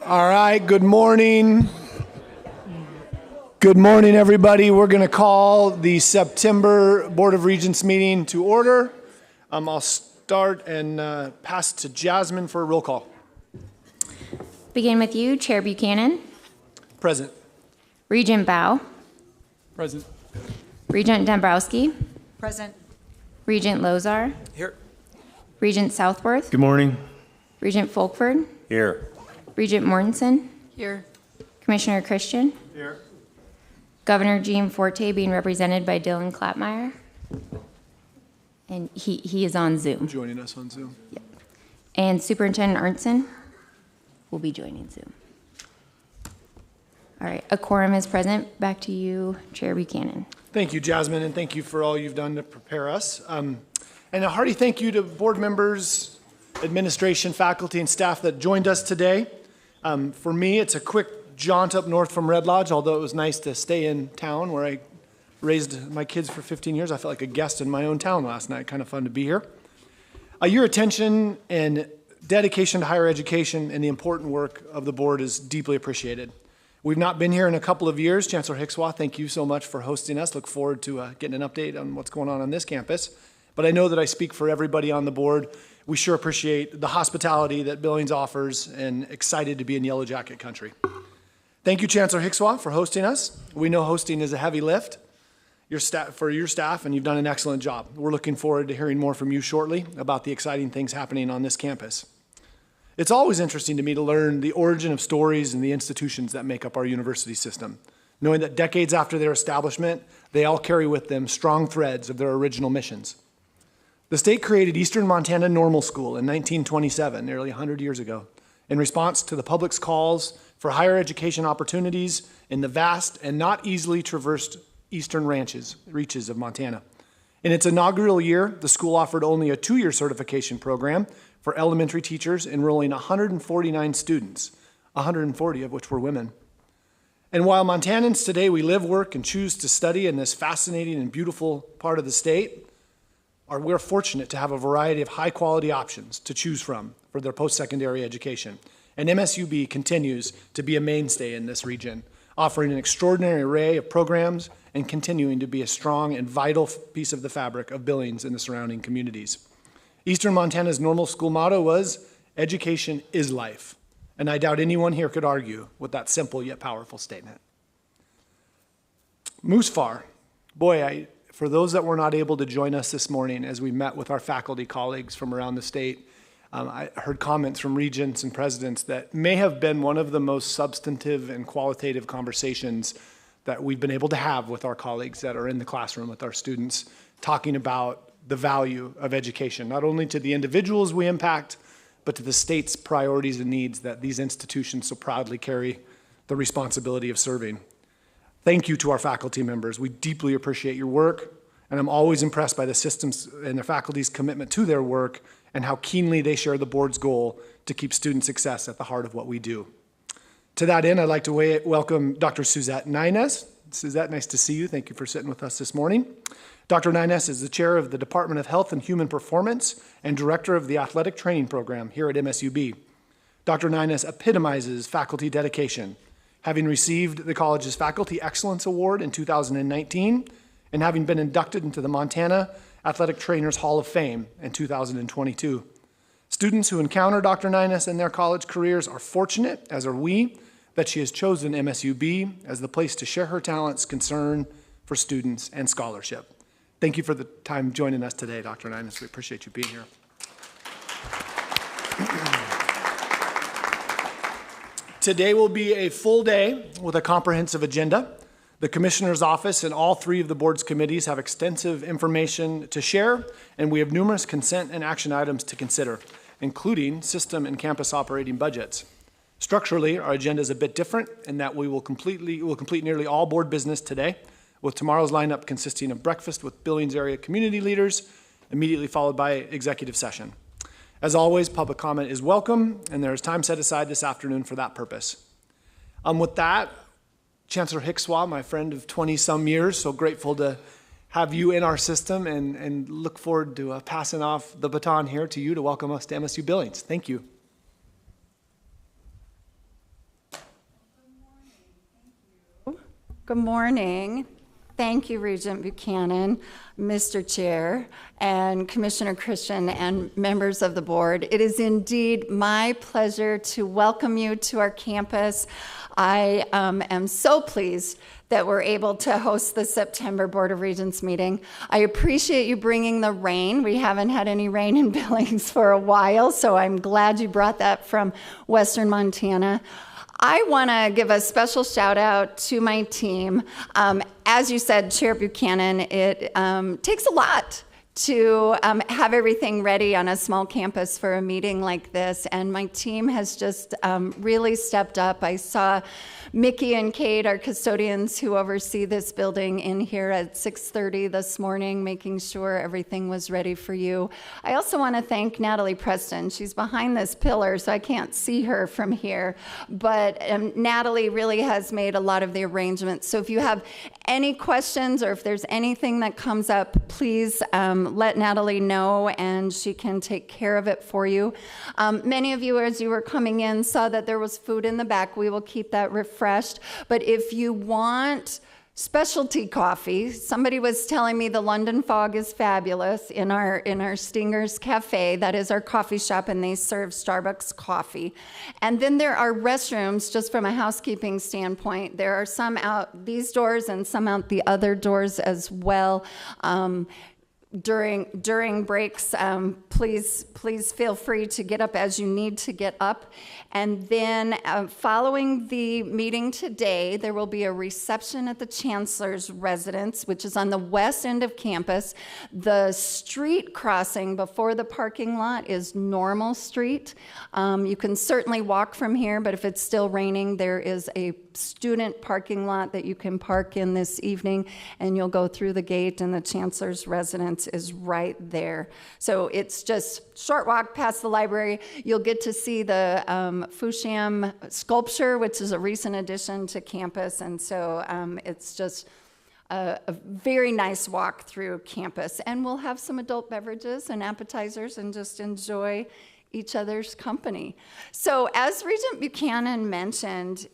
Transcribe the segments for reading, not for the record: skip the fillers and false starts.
All right, good morning. Good morning, everybody. We're going to call the September Board of Regents meeting to order. I'll start and pass to Jasmine for a roll call. Begin with you, Chair Buchanan. Present. Regent Bao. Present. Regent Dombrowski. Present. Regent Lozar. Here. Regent Southworth. Good morning. Regent Folkford. Here. Regent Mortensen. Here. Commissioner Christian. Here. Governor Jean Forte being represented by Dylan Clapmeyer. And he is on Zoom. Joining us on Zoom. Yep. And Superintendent Arntzen will be joining Zoom. All right, a quorum is present. Back to you, Chair Buchanan. Thank you, Jasmine, and thank you for all you've done to prepare us. And a hearty thank you to board members, administration, faculty, and staff that joined us today. For me, it's a quick jaunt up north from Red Lodge, although it was nice to stay in town where I raised my kids for 15 years. I felt like a guest in my own town last night. Kind of fun to be here. Your attention and dedication to higher education and the important work of the board is deeply appreciated. We've not been here in a couple of years. Chancellor Hickswath, thank you so much for hosting us. Look forward to getting an update on what's going on this campus. But I know that I speak for everybody on the board. We sure appreciate the hospitality that Billings offers and excited to be in Yellow Jacket country. Thank you, Chancellor Hickswath, for hosting us. We know hosting is a heavy lift for your staff, and you've done an excellent job. We're looking forward to hearing more from you shortly about the exciting things happening on this campus. It's always interesting to me to learn the origin of stories and the institutions that make up our university system, knowing that decades after their establishment, they all carry with them strong threads of their original missions. The state created Eastern Montana Normal School in 1927, nearly 100 years ago, in response to the public's calls for higher education opportunities in the vast and not easily traversed eastern reaches of Montana. In its inaugural year, the school offered only a 2-year certification program for elementary teachers, enrolling 149 students, 140 of which were women. And while Montanans today, we live, work, and choose to study in this fascinating and beautiful part of the state, we're fortunate to have a variety of high-quality options to choose from for their post-secondary education. And MSUB continues to be a mainstay in this region, offering an extraordinary array of programs and continuing to be a strong and vital piece of the fabric of Billings and the surrounding communities. Eastern Montana's normal school motto was, "Education is life." And I doubt anyone here could argue with that simple yet powerful statement. Moose Far, boy, for those that were not able to join us this morning as we met with our faculty colleagues from around the state, I heard comments from regents and presidents that may have been one of the most substantive and qualitative conversations that we've been able to have with our colleagues that are in the classroom with our students, talking about the value of education, not only to the individuals we impact, but to the state's priorities and needs that these institutions so proudly carry the responsibility of serving. Thank you to our faculty members. We deeply appreciate your work, and I'm always impressed by the systems and the faculty's commitment to their work and how keenly they share the board's goal to keep student success at the heart of what we do. To that end, I'd like to welcome Dr. Suzette Nines. Suzette, nice to see you. Thank you for sitting with us this morning. Dr. Nines is the chair of the Department of Health and Human Performance and director of the Athletic Training Program here at MSUB. Dr. Nines epitomizes faculty dedication, having received the college's Faculty Excellence Award in 2019 and having been inducted into the Montana Athletic Trainers Hall of Fame in 2022. Students who encounter Dr. Nines in their college careers are fortunate, as are we, that she has chosen MSUB as the place to share her talents, concern for students, and scholarship. Thank you for the time joining us today, Dr. Nines. We appreciate you being here. Today will be a full day with a comprehensive agenda. The Commissioner's Office and all 3 of the board's committees have extensive information to share, and we have numerous consent and action items to consider, including system and campus operating budgets. Structurally, our agenda is a bit different in that we will complete nearly all board business today, with tomorrow's lineup consisting of breakfast with Billings area community leaders, immediately followed by executive session. As always, public comment is welcome, and there is time set aside this afternoon for that purpose. With that, Chancellor Hickswath, my friend of 20-some years, so grateful to have you in our system and look forward to passing off the baton here to you to welcome us to MSU Billings. Thank you. Good morning. Thank you, Regent Buchanan, Mr. Chair, and Commissioner Christian, and members of the board. It is indeed my pleasure to welcome you to our campus. I am so pleased that we're able to host the September Board of Regents meeting. I appreciate you bringing the rain. We haven't had any rain in Billings for a while, so I'm glad you brought that from Western Montana. I want to give a special shout out to my team. As you said, Chair Buchanan, it takes a lot to have everything ready on a small campus for a meeting like this, and my team has just really stepped up. I saw Mickey and Kate, our custodians who oversee this building, in here at 6:30 this morning, making sure everything was ready for you. I also want to thank Natalie Preston. She's behind this pillar, so I can't see her from here, but Natalie really has made a lot of the arrangements. So if you have any questions or if there's anything that comes up, please let Natalie know and she can take care of it for you. Many of you, as you were coming in, saw that there was food in the back. We will keep that refreshed. But if you want specialty coffee, somebody was telling me the London Fog is fabulous in our Stingers Cafe. That is our coffee shop, and they serve Starbucks coffee. And then there are restrooms, just from a housekeeping standpoint. There are some out these doors and some out the other doors as well. During breaks, please feel free to get up as you need to get up. And then following the meeting today, there will be a reception at the Chancellor's residence, which is on the west end of campus. The street crossing before the parking lot is Normal Street. You can certainly walk from here, but if it's still raining, there is a student parking lot that you can park in this evening, and you'll go through the gate, and the Chancellor's residence is right there. So it's just short walk past the library. You'll get to see the Fusham sculpture, which is a recent addition to campus, and so it's just a very nice walk through campus. And we'll have some adult beverages and appetizers and just enjoy each other's company. So as Regent Buchanan mentioned,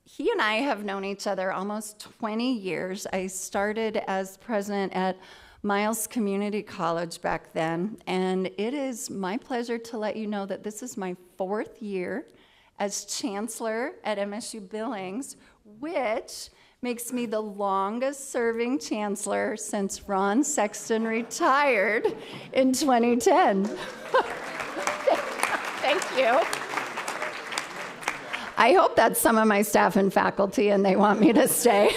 he and I have known each other almost 20 years. I started as president at Miles Community College back then, and it is my pleasure to let you know that this is my 4th year as chancellor at MSU Billings, which makes me the longest serving chancellor since Ron Sexton retired in 2010. Thank you. I hope that's some of my staff and faculty and they want me to stay.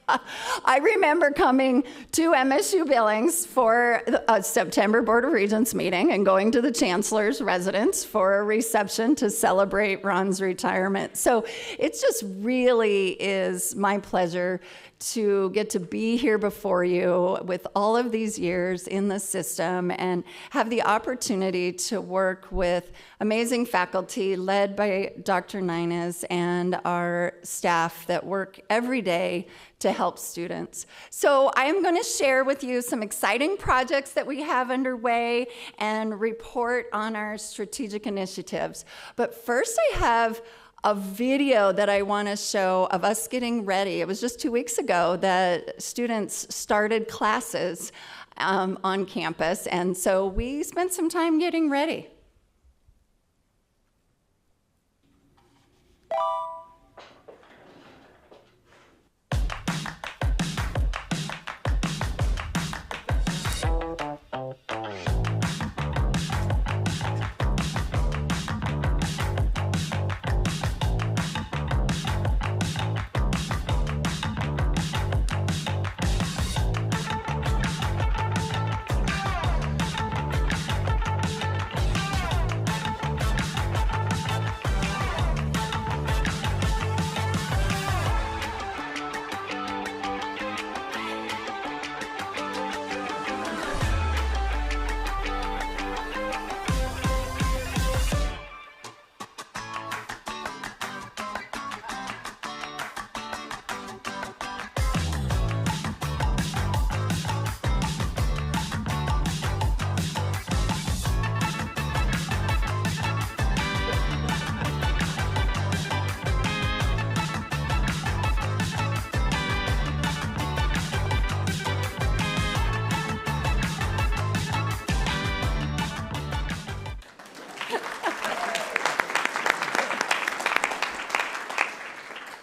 I remember coming to MSU Billings for a September Board of Regents meeting and going to the Chancellor's residence for a reception to celebrate Ron's retirement. So it just really is my pleasure to get to be here before you with all of these years in the system and have the opportunity to work with amazing faculty led by Dr. Nines and our staff that work every day to help students. So I am going to share with you some exciting projects that we have underway and report on our strategic initiatives. But first I have a video that I want to show of us getting ready. It was just 2 weeks ago that students started classes on campus, and so we spent some time getting ready.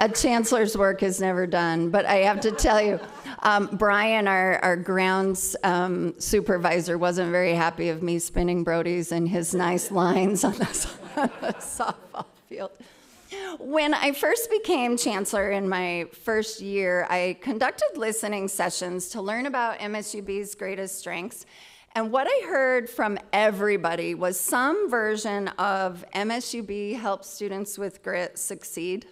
A chancellor's work is never done, but I have to tell you, Brian, our grounds supervisor, wasn't very happy of me spinning Brody's and his nice lines on the softball field. When I first became chancellor in my first year, I conducted listening sessions to learn about MSUB's greatest strengths. And what I heard from everybody was some version of MSUB helps students with grit succeed.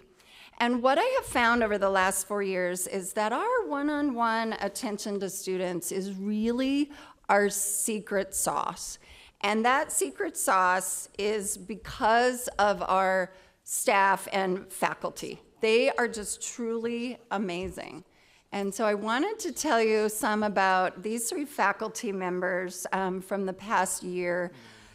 And what I have found over the last 4 years is that our one-on-one attention to students is really our secret sauce. And that secret sauce is because of our staff and faculty. They are just truly amazing. And so I wanted to tell you some about these 3 faculty members from the past year.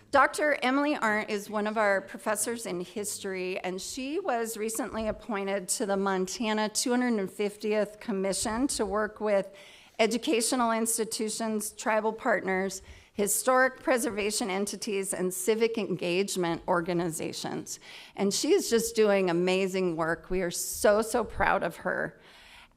Dr. Emily Arndt is one of our professors in history, and she was recently appointed to the Montana 250th Commission to work with educational institutions, tribal partners, historic preservation entities, and civic engagement organizations. And she is just doing amazing work. We are so, so proud of her.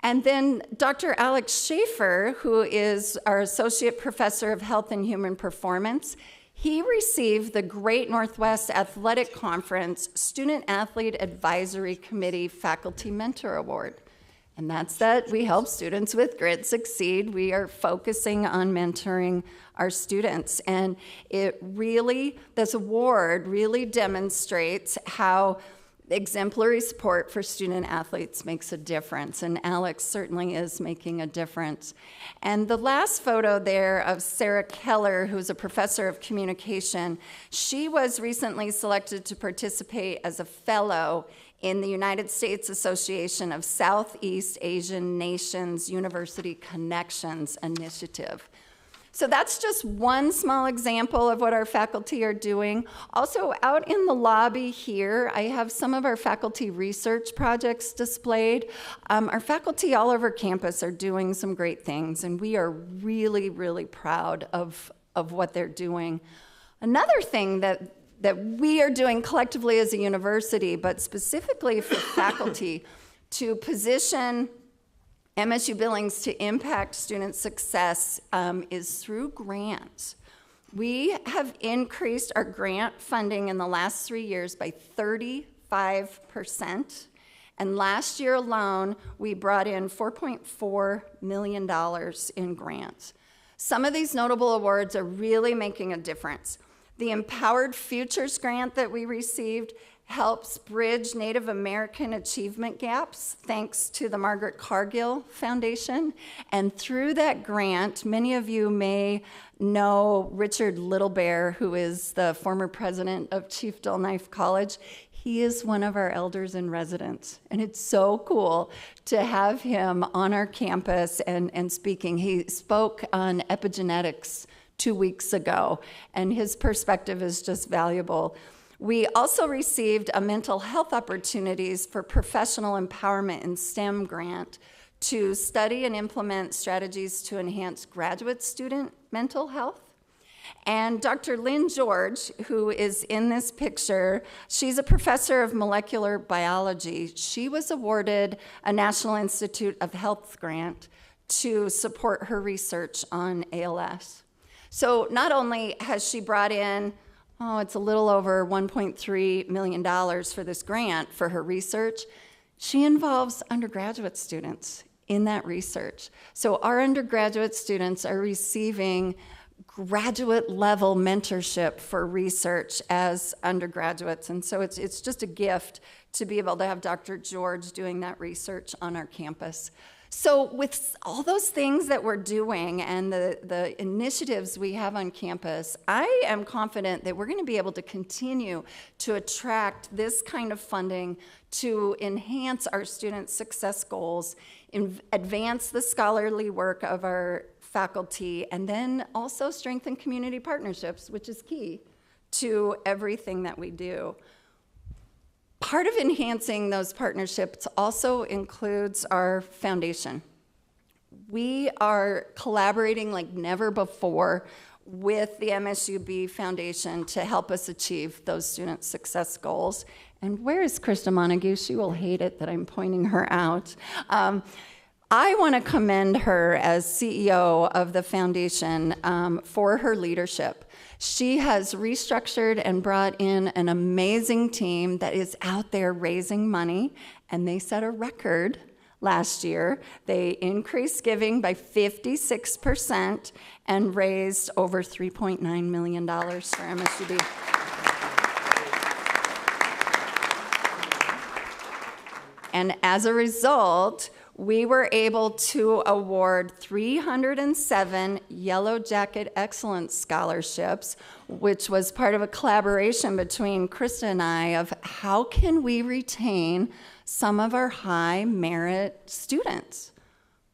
And then Dr. Alex Schaefer, who is our Associate Professor of Health and Human Performance, he received the Great Northwest Athletic Conference Student Athlete Advisory Committee Faculty Mentor Award. And that's that we help students with grit succeed. We are focusing on mentoring our students. And this award really demonstrates how exemplary support for student athletes makes a difference, and Alex certainly is making a difference. And the last photo there of Sarah Keller, who's a professor of communication, she was recently selected to participate as a fellow in the United States Association of Southeast Asian Nations University Connections Initiative. So that's just one small example of what our faculty are doing. Also, out in the lobby here, I have some of our faculty research projects displayed. Our faculty all over campus are doing some great things, and we are really, really proud of what they're doing. Another thing that we are doing collectively as a university, but specifically for faculty, to position MSU Billings to impact student success is through grants. We have increased our grant funding in the last 3 years by 35%. And last year alone, we brought in $4.4 million in grants. Some of these notable awards are really making a difference. The Empowered Futures grant that we received helps bridge Native American achievement gaps, thanks to the Margaret Cargill Foundation. And through that grant, many of you may know Richard Littlebear, who is the former president of Chief Dull Knife College. He is one of our elders in residence, and it's so cool to have him on our campus and speaking. He spoke on epigenetics 2 weeks ago, and his perspective is just valuable. We also received a mental health opportunities for professional empowerment in STEM grant to study and implement strategies to enhance graduate student mental health. And Dr. Lynn George, who is in this picture, she's a professor of molecular biology. She was awarded a National Institute of Health grant to support her research on ALS. So not only has she brought in it's a little over $1.3 million for this grant for her research. She involves undergraduate students in that research. So our undergraduate students are receiving graduate level mentorship for research as undergraduates. And so it's just a gift to be able to have Dr. George doing that research on our campus. So with all those things that we're doing and the initiatives we have on campus, I am confident that we're going to be able to continue to attract this kind of funding to enhance our student success goals, advance the scholarly work of our faculty, and then also strengthen community partnerships, which is key to everything that we do. Part of enhancing those partnerships also includes our foundation. We are collaborating like never before with the MSUB Foundation to help us achieve those student success goals. And where is Krista Montague? She will hate it that I'm pointing her out. I want to commend her as CEO of the foundation for her leadership. She has restructured and brought in an amazing team that is out there raising money, and they set a record last year. They increased giving by 56% and raised over $3.9 million for MSUB. And as a result, we were able to award 307 Yellow Jacket Excellence Scholarships, which was part of a collaboration between Krista and I of how can we retain some of our high merit students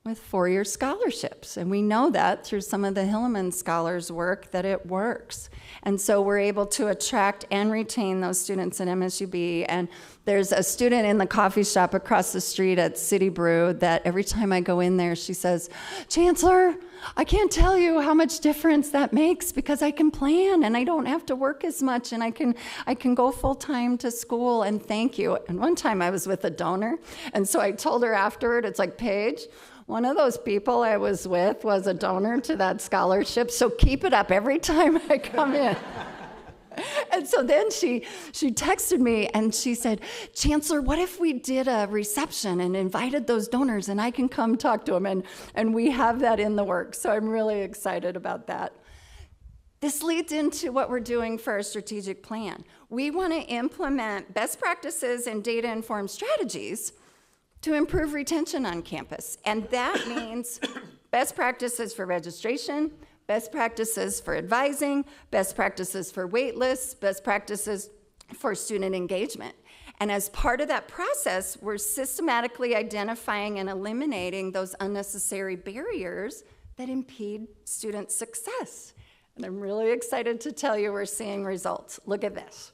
with four-year scholarships. And we know that through some of the Hilleman Scholars work that it works. And so we're able to attract and retain those students in MSUB. And there's a student in the coffee shop across the street at City Brew that every time I go in there, she says, "Chancellor, I can't tell you how much difference that makes because I can plan and I don't have to work as much and I can go full-time to school, and thank you." And one time I was with a donor, and so I told her afterward, it's like, "Paige, one of those people I was with was a donor to that scholarship, so keep it up every time I come in." And so then she texted me and she said, "Chancellor, what if we did a reception and invited those donors and I can come talk to them?" And we have that in the works, so I'm really excited about that. This leads into what we're doing for our strategic plan. We want to implement best practices and data-informed strategies to improve retention on campus. And that means best practices for registration, best practices for advising, best practices for wait lists, best practices for student engagement. And as part of that process, we're systematically identifying and eliminating those unnecessary barriers that impede student success. And I'm really excited to tell you we're seeing results. Look at this.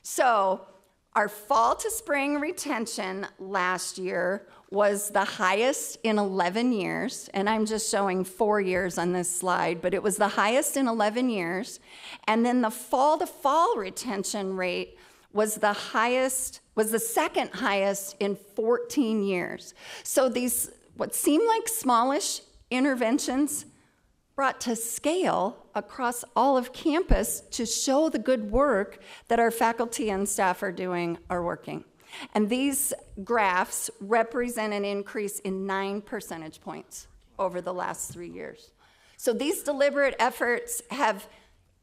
So our fall to spring retention last year was the highest in 11 years, and I'm just showing 4 years on this slide, but it was the highest in 11 years. And then the fall to fall retention rate was the second highest in 14 years. So these, what seem like smallish interventions, brought to scale across all of campus to show the good work that our faculty and staff are doing are working. And these graphs represent an increase in 9 percentage points over the last 3 years. So these deliberate efforts have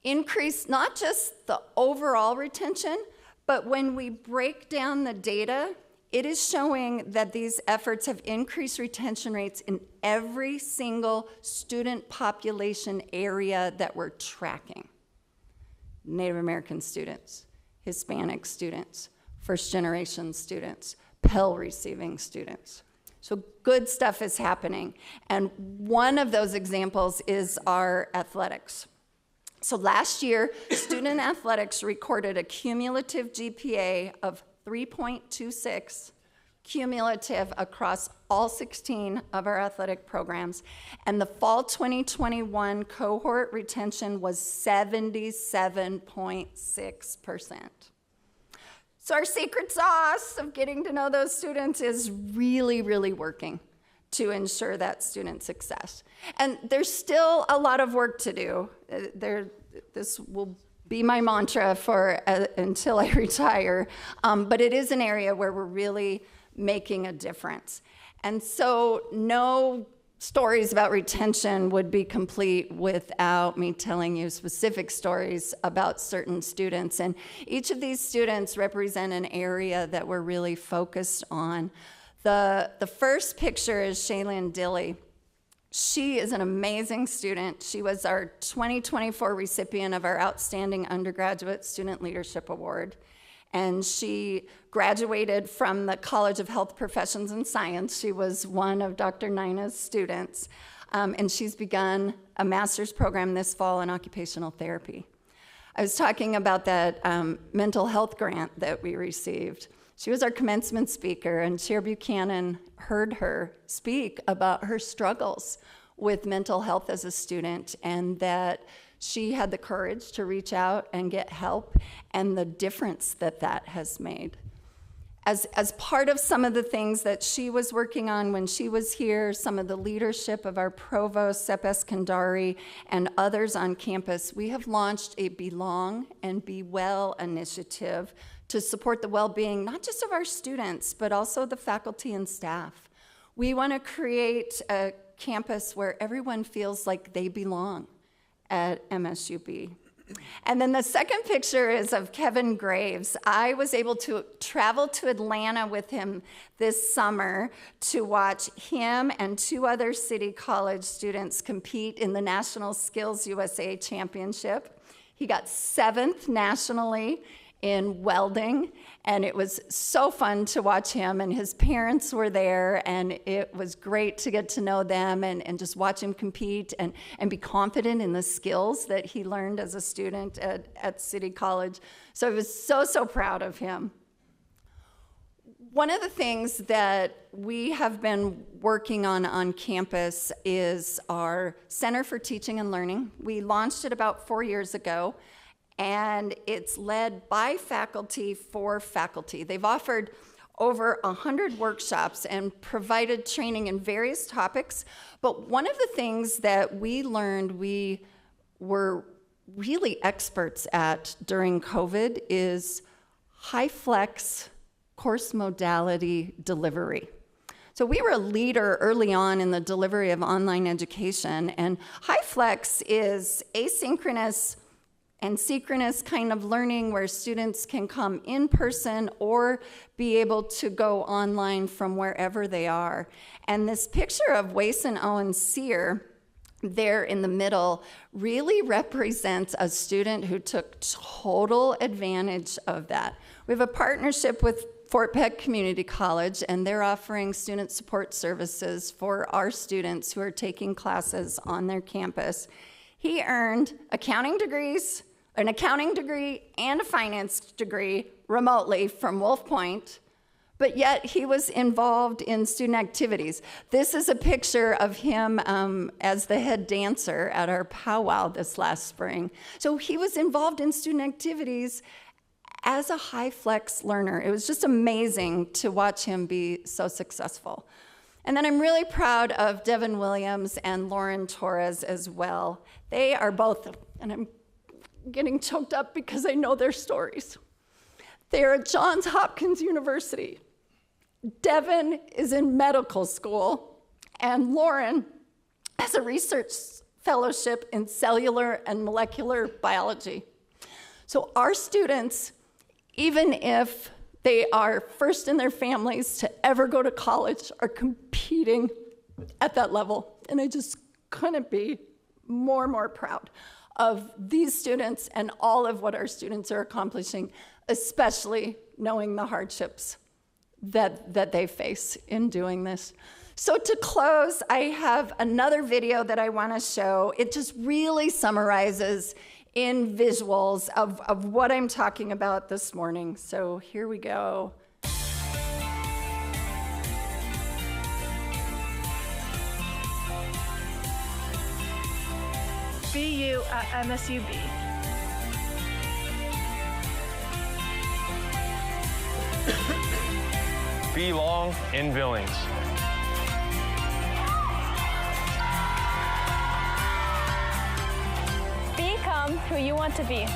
increased not just the overall retention, but when we break down the data, it is showing that these efforts have increased retention rates in every single student population area that we're tracking. Native American students, Hispanic students, first-generation students, Pell receiving students. So good stuff is happening. And one of those examples is our athletics. So last year, student athletics recorded a cumulative GPA of 3.26 cumulative across all 16 of our athletic programs, and the fall 2021 cohort retention was 77.6%. So our secret sauce of getting to know those students is really, really working to ensure that student success. And there's still a lot of work to do. This will be my mantra for until I retire, but it is an area where we're really making a difference. And so no stories about retention would be complete without me telling you specific stories about certain students. And each of these students represent an area that we're really focused on. The first picture is Shaylin Dilly. She is an amazing student. She was our 2024 recipient of our Outstanding Undergraduate Student Leadership Award. And she graduated from the College of Health Professions and Science. She was one of Dr. Nina's students. And she's begun a master's program this fall in occupational therapy. I was talking about that mental health grant that we received. She was our commencement speaker, and Chair Buchanan heard her speak about her struggles with mental health as a student, and that She had the courage to reach out and get help, and the difference that that has made. As part of some of the things that she was working on when she was here, some of the leadership of our provost, Sep Eskandari, and others on campus, we have launched a Belong and Be Well initiative to support the well-being, not just of our students, but also the faculty and staff. We want to create a campus where everyone feels like they belong at MSUB. And then the second picture is of Kevin Graves. I was able to travel to Atlanta with him this summer to watch him and 2 other City College students compete in the National Skills USA Championship. He got 7th nationally in welding, and it was so fun to watch him, and his parents were there, and it was great to get to know them and just watch him compete and be confident in the skills that he learned as a student at City College. So I was so proud of him. One of the things that we have been working on campus is our Center for Teaching and Learning. We launched it about 4 years ago, and it's led by faculty for faculty. They've offered over 100 workshops and provided training in various topics, but one of the things that we learned we were really experts at during COVID is high flex course modality delivery. So we were a leader early on in the delivery of online education, and high flex is asynchronous and synchronous kind of learning where students can come in person or be able to go online from wherever they are. And this picture of Wason Owen Sear there in the middle really represents a student who took total advantage of that. We have a partnership with Fort Peck Community College, and they're offering student support services for our students who are taking classes on their campus. He earned an accounting degree and a finance degree remotely from Wolf Point, but yet he was involved in student activities. This is a picture of him as the head dancer at our powwow this last spring. So he was involved in student activities as a high flex learner. It was just amazing to watch him be so successful. And then I'm really proud of Devin Williams and Lauren Torres as well. They are both, and I'm getting choked up because I know their stories. They're at Johns Hopkins University. Devin is in medical school, and Lauren has a research fellowship in cellular and molecular biology. So our students, even if they are first in their families to ever go to college, are competing at that level. And I just couldn't be more proud of these students and all of what our students are accomplishing, especially knowing the hardships that they face in doing this. So to close, I have another video that I want to show. It just really summarizes in visuals of what I'm talking about this morning. So here we go. Be you at MSUB. Belong in Billings. Become who you want to be.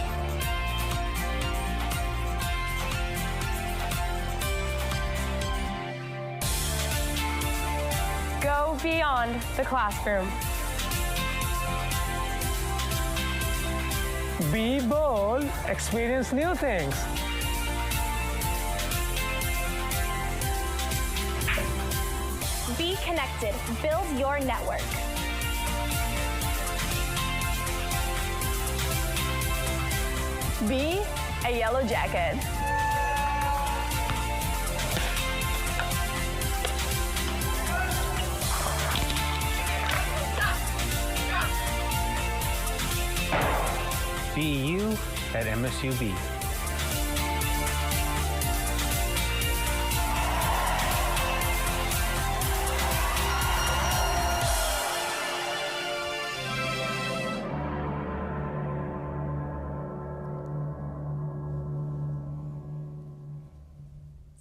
Go beyond the classroom. Be bold, experience new things. Be connected, build your network. Be a yellow jacket. Be you at MSUB.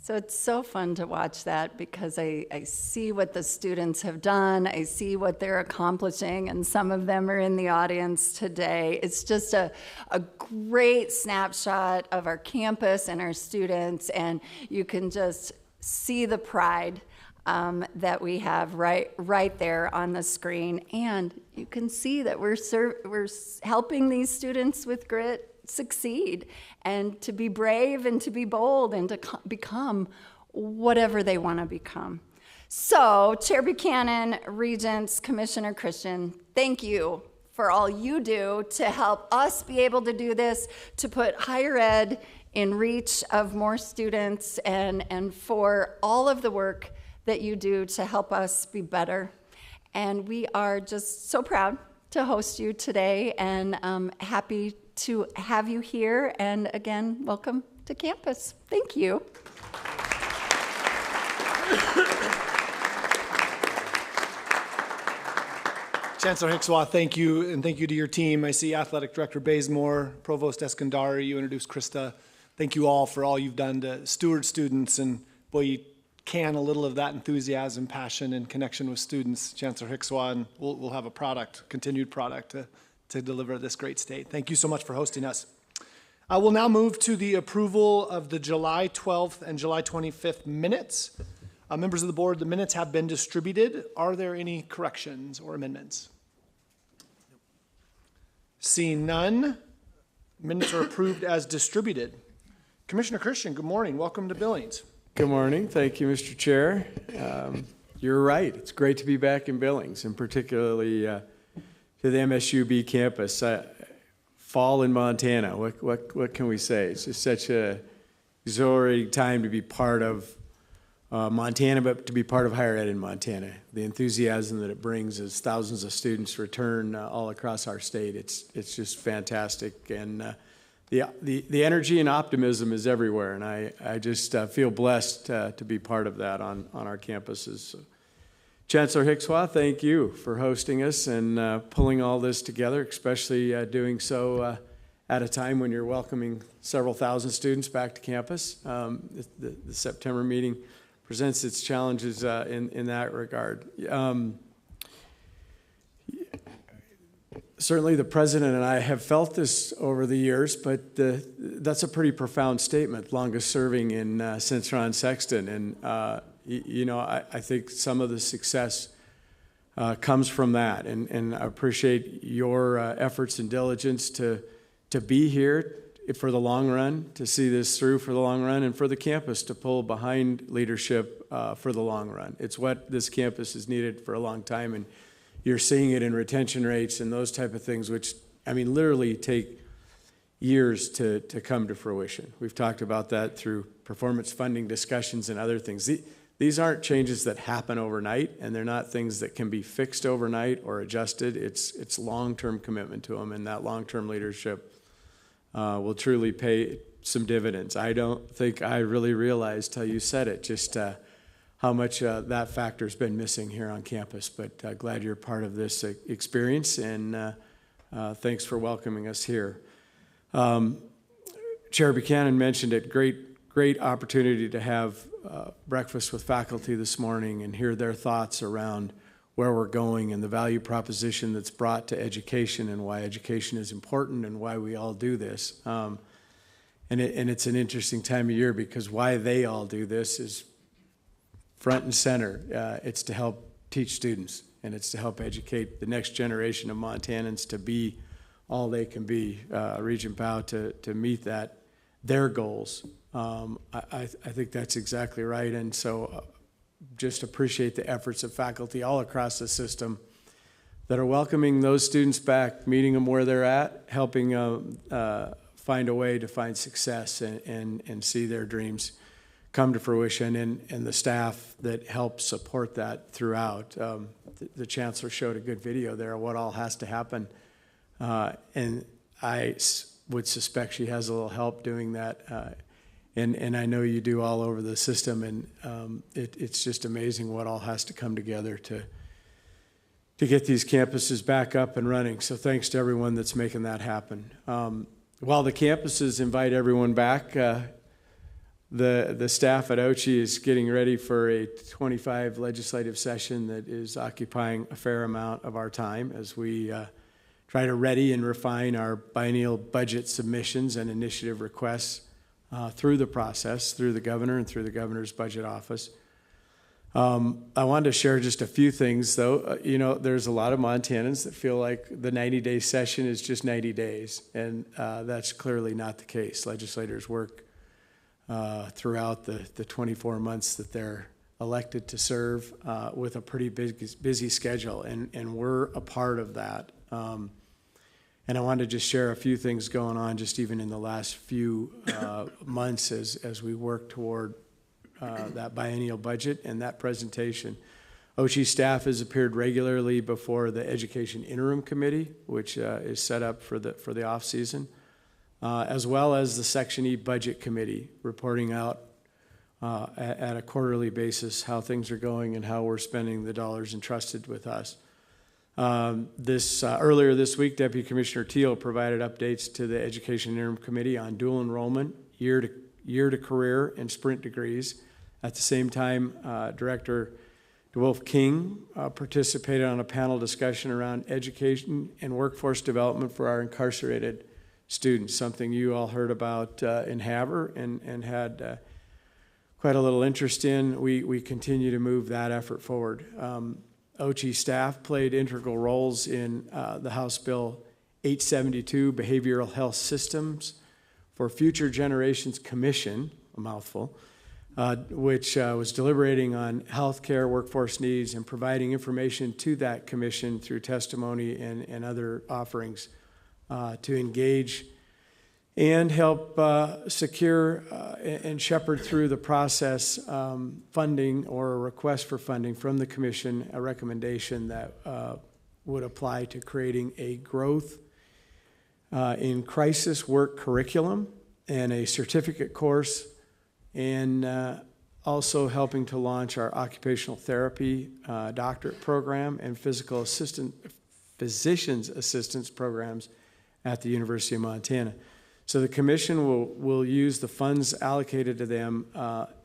So it's so fun to watch that because I see what the students have done. I see what they're accomplishing, and some of them are in the audience today. It's just a great snapshot of our campus and our students, and you can just see the pride that we have right there on the screen. And you can see that we're helping these students with grit succeed and to be brave and to be bold and to become whatever they want to become. So, Chair Buchanan, Regents, Commissioner Christian, thank you for all you do to help us be able to do this, to put higher ed in reach of more students, and for all of the work that you do to help us be better. And we are just so proud to host you today, and happy to have you here. And again, welcome to campus. Thank you. Chancellor Hickswath, thank you, and thank you to your team. I see Athletic Director Bazemore, Provost Eskandari, you introduced Krista. Thank you all for all you've done to steward students, and boy, you can a little of that enthusiasm, passion, and connection with students, Chancellor Hickswath, and we'll have a continued product to deliver this great state. Thank you so much for hosting us. We'll now move to the approval of the July 12th and July 25th minutes. Members of the board, the minutes have been distributed. Are there any corrections or amendments? Seeing none, minutes are approved as distributed. Commissioner Christian, good morning. Welcome to Billings. Good morning. Thank you, Mr. Chair. You're right. It's great to be back in Billings, and particularly to the MSUB campus. Fall in Montana. What can we say? It's just such a exhilarating time to be part of Montana, but to be part of higher ed in Montana. The enthusiasm that it brings as thousands of students return all across our state. It's just fantastic, and the energy and optimism is everywhere, and I just feel blessed to be part of that on our campuses. So, Chancellor Hickswath, thank you for hosting us and pulling all this together, especially doing so at a time when you're welcoming several thousand students back to campus. The September meeting presents its challenges in that regard. Certainly the president and I have felt this over the years, but that's a pretty profound statement, longest serving since Ron Sexton. And, I think some of the success comes from that. And I appreciate your efforts and diligence to be here for the long run, to see this through for the long run, and for the campus to pull behind leadership for the long run. It's what this campus has needed for a long time, and you're seeing it in retention rates and those type of things, which, literally take years to come to fruition. We've talked about that through performance funding discussions and other things. These aren't changes that happen overnight, and they're not things that can be fixed overnight or adjusted. It's long-term commitment to them, and that long-term leadership will truly pay some dividends. I don't think I really realized till you said it, just how much that factor's been missing here on campus. But glad you're part of this experience, and thanks for welcoming us here. Chair Buchanan mentioned it, great opportunity to have breakfast with faculty this morning and hear their thoughts around where we're going and the value proposition that's brought to education and why education is important and why we all do this. And it's an interesting time of year because why they all do this is front and center. It's to help teach students, and it's to help educate the next generation of Montanans to be all they can be. Regent Bow to meet their goals. I think that's exactly right, and so just appreciate the efforts of faculty all across the system that are welcoming those students back, meeting them where they're at, helping find a way to find success and see their dreams come to fruition, and the staff that help support that throughout. The chancellor showed a good video there of what all has to happen, and I would suspect she has a little help doing that, and I know you do all over the system, and it's just amazing what all has to come together to get these campuses back up and running. So thanks to everyone that's making that happen. While the campuses invite everyone back, The staff at OCHI is getting ready for a 25 legislative session that is occupying a fair amount of our time as we try to ready and refine our biennial budget submissions and initiative requests through the process, through the governor and through the governor's budget office. I wanted to share just a few things, though. There's a lot of Montanans that feel like the 90-day session is just 90 days, and that's clearly not the case. Legislators work throughout the 24 months that they're elected to serve with a pretty busy schedule, and we're a part of that. And I wanted to just share a few things going on just even in the last few months as we work toward that biennial budget and that presentation. OCHI staff has appeared regularly before the Education Interim Committee, which is set up for the off season, as well as the Section E Budget Committee, reporting out at a quarterly basis how things are going and how we're spending the dollars entrusted with us. Earlier this week, Deputy Commissioner Teal provided updates to the Education Interim Committee on dual enrollment, year to career, and sprint degrees. At the same time, Director DeWolf King participated on a panel discussion around education and workforce development for our incarcerated students, something you all heard about in Havre and had quite a little interest in. We continue to move that effort forward. OCHI staff played integral roles in the House Bill 872, Behavioral Health Systems for Future Generations Commission, a mouthful, which was deliberating on healthcare, workforce needs, and providing information to that commission through testimony and other offerings to engage and help secure and shepherd through the process funding or a request for funding from the commission, a recommendation that would apply to creating a growth in crisis work curriculum and a certificate course, and also helping to launch our occupational therapy doctorate program and physician's assistance programs at the University of Montana. So the commission will use the funds allocated to them,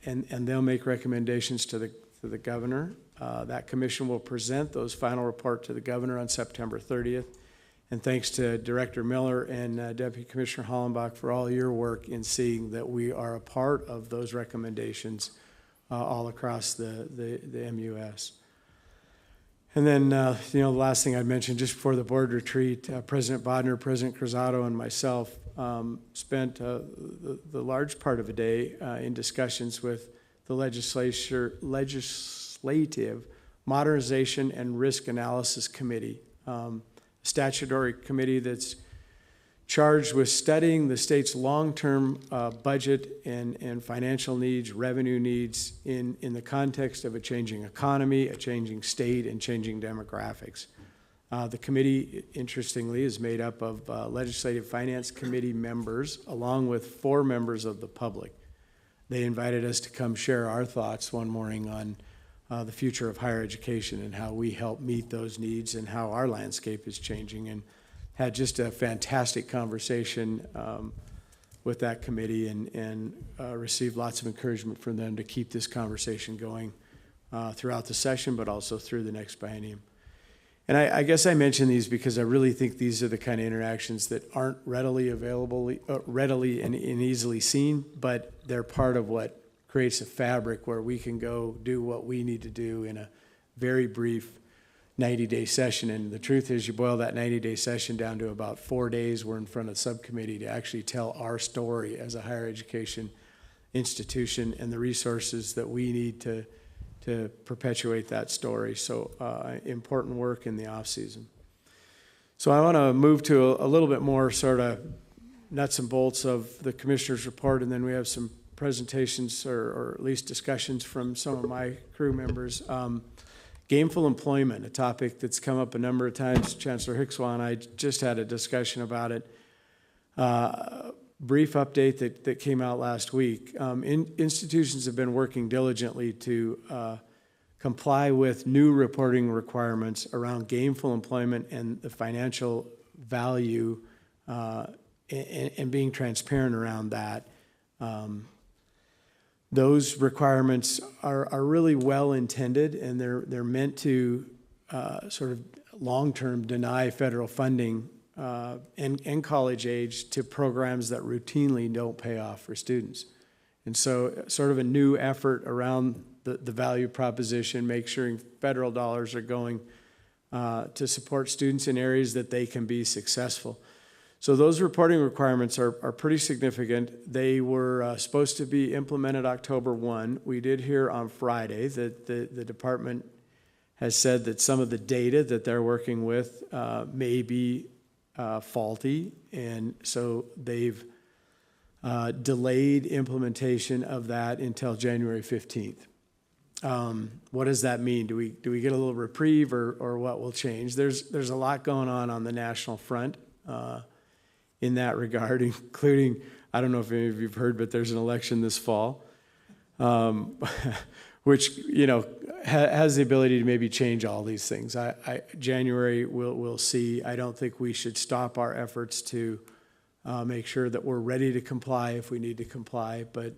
and they'll make recommendations to the governor. That commission will present those final report to the governor on September 30th. And thanks to Director Miller and Deputy Commissioner Hollenbach for all your work in seeing that we are a part of those recommendations all across the MUS. And then, the last thing I'd mention, just before the board retreat, President Bodner, President Cruzado, and myself spent the large part of a day in discussions with the Legislative Modernization and Risk Analysis Committee, statutory committee that's charged with studying the state's long-term budget and financial needs, revenue needs in the context of a changing economy, a changing state, and changing demographics. The committee, interestingly, is made up of Legislative Finance Committee members along with 4 members of the public. They invited us to come share our thoughts one morning on the future of higher education and how we help meet those needs and how our landscape is changing, and had just a fantastic conversation with that committee and received lots of encouragement from them to keep this conversation going throughout the session, but also through the next biennium. And I guess I mention these because I really think these are the kind of interactions that aren't readily available, readily and easily seen, but they're part of what creates a fabric where we can go do what we need to do in a very brief 90-day session. And the truth is, you boil that 90-day session down to about 4 days. We're in front of subcommittee to actually tell our story as a higher education institution and the resources that we need to perpetuate that story. So important work in the off season. So I want to move to a little bit more sort of nuts and bolts of the commissioner's report, and then we have some presentations or at least discussions from some of my crew members. Gainful employment, a topic that's come up a number of times. Chancellor Hickswa and I just had a discussion about it. Brief update that came out last week. Institutions have been working diligently to comply with new reporting requirements around gainful employment and the financial value and being transparent around that. those requirements are really well intended, and they're meant to sort of long-term deny federal funding and college age to programs that routinely don't pay off for students. And so sort of a new effort around the value proposition, make sure federal dollars are going to support students in areas that they can be successful. So those reporting requirements are pretty significant. They were supposed to be implemented October 1. We did hear on Friday that the department has said that some of the data that they're working with may be faulty, and so they've delayed implementation of that until January 15th. What does that mean? Do we get a little reprieve, or what will change? There's a lot going on the national front in that regard, including, I don't know if any of you've heard, but there's an election this fall, which, you know, has the ability to maybe change all these things. January, we'll see. I don't think we should stop our efforts to make sure that we're ready to comply if we need to comply, but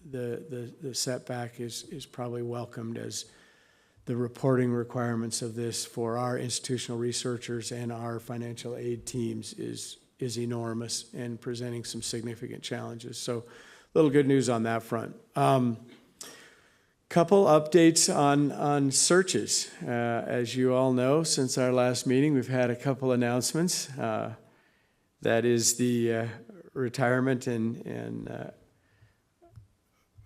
the setback is probably welcomed, as the reporting requirements of this for our institutional researchers and our financial aid teams is enormous and presenting some significant challenges. So a little good news on that front. Couple updates on searches. As you all know, since our last meeting, we've had a couple announcements. That is the retirement and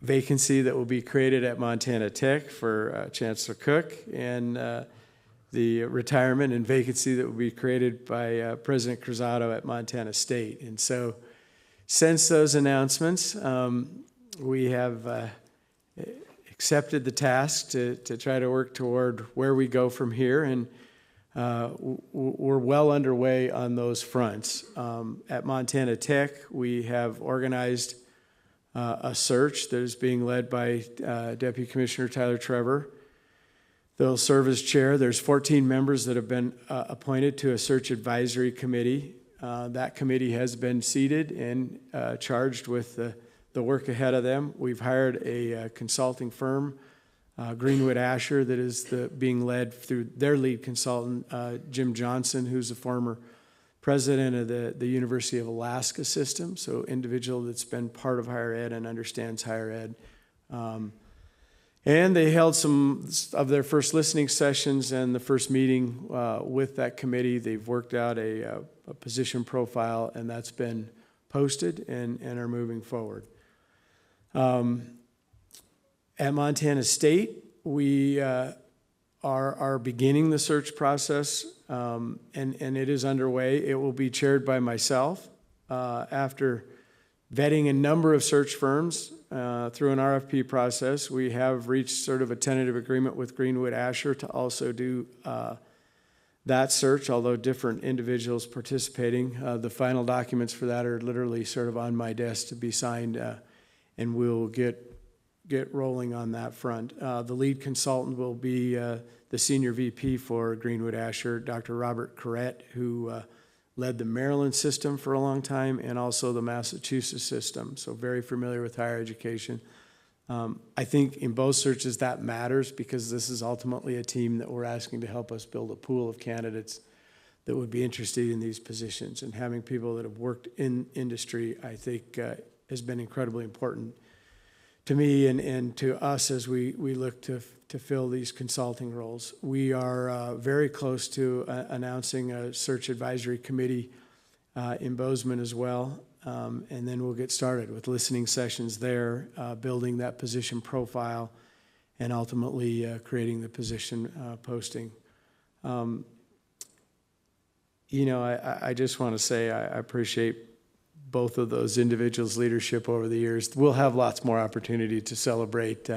vacancy that will be created at Montana Tech for Chancellor Cook, and the retirement and vacancy that will be created by President Cruzado at Montana State. And so since those announcements, we have accepted the task to try to work toward where we go from here, and we're well underway on those fronts. At Montana Tech, we have organized a search that is being led by Deputy Commissioner Tyler Trevor. They'll serve as chair. There's 14 members that have been appointed to a search advisory committee. That committee has been seated and charged with the work ahead of them. We've hired a consulting firm, Greenwood Asher, that is being led through their lead consultant, Jim Johnson, who's a former president of the University of Alaska system, so individual that's been part of higher ed and understands higher ed. And they held some of their first listening sessions and the first meeting with that committee. They've worked out a position profile, and that's been posted and are moving forward. At Montana State, we are beginning the search process, and it is underway. It will be chaired by myself after vetting a number of search firms through an RFP process. We have reached sort of a tentative agreement with Greenwood Asher to also do that search, although different individuals participating. The final documents for that are literally sort of on my desk to be signed, and we'll get rolling on that front. The lead consultant will be the senior VP for Greenwood Asher, Dr. Robert Corrett, who led the Maryland system for a long time and also the Massachusetts system, so very familiar with higher education. I think in both searches that matters, because this is ultimately a team that we're asking to help us build a pool of candidates that would be interested in these positions, and having people that have worked in industry, I think, has been incredibly important to me and to us as we look to fill these consulting roles. We are very close to announcing a search advisory committee in Bozeman as well, and then we'll get started with listening sessions there, building that position profile, and ultimately creating the position posting. You know, I just want to say I appreciate both of those individuals' leadership over the years. We'll have lots more opportunity to celebrate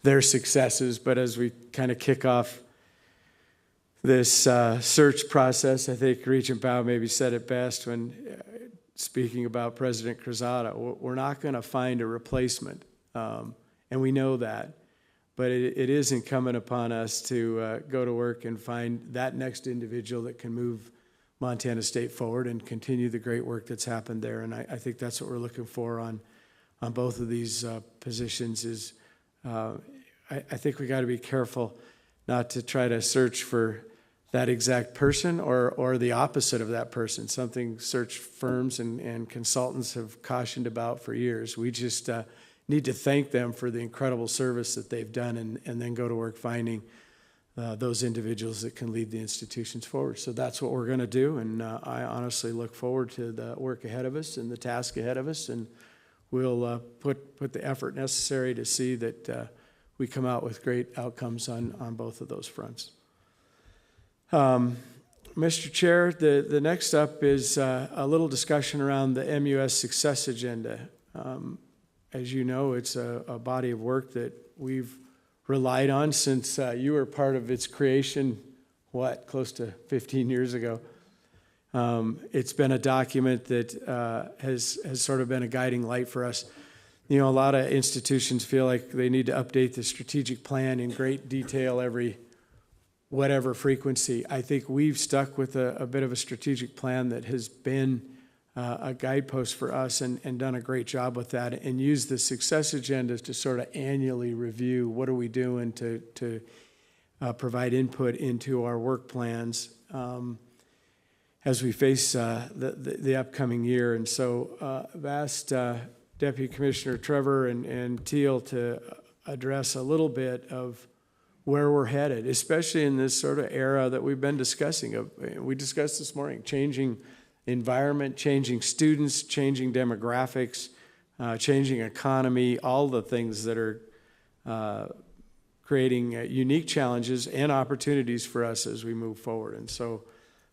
their successes, but as we kind of kick off this search process, I think Regent Bao maybe said it best when speaking about President Cruzado. We're not going to find a replacement, and we know that, but it is incumbent upon us to go to work and find that next individual that can move Montana State forward and continue the great work that's happened there. And I think that's what we're looking for on on both of these positions is I think we got to be careful not to try to search for that exact person or the opposite of that person, something search firms and consultants have cautioned about for years. We just need to thank them for the incredible service that they've done and then go to work finding those individuals that can lead the institutions forward. So that's what we're going to do, and I honestly look forward to the work ahead of us and the task ahead of us, and we'll put the effort necessary to see that we come out with great outcomes on both of those fronts. Mr. Chair, the next up is a little discussion around the MUS Success Agenda. As you know, it's a body of work that we've relied on since you were part of its creation, close to 15 years ago. It's been a document that has sort of been a guiding light for us. You know, a lot of institutions feel like they need to update the strategic plan in great detail every whatever frequency. I think we've stuck with a bit of a strategic plan that has been a guidepost for us and done a great job with that, and use the success agenda to sort of annually review what are we doing to provide input into our work plans as we face the upcoming year. And so I've asked Deputy Commissioner Trevor and Teal to address a little bit of where we're headed, especially in this sort of era that we've been discussing. We discussed this morning, changing environment, changing students, changing demographics, changing economy, all the things that are creating unique challenges and opportunities for us as we move forward. And so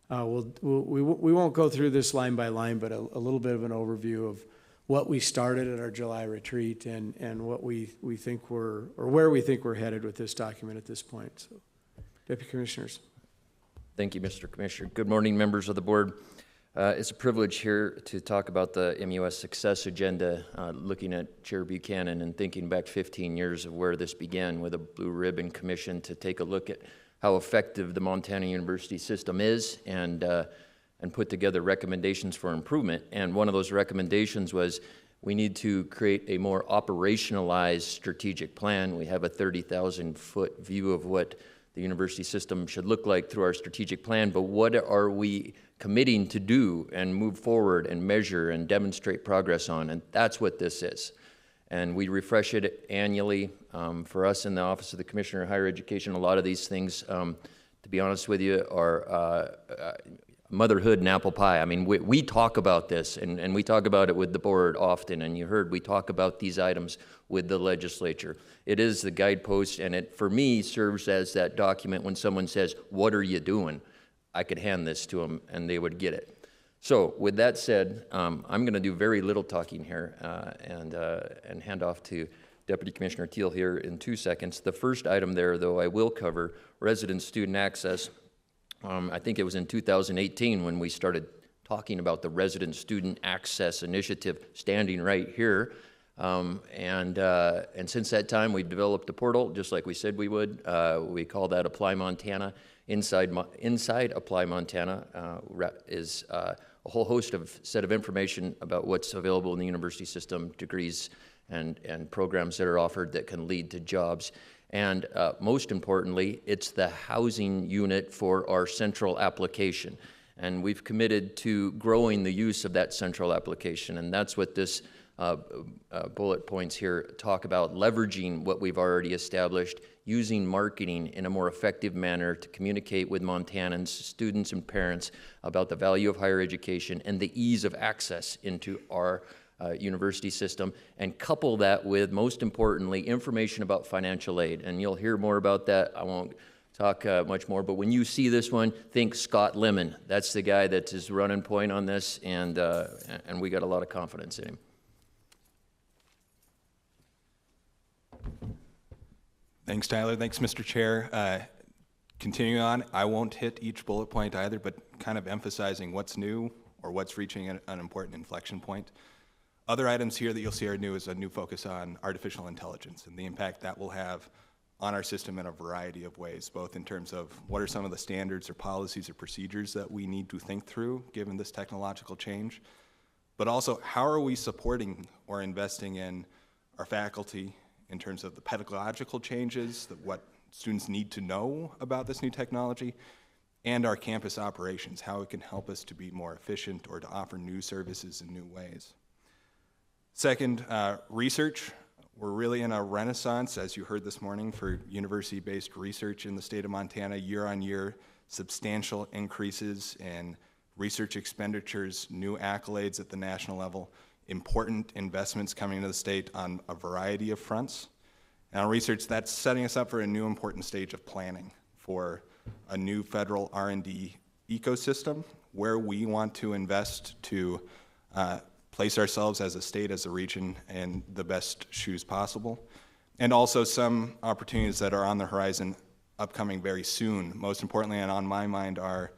we won't go through this line by line, but a little bit of an overview of what we started at our July retreat and what we think where we think we're headed with this document at this point. So, Deputy Commissioners. Thank you, Mr. Commissioner. Good morning, members of the board. It's a privilege here to talk about the MUS Success Agenda, looking at Chair Buchanan and thinking back 15 years of where this began with a Blue Ribbon Commission to take a look at how effective the Montana University system is and put together recommendations for improvement. And one of those recommendations was we need to create a more operationalized strategic plan. We have a 30,000-foot view of what the university system should look like through our strategic plan, but what are we committing to do and move forward and measure and demonstrate progress on? And that's what this is. And we refresh it annually. For us in the Office of the Commissioner of Higher Education, a lot of these things, to be honest with you, are motherhood and apple pie. I mean, we talk about this, and we talk about it with the board often, and you heard we talk about these items with the legislature. It is the guidepost, and it, for me, serves as that document when someone says, what are you doing? I could hand this to them, and they would get it. So, with that said, I'm going to do very little talking here and hand off to Deputy Commissioner Teal here in 2 seconds. The first item there, though, I will cover resident student access. I think it was in 2018 when we started talking about the Resident Student Access Initiative, standing right here. And since that time, we've developed a portal, just like we said we would. We call that Apply Montana. Inside Apply Montana is a whole host of set of information about what's available in the university system, degrees and programs that are offered that can lead to jobs. And most importantly, it's the housing unit for our central application. And we've committed to growing the use of that central application. And that's what this bullet points here talk about, leveraging what we've already established, using marketing in a more effective manner to communicate with Montanans, students and parents about the value of higher education and the ease of access into our university system, and couple that with, most importantly, information about financial aid. And you'll hear more about that. I won't talk much more, but when you see this one, think Scott Lemon. That's the guy that's his running point on this, and we got a lot of confidence in him. Thanks, Tyler. Thanks, Mr. Chair. Continuing on, I won't hit each bullet point either, but kind of emphasizing what's new or what's reaching an important inflection point. Other items here that you'll see are new is a new focus on artificial intelligence and the impact that will have on our system in a variety of ways, both in terms of what are some of the standards or policies or procedures that we need to think through given this technological change, but also how are we supporting or investing in our faculty in terms of the pedagogical changes, what students need to know about this new technology, and our campus operations, how it can help us to be more efficient or to offer new services in new ways. Second, research. We're really in a renaissance, as you heard this morning, for university-based research in the state of Montana. Year on year, substantial increases in research expenditures, new accolades at the national level, important investments coming into the state on a variety of fronts. And on research, that's setting us up for a new important stage of planning for a new federal R&D ecosystem where we want to invest to place ourselves as a state, as a region, in the best shoes possible. And also some opportunities that are on the horizon upcoming very soon. Most importantly, and on my mind, are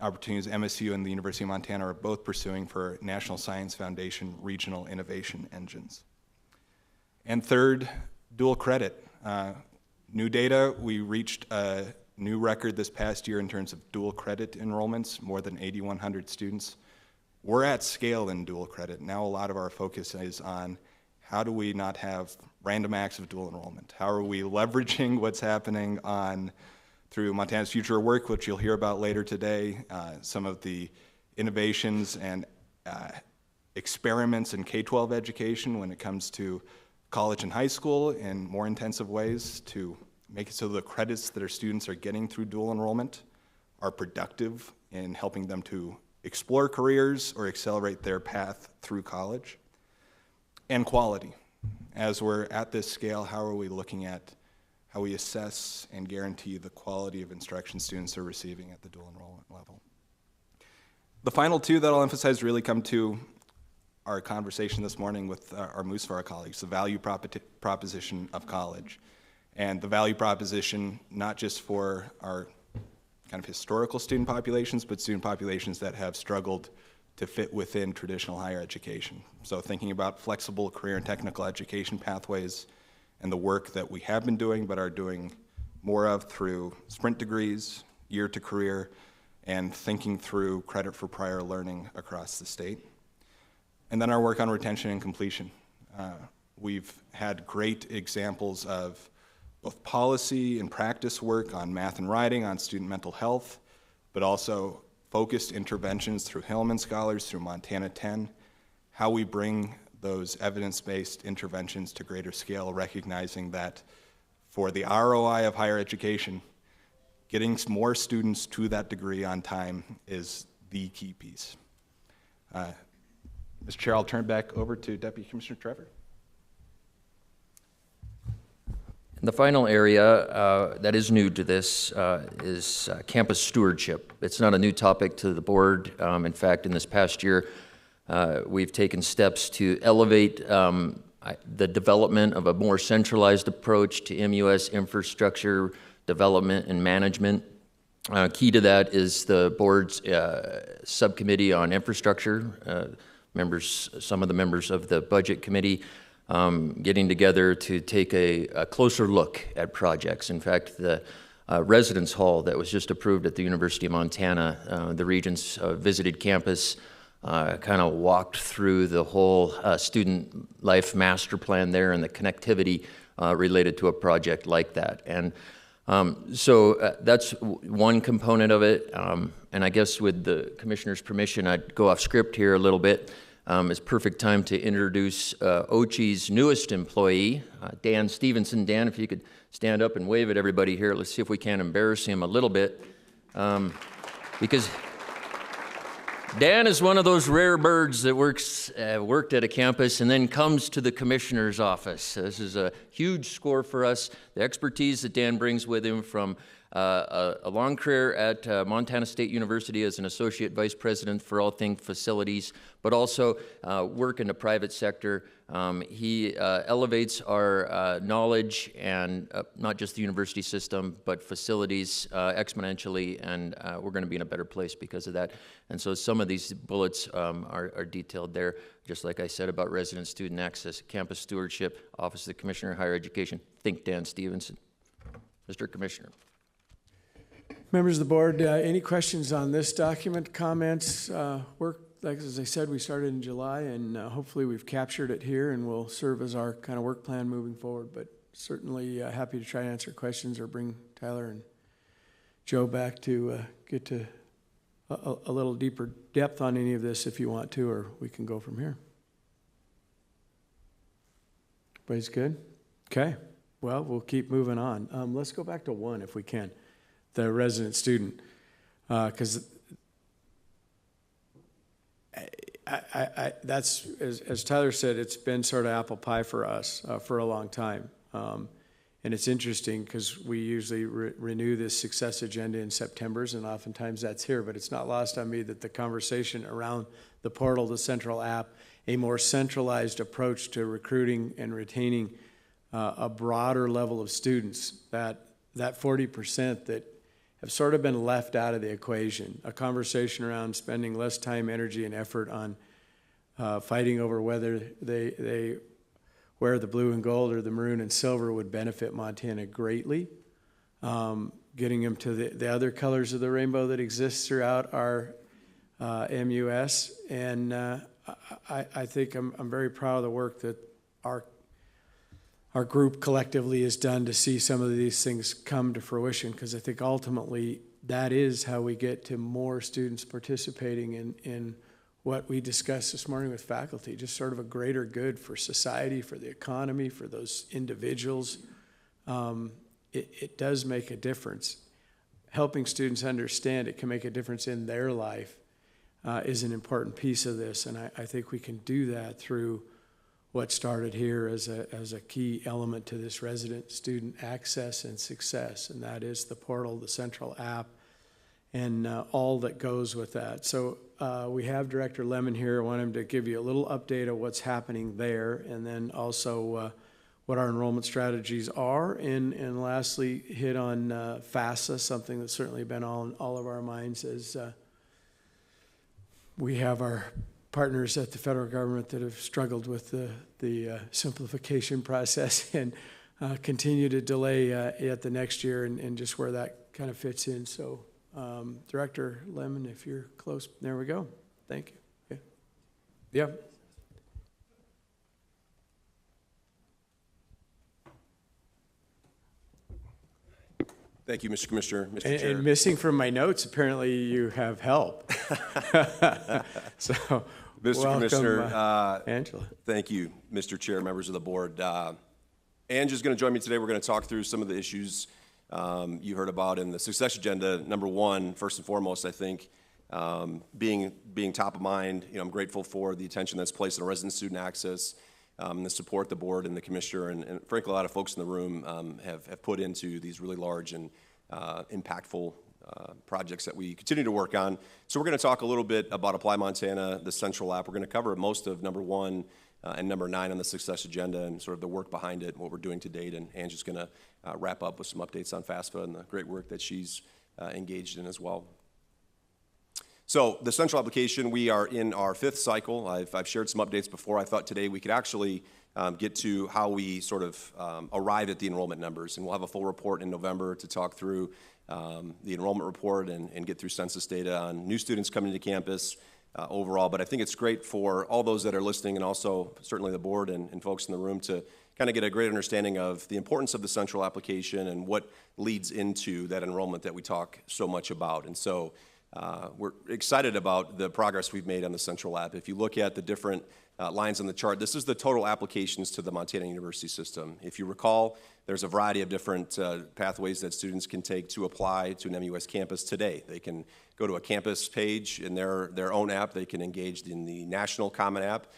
opportunities MSU and the University of Montana are both pursuing for National Science Foundation regional innovation engines. And third, dual credit. New data, we reached a new record this past year in terms of dual credit enrollments, more than 8,100 students. We're at scale in dual credit. Now a lot of our focus is on how do we not have random acts of dual enrollment? How are we leveraging what's happening through Montana's Future of Work, which you'll hear about later today, some of the innovations and experiments in K-12 education when it comes to college and high school in more intensive ways to make it so the credits that our students are getting through dual enrollment are productive in helping them to explore careers or accelerate their path through college. And quality. As we're at this scale, how are we looking at how we assess and guarantee the quality of instruction students are receiving at the dual enrollment level? The final two that I'll emphasize really come to our conversation this morning with our Moose for our colleagues, the value proposition of college. And the value proposition, not just for our kind of historical student populations, but student populations that have struggled to fit within traditional higher education. So thinking about flexible career and technical education pathways and the work that we have been doing but are doing more of through sprint degrees, year to career, and thinking through credit for prior learning across the state. And then our work on retention and completion. We've had great examples of both policy and practice work on math and writing, on student mental health, but also focused interventions through Hillman Scholars, through Montana 10, how we bring those evidence-based interventions to greater scale, recognizing that for the ROI of higher education, getting more students to that degree on time is the key piece. Mr. Chair, I'll turn back over to Deputy Commissioner Trevor. The final area that is new to this is campus stewardship. It's not a new topic to the board. In fact, in this past year, we've taken steps to elevate the development of a more centralized approach to MUS infrastructure development and management. Key to that is the board's subcommittee on infrastructure, some of the members of the budget committee, getting together to take a closer look at projects. In fact, the residence hall that was just approved at the University of Montana, the Regents visited campus, kind of walked through the whole student life master plan there and the connectivity related to a project like that. And so that's one component of it. And I guess with the commissioner's permission, I'd go off script here a little bit. It's perfect time to introduce OCHI's newest employee, Dan Stevenson. Dan, if you could stand up and wave at everybody here. Let's see if we can embarrass him a little bit. Because Dan is one of those rare birds that worked at a campus and then comes to the commissioner's office. This is a huge score for us. The expertise that Dan brings with him from a long career at Montana State University as an associate vice president for all things facilities, but also work in the private sector. He elevates our knowledge and not just the university system, but facilities exponentially, and we're going to be in a better place because of that. And so some of these bullets are detailed there, just like I said about resident student access, campus stewardship, Office of the Commissioner of Higher Education. Think Dan Stevenson. Mr. Commissioner. Members of the board, any questions on this document, comments, work like as I said, we started in July, and hopefully we've captured it here and will serve as our kind of work plan moving forward. But certainly happy to try to answer questions or bring Tyler and Joe back to get to a little deeper depth on any of this if you want to, or we can go from here. Everybody's good? Okay. Well, we'll keep moving on. Let's go back to 1 if we can, the resident student, because that's, as Tyler said, it's been sort of apple pie for us for a long time. And it's interesting because we usually renew this success agenda in Septembers, and oftentimes that's here, but it's not lost on me that the conversation around the portal, the central app, a more centralized approach to recruiting and retaining a broader level of students, that 40% that have sort of been left out of the equation, a conversation around spending less time, energy, and effort on fighting over whether they wear the blue and gold or the maroon and silver would benefit Montana greatly. Getting them to the other colors of the rainbow that exists throughout our MUS. And I think I'm very proud of the work that our group collectively has done to see some of these things come to fruition, because I think ultimately that is how we get to more students participating in what we discussed this morning with faculty, just sort of a greater good for society, for the economy, for those individuals. It does make a difference. Helping students understand it can make a difference in their life is an important piece of this, and I think we can do that through what started here as a key element to this resident student access and success, and that is the portal, the central app, and all that goes with that. So we have Director Lemon here. I want him to give you a little update of what's happening there, and then also what our enrollment strategies are, and lastly hit on FAFSA, something that's certainly been on all of our minds as we have our partners at the federal government that have struggled with the simplification process and continue to delay at the next year, and just where that kind of fits in. So Director Lemon, if you're close, there we go. Thank you. Yeah. Thank you, Mr. Commissioner, Mr. Chair. And missing from my notes, apparently you have help. So, Mr. welcome, Commissioner, Angela. Thank you, Mr. Chair, members of the board. Angela's going to join me today. We're going to talk through some of the issues you heard about in the success agenda. Number one, first and foremost, I think, being top of mind, I'm grateful for the attention that's placed on resident student access, the support the board and the commissioner, and frankly, a lot of folks in the room have put into these really large and impactful projects that we continue to work on. So we're going to talk a little bit about Apply Montana, the central app. We're going to cover most of number 1 and number 9 on the success agenda and sort of the work behind it and what we're doing to date. And Angie's going to wrap up with some updates on FAFSA and the great work that she's engaged in as well. So the central application, we are in our 5th cycle. I've shared some updates before. I thought today we could actually get to how we sort of arrive at the enrollment numbers. And we'll have a full report in November to talk through the enrollment report and get through census data on new students coming to campus overall. But I think it's great for all those that are listening, and also certainly the board and folks in the room, to kind of get a great understanding of the importance of the central application and what leads into that enrollment that we talk so much about. And so we're excited about the progress we've made on the central app. If you look at the different lines on the chart, this is the total applications to the Montana University system. If you recall, there's a variety of different pathways that students can take to apply to an MUS campus today. They can go to a campus page in their own app. They can engage in the National Common App,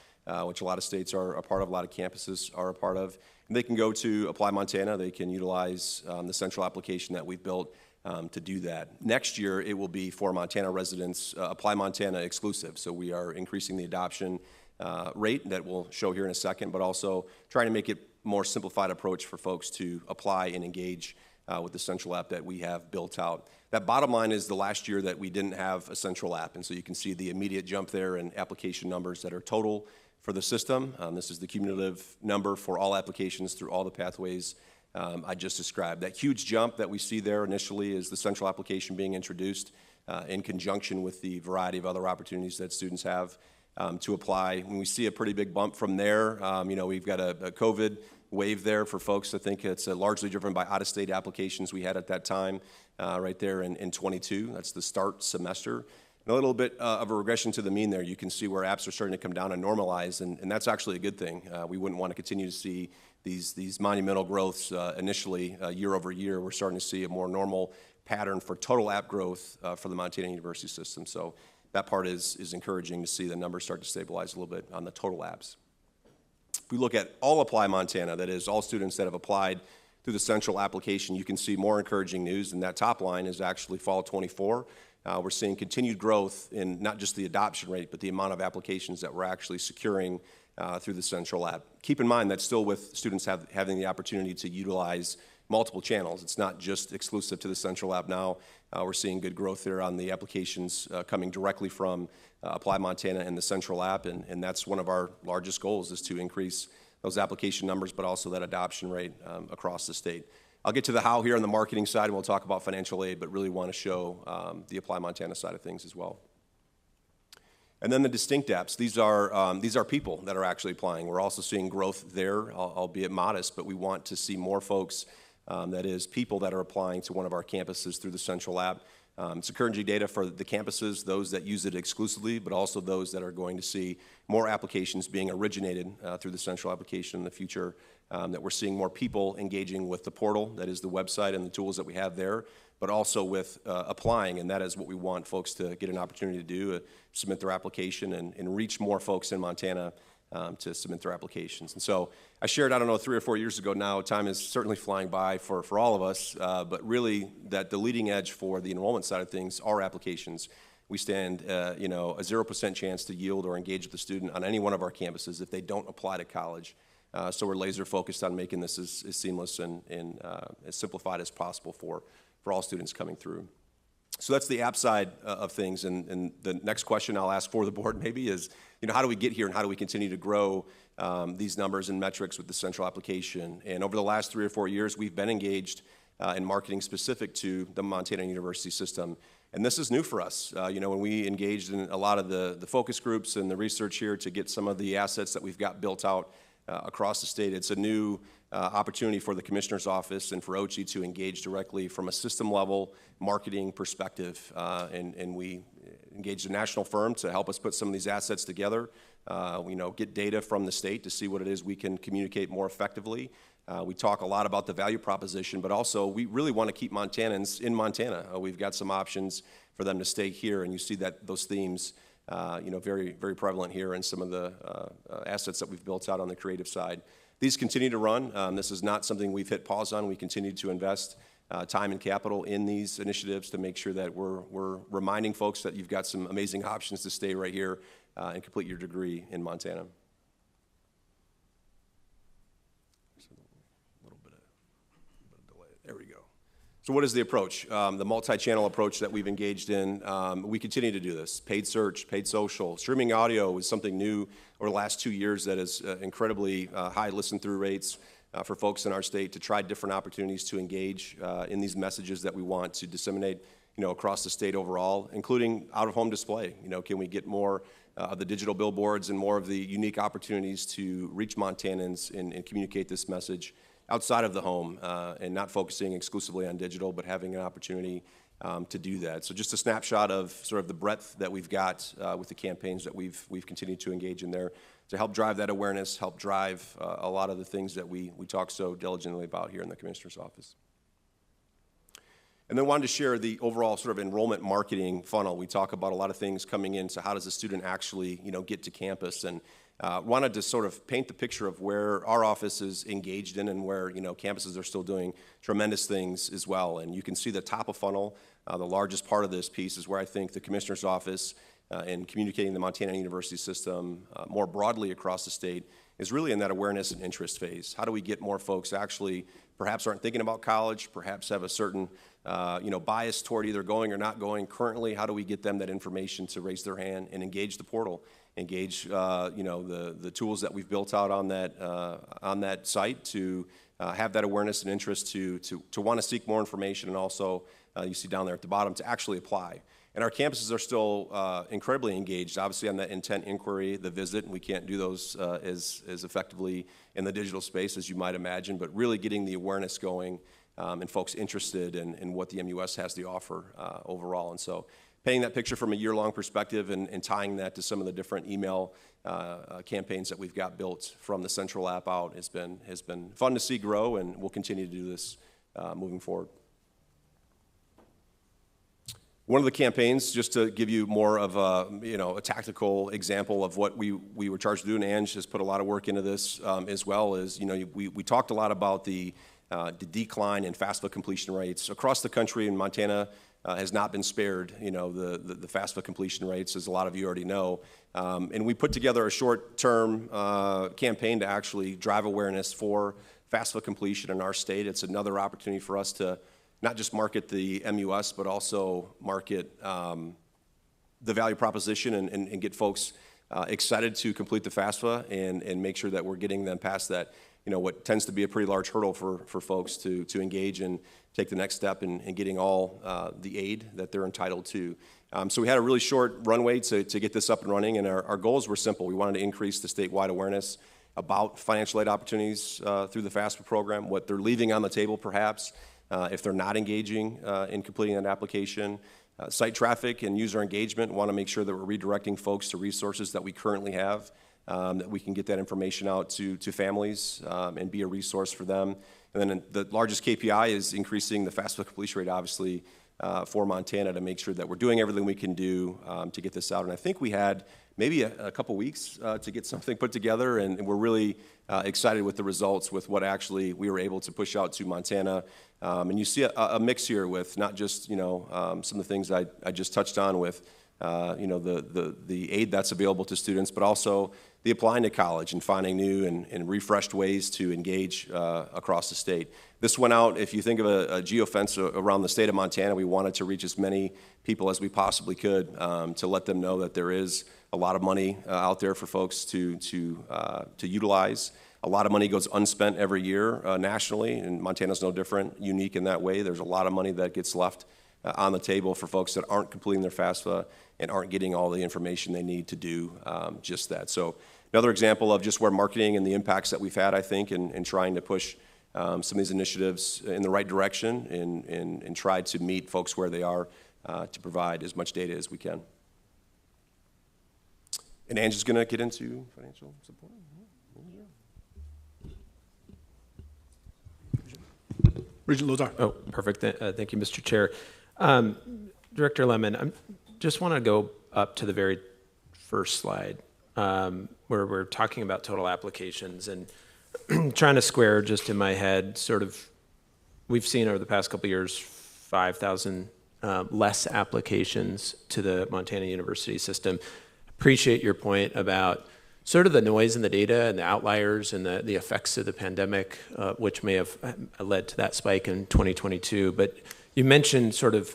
which a lot of states are a part of, a lot of campuses are a part of. And they can go to Apply Montana. They can utilize the central application that we've built to do that. Next year, it will be for Montana residents, Apply Montana exclusive. So we are increasing the adoption rate that we'll show here in a second, but also trying to make it more simplified approach for folks to apply and engage with the central app that we have built out. That bottom line is the last year that we didn't have a central app, and so you can see the immediate jump there in application numbers that are total for the system. This is the cumulative number for all applications through all the pathways I just described. That huge jump that we see there initially is the central application being introduced in conjunction with the variety of other opportunities that students have to apply. When we see a pretty big bump from there, we've got a COVID wave there for folks. I think it's largely driven by out-of-state applications we had at that time, right there in 22. That's the start semester. And a little bit of a regression to the mean there. You can see where apps are starting to come down and normalize, and that's actually a good thing. We wouldn't want to continue to see these monumental growths initially year over year. We're starting to see a more normal pattern for total app growth for the Montana University system. So that part is encouraging to see the numbers start to stabilize a little bit on the total apps. If we look at all Apply Montana, that is all students that have applied through the central application, you can see more encouraging news, and that top line is actually fall 24. We're seeing continued growth in not just the adoption rate, but the amount of applications that we're actually securing through the central app. Keep in mind that still with students having the opportunity to utilize multiple channels. It's not just exclusive to the central app now. We're seeing good growth there on the applications coming directly from Apply Montana and the central app, and that's one of our largest goals is to increase those application numbers, but also that adoption rate across the state. I'll get to the how here on the marketing side, and we'll talk about financial aid, but really want to show the Apply Montana side of things as well. And then the distinct apps, these are people that are actually applying. We're also seeing growth there, albeit modest, but we want to see more folks, that is, people that are applying to one of our campuses through the central app. It's encouraging data for the campuses, those that use it exclusively, but also those that are going to see more applications being originated through the central application in the future, that we're seeing more people engaging with the portal, that is the website and the tools that we have there, but also with applying, and that is what we want folks to get an opportunity to do, submit their application and reach more folks in Montana to submit their applications. And so I shared, I don't know, 3 or 4 years ago now, time is certainly flying by for all of us, but really that the leading edge for the enrollment side of things are applications. We stand, a 0% chance to yield or engage with the student on any one of our campuses if they don't apply to college. So we're laser focused on making this as seamless and as simplified as possible for all students coming through. So that's the app side of things, and the next question I'll ask for the board maybe is, how do we get here and how do we continue to grow these numbers and metrics with the central application? And over the last 3 or 4 years, we've been engaged in marketing specific to the Montana University system, and this is new for us. When we engaged in a lot of the focus groups and the research here to get some of the assets that we've got built out across the state, it's a new opportunity for the Commissioner's Office and for OCHI to engage directly from a system level marketing perspective. And we engaged a national firm to help us put some of these assets together, get data from the state to see what it is we can communicate more effectively. We talk a lot about the value proposition, but also we really want to keep Montanans in Montana. We've got some options for them to stay here, and you see that those themes very, very prevalent here in some of the assets that we've built out on the creative side. These continue to run. This is not something we've hit pause on. We continue to invest time and capital in these initiatives to make sure that we're reminding folks that you've got some amazing options to stay right here and complete your degree in Montana. A little bit of delay. There we go. So what is the approach? The multi-channel approach that we've engaged in, we continue to do this. Paid search, paid social. Streaming audio is something new over the last 2 years that is incredibly high listen-through rates for folks in our state to try different opportunities to engage in these messages that we want to disseminate across the state overall, including out-of-home display. Can we get more of the digital billboards and more of the unique opportunities to reach Montanans and communicate this message outside of the home and not focusing exclusively on digital, but having an opportunity to do that. So just a snapshot of sort of the breadth that we've got with the campaigns that we've continued to engage in there to help drive that awareness, help drive a lot of the things that we talk so diligently about here in the Commissioner's Office. And then wanted to share the overall sort of enrollment marketing funnel. We talk about a lot of things coming in, so how does a student actually get to campus, and wanted to sort of paint the picture of where our office is engaged in and where campuses are still doing tremendous things as well. And you can see the top of funnel, the largest part of this piece is where I think the Commissioner's Office and communicating the Montana University system more broadly across the state is really in that awareness and interest phase. How do we get more folks actually perhaps aren't thinking about college, perhaps have a certain bias toward either going or not going currently? How do we get them that information to raise their hand and engage the portal, engage the tools that we've built out on that site to have that awareness and interest to want to seek more information, and also, you see down there at the bottom, to actually apply. And our campuses are still incredibly engaged, obviously, on that intent inquiry, the visit, and we can't do those as effectively in the digital space as you might imagine, but really getting the awareness going and folks interested in what the MUS has to offer overall. And so painting that picture from a year-long perspective and tying that to some of the different email campaigns that we've got built from the central app out has been fun to see grow, and we'll continue to do this moving forward. One of the campaigns, just to give you more of a tactical example of what we were charged to do, and Ange has put a lot of work into this as well, is we talked a lot about the decline in FAFSA completion rates across the country, and Montana has not been spared, the FAFSA completion rates, as a lot of you already know. And we put together a short-term campaign to actually drive awareness for FAFSA completion in our state. It's another opportunity for us to not just market the MUS, but also market the value proposition and get folks excited to complete the FAFSA and make sure that we're getting them past that, what tends to be a pretty large hurdle for folks to engage and take the next step in getting all the aid that they're entitled to. So we had a really short runway to get this up and running, and our goals were simple. We wanted to increase the statewide awareness about financial aid opportunities through the FAFSA program, what they're leaving on the table perhaps, if they're not engaging in completing that application. Site traffic and user engagement, want to make sure that we're redirecting folks to resources that we currently have, that we can get that information out to families and be a resource for them. And then the largest KPI is increasing the FAFSA completion rate, obviously, for Montana, to make sure that we're doing everything we can do to get this out. And I think we had maybe a couple weeks to get something put together, and we're really excited with the results, with what actually we were able to push out to Montana. And you see a mix here with not just some of the things I just touched on with the aid that's available to students, but also the applying to college and finding new and refreshed ways to engage across the state. This went out, if you think of a geofence around the state of Montana, we wanted to reach as many people as we possibly could to let them know that there is a lot of money out there for folks to utilize. A lot of money goes unspent every year nationally, and Montana's no different, unique in that way. There's a lot of money that gets left on the table for folks that aren't completing their FAFSA and aren't getting all the information they need to do just that. So another example of just where marketing and the impacts that we've had, I think, in trying to push some of these initiatives in the right direction and try to meet folks where they are to provide as much data as we can. And Angie's going to get into financial support. Regent Lozar. Oh, perfect. Thank you, Mr. Chair. Director Lemon, I just want to go up to the very first slide where we're talking about total applications and trying to square just in my head sort of, we've seen over the past couple of years 5,000 less applications to the Montana University system. Appreciate your point about sort of the noise in the data and the outliers and the effects of the pandemic, which may have led to that spike in 2022. But you mentioned sort of,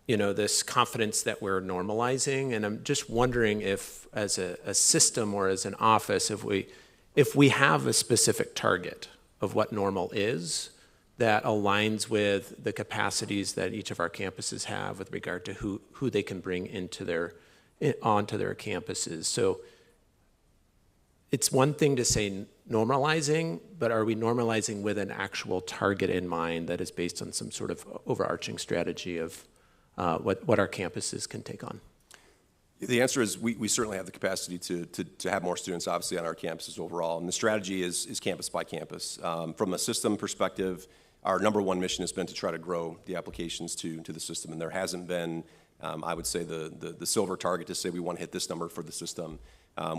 this confidence that we're normalizing, and I'm just wondering if, as a system or as an office, if we have a specific target of what normal is that aligns with the capacities that each of our campuses have with regard to who they can bring onto their campuses. So it's one thing to say normalizing, but are we normalizing with an actual target in mind that is based on some sort of overarching strategy of what our campuses can take on? The answer is we certainly have the capacity to have more students, obviously, on our campuses overall. And the strategy is campus by campus. From a system perspective, our number one mission has been to try to grow the applications to the system. And there hasn't been, I would say, the silver target to say we want to hit this number for the system.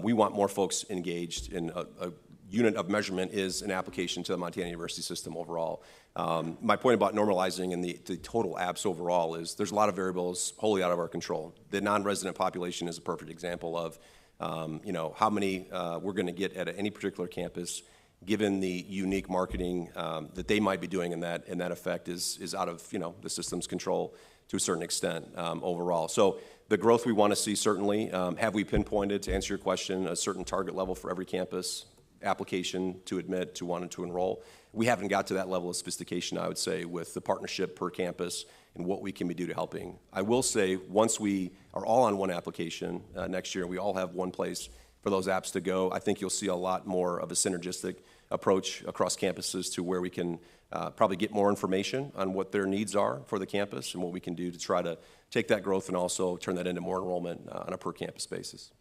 We want more folks engaged, in a unit of measurement is an application to the Montana University system overall. My point about normalizing and the total apps overall is there's a lot of variables wholly out of our control. The non-resident population is a perfect example of how many we're going to get at any particular campus, given the unique marketing that they might be doing, and that effect is out of the system's control to a certain extent overall. So the growth we want to see, certainly. Have we pinpointed, to answer your question, a certain target level for every campus? application to admit to wanting to enroll. We haven't got to that level of sophistication, I would say, with the partnership per campus and what we can do to helping. I will say, once we are all on one application next year, and we all have one place for those apps to go, I think you'll see a lot more of a synergistic approach across campuses to where we can probably get more information on what their needs are for the campus and what we can do to try to take that growth and also turn that into more enrollment on a per campus basis.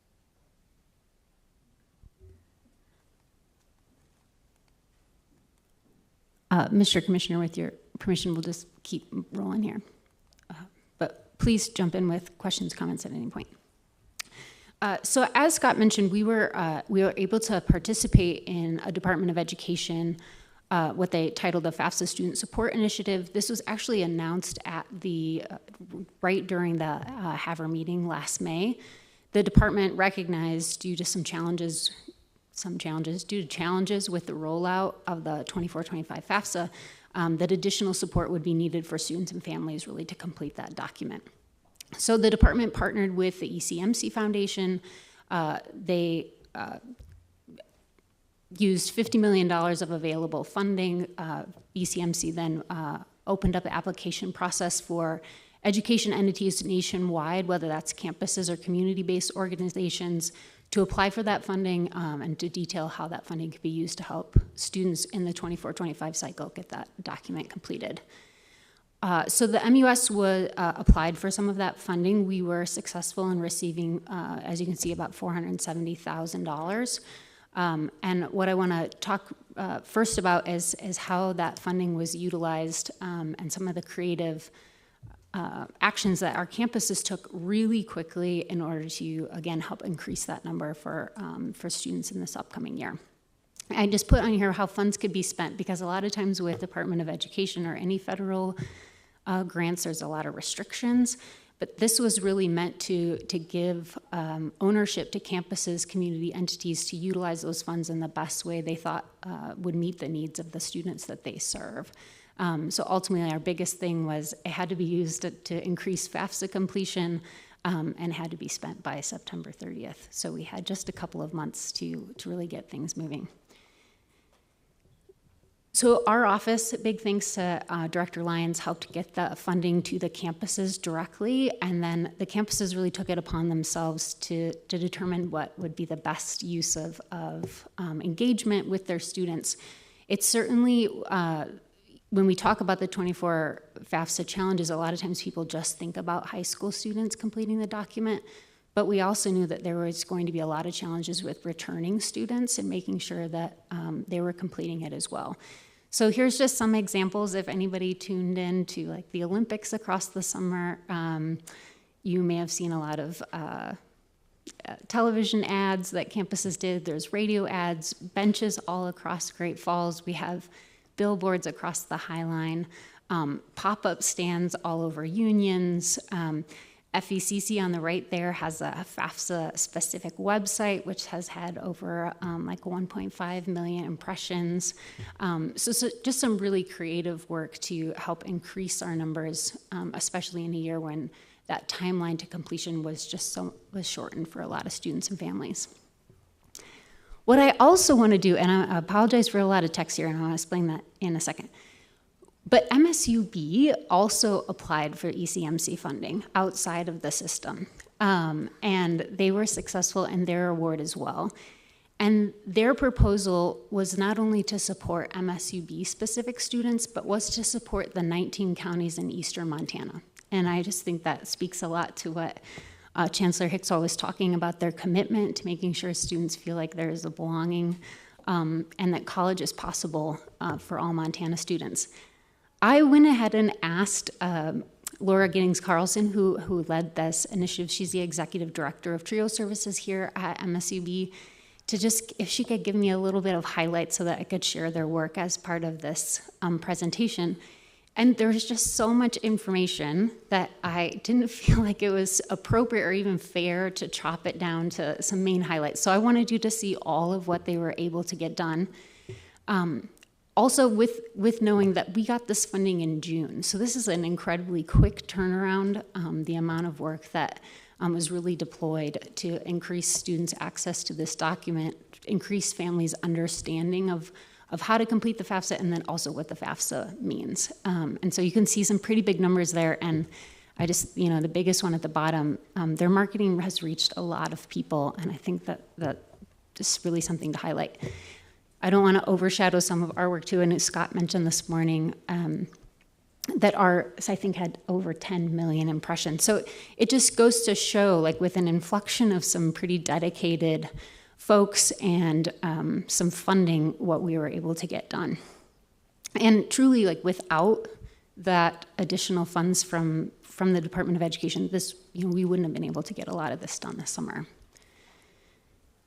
Mr. Commissioner, with your permission, we'll just keep rolling here. But please jump in with questions, comments at any point. So as Scott mentioned, we were able to participate in a Department of Education, what they titled the FAFSA Student Support Initiative. This was actually announced at the, right during the HAVR meeting last May. The department recognized due to challenges with the rollout of the 24-25 FAFSA, that additional support would be needed for students and families really to complete that document. So the department partnered with the ECMC Foundation. They used $50 million of available funding. ECMC then opened up the application process for education entities nationwide, whether that's campuses or community-based organizations, to apply for that funding and to detail how that funding could be used to help students in the 24-25 cycle get that document completed. So the MUS applied for some of that funding. We were successful in receiving, as you can see, about $470,000. And what I want to talk first about is how that funding was utilized and some of the creative actions that our campuses took really quickly in order to, again, help increase that number for students in this upcoming year. I just put on here how funds could be spent, because a lot of times with Department of Education or any federal grants, there's a lot of restrictions, but this was really meant to give ownership to campuses, community entities to utilize those funds in the best way they thought would meet the needs of the students that they serve. So ultimately, our biggest thing was it had to be used to increase FAFSA completion and had to be spent by September 30th. So we had just a couple of months to really get things moving. So our office, big thanks to Director Lyons, helped get the funding to the campuses directly, and then the campuses really took it upon themselves to determine what would be the best use of engagement with their students. It's certainly, when we talk about the 24 FAFSA challenges, a lot of times people just think about high school students completing the document, but we also knew that there was going to be a lot of challenges with returning students and making sure that they were completing it as well. So here's just some examples. If anybody tuned in to like the Olympics across the summer, you may have seen a lot of television ads that campuses did. There's radio ads, benches all across Great Falls. We have billboards across the High Line, pop-up stands all over Unions. FECC on the right there has a FAFSA-specific website, which has had over like 1.5 million impressions. So just some really creative work to help increase our numbers, especially in a year when that timeline to completion was shortened for a lot of students and families. What I also want to do, and I apologize for a lot of text here, and I'll explain that in a second, but MSUB also applied for ECMC funding outside of the system, and they were successful in their award as well. And their proposal was not only to support MSUB-specific students, but was to support the 19 counties in eastern Montana. And I just think that speaks a lot to what Chancellor Hicksall was talking about, their commitment to making sure students feel like there is a belonging and that college is possible for all Montana students. I went ahead and asked Laura Giddings-Carlson, who led this initiative. She's the executive director of TRIO services here at MSUB, to just, if she could give me a little bit of highlights so that I could share their work as part of this presentation. And there's just so much information that I didn't feel like it was appropriate or even fair to chop it down to some main highlights. So I wanted you to see all of what they were able to get done. Also, with knowing that we got this funding in June, so this is an incredibly quick turnaround, the amount of work that was really deployed to increase students' access to this document, increase families' understanding of how to complete the FAFSA and then also what the FAFSA means. And so you can see some pretty big numbers there. And I just, the biggest one at the bottom, their marketing has reached a lot of people. And I think that just really something to highlight. I don't want to overshadow some of our work too. And as Scott mentioned this morning, that ours, I think, had over 10 million impressions. So it just goes to show, like, with an inflection of some pretty dedicated folks and some funding, what we were able to get done. And truly, like, without that additional funds from the Department of Education, this, we wouldn't have been able to get a lot of this done this summer.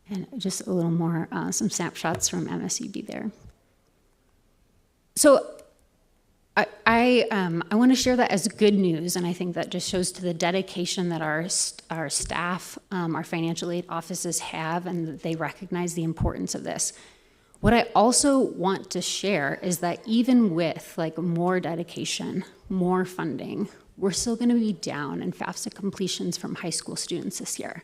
And just a little more, some snapshots from MSUB there. So I want to share that as good news, and I think that just shows to the dedication that our staff, our financial aid offices have, and that they recognize the importance of this. What I also want to share is that even with like more dedication, more funding, we're still going to be down in FAFSA completions from high school students this year.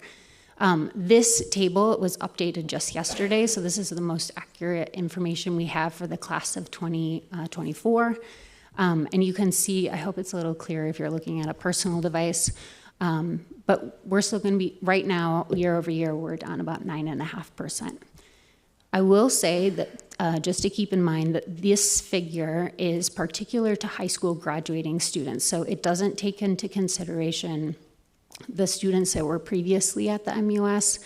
This table was updated just yesterday, so this is the most accurate information we have for the class of 2024. And you can see, I hope it's a little clearer if you're looking at a personal device, but we're still going to be, right now, year over year, we're down about 9.5%. I will say that just to keep in mind that this figure is particular to high school graduating students, so it doesn't take into consideration the students that were previously at the MUS,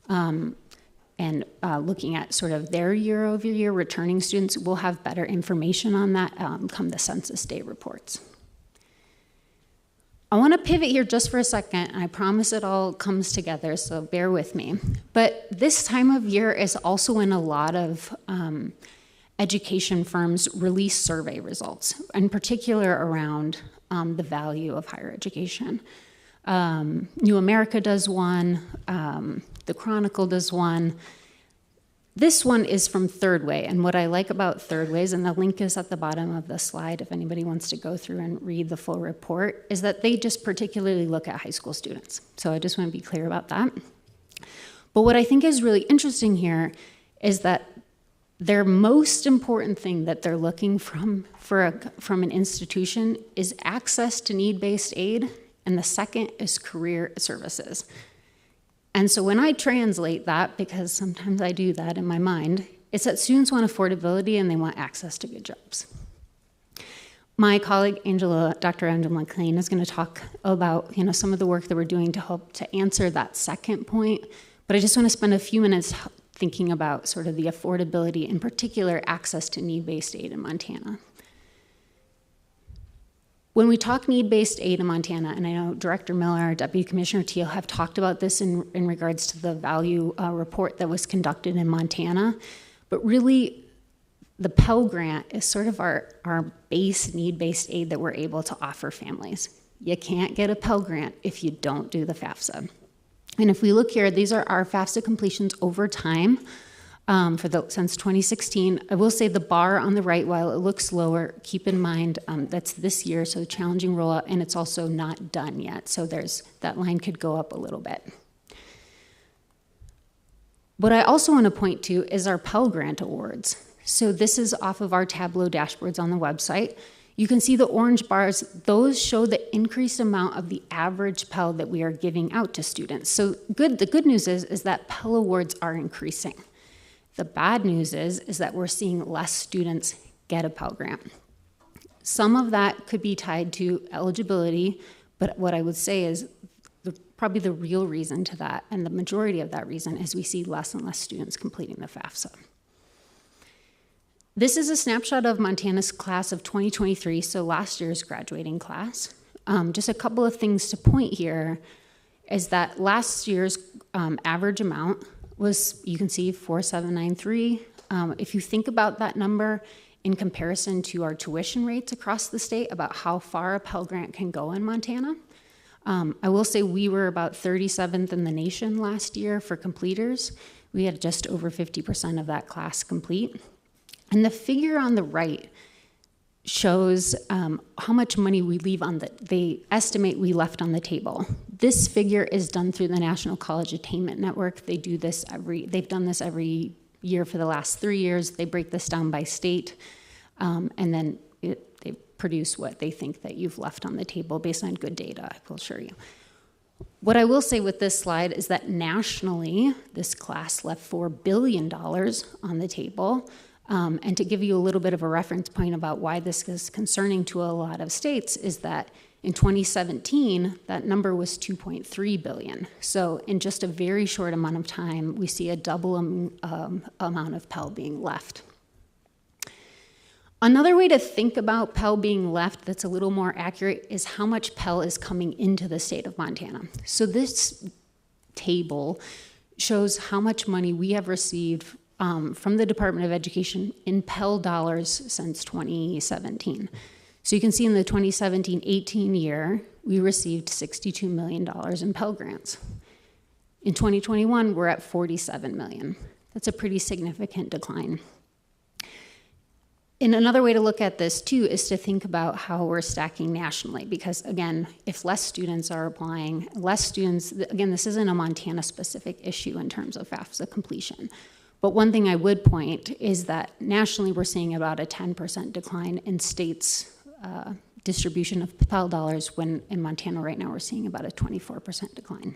and looking at sort of their year-over-year returning students. We'll have better information on that come the Census Day reports. I want to pivot here just for a second, and I promise it all comes together, so bear with me. But this time of year is also when a lot of education firms release survey results, in particular around the value of higher education. New America does one, the Chronicle does one. This one is from Third Way, and what I like about Third Way, and the link is at the bottom of the slide if anybody wants to go through and read the full report, is that they just particularly look at high school students. So I just want to be clear about that. But what I think is really interesting here is that their most important thing that they're looking from an institution is access to need-based aid, and the second is career services. And so when I translate that, because sometimes I do that in my mind, it's that students want affordability and they want access to good jobs. My colleague, Dr. Angela McLean, is going to talk about some of the work that we're doing to help to answer that second point. But I just want to spend a few minutes thinking about sort of the affordability, in particular access to need-based aid in Montana. When we talk need-based aid in Montana, and I know Director Miller, Deputy Commissioner Teal have talked about this in regards to the value report that was conducted in Montana, but really the Pell Grant is sort of our base need-based aid that we're able to offer families. You can't get a Pell Grant if you don't do the FAFSA. And if we look here, these are our FAFSA completions over time. Since 2016. I will say the bar on the right, while it looks lower, keep in mind that's this year, so challenging rollout, and it's also not done yet. So that line could go up a little bit. What I also want to point to is our Pell Grant awards. So this is off of our Tableau dashboards on the website. You can see the orange bars. Those show the increased amount of the average Pell that we are giving out to students. So the good news is that Pell awards are increasing. The bad news is that we're seeing less students get a Pell Grant. Some of that could be tied to eligibility, but what I would say is probably the real reason to that, and the majority of that reason, is we see less and less students completing the FAFSA. This is a snapshot of Montana's class of 2023, so last year's graduating class. Just a couple of things to point here is that last year's average amount was, you can see, 4793. If you think about that number in comparison to our tuition rates across the state, about how far a Pell Grant can go in Montana, I will say we were about 37th in the nation last year for completers. We had just over 50% of that class complete. And the figure on the right shows how much money we leave on they estimate we left on the table This figure is done through the National College Attainment Network. They've done this every year for the last 3 years. They break this down by state, and then they produce what they think that you've left on the table based on good data, I will assure you. What I will say with this slide is that nationally, this class left $4 billion on the table. And to give you a little bit of a reference point about why this is concerning to a lot of states is that in 2017, that number was $2.3 billion. So in just a very short amount of time, we see a double amount of Pell being left. Another way to think about Pell being left that's a little more accurate is how much Pell is coming into the state of Montana. So this table shows how much money we have received from the Department of Education in Pell dollars since 2017. So you can see in the 2017-18 year, we received $62 million in Pell grants. In 2021, we're at $47 million. That's a pretty significant decline. And another way to look at this too is to think about how we're stacking nationally, because again, if less students are applying, again, this isn't a Montana specific issue in terms of FAFSA completion. But one thing I would point is that nationally we're seeing about a 10% decline in states' distribution of Pell dollars, when in Montana right now we're seeing about a 24% decline.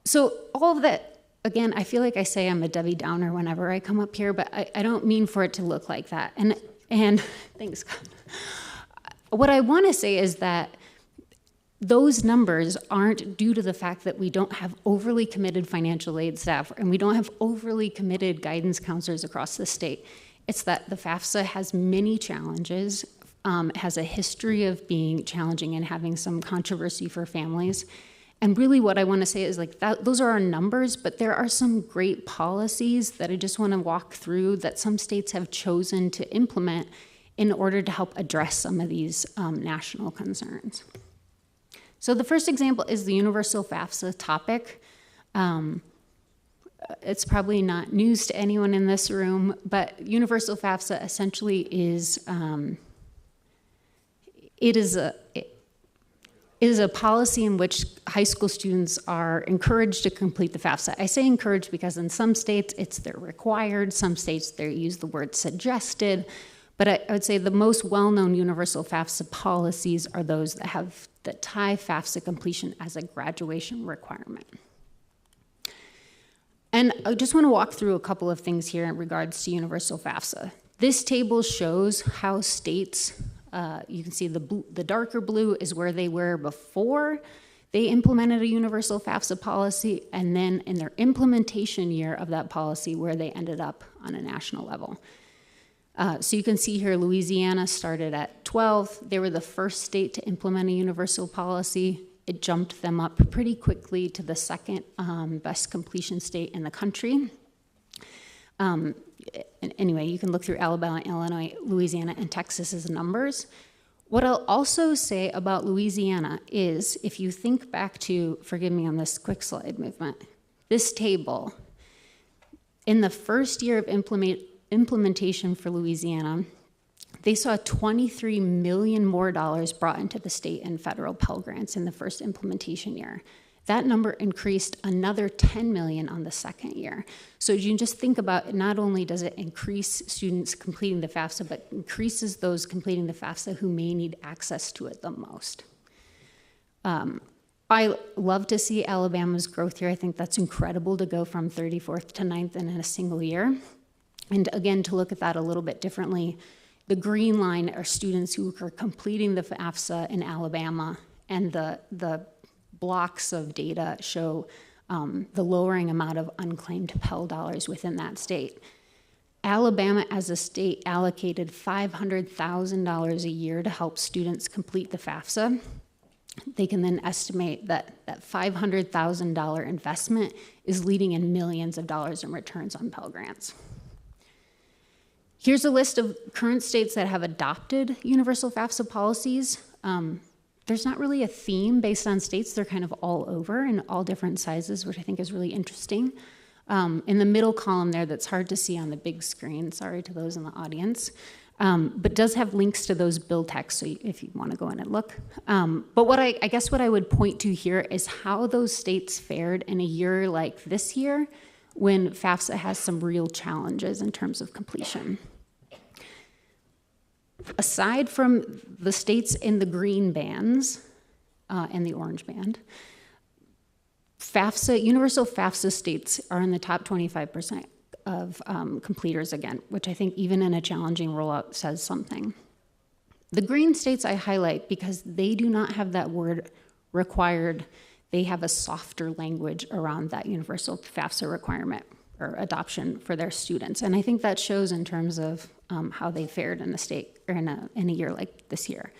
So all of that, again, I feel like I say I'm a Debbie Downer whenever I come up here, but I don't mean for it to look like that. And thanks, God. What I want to say is that those numbers aren't due to the fact that we don't have overly committed financial aid staff and we don't have overly committed guidance counselors across the state. It's that the FAFSA has many challenges, has a history of being challenging and having some controversy for families. And really what I want to say is like that, those are our numbers, but there are some great policies that I just want to walk through that some states have chosen to implement in order to help address some of these national concerns. So the first example is the universal FAFSA topic. It's probably not news to anyone in this room, but universal FAFSA essentially is it is a policy in which high school students are encouraged to complete the FAFSA. I say encouraged because in some states they're required, some states they use the word suggested, but I would say the most well-known universal FAFSA policies are those that tie FAFSA completion as a graduation requirement. And I just want to walk through a couple of things here in regards to universal FAFSA. This table shows how states, you can see the darker blue is where they were before they implemented a universal FAFSA policy, and then in their implementation year of that policy where they ended up on a national level. So you can see here Louisiana started at 12. They were the first state to implement a universal policy. It jumped them up pretty quickly to the second best completion state in the country. Anyway, you can look through Alabama, Illinois, Louisiana, and Texas's numbers. What I'll also say about Louisiana is, if you think back to, forgive me on this quick slide movement, this table, in the first year of implementation for Louisiana, they saw $23 million more dollars brought into the state and federal Pell Grants in the first implementation year. That number increased another $10 million on the second year. So you can just think about it, not only does it increase students completing the FAFSA, but increases those completing the FAFSA who may need access to it the most. I love to see Alabama's growth here. I think that's incredible to go from 34th to 9th in a single year. And again, to look at that a little bit differently, the green line are students who are completing the FAFSA in Alabama, and the blocks of data show the lowering amount of unclaimed Pell dollars within that state. Alabama as a state allocated $500,000 a year to help students complete the FAFSA. They can then estimate that that $500,000 investment is leading in millions of dollars in returns on Pell Grants. Here's a list of current states that have adopted universal FAFSA policies. There's not really a theme based on states. They're kind of all over in all different sizes, which I think is really interesting. In the middle column there, that's hard to see on the big screen, sorry to those in the audience, but does have links to those bill texts, so if you want to go in and look. But what I guess what I would point to here is how those states fared in a year like this year, when FAFSA has some real challenges in terms of completion. Aside from the states in the green bands and the orange band, universal FAFSA states are in the top 25% of completers again, which I think even in a challenging rollout says something. The green states I highlight because they do not have that word required. They have a softer language around that universal FAFSA requirement or adoption for their students. And I think that shows in terms of how they fared in a state or in a year like this year.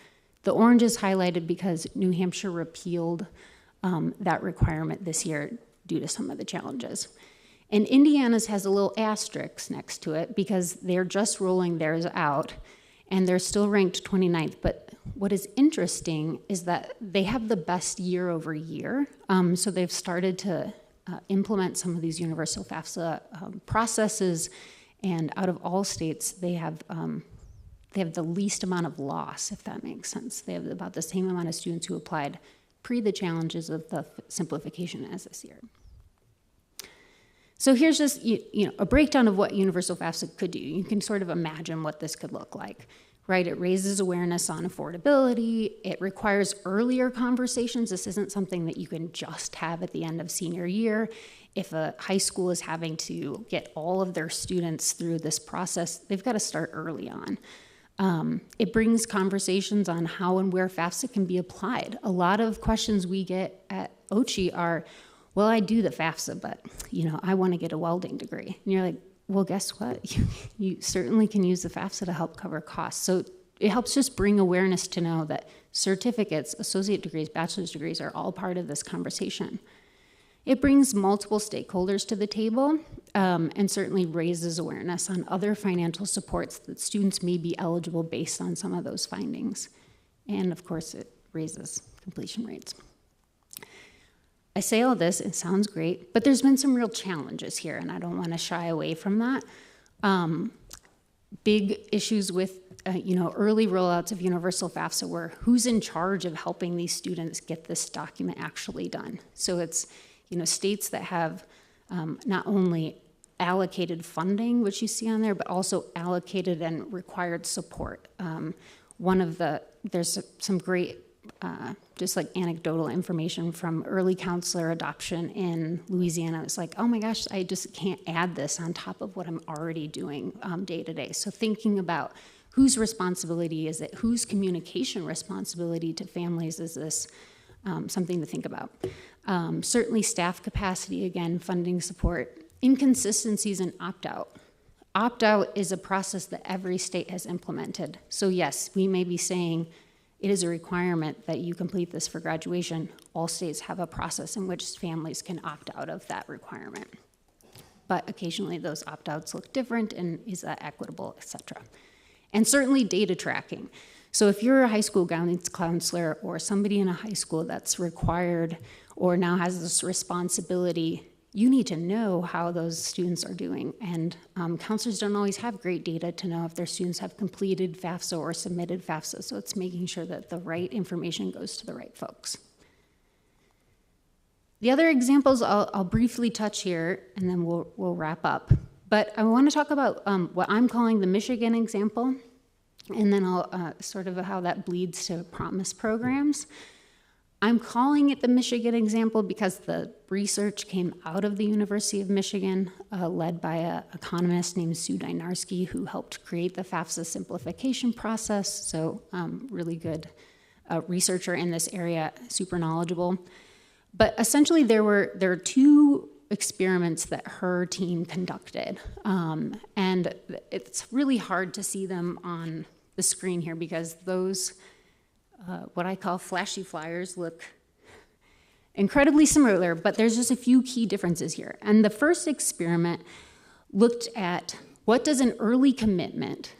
The orange is highlighted because New Hampshire repealed that requirement this year due to some of the challenges. And Indiana's has a little asterisk next to it because they're just rolling theirs out and they're still ranked 29th. But what is interesting is that they have the best year over year. So they've started to implement some of these universal FAFSA processes, and out of all states, they have the least amount of loss, if that makes sense. They have about the same amount of students who applied pre the challenges of the simplification as this year. So here's just a breakdown of what universal FAFSA could do. You can sort of imagine what this could look like, right? It raises awareness on affordability. It requires earlier conversations. This isn't something that you can just have at the end of senior year. If a high school is having to get all of their students through this process, they've got to start early on. It brings conversations on how and where FAFSA can be applied. A lot of questions we get at OCHI are, well, I do the FAFSA, but I want to get a welding degree. And you're like, well, guess what? You certainly can use the FAFSA to help cover costs. So it helps just bring awareness to know that certificates, associate degrees, bachelor's degrees are all part of this conversation. It brings multiple stakeholders to the table and certainly raises awareness on other financial supports that students may be eligible based on some of those findings. And of course, it raises completion rates. I say all this, it sounds great, but there's been some real challenges here, and I don't want to shy away from that. Big issues with early rollouts of universal FAFSA were who's in charge of helping these students get this document actually done. So it's states that have not only allocated funding, which you see on there, but also allocated and required support. There's some great just like anecdotal information from early counselor adoption in Louisiana. It's like, oh my gosh, I just can't add this on top of what I'm already doing day to day. So thinking about whose responsibility is it, whose communication responsibility to families is this, something to think about. Certainly staff capacity, again, funding support, inconsistencies in opt-out. Opt-out is a process that every state has implemented. So yes, we may be saying, it is a requirement that you complete this for graduation. All states have a process in which families can opt out of that requirement. But occasionally those opt-outs look different, and is that equitable, et cetera. And certainly data tracking. So if you're a high school guidance counselor or somebody in a high school that's required or now has this responsibility, you need to know how those students are doing. And counselors don't always have great data to know if their students have completed FAFSA or submitted FAFSA. So it's making sure that the right information goes to the right folks. The other examples I'll briefly touch here, and then we'll wrap up. But I want to talk about what I'm calling the Michigan example, and then I'll sort of how that bleeds to promise programs. I'm calling it the Michigan example because the research came out of the University of Michigan, led by an economist named Sue Dynarski, who helped create the FAFSA simplification process. So really good researcher in this area, super knowledgeable. But essentially there are two experiments that her team conducted. And it's really hard to see them on the screen here because those what I call flashy flyers look incredibly similar, but there's just a few key differences here. And the first experiment looked at what does an early commitment,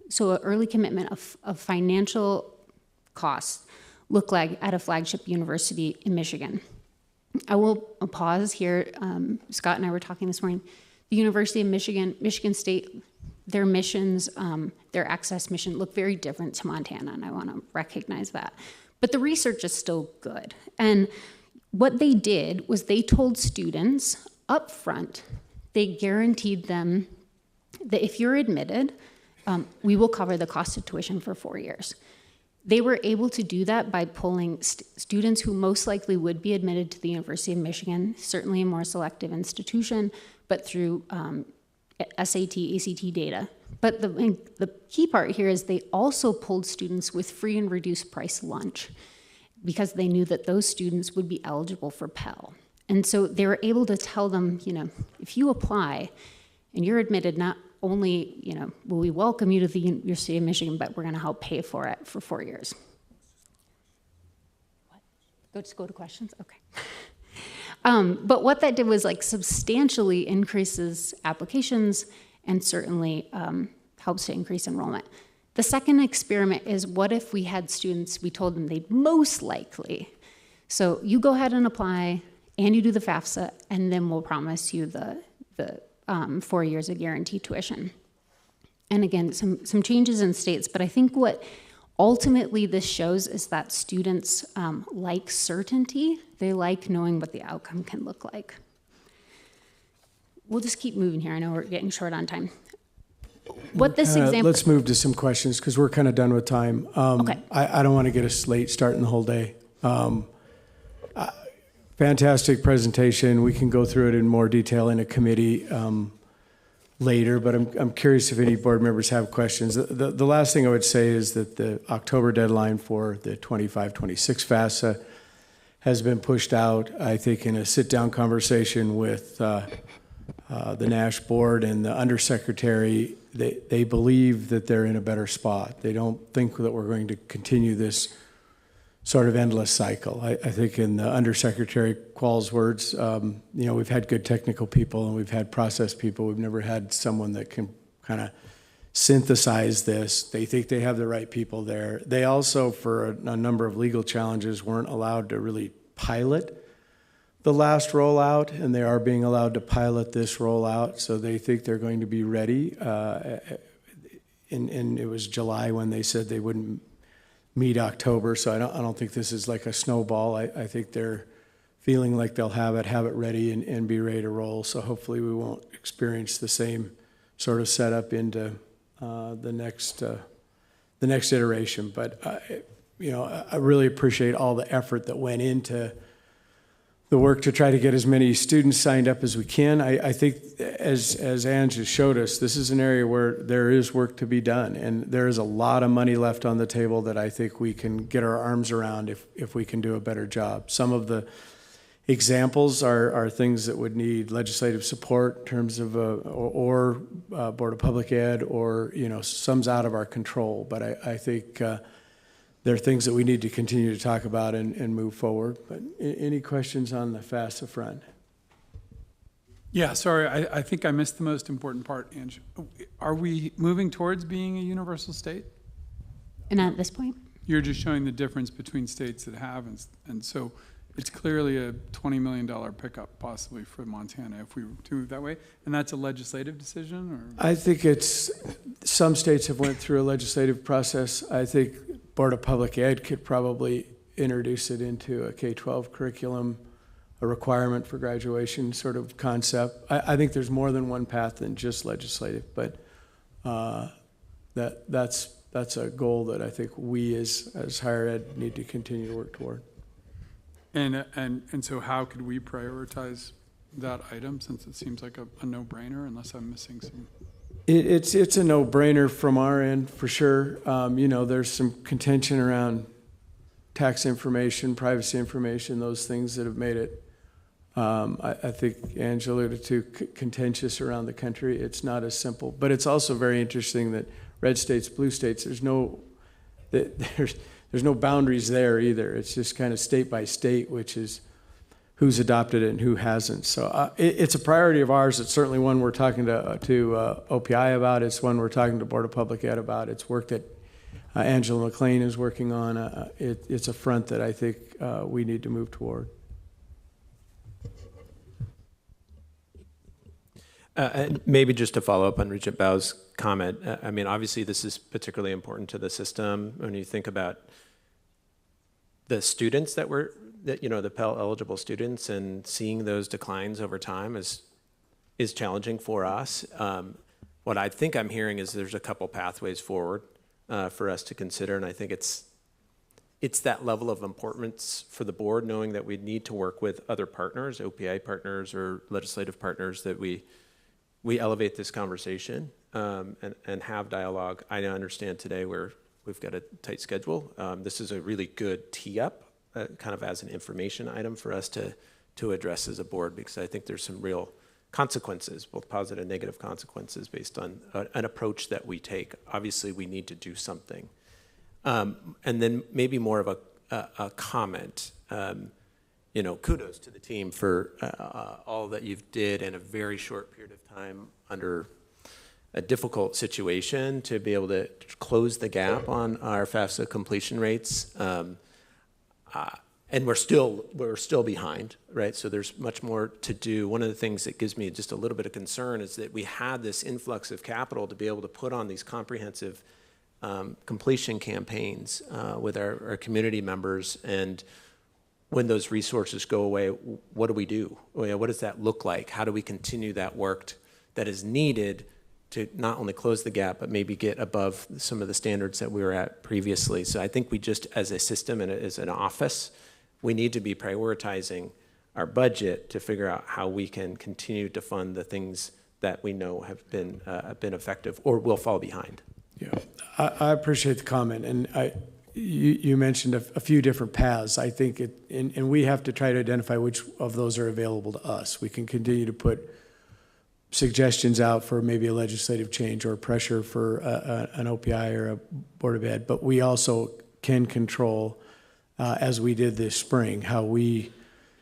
so an early commitment of financial costs, look like at a flagship university in Michigan. I will pause here. Scott and I were talking this morning. The University of Michigan, Michigan State, their missions, their access mission look very different to Montana, and I want to recognize that. But the research is still good. And what they did was they told students up front, they guaranteed them that if you're admitted, we will cover the cost of tuition for 4 years. They were able to do that by pulling students who most likely would be admitted to the University of Michigan, certainly a more selective institution, but through SAT, ACT data. But the key part here is they also pulled students with free and reduced price lunch because they knew that those students would be eligible for Pell. And so they were able to tell them, if you apply and you're admitted, not only, will we welcome you to the University of Michigan, but we're going to help pay for it for 4 years. What? Just go to questions? Okay. But what that did was substantially increases applications and certainly helps to increase enrollment. The second experiment is, what if we had students, we told them they'd most likely, so you go ahead and apply and you do the FAFSA, and then we'll promise you the 4 years of guaranteed tuition. And again, some changes in states, but I think what ultimately this shows is that students like certainty. They like knowing what the outcome can look like. We'll just keep moving here. I know we're getting short on time. What this example... Let's move to some questions because we're kind of done with time. Okay. I don't want to get us late starting the whole day. Fantastic presentation. We can go through it in more detail in a committee later, but I'm curious if any board members have questions. The last thing I would say is that the October deadline for the 25-26 FAFSA has been pushed out. I think in a sit-down conversation with the NASH board and the undersecretary, they believe that they're in a better spot. They don't think that we're going to continue this sort of endless cycle. I think in the Undersecretary Qualls' words, we've had good technical people and we've had process people. We've never had someone that can kind of synthesize this. They think they have the right people there. They also, for a number of legal challenges, weren't allowed to really pilot the last rollout, and they are being allowed to pilot this rollout, so they think they're going to be ready. And it was July when they said they wouldn't meet October, so I don't think this is like a snowball. I think they're feeling like they'll have it ready and be ready to roll. So hopefully we won't experience the same sort of setup into the next iteration. But I really appreciate all the effort that went into the work to try to get as many students signed up as we can. I think, as Ange has showed us, this is an area where there is work to be done, and there is a lot of money left on the table that I think we can get our arms around if we can do a better job. Some of the examples are things that would need legislative support in terms of or Board of Public Ed, or some's out of our control. But I think there are things that we need to continue to talk about and move forward. But any questions on the FAFSA front? Yeah, sorry, I think I missed the most important part, Ange. Are we moving towards being a universal state? And at this point? You're just showing the difference between states that have, and so it's clearly a $20 million pickup possibly for Montana if we do it that way, and that's a legislative decision? Or? I think some states have went through a legislative process. I think Board of Public Ed could probably introduce it into a K-12 curriculum, a requirement for graduation sort of concept. I think there's more than one path than just legislative, but that's a goal that I think we as higher ed need to continue to work toward. And so how could we prioritize that item, since it seems like a no-brainer, unless I'm missing some? It's a no-brainer from our end, for sure. There's some contention around tax information, privacy information, those things that have made it, I think Angela alluded to, contentious around the country. It's not as simple. But it's also very interesting that red states, blue states, there's no boundaries there either. It's just kind of state by state, which is who's adopted it and who hasn't. So it's a priority of ours. It's certainly one we're talking to OPI about. It's one we're talking to Board of Public Ed about. It's work that Angela McLean is working on. It's a front that I think we need to move toward. And maybe just to follow up on Regent Bau's comment. I mean, obviously, this is particularly important to the system when you think about the students the Pell eligible students, and seeing those declines over time is challenging for us. What I think I'm hearing is there's a couple pathways forward for us to consider, and I think it's that level of importance for the board, knowing that we need to work with other partners, OPI partners or legislative partners, that we elevate this conversation and have dialogue. I understand today we've got a tight schedule. This is a really good tee-up, kind of as an information item for us to address as a board, because I think there's some real consequences, both positive and negative consequences, based on an approach that we take. Obviously, we need to do something. And then maybe more of a comment. Kudos to the team for all that you've did in a very short period of time under a difficult situation to be able to close the gap on our FAFSA completion rates. And we're still behind, right? So there's much more to do. One of the things that gives me just a little bit of concern is that we had this influx of capital to be able to put on these comprehensive completion campaigns with our community members. And when those resources go away, what do we do? What does that look like? How do we continue that work that is needed to not only close the gap, but maybe get above some of the standards that we were at previously? So I think we just, as a system and as an office, we need to be prioritizing our budget to figure out how we can continue to fund the things that we know have been effective or will fall behind. Yeah, I appreciate the comment, and you mentioned a few different paths. I think and we have to try to identify which of those are available to us. We can continue to put suggestions out for maybe a legislative change or pressure for an OPI or a Board of Ed, but we also can control, as we did this spring, how we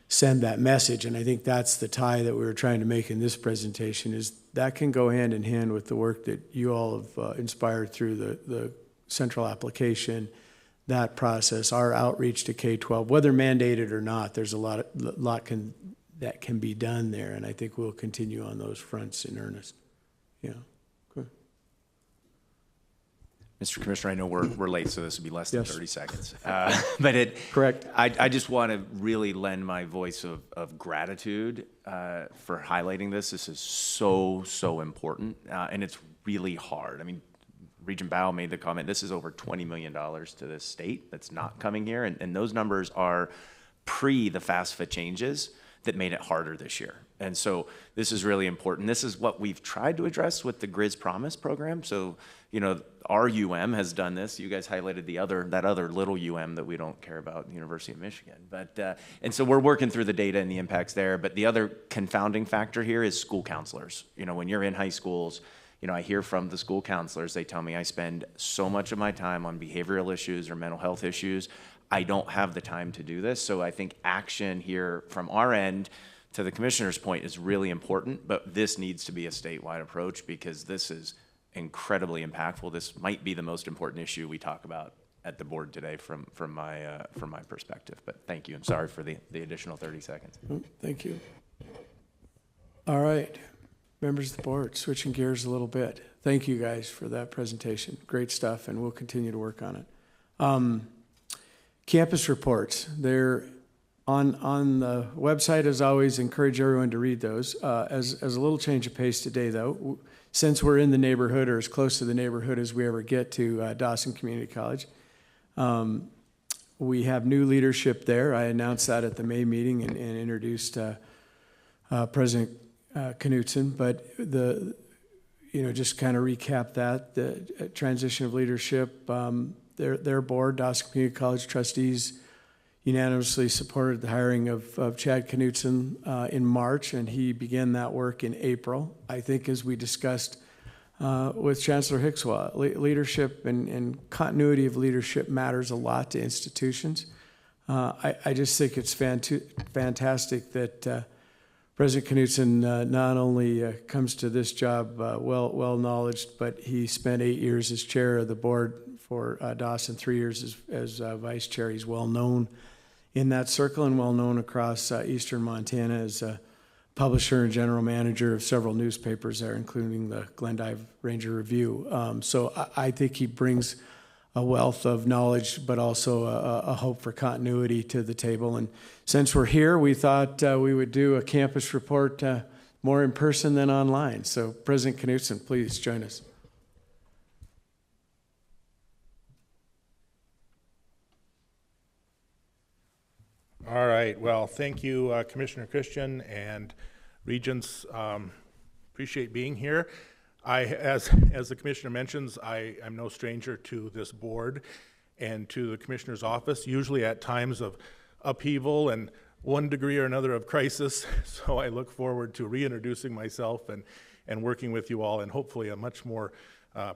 send that message. And I think that's the tie that we were trying to make in this presentation, is that can go hand in hand with the work that you all have inspired through the central application, that process, our outreach to K-12, whether mandated or not. There's a lot that can be done there, and I think we'll continue on those fronts in earnest. Yeah. Good. Mr. Commissioner, I know we're late, so this will be less than Yes. 30 seconds. But Correct. I just want to really lend my voice of gratitude for highlighting this. This is so important, and it's really hard. I mean, Regent Bao made the comment, this is over $20 million to this state that's not coming here, and those numbers are pre the FAFSA changes that made it harder this year. And so this is really important. This is what we've tried to address with the Grizz Promise program. So, our UM has done this. You guys highlighted that other little UM that we don't care about, the University of Michigan. But and so we're working through the data and the impacts there. But the other confounding factor here is school counselors. When you're in high schools, I hear from the school counselors, they tell me I spend so much of my time on behavioral issues or mental health issues. I don't have the time to do this. So I think action here from our end, to the commissioner's point, is really important, but this needs to be a statewide approach because this is incredibly impactful. This might be the most important issue we talk about at the board today from my perspective. But thank you. I'm sorry for the additional 30 seconds. Thank you. All right. Members of the board, switching gears a little bit. Thank you guys for that presentation. Great stuff, and we'll continue to work on it. Campus reports, they're on the website as always. Encourage everyone to read those. As a little change of pace today, though, since we're in the neighborhood or as close to the neighborhood as we ever get to Dawson Community College, we have new leadership there. I announced that at the May meeting and introduced President Knutson, but just kind of recap that, the transition of leadership, their board, Dawson Community College trustees, unanimously supported the hiring of Chad Knutson in March, and he began that work in April. I think, as we discussed with Chancellor Hickswa, leadership and continuity of leadership matters a lot to institutions. I just think it's fantastic that President Knutson not only comes to this job well-knowledged, but he spent 8 years as chair of the board for Dawson, 3 years as vice chair. He's well-known in that circle and well-known across eastern Montana as a publisher and general manager of several newspapers there, including the Glendive Ranger Review. So I think he brings a wealth of knowledge, but also a hope for continuity to the table. And since we're here, we thought we would do a campus report more in person than online. So President Knutson, please join us. All right. Well, thank you, Commissioner Christian and Regents. Appreciate being here. As the Commissioner mentions, I am no stranger to this board and to the Commissioner's office, usually at times of upheaval and one degree or another of crisis. So I look forward to reintroducing myself and working with you all in hopefully a much more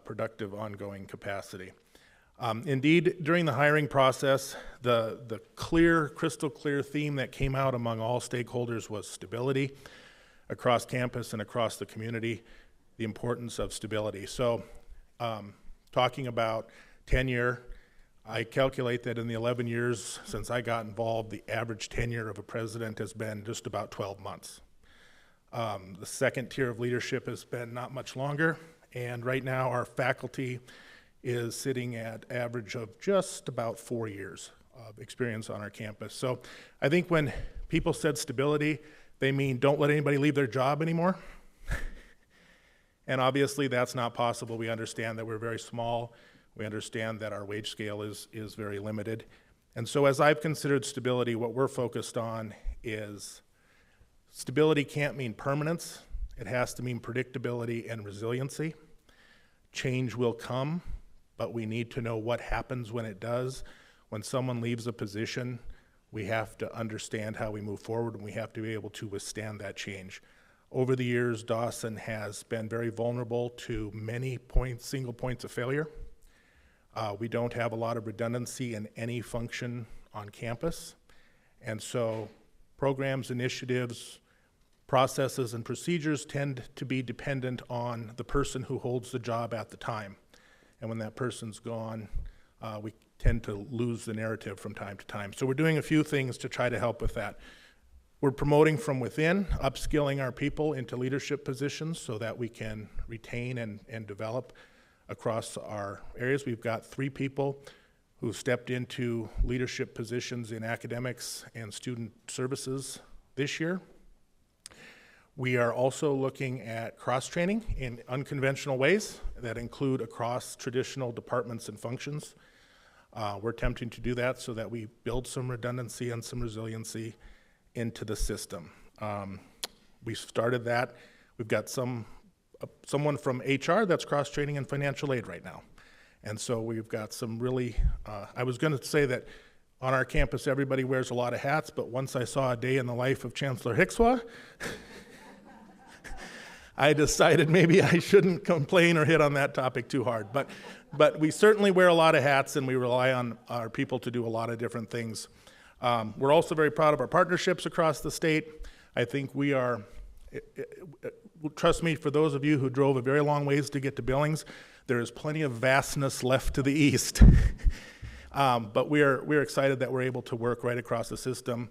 productive ongoing capacity. Indeed, during the hiring process, the crystal clear theme that came out among all stakeholders was stability across campus and across the community, the importance of stability. So talking about tenure, I calculate that in the 11 years since I got involved, the average tenure of a president has been just about 12 months. The second tier of leadership has been not much longer, and right now our faculty is sitting at average of just about 4 years of experience on our campus. So I think when people said stability, they mean don't let anybody leave their job anymore. And obviously that's not possible. We understand that we're very small. We understand that our wage scale is very limited. And so as I've considered stability, what we're focused on is stability can't mean permanence. It has to mean predictability and resiliency. Change will come, but we need to know what happens when it does. When someone leaves a position, we have to understand how we move forward, and we have to be able to withstand that change. Over the years, Dawson has been very vulnerable to many single points of failure. We don't have a lot of redundancy in any function on campus. And so programs, initiatives, processes, and procedures tend to be dependent on the person who holds the job at the time. And when that person's gone, we tend to lose the narrative from time to time. So we're doing a few things to try to help with that. We're promoting from within, upskilling our people into leadership positions so that we can retain and develop across our areas. We've got 3 people who stepped into leadership positions in academics and student services this year. We are also looking at cross-training in unconventional ways that include across traditional departments and functions. We're attempting to do that so that we build some redundancy and some resiliency into the system. We started that. We've got someone from HR that's cross-training in financial aid right now. And so we've got some really, I was going to say that on our campus everybody wears a lot of hats, but once I saw a day in the life of Chancellor Hickswa, I decided maybe I shouldn't complain or hit on that topic too hard. But we certainly wear a lot of hats, and we rely on our people to do a lot of different things. We're also very proud of our partnerships across the state. I think we are, trust me, for those of you who drove a very long ways to get to Billings, there is plenty of vastness left to the east. But we're excited that we're able to work right across the system.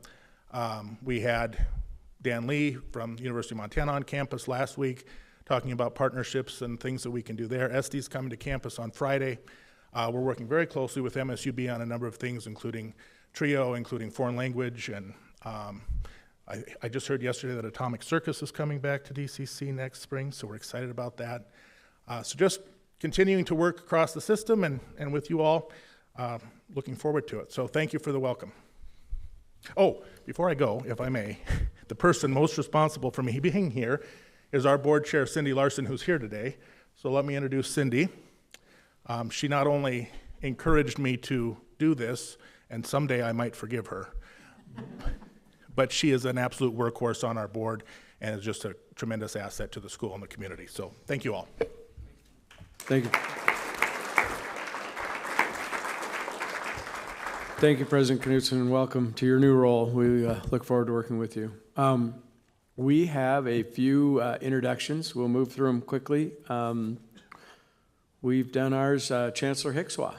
We had Dan Lee from the University of Montana on campus last week talking about partnerships and things that we can do there. Este's coming to campus on Friday. We're working very closely with MSUB on a number of things, including TRIO, including foreign language, and I just heard yesterday that Atomic Circus is coming back to DCC next spring, so we're excited about that. So just continuing to work across the system and with you all, looking forward to it. So thank you for the welcome. Oh, before I go, if I may, the person most responsible for me being here is our board chair, Cindy Larson, who's here today. So let me introduce Cindy. She not only encouraged me to do this, and someday I might forgive her, but she is an absolute workhorse on our board and is just a tremendous asset to the school and the community. So thank you all. Thank you. Thank you, President Knutson, and welcome to your new role. We look forward to working with you. We have a few introductions. We'll move through them quickly. We've done ours, Chancellor Hickswa.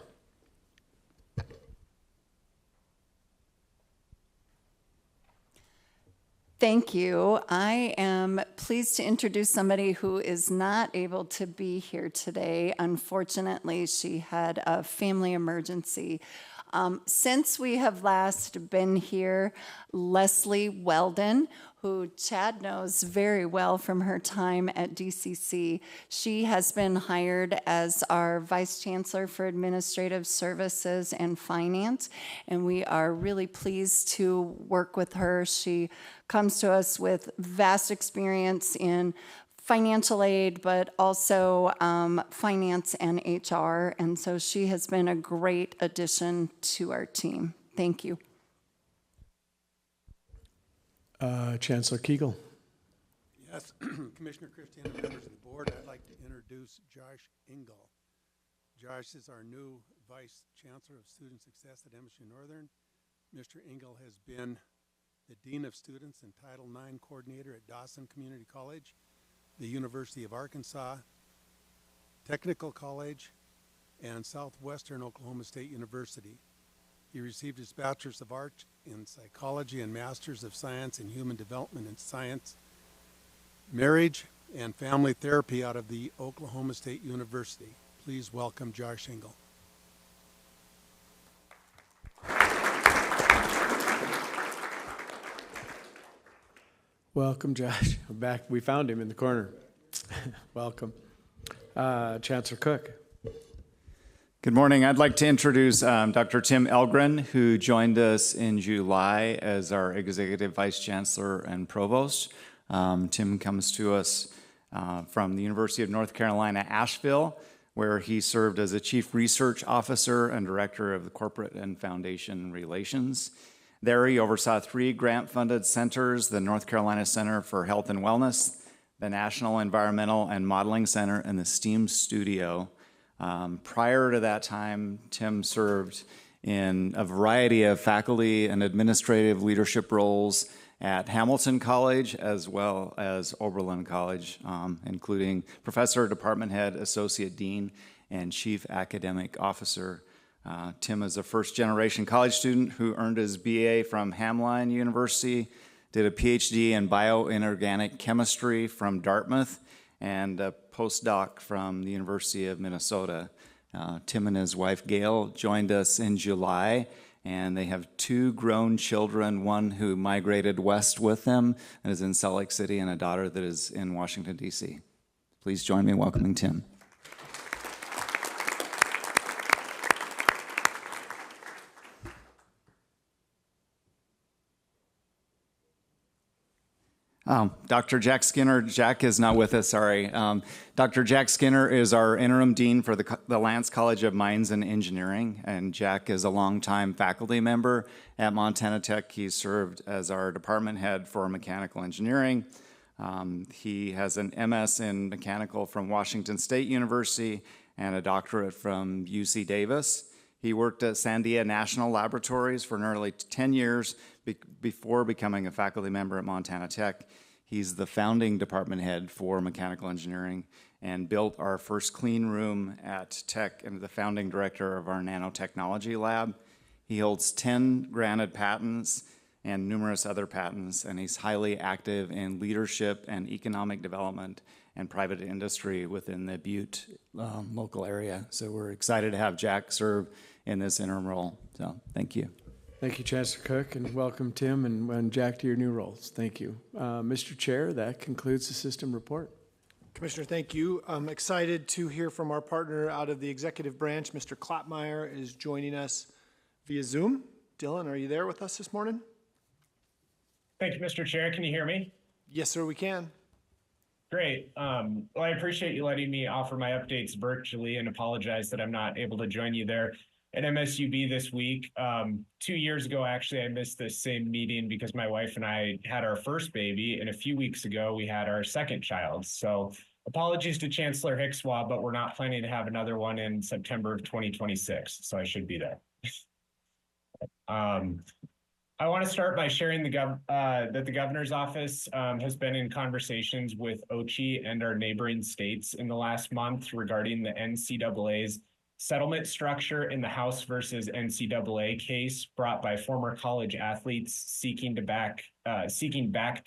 Thank you. I am pleased to introduce somebody who is not able to be here today. Unfortunately, she had a family emergency. Since we have last been here, Leslie Weldon, who Chad knows very well from her time at DCC, she has been hired as our Vice Chancellor for Administrative Services and Finance, and we are really pleased to work with her. She comes to us with vast experience in financial aid, but also finance and HR, and so she has been a great addition to our team. Thank you. Chancellor Kegel. Yes, Commissioner Christian and members of the board, I'd like to introduce Josh Engel. Josh is our new Vice Chancellor of Student Success at MSU Northern. Mr. Engel has been the Dean of Students and Title IX Coordinator at Dawson Community College, the University of Arkansas, Technical College, and Southwestern Oklahoma State University. He received his Bachelor's of Arts in Psychology and Master's of Science in Human Development and Science, Marriage and Family Therapy out of the Oklahoma State University. Please welcome Josh Engel. Welcome, Josh. We're back. We found him in the corner. Welcome. Chancellor Cook. Good morning. I'd like to introduce Dr. Tim Elgren, who joined us in July as our Executive Vice Chancellor and Provost. Tim comes to us from the University of North Carolina, Asheville, where he served as a Chief Research Officer and Director of the Corporate and Foundation Relations. There he oversaw 3 grant-funded centers, the North Carolina Center for Health and Wellness, the National Environmental and Modeling Center, and the STEAM Studio. Prior to that time, Tim served in a variety of faculty and administrative leadership roles at Hamilton College as well as Oberlin College, including professor, department head, associate dean, and chief academic officer. Tim is a first-generation college student who earned his BA from Hamline University, did a PhD in bioinorganic chemistry from Dartmouth, and a postdoc from the University of Minnesota. Tim and his wife Gail joined us in July, and they have 2 grown children, one who migrated west with them and is in Salt Lake City, and a daughter that is in Washington, D.C. Please join me in welcoming Tim. Dr. Jack Skinner, Jack is not with us, sorry. Dr. Jack Skinner is our interim dean for the Lance College of Mines and Engineering, and Jack is a longtime faculty member at Montana Tech. He served as our department head for mechanical engineering. He has an MS in mechanical from Washington State University and a doctorate from UC Davis. He worked at Sandia National Laboratories for nearly 10 years before becoming a faculty member at Montana Tech. He's the founding department head for mechanical engineering and built our first clean room at Tech and the founding director of our nanotechnology lab. He holds 10 granted patents and numerous other patents, and he's highly active in leadership and economic development and private industry within the Butte local area. So we're excited to have Jack serve in this interim role. So thank you. Thank you, Chancellor Cook, and welcome, Tim, and Jack, to your new roles. Thank you. Mr. Chair, that concludes the system report. Commissioner, thank you. I'm excited to hear from our partner out of the executive branch. Mr. Klappmeyer is joining us via Zoom. Dylan, are you there with us this morning? Thank you, Mr. Chair. Can you hear me? Yes, sir, we can. Great. Well, I appreciate you letting me offer my updates virtually and apologize that I'm not able to join you there at MSUB this week. 2 years ago, actually, I missed this same meeting because my wife and I had our first baby, and a few weeks ago, we had our second child. So apologies to Chancellor Hickswaw, but we're not planning to have another one in September of 2026, so I should be there. I want to start by sharing that the governor's office has been in conversations with OCHI and our neighboring states in the last month regarding the NCAA's settlement structure in the House versus NCAA case brought by former college athletes seeking back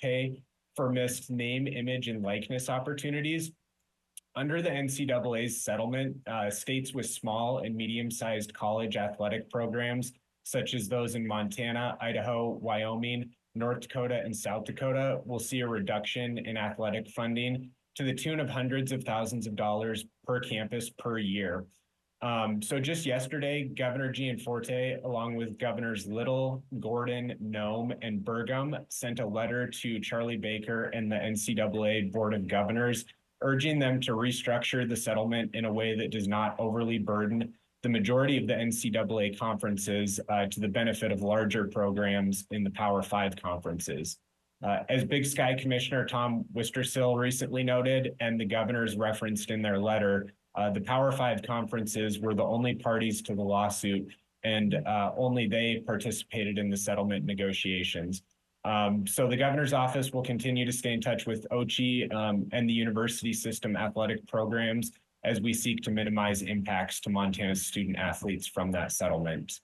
pay for missed name, image, and likeness opportunities. Under the NCAA's settlement, states with small and medium-sized college athletic programs, such as those in Montana, Idaho, Wyoming, North Dakota, and South Dakota, will see a reduction in athletic funding to the tune of hundreds of thousands of dollars per campus per year. So just yesterday, Governor Gianforte, along with Governors Little, Gordon, Nome, and Burgum, sent a letter to Charlie Baker and the NCAA Board of Governors, urging them to restructure the settlement in a way that does not overly burden the majority of the NCAA conferences to the benefit of larger programs in the Power Five conferences. As Big Sky Commissioner Tom Wistrcill recently noted, and the governors referenced in their letter, the Power Five conferences were the only parties to the lawsuit, and only they participated in the settlement negotiations. So the governor's office will continue to stay in touch with OCHI and the university system athletic programs as we seek to minimize impacts to Montana's student athletes from that settlement.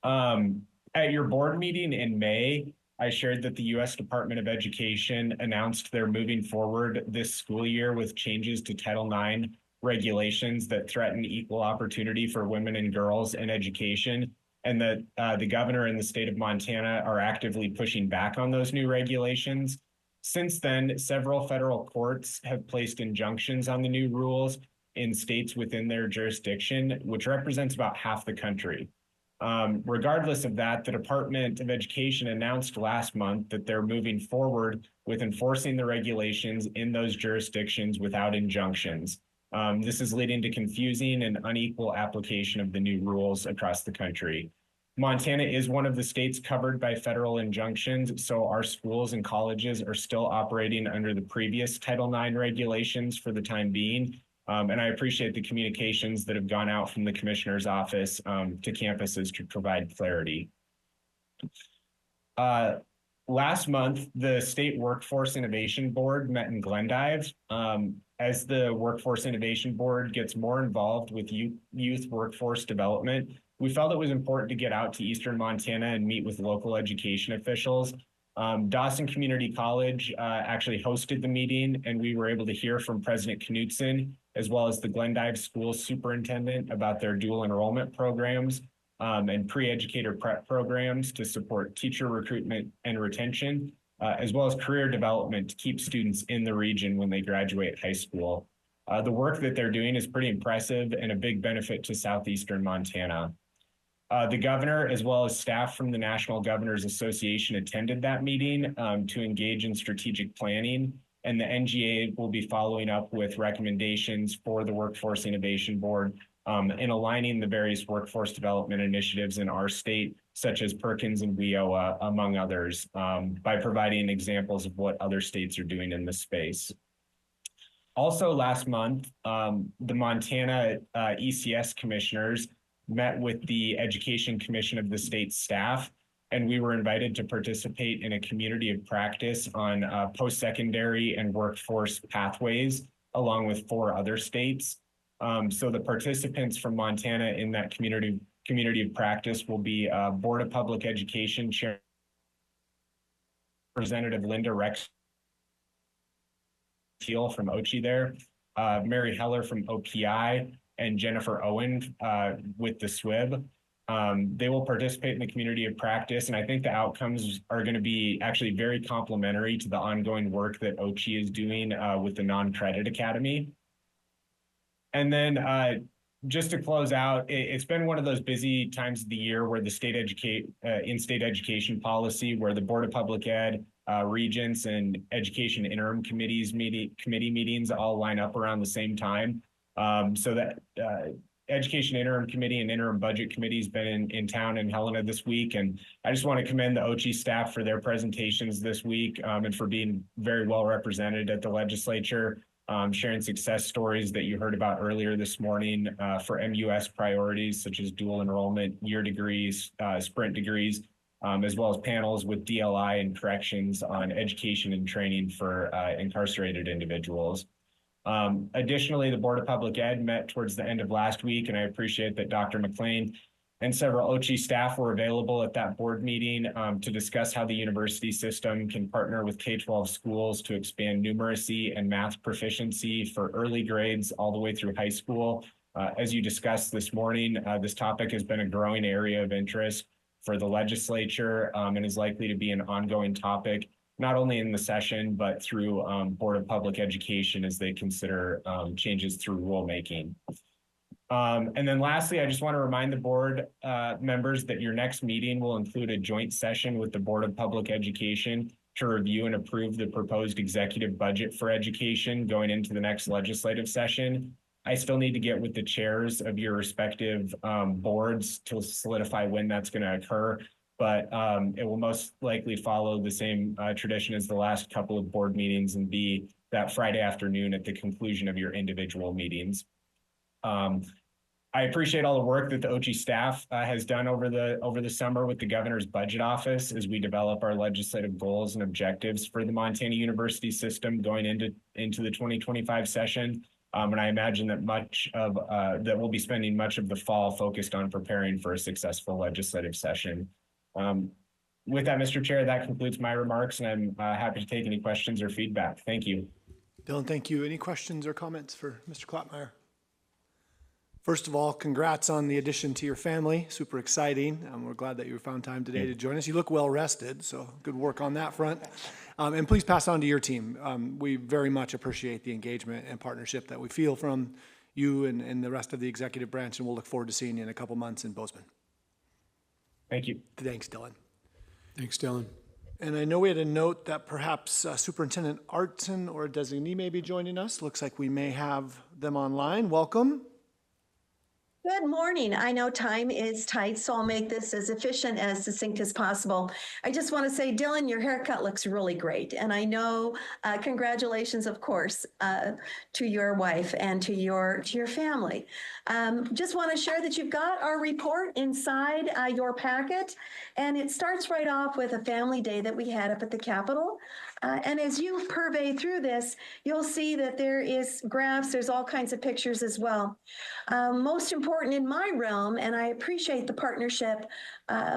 At your board meeting in May, I shared that the U.S. Department of Education announced they're moving forward this school year with changes to Title IX regulations that threaten equal opportunity for women and girls in education, and that the governor and the state of Montana are actively pushing back on those new regulations. Since then, several federal courts have placed injunctions on the new rules in states within their jurisdiction, which represents about half the country. Regardless of that, the Department of Education announced last month that they're moving forward with enforcing the regulations in those jurisdictions without injunctions. This is leading to confusing and unequal application of the new rules across the country. Montana is one of the states covered by federal injunctions, so our schools and colleges are still operating under the previous Title IX regulations for the time being. And I appreciate the communications that have gone out from the commissioner's office to campuses to provide clarity. Last month, the State Workforce Innovation Board met in Glendive. As the Workforce Innovation Board gets more involved with youth workforce development, we felt it was important to get out to Eastern Montana and meet with local education officials. Dawson Community College actually hosted the meeting, and we were able to hear from President Knutson, as well as the Glendive School Superintendent, about their dual enrollment programs and pre-educator prep programs to support teacher recruitment and retention, as well as career development to keep students in the region when they graduate high school. The work that they're doing is pretty impressive and a big benefit to southeastern Montana. The governor, as well as staff from the National Governors Association, attended that meeting to engage in strategic planning, and the NGA will be following up with recommendations for the Workforce Innovation Board in aligning the various workforce development initiatives in our state, such as Perkins and WIOA, among others, by providing examples of what other states are doing in this space. Also last month, the Montana ECS commissioners met with the Education Commission of the state staff, and we were invited to participate in a community of practice on post-secondary and workforce pathways, along with 4 other states. So the participants from Montana in that community of practice will be Board of Public Education Chair Representative Linda Rex from OCHI there, Mary Heller from OPI, and Jennifer Owen with the SWIB. They will participate in the community of practice, and I think the outcomes are going to be actually very complementary to the ongoing work that OCHI is doing with the Non-Credit Academy. And then just to close out, it's been one of those busy times of the year where the in-state education policy, where the Board of Public Ed, Regents, and Education Interim committee meetings all line up around the same time. So that Education Interim Committee and Interim Budget Committee has been in town in Helena this week. And I just want to commend the OCHI staff for their presentations this week and for being very well represented at the legislature, sharing success stories that you heard about earlier this morning for MUS priorities such as dual enrollment, year degrees, sprint degrees, as well as panels with DLI and corrections on education and training for incarcerated individuals. Additionally, the Board of Public Ed met towards the end of last week, and I appreciate that Dr. McLean and several OCHI staff were available at that board meeting to discuss how the university system can partner with K-12 schools to expand numeracy and math proficiency for early grades all the way through high school. As you discussed this morning, this topic has been a growing area of interest for the legislature and is likely to be an ongoing topic, not only in the session, but through Board of Public Education as they consider changes through rulemaking. And then lastly, I just want to remind the board members that your next meeting will include a joint session with the Board of Public Education to review and approve the proposed executive budget for education going into the next legislative session. I still need to get with the chairs of your respective boards to solidify when that's going to occur, but it will most likely follow the same tradition as the last couple of board meetings and be that Friday afternoon at the conclusion of your individual meetings. I appreciate all the work that the OCHI staff has done over the summer with the governor's budget office as we develop our legislative goals and objectives for the Montana University system going into the 2025 session. And I imagine that that we'll be spending much of the fall focused on preparing for a successful legislative session. With that, Mr. Chair, that concludes my remarks, and I'm happy to take any questions or feedback. Thank you. Dylan, thank you. Any questions or comments for Mr. Kloppmeyer? First of all, congrats on the addition to your family. Super exciting. We're glad that you found time today to join us. You look well rested, so good work on that front. And please pass on to your team. We very much appreciate the engagement and partnership that we feel from you and the rest of the executive branch, and we'll look forward to seeing you in a couple months in Bozeman. Thank you. Thanks, Dylan. Thanks, Dylan. And I know we had a note that perhaps Superintendent Artson or a designee may be joining us. Looks like we may have them online. Welcome. Good morning. I know time is tight, so I'll make this as efficient as succinct as possible. I just want to say, Dylan, your haircut looks really great. And I know, congratulations, of course, to your wife and to your family. Just want to share that you've got our report inside your packet. And it starts right off with a family day that we had up at the Capitol. And as you purvey through this, you'll see that there is graphs, there's all kinds of pictures as well. Most important in my realm, and I appreciate the partnership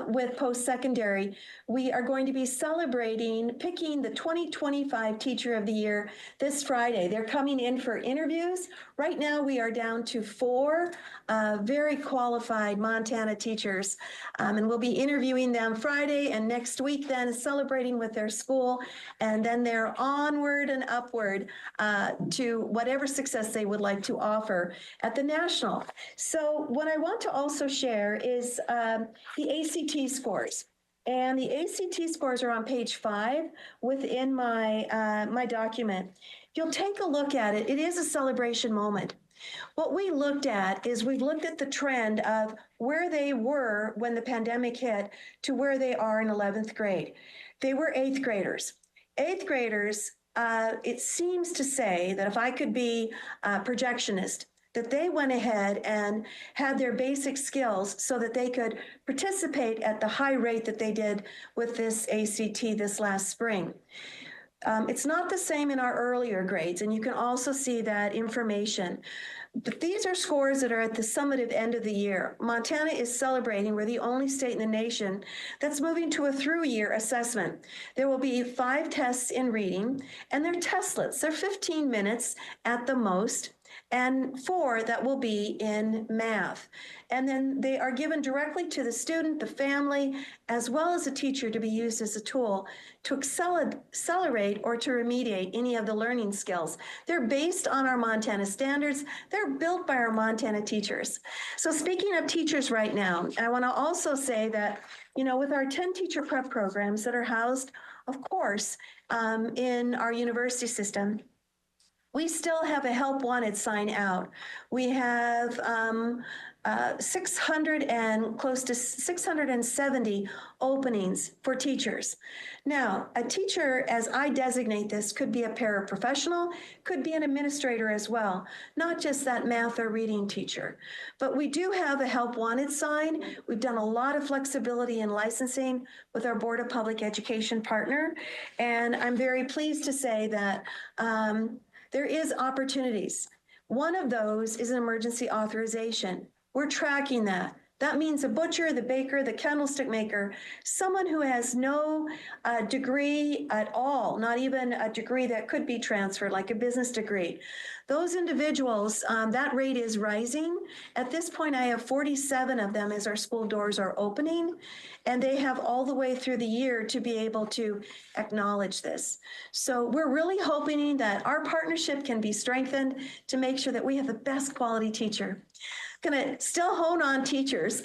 with post-secondary, we are going to be picking the 2025 Teacher of the Year this Friday. They're coming in for interviews. Right now, we are down to 4 very qualified Montana teachers, and we'll be interviewing them Friday and next week, then celebrating with their school, and then they're onward and upward to whatever success they would like to offer at the national. So what I want to also share is the ACT scores. And the ACT scores are on page 5 within my document. If you'll take a look at it, it is a celebration moment. What we looked at is we looked at the trend of where they were when the pandemic hit to where they are in 11th grade. They were 8th graders. 8th graders, it seems to say that if I could be a projectionist, that they went ahead and had their basic skills so that they could participate at the high rate that they did with this ACT this last spring. It's not the same in our earlier grades, and you can also see that information. But these are scores that are at the summative end of the year. Montana is celebrating. We're the only state in the nation that's moving to a through-year assessment. There will be 5 tests in reading, and they're testlets. They're 15 minutes at the most, and 4 that will be in math. And then they are given directly to the student, the family, as well as a teacher to be used as a tool to accelerate or to remediate any of the learning skills. They're based on our Montana standards. They're built by our Montana teachers. So speaking of teachers right now, I want to also say that, with our 10 teacher prep programs that are housed, of course, in our university system, we still have a help wanted sign out. We have 600 and close to 670 openings for teachers. Now, a teacher, as I designate this, could be a paraprofessional, could be an administrator as well, not just that math or reading teacher. But we do have a help wanted sign. We've done a lot of flexibility in licensing with our Board of Public Education partner. And I'm very pleased to say that there is opportunities. One of those is an emergency authorization. We're tracking that. That means a butcher, the baker, the candlestick maker, someone who has no degree at all, not even a degree that could be transferred, like a business degree. Those individuals, that rate is rising. At this point, I have 47 of them as our school doors are opening, and they have all the way through the year to be able to acknowledge this. So we're really hoping that our partnership can be strengthened to make sure that we have the best quality teacher. Going to still hone on teachers.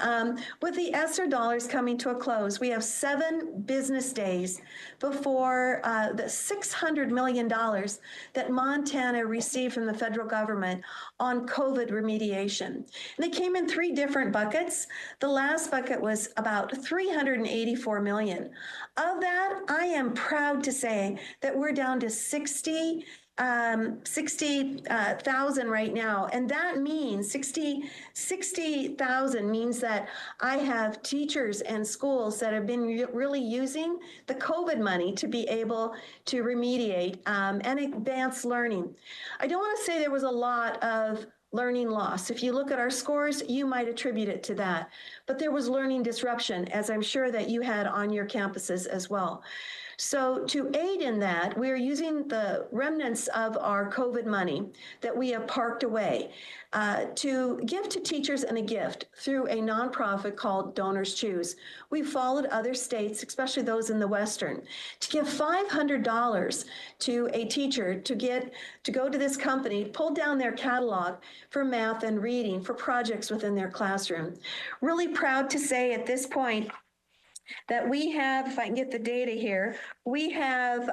With the ESSER dollars coming to a close, we have 7 business days before the $600 million that Montana received from the federal government on COVID remediation. And they came in 3 different buckets. The last bucket was about $384 million. Of that, I am proud to say that we're down to 60,000 right now. And that means 60,000 means that I have teachers and schools that have been really using the COVID money to be able to remediate and advance learning. I don't want to say there was a lot of learning loss. If you look at our scores, you might attribute it to that. But there was learning disruption, as I'm sure that you had on your campuses as well. So to aid in that, we are using the remnants of our COVID money that we have parked away to give to teachers and a gift through a nonprofit called Donors Choose. We followed other states, especially those in the Western, to give $500 to a teacher to go to this company, pull down their catalog for math and reading for projects within their classroom. Really proud to say at this point that we have, if I can get the data here, we have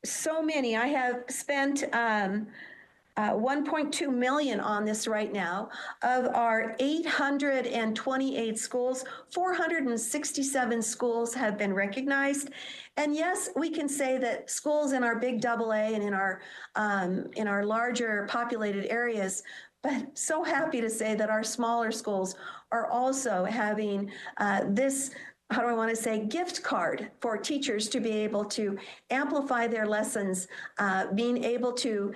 so many. I have spent 1.2 million on this right now. Of our 828 schools, 467 schools have been recognized. And yes, we can say that schools in our big AA and in our larger populated areas, but so happy to say that our smaller schools are also having this, how do I want to say, gift card for teachers to be able to amplify their lessons, being able to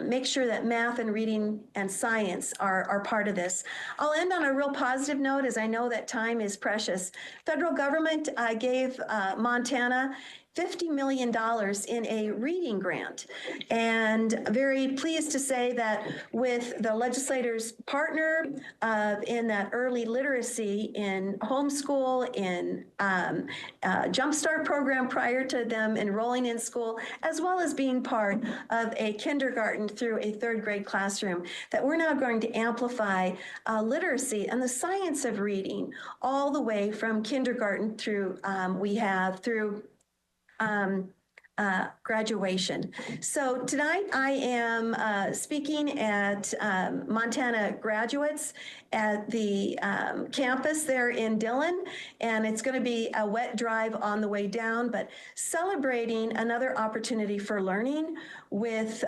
make sure that math and reading and science are part of this. I'll end on a real positive note, as I know that time is precious. Federal government gave Montana $50 million in a reading grant. And very pleased to say that with the legislators' partner in that early literacy in homeschool, in Jumpstart program prior to them enrolling in school, as well as being part of a kindergarten through a 3rd grade classroom, that we're now going to amplify literacy and the science of reading all the way from kindergarten through graduation. So tonight I am speaking at Montana graduates at the campus there in Dillon, and it's going to be a wet drive on the way down, but celebrating another opportunity for learning with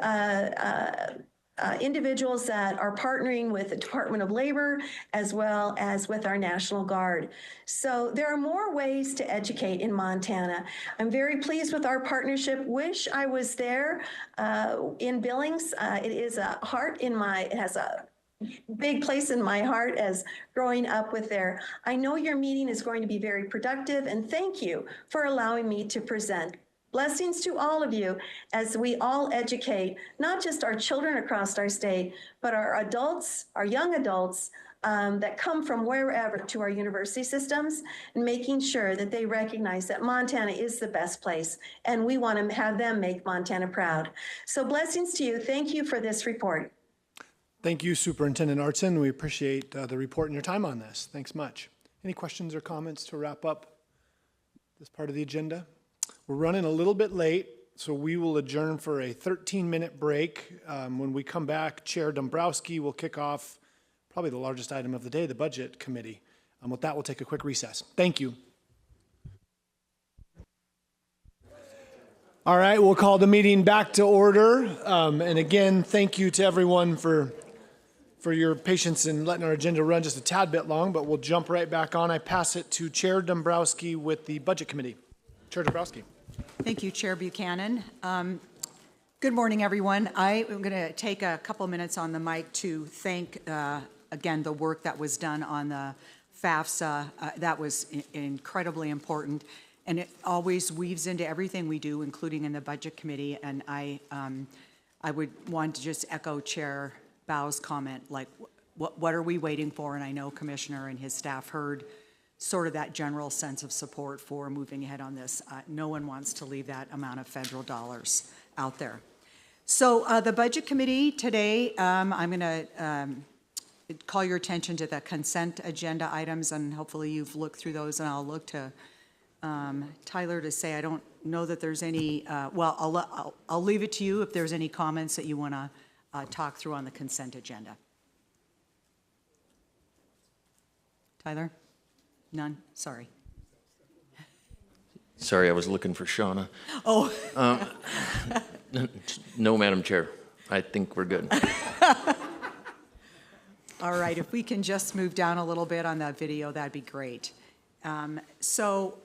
individuals that are partnering with the Department of Labor as well as with our National Guard. So there are more ways to educate in Montana. I'm very pleased with our partnership. Wish I was there in Billings. It is a heart in it has a big place in my heart as growing up with there. I know your meeting is going to be very productive, and thank you for allowing me to present. Blessings to all of you as we all educate, not just our children across our state, but our adults, our young adults that come from wherever to our university systems, and making sure that they recognize that Montana is the best place, and we want to have them make Montana proud. So blessings to you. Thank you for this report. Thank you, Superintendent Artson. We appreciate the report and your time on this. Thanks much. Any questions or comments to wrap up this part of the agenda? We're running a little bit late, so we will adjourn for a 13-minute break. When we come back, Chair Dombrowski will kick off probably the largest item of the day, the Budget Committee. With that, we'll take a quick recess. Thank you. All right, we'll call the meeting back to order. And again, thank you to everyone for your patience in letting our agenda run just a tad bit long, but we'll jump right back on. I pass it to Chair Dombrowski with the Budget Committee. Chair Dombrowski. Thank you, Chair Buchanan. Good morning, everyone. I am going to take a couple minutes on the mic to thank, again, the work that was done on the FAFSA. That was incredibly important, and it always weaves into everything we do, including in the Budget Committee. And I would want to just echo Chair Bow's comment, like, what are we waiting for? And I know Commissioner and his staff heard sort of that general sense of support for moving ahead on this. No one wants to leave that amount of federal dollars out there. So the Budget Committee today, I'm going to call your attention to the consent agenda items, and hopefully you've looked through those, and I'll look to Tyler to say I don't know that there's any, well, I'll leave it to you if there's any comments that you want to talk through on the consent agenda. Tyler? None? Sorry. Sorry, I was looking for Shauna. Oh. No, Madam Chair. I think we're good. All right, if we can just move down a little bit on that video, that'd be great. So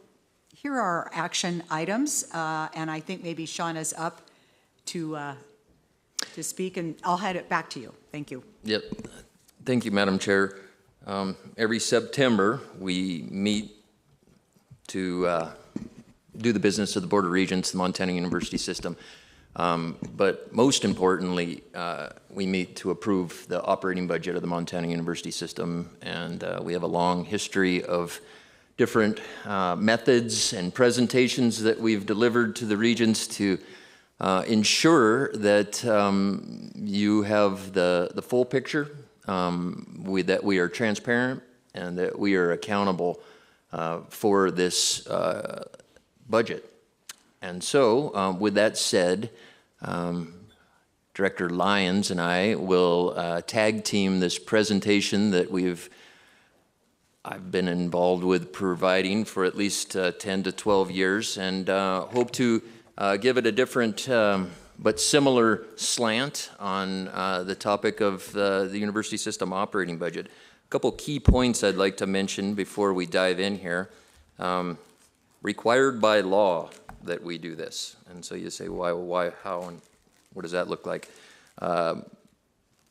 here are our action items, and I think maybe Shauna's up to speak, and I'll hand it back to you. Thank you. Yep. Thank you, Madam Chair. Every September, we meet to do the business of the Board of Regents, the Montana University System. But most importantly, we meet to approve the operating budget of the Montana University System, and we have a long history of different methods and presentations that we've delivered to the Regents to ensure that you have the full picture, that we are transparent, and that we are accountable for this budget. And so, with that said, Director Lyons and I will tag team this presentation that I've been involved with providing for at least 10 to 12 years, and hope to give it a different but similar slant on the topic of the university system operating budget. A couple key points I'd like to mention before we dive in here. Required by law that we do this. And so you say, why, how, and what does that look like?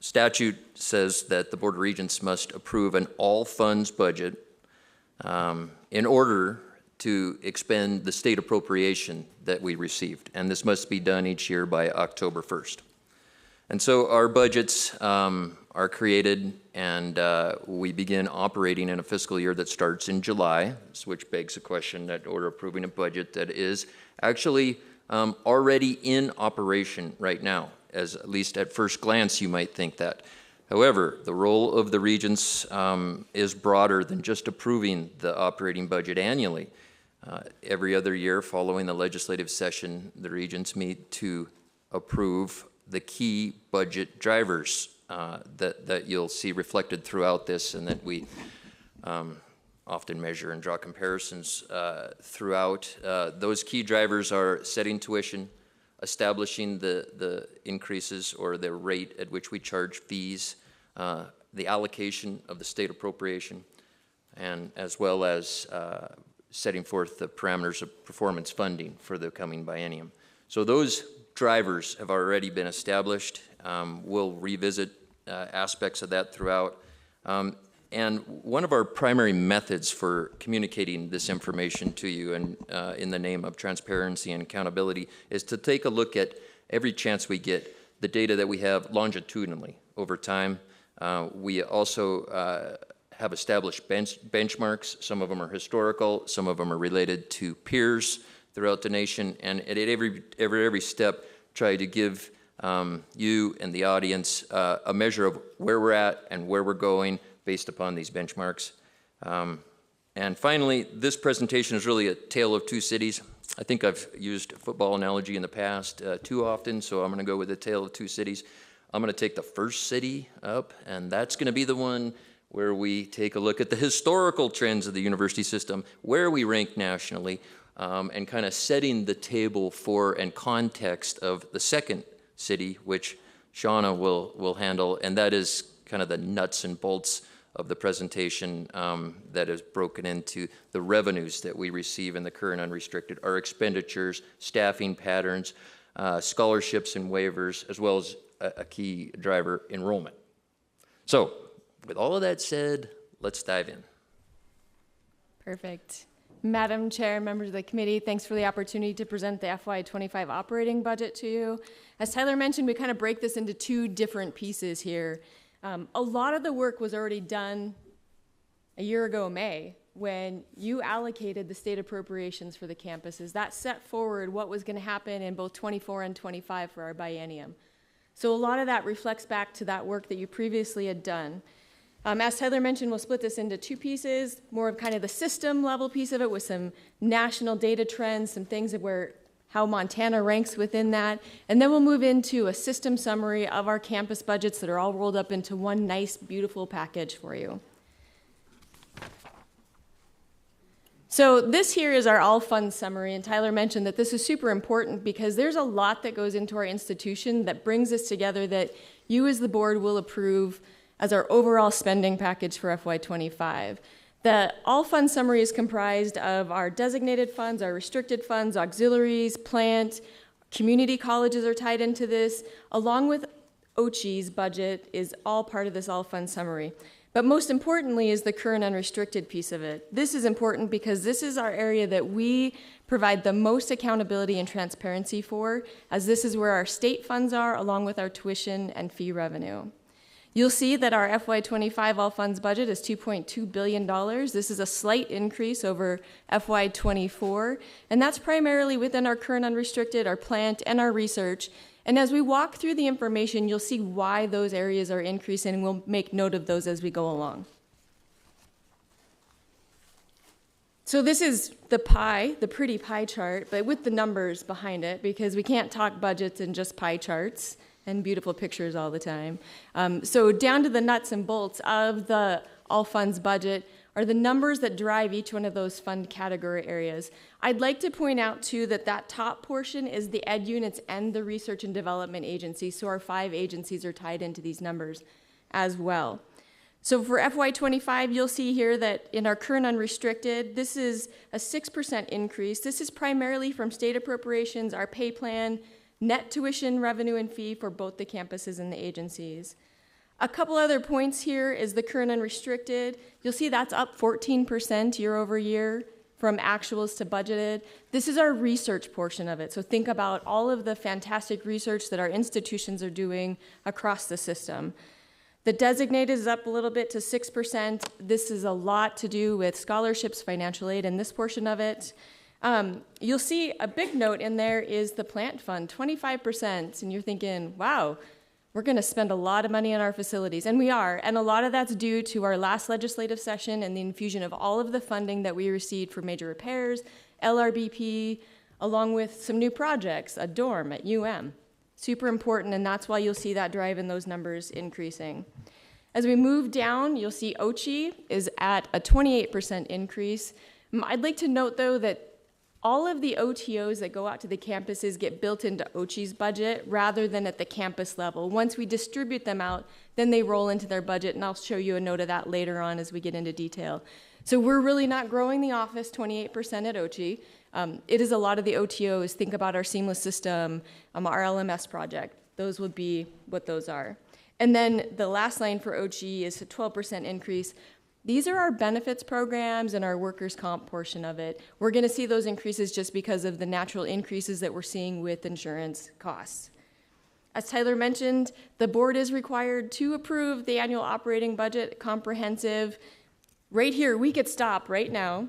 Statute says that the Board of Regents must approve an all-funds budget in order to expend the state appropriation that we received. And this must be done each year by October 1st. And so our budgets are created, and we begin operating in a fiscal year that starts in July, which begs the question that we're approving a budget that is actually already in operation right now, as at least at first glance you might think that. However, the role of the Regents is broader than just approving the operating budget annually. Every other year following the legislative session, the Regents meet to approve the key budget drivers that you'll see reflected throughout this, and that we often measure and draw comparisons throughout. Those key drivers are setting tuition, establishing the increases or the rate at which we charge fees, the allocation of the state appropriation, and as well as setting forth the parameters of performance funding for the coming biennium. So those drivers have already been established. We'll revisit aspects of that throughout. And one of our primary methods for communicating this information to you and in the name of transparency and accountability is to take a look at every chance we get the data that we have longitudinally over time. We also have established benchmarks. Some of them are historical, some of them are related to peers throughout the nation, and at every step try to give you and the audience a measure of where we're at and where we're going based upon these benchmarks. And finally, this presentation is really a tale of two cities. I think I've used a football analogy in the past too often, so I'm going to go with a tale of two cities. I'm going to take the first city up, and that's going to be the one where we take a look at the historical trends of the university system, where we rank nationally, and kind of setting the table for and context of the second city, which Shauna will handle, and that is kind of the nuts and bolts of the presentation that is broken into the revenues that we receive in the current unrestricted, our expenditures, staffing patterns, scholarships and waivers, as well as a key driver, enrollment. So, with all of that said, let's dive in. Perfect. Madam Chair, members of the committee, thanks for the opportunity to present the FY25 operating budget to you. As Tyler mentioned, we kind of break this into two different pieces here. A lot of the work was already done a year ago, May, when you allocated the state appropriations for the campuses. That set forward what was going to happen in both 24 and 25 for our biennium. So a lot of that reflects back to that work that you previously had done. As Tyler mentioned, we'll split this into two pieces, more of kind of the system level piece of it with some national data trends, some things of how Montana ranks within that. And then we'll move into a system summary of our campus budgets that are all rolled up into one nice, beautiful package for you. So this here is our all funds summary, and Tyler mentioned that this is super important because there's a lot that goes into our institution that brings us together that you as the board will approve as our overall spending package for FY25. The all funds summary is comprised of our designated funds, our restricted funds, auxiliaries, plant, community colleges are tied into this, along with OCHI's budget is all part of this all funds summary. But most importantly is the current unrestricted piece of it. This is important because this is our area that we provide the most accountability and transparency for, as this is where our state funds are, along with our tuition and fee revenue. You'll see that our FY25 all funds budget is $2.2 billion. This is a slight increase over FY24, and that's primarily within our current unrestricted, our plant, and our research. And as we walk through the information, you'll see why those areas are increasing, and we'll make note of those as we go along. So this is the pie, the pretty pie chart, but with the numbers behind it, because we can't talk budgets in just pie charts and beautiful pictures all the time. So down to the nuts and bolts of the all funds budget are the numbers that drive each one of those fund category areas. I'd like to point out too that that top portion is the ed units and the research and development agencies. So our 5 agencies are tied into these numbers as well. So for FY25, you'll see here that in our current unrestricted, this is a 6% increase. This is primarily from state appropriations, our pay plan, net tuition revenue and fee for both the campuses and the agencies. A couple other points here is the current unrestricted. You'll see that's up 14% year over year from actuals to budgeted. This is our research portion of it. So think about all of the fantastic research that our institutions are doing across the system. The designated is up a little bit to 6%. This is a lot to do with scholarships, financial aid, and this portion of it. You'll see a big note in there is the plant fund, 25%. And you're thinking, wow, we're going to spend a lot of money on our facilities, and we are, and a lot of that's due to our last legislative session and the infusion of all of the funding that we received for major repairs, LRBP, along with some new projects, a dorm at UM. Super important, and that's why you'll see that drive in those numbers increasing. As we move down, you'll see OCHI is at a 28% increase. I'd like to note, though, that all of the OTOs that go out to the campuses get built into OCHI's budget rather than at the campus level. Once we distribute them out, then they roll into their budget, and I'll show you a note of that later on as we get into detail. So we're really not growing the office 28% at OCHI. It is a lot of the OTOs. Think about our seamless system, our LMS project. Those would be what those are. And then the last line for OCHI is a 12% increase. These are our benefits programs and our workers' comp portion of it. We're going to see those increases just because of the natural increases that we're seeing with insurance costs. As Tyler mentioned, the board is required to approve the annual operating budget comprehensive. Right here, we could stop right now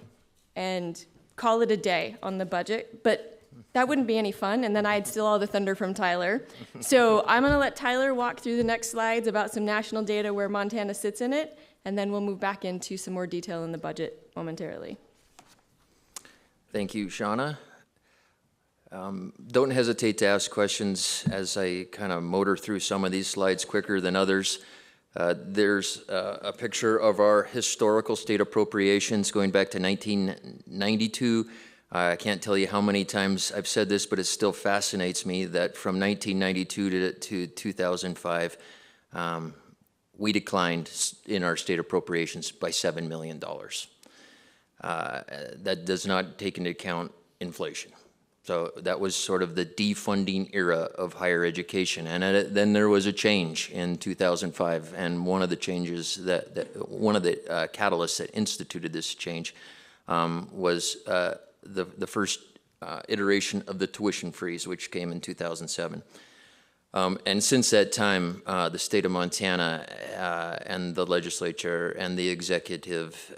and call it a day on the budget, but that wouldn't be any fun, and then I'd steal all the thunder from Tyler. So I'm going to let Tyler walk through the next slides about some national data where Montana sits in it, and then we'll move back into some more detail in the budget momentarily. Thank you, Shauna. Don't hesitate to ask questions as I kind of motor through some of these slides quicker than others. There's a picture of our historical state appropriations going back to 1992. I can't tell you how many times I've said this, but it still fascinates me that from 1992 to 2005, we declined in our state appropriations by $7 million. That does not take into account inflation. So that was sort of the defunding era of higher education. And then there was a change in 2005. And one of the changes one of the catalysts that instituted this change was the first iteration of the tuition freeze, which came in 2007. And since that time, the state of Montana and the legislature and the executive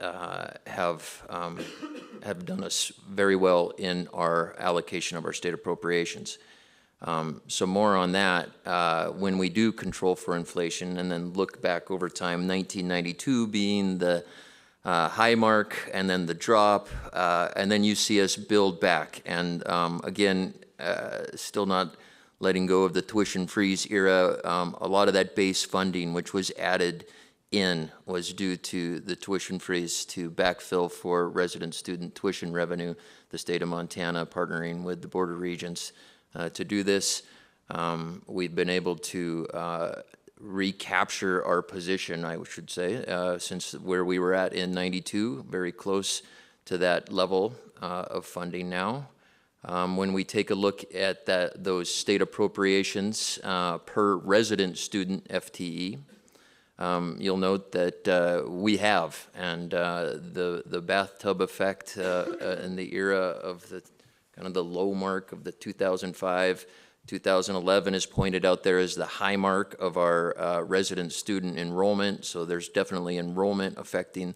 have done us very well in our allocation of our state appropriations. So more on that, when we do control for inflation and then look back over time, 1992 being the high mark and then the drop, and then you see us build back. And again, still not letting go of the tuition freeze era. A lot of that base funding, which was added in, was due to the tuition freeze to backfill for resident student tuition revenue. The state of Montana partnering with the Board of Regents to do this. We've been able to recapture our position, I should say, since where we were at in 92, very close to that level of funding now. When we take a look at those state appropriations per resident student FTE, you'll note that we have, and the bathtub effect in the era of the kind of the low mark of the 2005, 2011 is pointed out there as the high mark of our resident student enrollment. So there's definitely enrollment affecting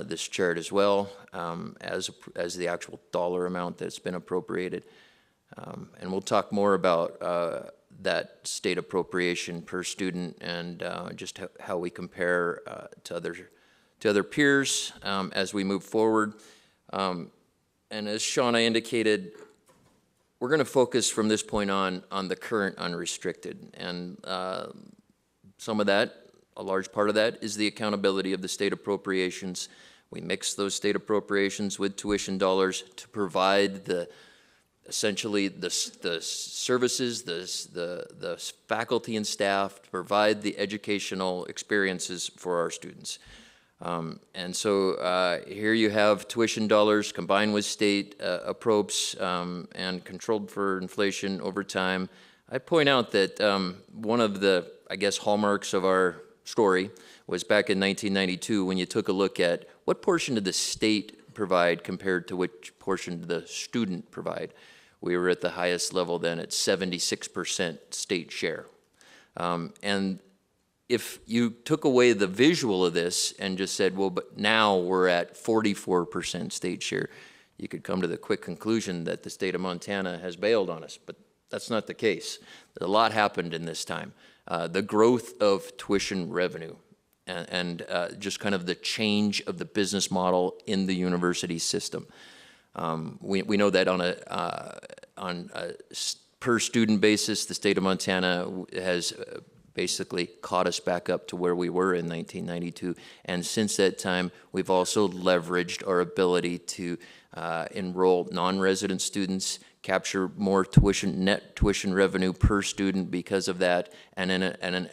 this chart as well, as the actual dollar amount that's been appropriated. And we'll talk more about that state appropriation per student and just how we compare to other peers as we move forward. And as Shauna indicated, we're going to focus from this point on the current unrestricted. And some of that, a large part of that, is the accountability of the state appropriations. We mix those state appropriations with tuition dollars to provide essentially the services, the faculty and staff, to provide the educational experiences for our students. And so here you have tuition dollars combined with state appropes and controlled for inflation over time. I point out that one of the, I guess, hallmarks of our story was back in 1992 when you took a look at what portion did the state provide compared to which portion did the student provide. We were at the highest level then at 76% state share. And if you took away the visual of this and just said, well, but now we're at 44% state share, you could come to the quick conclusion that the state of Montana has bailed on us, but that's not the case. A lot happened in this time. The growth of tuition revenue and just kind of the change of the business model in the university system. We know that on a per student basis, the state of Montana has basically caught us back up to where we were in 1992. And since that time, we've also leveraged our ability to enroll non-resident students, capture more net tuition revenue per student because of that, and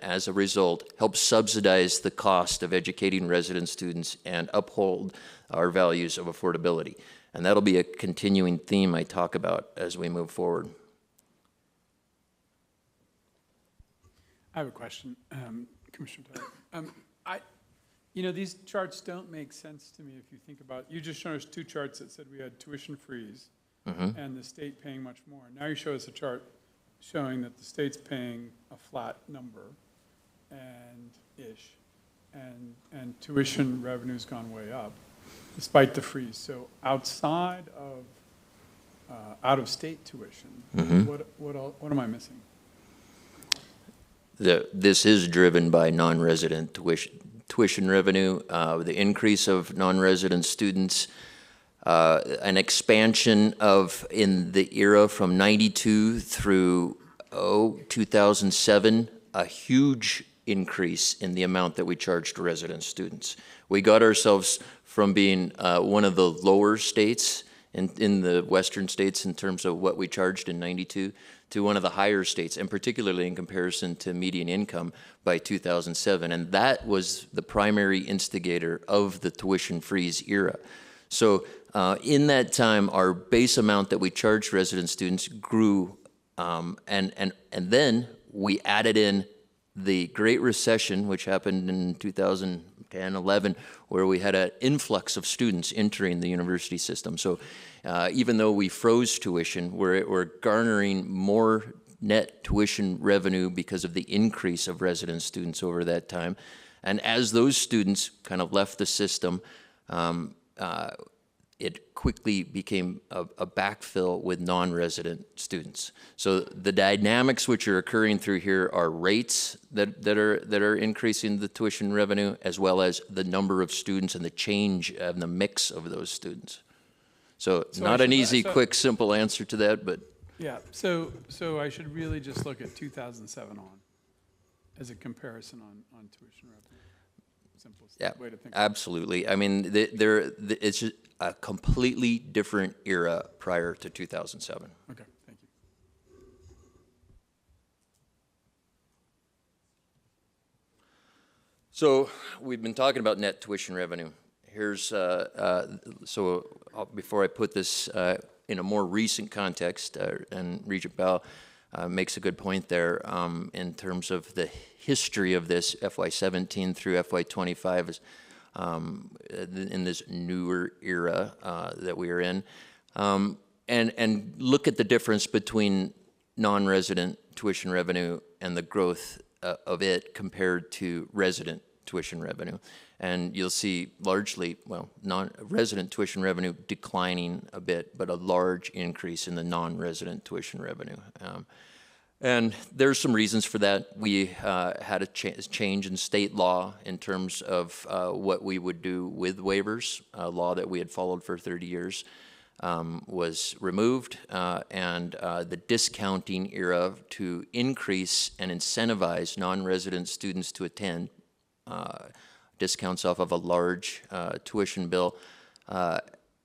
as a result, help subsidize the cost of educating resident students and uphold our values of affordability. And that'll be a continuing theme I talk about as we move forward. I have a question, Commissioner Tyler. These charts don't make sense to me if you think about, you just showed us two charts that said we had tuition freeze and the state paying much more. Now you show us a chart showing that the state's paying a flat number and tuition revenue's gone way up despite the freeze. So outside of out-of-state tuition, what am I missing? This is driven by non-resident tuition revenue, the increase of non-resident students, an expansion in the era from 92 through 2007, a huge increase in the amount that we charged to resident students. We got ourselves from being one of the lower states in the western states in terms of what we charged in 92 to one of the higher states, and particularly in comparison to median income by 2007. And that was the primary instigator of the tuition freeze era. So in that time, our base amount that we charged resident students grew, and then we added in the Great Recession, which happened in 2010, 11, where we had an influx of students entering the university system. So even though we froze tuition, we're garnering more net tuition revenue because of the increase of resident students over that time. And as those students kind of left the system, it quickly became a backfill with non-resident students. So the dynamics which are occurring through here are rates that are increasing the tuition revenue, as well as the number of students and the change and the mix of those students. So not an easy, quick, simple answer to that, but. Yeah, so I should really just look at 2007 on as a comparison on tuition revenue. Simplest way to think about it. Absolutely. I mean, it's just a completely different era prior to 2007. Okay, thank you. So we've been talking about net tuition revenue. Here's, before I put this in a more recent context, and Regent Bell makes a good point there in terms of the history of this FY17 through FY25 is in this newer era that we are in, and look at the difference between non-resident tuition revenue and the growth of it compared to resident tuition revenue. And you'll see largely, well, non-resident tuition revenue declining a bit, but a large increase in the non-resident tuition revenue. And there's some reasons for that. We had a change in state law in terms of what we would do with waivers. A law that we had followed for 30 years was removed, and the discounting era to increase and incentivize non-resident students to attend discounts off of a large tuition bill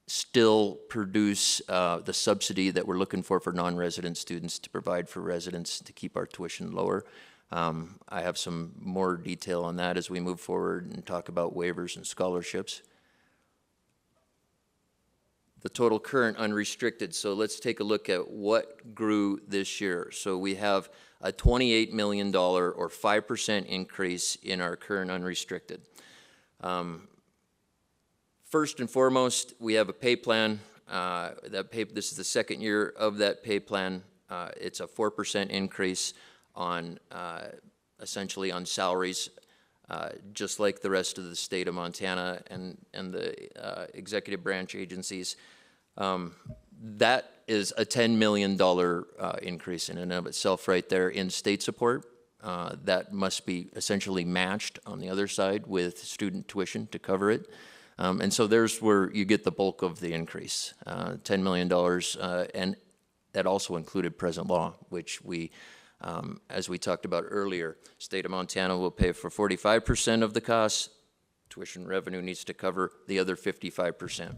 still produce the subsidy that we're looking for non-resident students to provide for residents to keep our tuition lower. I have some more detail on that as we move forward and talk about waivers and scholarships. The total current unrestricted, so let's take a look at what grew this year. So we have a $28 million or 5% increase in our current unrestricted. First and foremost, we have a pay plan. This is the second year of that pay plan. It's a 4% increase on essentially on salaries, just like the rest of the state of Montana and the executive branch agencies. That is a $10 million increase in and of itself right there in state support. That must be essentially matched on the other side with student tuition to cover it. And so there's where you get the bulk of the increase, $10 million, and that also included present law, which we, as we talked about earlier, state of Montana will pay for 45% of the costs. Tuition revenue needs to cover the other 55%.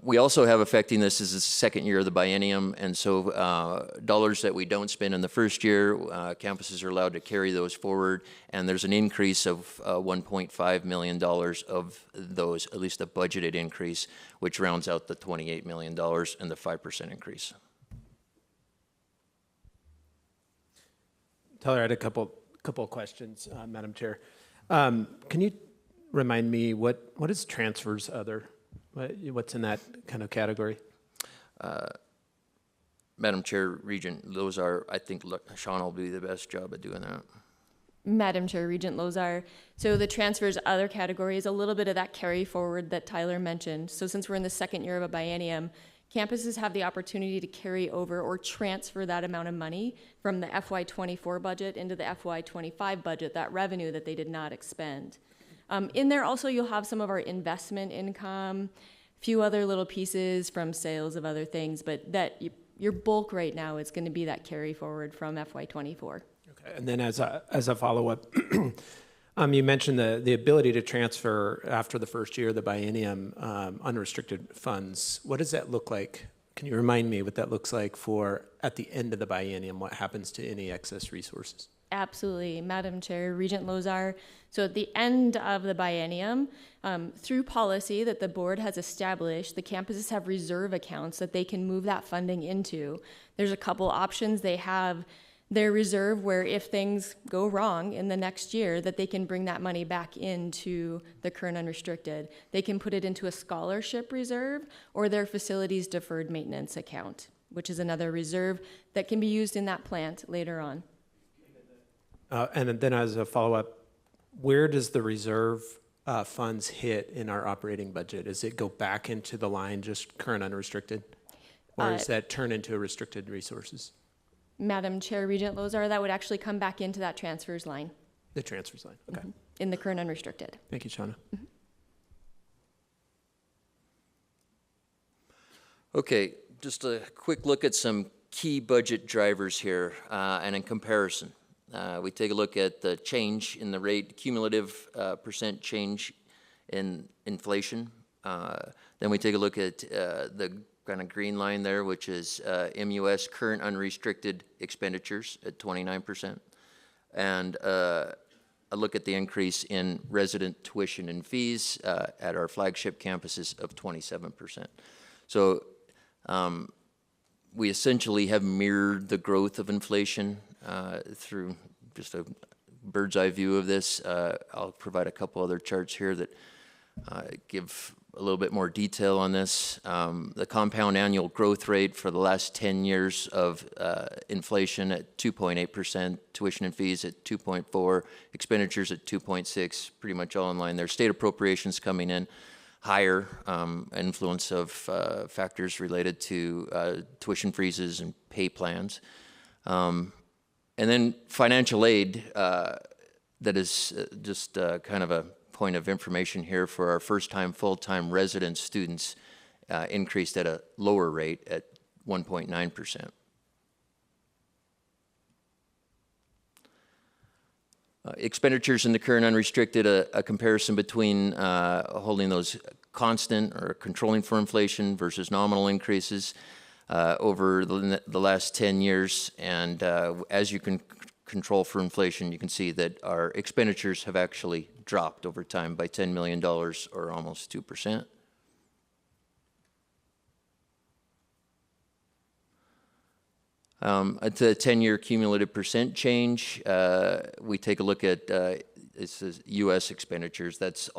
We also have affecting this is the second year of the biennium, and so dollars that we don't spend in the first year, campuses are allowed to carry those forward, and there's an increase of $1.5 million of those, at least a budgeted increase, which rounds out the $28 million and the 5% increase. Tyler, I had a couple of questions, Madam Chair. Can you remind me what is transfers other? What's in that kind of category? Madam Chair, Regent, those are, I think Sean will do the best job at doing that. Madam Chair, Regent Lozar. So the transfers other category is a little bit of that carry forward that Tyler mentioned. So since we're in the second year of a biennium, campuses have the opportunity to carry over or transfer that amount of money from the FY24 budget into the FY25 budget, that revenue that they did not expend. In there also you'll have some of our investment income, a few other little pieces from sales of other things, but that your bulk right now is going to be that carry forward from FY24. Okay, and then as a follow-up, you mentioned the ability to transfer after the first year of the biennium unrestricted funds. What does that look like? Can you remind me what that looks like for at the end of the biennium? What happens to any excess resources? Absolutely, Madam Chair, Regent Lozar. So at the end of the biennium, through policy that the board has established, the campuses have reserve accounts that they can move that funding into. There's a couple options. They have their reserve where if things go wrong in the next year, that they can bring that money back into the current unrestricted. They can put it into a scholarship reserve or their facilities deferred maintenance account, which is another reserve that can be used in that plant later on. And then as a follow-up, where does the reserve funds hit in our operating budget? Does it go back into the line just current unrestricted? Or does that turn into restricted resources? Madam Chair, Regent Lozar, that would actually come back into that transfers line. The transfers line, okay. In the current unrestricted. Thank you, Shauna. Okay, just a quick look at some key budget drivers here and in comparison. We take a look at the change in the rate, cumulative percent change in inflation. Then we take a look at the kind of green line there, which is MUS current unrestricted expenditures at 29%. And a look at the increase in resident tuition and fees at our flagship campuses of 27%. So we essentially have mirrored the growth of inflation through just a bird's eye view of this. I'll provide a couple other charts here that give a little bit more detail on this. The compound annual growth rate for the last 10 years of inflation at 2.8%, tuition and fees at 2.4%, expenditures at 2.6%, pretty much all in line there. State appropriations coming in higher, influence of factors related to tuition freezes and pay plans. And then financial aid, that is just kind of a point of information here for our first-time, full-time resident students, increased at a lower rate at 1.9%. Expenditures in the current unrestricted, a comparison between holding those constant or controlling for inflation versus nominal increases over the last 10 years. And as you can control for inflation, you can see that our expenditures have actually dropped over time by $10 million or almost 2%. At the 10-year cumulative percent change, we take a look at this is U.S. expenditures. That's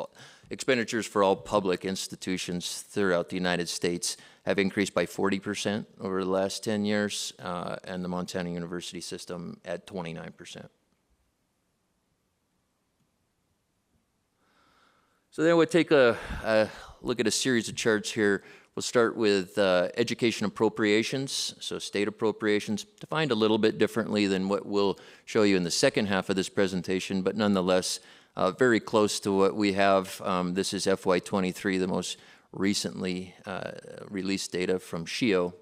expenditures for all public institutions throughout the United States have increased by 40% over the last 10 years, and the Montana University system at 29%. So then we'll take a look at a series of charts here. We'll start with education appropriations, so state appropriations, defined a little bit differently than what we'll show you in the second half of this presentation, but nonetheless very close to what we have. This is FY23, the most recently released data from SHIO,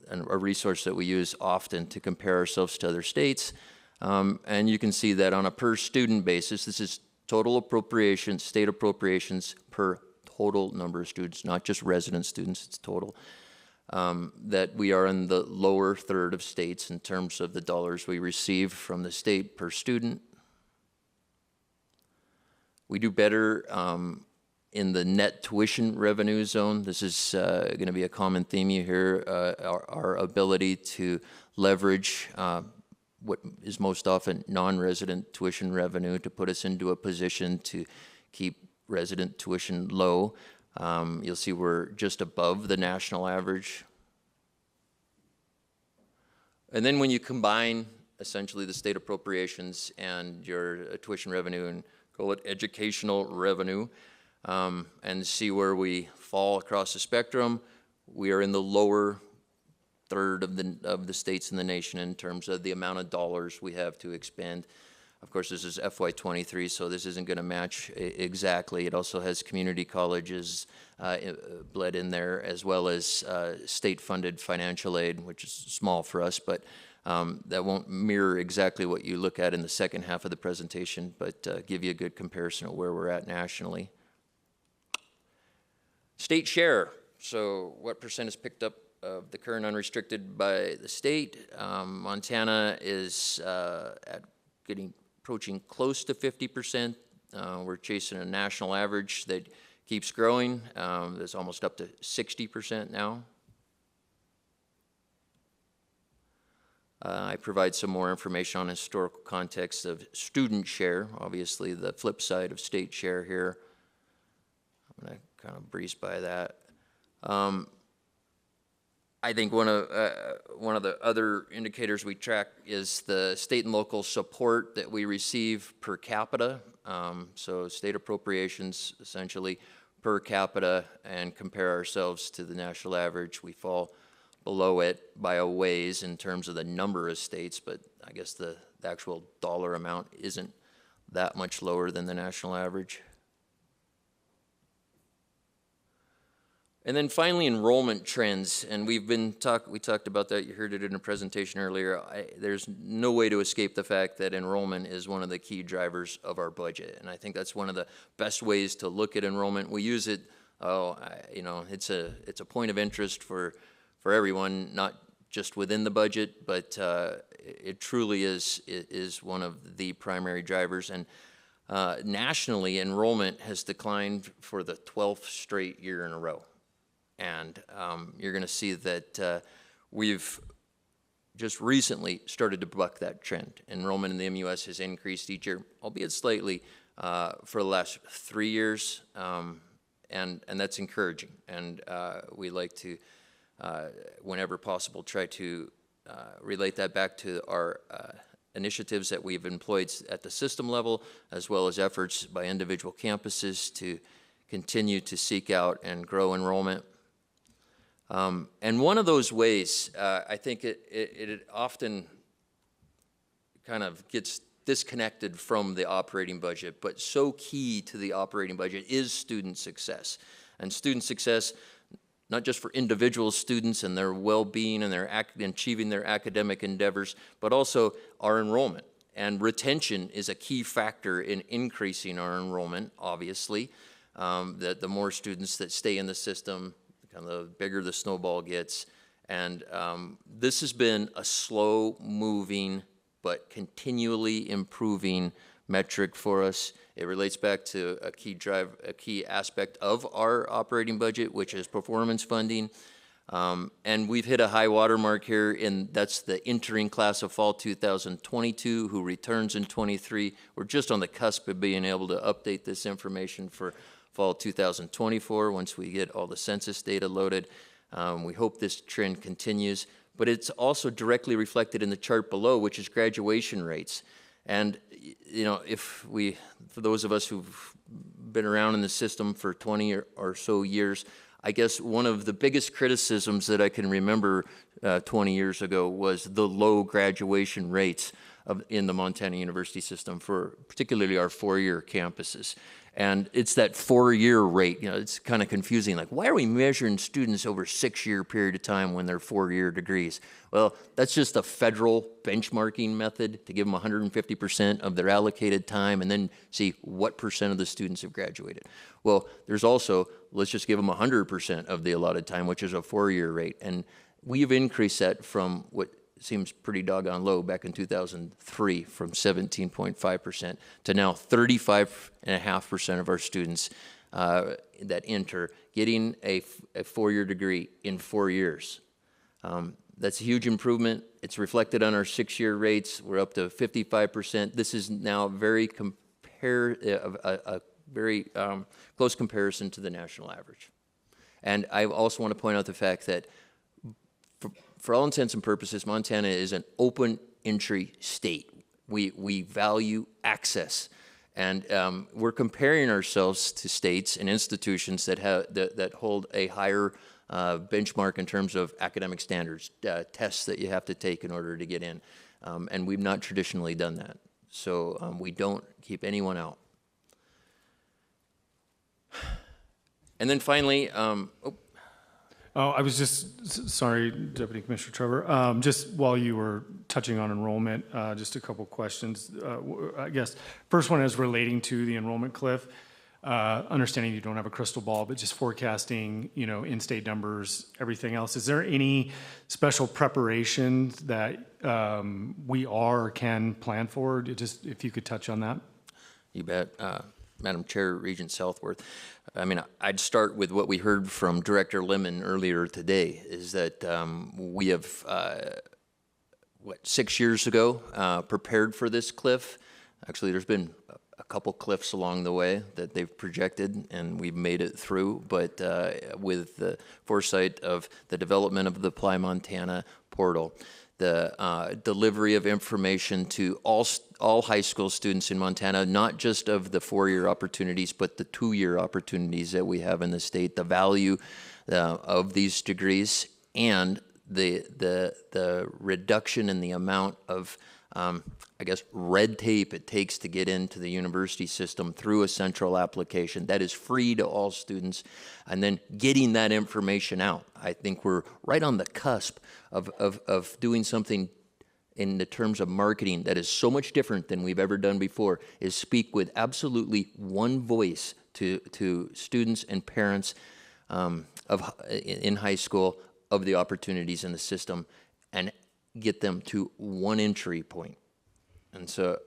a resource that we use often to compare ourselves to other states. And you can see that on a per student basis, this is total appropriations, state appropriations per total number of students, not just resident students, it's total, that we are in the lower third of states in terms of the dollars we receive from the state per student. We do better in the net tuition revenue zone. This is going to be a common theme you hear, our ability to leverage what is most often non-resident tuition revenue to put us into a position to keep resident tuition low. You'll see we're just above the national average. And then when you combine essentially the state appropriations and your tuition revenue and call it educational revenue, and see where we fall across the spectrum, we are in the lower third of the states in the nation in terms of the amount of dollars we have to expend. Of course, this is FY23, so this isn't going to match exactly. It also has community colleges bled in there, as well as state-funded financial aid, which is small for us, but that won't mirror exactly what you look at in the second half of the presentation, but give you a good comparison of where we're at nationally. State share, so what percent is picked up of the current unrestricted by the state. Montana is approaching close to 50%. We're chasing a national average that keeps growing. That's almost up to 60% now. I provide some more information on historical context of student share, obviously the flip side of state share here. I'm going to kind of breeze by that. I think one of the other indicators we track is the state and local support that we receive per capita. So state appropriations essentially per capita, and compare ourselves to the national average. We fall below it by a ways in terms of the number of states, but I guess the actual dollar amount isn't that much lower than the national average. And then finally, enrollment trends, and we talked about that. You heard it in a presentation earlier. There's no way to escape the fact that enrollment is one of the key drivers of our budget, and I think that's one of the best ways to look at enrollment. We use it, it's a point of interest for everyone, not just within the budget, but it truly is one of the primary drivers. And nationally, enrollment has declined for the 12th straight year in a row. And you're going to see that we've just recently started to buck that trend. Enrollment in the MUS has increased each year, albeit slightly, for the last 3 years, and that's encouraging. And we like to, whenever possible, try to relate that back to our initiatives that we've employed at the system level, as well as efforts by individual campuses to continue to seek out and grow enrollment. And one of those ways, I think it often kind of gets disconnected from the operating budget, but so key to the operating budget is student success. And student success, not just for individual students and their well-being and their achieving their academic endeavors, but also our enrollment. And retention is a key factor in increasing our enrollment, obviously. The more students that stay in the system, the bigger the snowball gets. And this has been a slow-moving but continually improving metric for us. It relates back to a key aspect of our operating budget, which is performance funding. And we've hit a high water mark here, and that's the entering class of fall 2022, who returns in 23. We're just on the cusp of being able to update this information for fall 2024 once we get all the census data loaded. We hope this trend continues, but it's also directly reflected in the chart below, which is graduation rates. And, for those of us who've been around in the system for 20 or so years, I guess one of the biggest criticisms that I can remember 20 years ago was the low graduation rates in the Montana University system for particularly our four-year campuses. And it's that four-year rate, it's kind of confusing. Like, why are we measuring students over a 6-year period of time when they're four-year degrees? Well, that's just a federal benchmarking method to give them 150% of their allocated time and then see what percent of the students have graduated. Well, there's also, let's just give them 100% of the allotted time, which is a four-year rate. And we've increased that from what seems pretty doggone low back in 2003, from 17.5% to now 35.5% of our students that enter getting a four-year degree in 4 years. That's a huge improvement. It's reflected on our 6-year rates. We're up to 55%. This is now a very close comparison to the national average. And I also want to point out the fact that for all intents and purposes, Montana is an open entry state. We value access, and we're comparing ourselves to states and institutions that hold a higher benchmark in terms of academic standards, tests that you have to take in order to get in, and we've not traditionally done that. So we don't keep anyone out. And then finally, I was just, sorry, Deputy Commissioner Trevor, just while you were touching on enrollment, just a couple questions. I guess first one is relating to the enrollment cliff. understanding you don't have a crystal ball, but just forecasting, in-state numbers, everything else. Is there any special preparation that we are or can plan for? Just if you could touch on that. You bet. Madam Chair, Regent Southworth. I mean, I'd start with what we heard from Director Lemon earlier today, is that we have, 6 years ago, prepared for this cliff. Actually, there's been a couple cliffs along the way that they've projected, and we've made it through. But with the foresight of the development of the Apply Montana portal, the delivery of information to all high school students in Montana, not just of the 4-year opportunities, but the 2-year opportunities that we have in the state, the value of these degrees, and the reduction in the amount of red tape it takes to get into the university system through a central application that is free to all students, and then getting that information out. I think we're right on the cusp of doing something in the terms of marketing that is so much different than we've ever done before, is speak with absolutely one voice to students and parents in high school of the opportunities in the system, and get them to one entry point. And so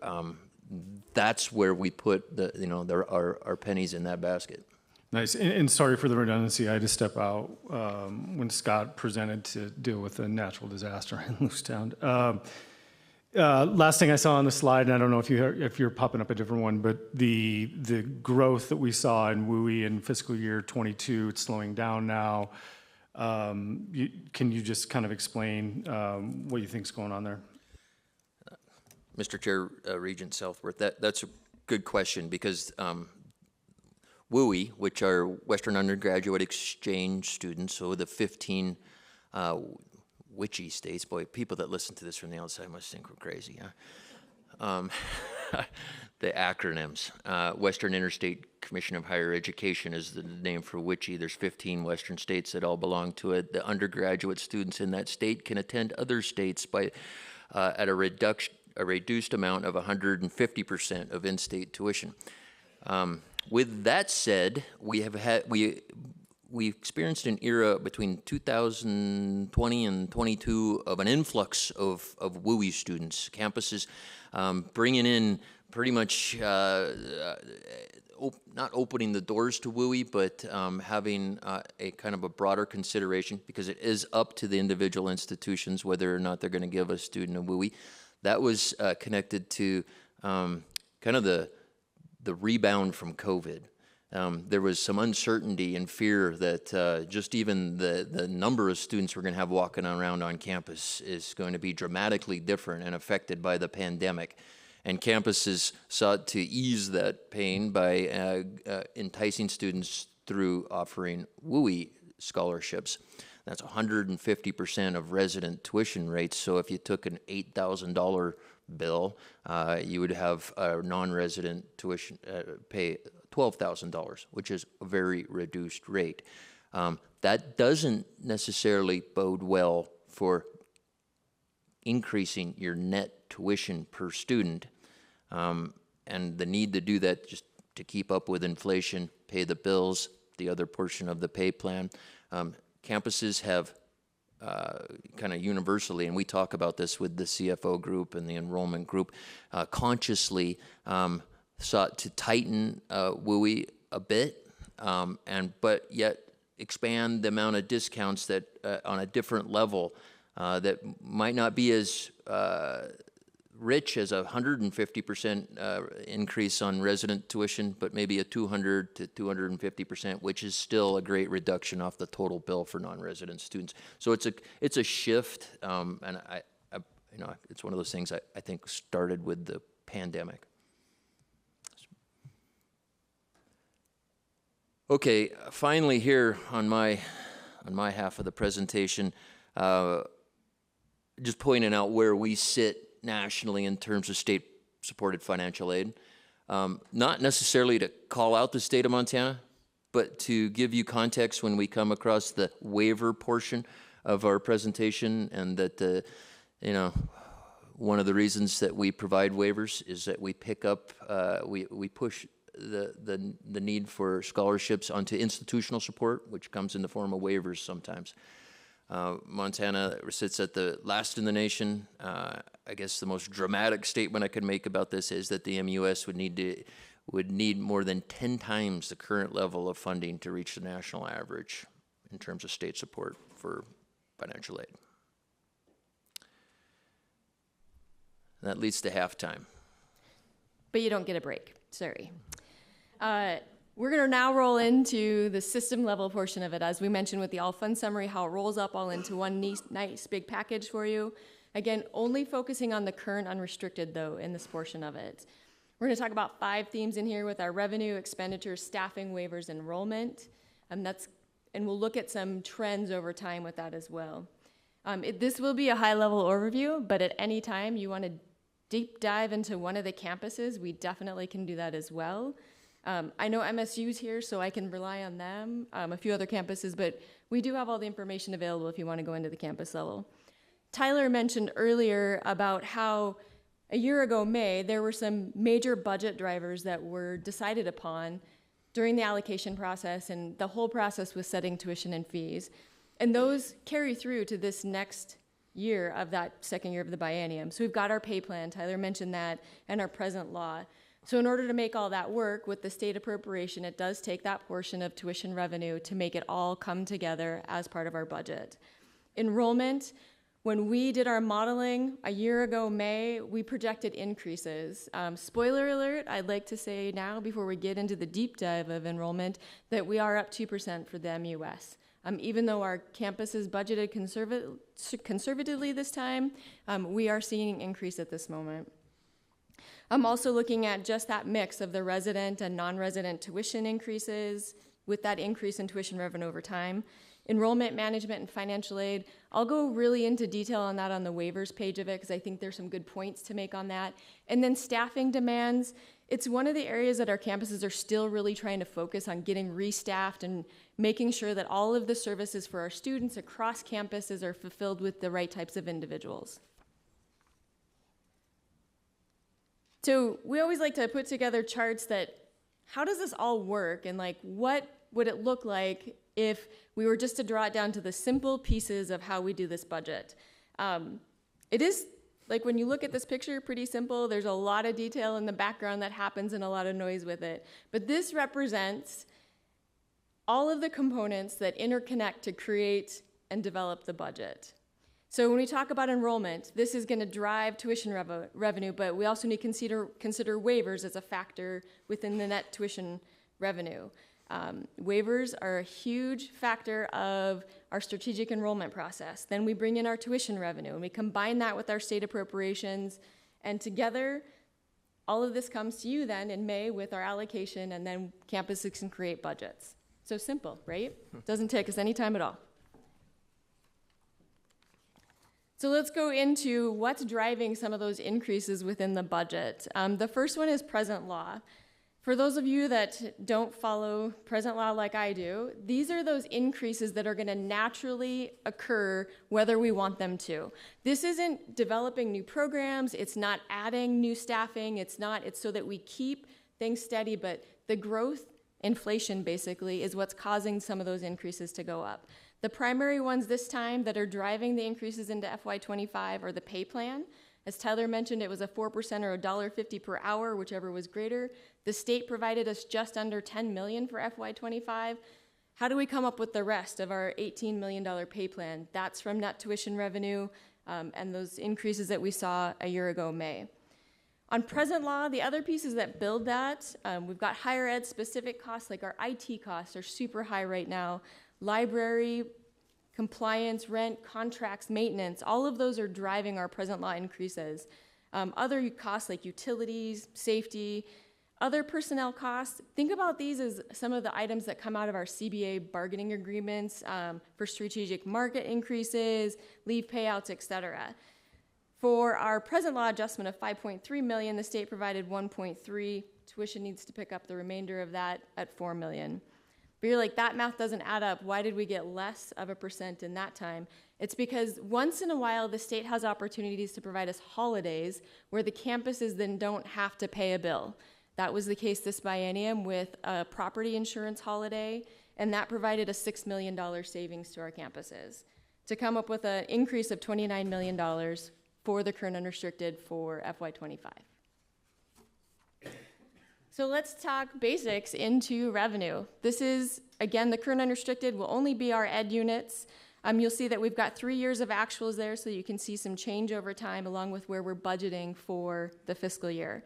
that's where we put our pennies in that basket. Nice. And sorry for the redundancy. I had to step out when Scott presented to deal with a natural disaster in Lewistown. Last thing I saw on the slide, and I don't know if you're popping up a different one, but the growth that we saw in WUI in fiscal year 22, it's slowing down now. Can you just kind of explain what you think is going on there? Mr. Chair, Regent Southworth, that's a good question, because WUI, which are Western Undergraduate Exchange students, so the 15 witchy states, boy, people that listen to this from the outside must think we're crazy, huh? The acronyms. Western Interstate Commission of Higher Education is the name for WICHE. There's 15 Western states that all belong to it. The undergraduate students in that state can attend other states by at a reduced amount of 150% of in-state tuition. With that said, we experienced an era between 2020 and 22 of an influx of WUI students. Campuses bringing in pretty much not opening the doors to WUI, but having a kind of a broader consideration, because it is up to the individual institutions whether or not they're going to give a student a WUI. That was connected to kind of the rebound from COVID. There was some uncertainty and fear that just even the number of students we're going to have walking around on campus is going to be dramatically different and affected by the pandemic. And campuses sought to ease that pain by enticing students through offering WUI scholarships. That's 150% of resident tuition rates. So if you took an $8,000 bill, you would have a non-resident tuition pay $12,000, which is a very reduced rate. That doesn't necessarily bode well for increasing your net tuition per student, and the need to do that just to keep up with inflation, pay the bills, the other portion of the pay plan. Campuses have kind of universally, and we talk about this with the CFO group and the enrollment group, consciously sought to tighten WUI a bit, but yet expand the amount of discounts that on a different level that might not be as rich as a 150% increase on resident tuition, but maybe a 200 to 250%, which is still a great reduction off the total bill for non-resident students. So it's a shift, and I it's one of those things I think started with the pandemic. Okay, finally here on my half of the presentation, just pointing out where we sit nationally in terms of state-supported financial aid. Not necessarily to call out the state of Montana, but to give you context when we come across the waiver portion of our presentation, and that one of the reasons that we provide waivers is that we pick up, we push the need for scholarships onto institutional support, which comes in the form of waivers sometimes. Montana sits at the last in the nation. I guess the most dramatic statement I could make about this is that the MUS would need more than 10 times the current level of funding to reach the national average in terms of state support for financial aid. And that leads to halftime. But you don't get a break, sorry. We're going to now roll into the system level portion of it, as we mentioned with the all fund summary, how it rolls up all into one nice big package for you. Again, only focusing on the current unrestricted, though, in this portion of it. We're going to talk about 5 themes in here with our revenue, expenditures, staffing, waivers, enrollment. And we'll look at some trends over time with that as well. This will be a high-level overview, but at any time you want to deep dive into one of the campuses, we definitely can do that as well. I know MSU's here, so I can rely on them, a few other campuses, but we do have all the information available if you want to go into the campus level. Tyler mentioned earlier about how a year ago, May, there were some major budget drivers that were decided upon during the allocation process, and the whole process was setting tuition and fees. And those carry through to this next year of that second year of the biennium. So we've got our pay plan, Tyler mentioned that, and our present law. So in order to make all that work with the state appropriation, it does take that portion of tuition revenue to make it all come together as part of our budget. Enrollment, when we did our modeling a year ago, May, we projected increases. Spoiler alert, I'd like to say now, before we get into the deep dive of enrollment, that we are up 2% for the MUS. Even though our campus is budgeted conservatively this time, we are seeing an increase at this moment. I'm also looking at just that mix of the resident and non-resident tuition increases with that increase in tuition revenue over time. Enrollment management and financial aid, I'll go really into detail on that on the waivers page of it because I think there's some good points to make on that. And then staffing demands, it's one of the areas that our campuses are still really trying to focus on getting restaffed and making sure that all of the services for our students across campuses are fulfilled with the right types of individuals. So we always like to put together charts that, how does this all work? And like, what would it look like if we were just to draw it down to the simple pieces of how we do this budget? It is, like when you look at this picture, pretty simple. There's a lot of detail in the background that happens and a lot of noise with it. But this represents all of the components that interconnect to create and develop the budget. So when we talk about enrollment, this is going to drive tuition revenue, but we also need to consider waivers as a factor within the net tuition revenue. Waivers are a huge factor of our strategic enrollment process. Then we bring in our tuition revenue, and we combine that with our state appropriations, and together, all of this comes to you then in May with our allocation, and then campuses can create budgets. So simple, right? Doesn't take us any time at all. So let's go into what's driving some of those increases within the budget. The first one is present law. For those of you that don't follow present law like I do, these are those increases that are going to naturally occur whether we want them to. This isn't developing new programs, it's not adding new staffing, it's so that we keep things steady, but the growth, inflation basically, is what's causing some of those increases to go up. The primary ones this time that are driving the increases into FY25 are the pay plan. As Tyler mentioned, it was a 4% or $1.50 per hour, whichever was greater. The state provided us just under $10 million for FY25. How do we come up with the rest of our $18 million pay plan? That's from net tuition revenue and those increases that we saw a year ago, May. On present law, the other pieces that build that, we've got higher ed specific costs, like our IT costs are super high right now. Library, compliance, rent, contracts, maintenance, all of those are driving our present law increases. Other costs like utilities, safety, other personnel costs, think about these as some of the items that come out of our CBA bargaining agreements for strategic market increases, leave payouts, et cetera. For our present law adjustment of $5.3 million, the state provided $1.3. Tuition needs to pick up the remainder of that at $4 million. But you're like, that math doesn't add up. Why did we get less of a percent in that time? It's because once in a while, the state has opportunities to provide us holidays where the campuses then don't have to pay a bill. That was the case this biennium with a property insurance holiday, and that provided a $6 million savings to our campuses to come up with an increase of $29 million for the current unrestricted for FY25. So let's talk basics into revenue. This is, again, the current unrestricted will only be our ed units. You'll see that we've got 3 years of actuals there, so you can see some change over time along with where we're budgeting for the fiscal year.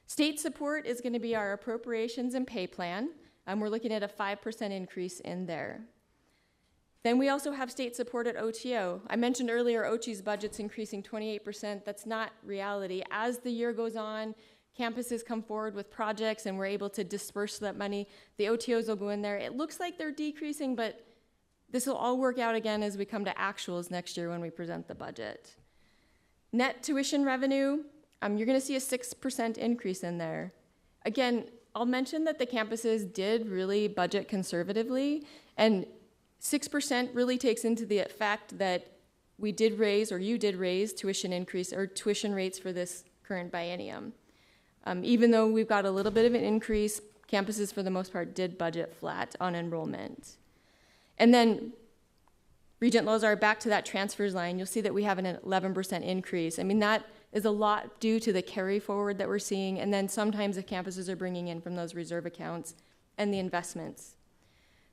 State support is going to be our appropriations and pay plan. We're looking at a 5% increase in there. Then we also have state support at OTO. I mentioned earlier OCHI's budget's increasing 28%. That's not reality. As the year goes on, campuses come forward with projects and we're able to disperse that money. The OTOs will go in there. It looks like they're decreasing, but this will all work out again as we come to actuals next year when we present the budget. Net tuition revenue, you're going to see a 6% increase in there. Again, I'll mention that the campuses did really budget conservatively, and 6% really takes into the fact that we did raise, or you did raise, tuition increase or tuition rates for this current biennium. Even though we've got a little bit of an increase, campuses for the most part did budget flat on enrollment. And then Regent Lozar, back to that transfers line, you'll see that we have an 11% increase. I mean, that is a lot due to the carry forward that we're seeing, and then sometimes the campuses are bringing in from those reserve accounts and the investments.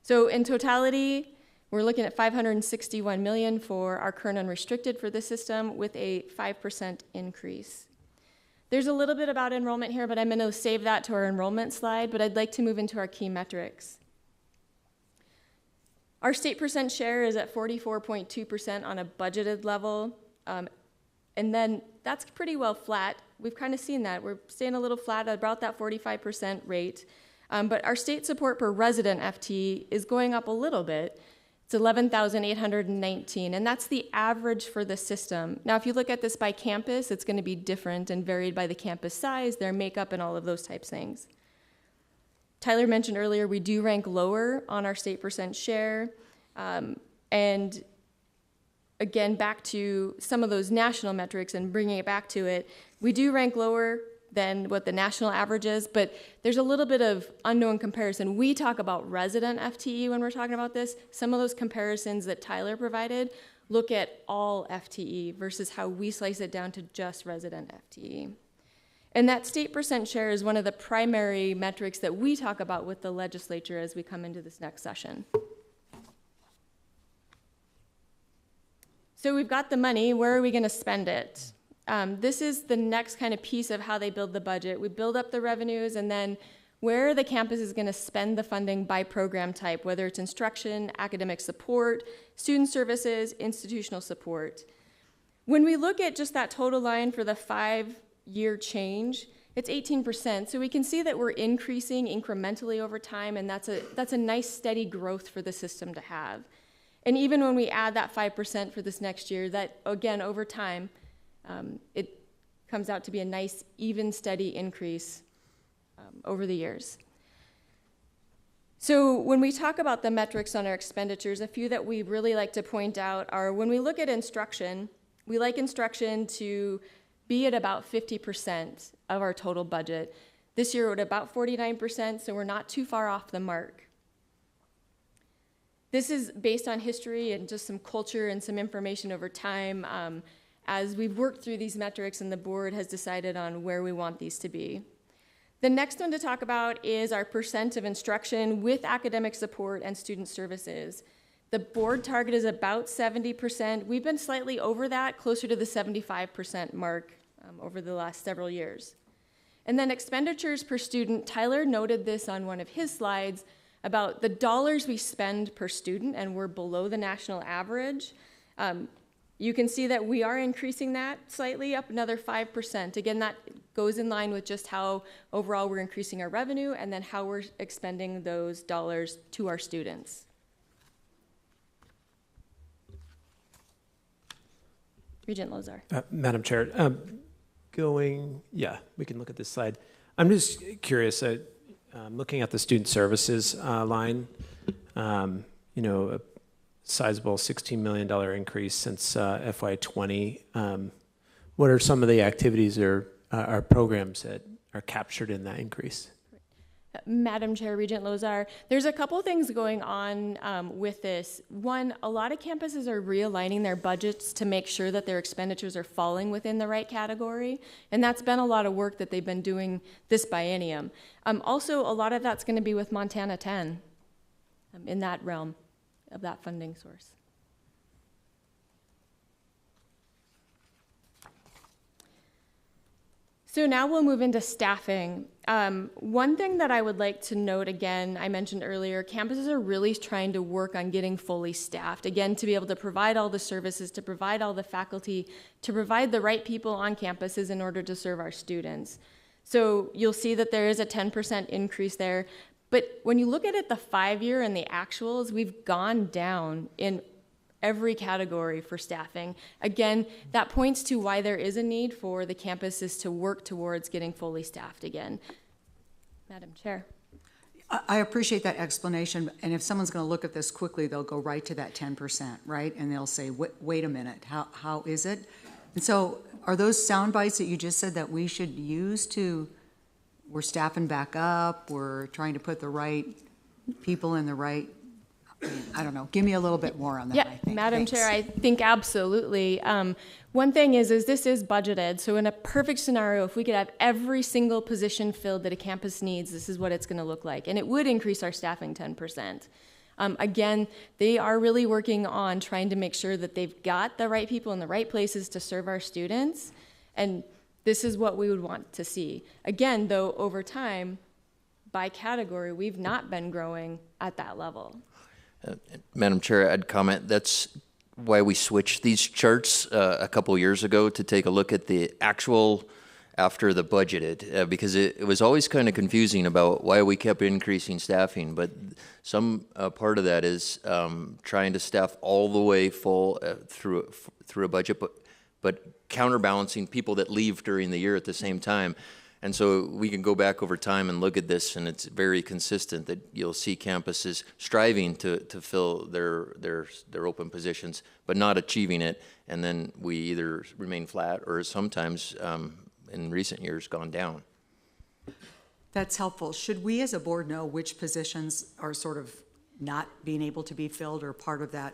So in totality, we're looking at $561 million for our current unrestricted for the system with a 5% increase. There's a little bit about enrollment here, but I'm going to save that to our enrollment slide, but I'd like to move into our key metrics. Our state percent share is at 44.2% on a budgeted level, and then that's pretty well flat. We've kind of seen that. We're staying a little flat at about that 45% rate, but our state support per resident FTE is going up a little bit. It's 11,819, and that's the average for the system. Now, if you look at this by campus, it's going to be different and varied by the campus size, their makeup, and all of those types of things. Tyler mentioned earlier, we do rank lower on our state percent share, and again, back to some of those national metrics and bringing it back to it, we do rank lower than what the national average is, but there's a little bit of unknown comparison. We talk about resident FTE when we're talking about this. Some of those comparisons that Tyler provided look at all FTE versus how we slice it down to just resident FTE. And that state percent share is one of the primary metrics that we talk about with the legislature as we come into this next session. So we've got the money, where are we going to spend it? This is the next kind of piece of how they build the budget. We build up the revenues, and then where the campus is going to spend the funding by program type, whether it's instruction, academic support, student services, institutional support. When we look at just that total line for the 5-year change, it's 18%. So we can see that we're increasing incrementally over time, and that's a nice steady growth for the system to have. And even when we add that 5% for this next year, that again, over time, it comes out to be a nice, even, steady increase over the years. So when we talk about the metrics on our expenditures, a few that we really like to point out are when we look at instruction, we like instruction to be at about 50% of our total budget. This year we're at about 49%, so we're not too far off the mark. This is based on history and just some culture and some information over time as we've worked through these metrics and the board has decided on where we want these to be. The next one to talk about is our percent of instruction with academic support and student services. The board target is about 70%. We've been slightly over that, closer to the 75% mark over the last several years. And then expenditures per student, Tyler noted this on one of his slides about the dollars we spend per student, and we're below the national average. You can see that we are increasing that slightly, up another 5%. Again, that goes in line with just how overall we're increasing our revenue and then how we're expending those dollars to our students. Regent Lozar. Madam Chair, we can look at this slide. I'm just curious, looking at the student services line, a sizable $16 million increase since FY20. What are some of the activities or programs that captured in that increase. Madam Chair, Regent Lozar, there's a couple things going on with this. One, a lot of campuses are realigning their budgets to make sure that their expenditures are falling within the right category, and that's been a lot of work that they've been doing this biennium. Also, a lot of that's going to be with Montana 10 in that realm of that funding source. So now we'll move into staffing. One thing that I would like to note again, I mentioned earlier, campuses are really trying to work on getting fully staffed, again, to be able to provide all the services, to provide all the faculty, to provide the right people on campuses in order to serve our students. So you'll see that there is a 10% increase there. But when you look at it, the 5-year and the actuals, we've gone down in every category for staffing. Again, that points to why there is a need for the campuses to work towards getting fully staffed again. Madam Chair. I appreciate that explanation, and if someone's going to look at this quickly, they'll go right to that 10%, right? And they'll say, wait a minute, how is it? And so are those sound bites that you just said that we should use to, we're staffing back up, we're trying to put the right people in the right, I don't know. Give me a little bit more on that. Yeah, I think. Madam Thanks. Chair, I think absolutely. One thing is this is budgeted. So in a perfect scenario, if we could have every single position filled that a campus needs, this is what it's going to look like. And it would increase our staffing 10%. Again, they are really working on trying to make sure that they've got the right people in the right places to serve our students. And this is what we would want to see. Again, though, over time, by category, we've not been growing at that level. Madam Chair, I'd comment that's why we switched these charts a couple years ago to take a look at the actual after the budgeted, because it was always kind of confusing about why we kept increasing staffing. But some part of that is trying to staff all the way full through a budget, but counterbalancing people that leave during the year at the same time. And so we can go back over time and look at this, and it's very consistent that you'll see campuses striving to fill their open positions, but not achieving it. And then we either remain flat or sometimes in recent years gone down. That's helpful. Should we as a board know which positions are sort of not being able to be filled or part of that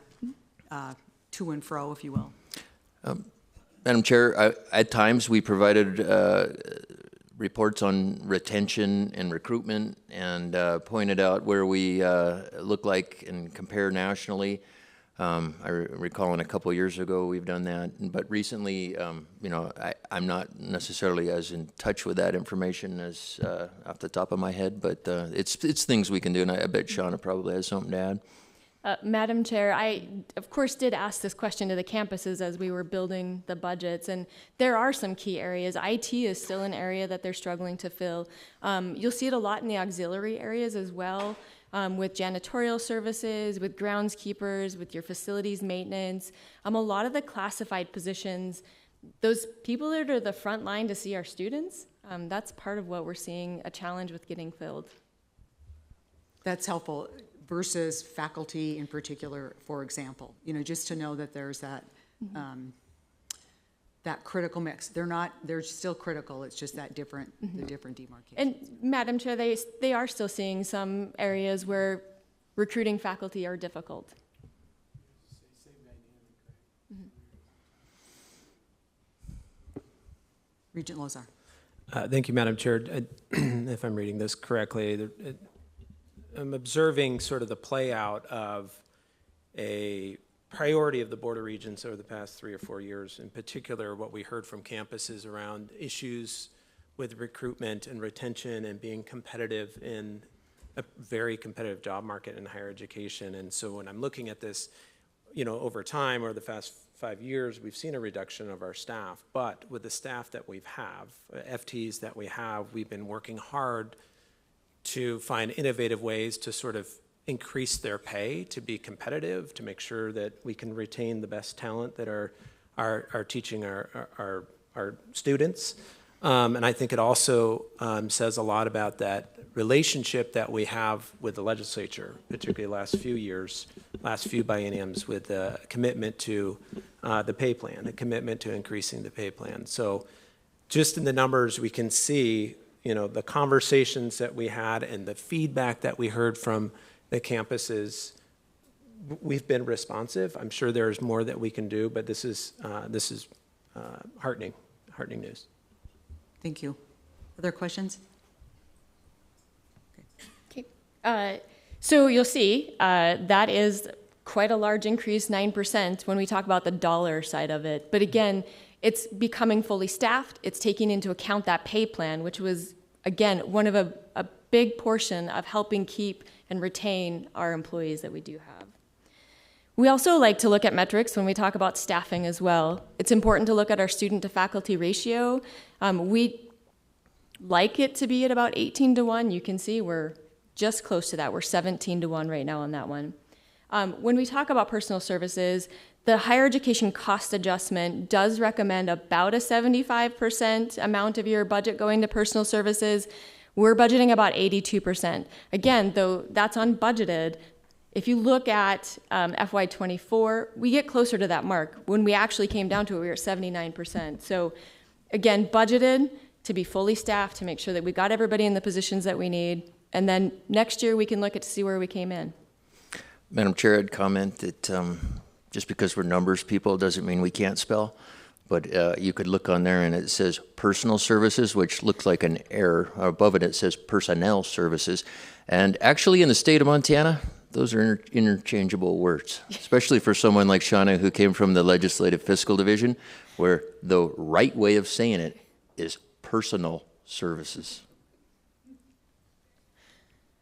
to and fro, if you will? Madam Chair, at times we provided reports on retention and recruitment and pointed out where we look like and compare nationally. I recall a couple of years ago we've done that, but recently, I'm not necessarily as in touch with that information as off the top of my head, but it's things we can do, and I bet Shauna probably has something to add. Madam Chair, I, of course, did ask this question to the campuses as we were building the budgets, and there are some key areas. IT is still an area that they're struggling to fill. You'll see it a lot in the auxiliary areas as well, with janitorial services, with groundskeepers, with your facilities maintenance. A lot of the classified positions, those people that are the front line to see our students, that's part of what we're seeing a challenge with getting filled. That's helpful. Versus faculty in particular, for example, just to know that there's that that critical mix. They're still critical. It's just that different, the different demarcation. And Madam Chair, they are still seeing some areas where recruiting faculty are difficult. Regent Lozar. Thank you, Madam Chair. If I'm reading this correctly, I'm observing sort of the play out of a priority of the Board of Regents over the past 3 or 4 years, in particular what we heard from campuses around issues with recruitment and retention and being competitive in a very competitive job market in higher education. And so when I'm looking at this, over time, over the past 5 years, we've seen a reduction of our staff, but with the staff that we have, FTs that we have, we've been working hard to find innovative ways to sort of increase their pay, to be competitive, to make sure that we can retain the best talent that are teaching our students. And I think it also says a lot about that relationship that we have with the legislature, particularly last few years, last few bienniums, with a commitment to the pay plan, a commitment to increasing the pay plan. So just in the numbers, we can see the conversations that we had and the feedback that we heard from the campuses, we've been responsive. I'm sure there's more that we can do, but this is heartening news. Thank you. Other questions? Okay. So you'll see that is quite a large increase, 9%, when we talk about the dollar side of it. But again, it's becoming fully staffed. It's taking into account that pay plan, which was, again, one of a big portion of helping keep and retain our employees that we do have. We also like to look at metrics when we talk about staffing as well. It's important to look at our student to faculty ratio. We like it to be at about 18 to 1. You can see we're just close to that. We're 17 to 1 right now on that one. When we talk about personal services, the higher education cost adjustment does recommend about a 75% amount of your budget going to personal services. We're budgeting about 82%. Again, though that's unbudgeted, if you look at FY24, we get closer to that mark. When we actually came down to it, we were at 79%. So again, budgeted to be fully staffed to make sure that we got everybody in the positions that we need. And then next year we can look at to see where we came in. Madam Chair, I'd comment that just because we're numbers people doesn't mean we can't spell. But you could look on there and it says personal services, which looks like an error. Above it, it says personnel services. And actually in the state of Montana, those are interchangeable words, especially for someone like Shauna who came from the Legislative Fiscal Division, where the right way of saying it is personal services.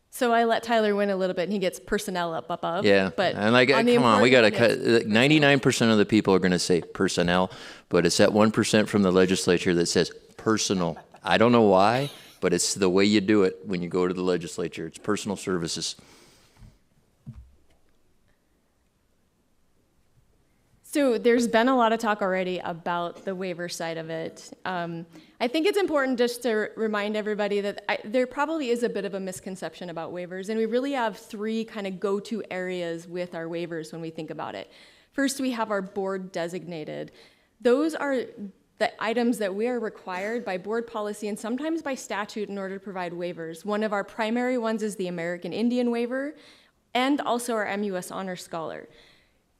So I let Tyler win a little bit, and he gets personnel up above. Yeah, but and like, come on, we got to cut. 99% of the people are going to say personnel, but it's that 1% from the legislature that says personal. I don't know why, but it's the way you do it when you go to the legislature. It's personal services. So there's been a lot of talk already about the waiver side of it. I think it's important just to remind everybody that there probably is a bit of a misconception about waivers, and we really have three kind of go-to areas with our waivers when we think about it. First, we have our board designated. Those are the items that we are required by board policy and sometimes by statute in order to provide waivers. One of our primary ones is the American Indian waiver and also our MUS Honor Scholar.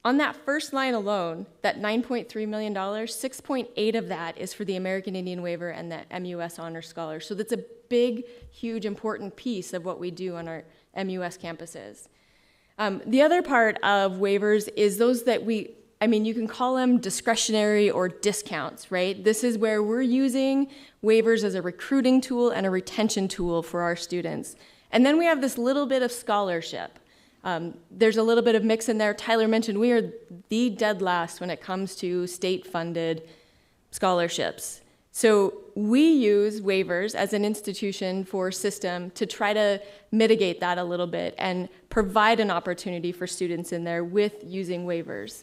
On that first line alone, that $9.3 million, 6.8 of that is for the American Indian waiver and the MUS Honor Scholar. So that's a big, huge, important piece of what we do on our MUS campuses. The other part of waivers is those that you can call them discretionary or discounts, right? This is where we're using waivers as a recruiting tool and a retention tool for our students. And then we have this little bit of scholarship. There's a little bit of mix in there. Tyler mentioned we are the dead last when it comes to state-funded scholarships. So we use waivers as an institution for system to try to mitigate that a little bit and provide an opportunity for students in there with using waivers.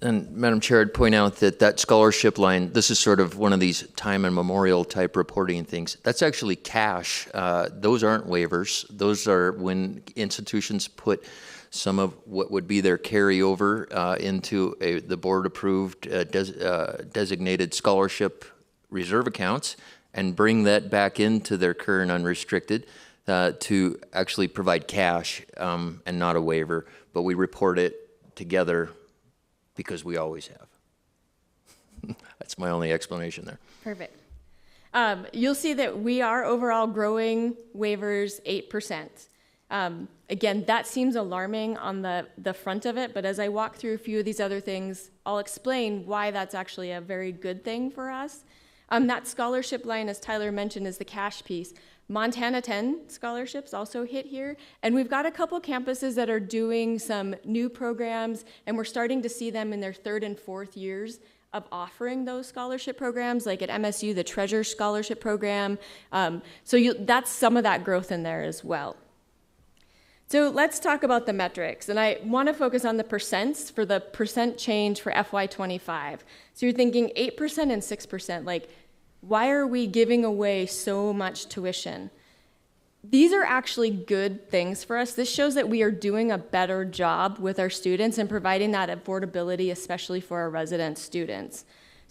And Madam Chair, I'd point out that scholarship line, this is sort of one of these time and memorial type reporting things. That's actually cash. Those aren't waivers. Those are when institutions put some of what would be their carryover into the board-approved designated scholarship reserve accounts and bring that back into their current unrestricted to actually provide cash and not a waiver. But we report it together because we always have. That's my only explanation there. Perfect. You'll see that we are overall growing waivers 8%. Again, that seems alarming on the front of it, but as I walk through a few of these other things, I'll explain why that's actually a very good thing for us. That scholarship line, as Tyler mentioned, is the cash piece. Montana 10 scholarships also hit here, and we've got a couple campuses that are doing some new programs, and we're starting to see them in their third and fourth years of offering those scholarship programs, like at MSU, the Treasure Scholarship Program. That's some of that growth in there as well. So let's talk about the metrics, and I want to focus on the percents for the percent change for FY25. So you're thinking 8% and 6%, like, why are we giving away so much tuition? These are actually good things for us. This shows that we are doing a better job with our students and providing that affordability, especially for our resident students.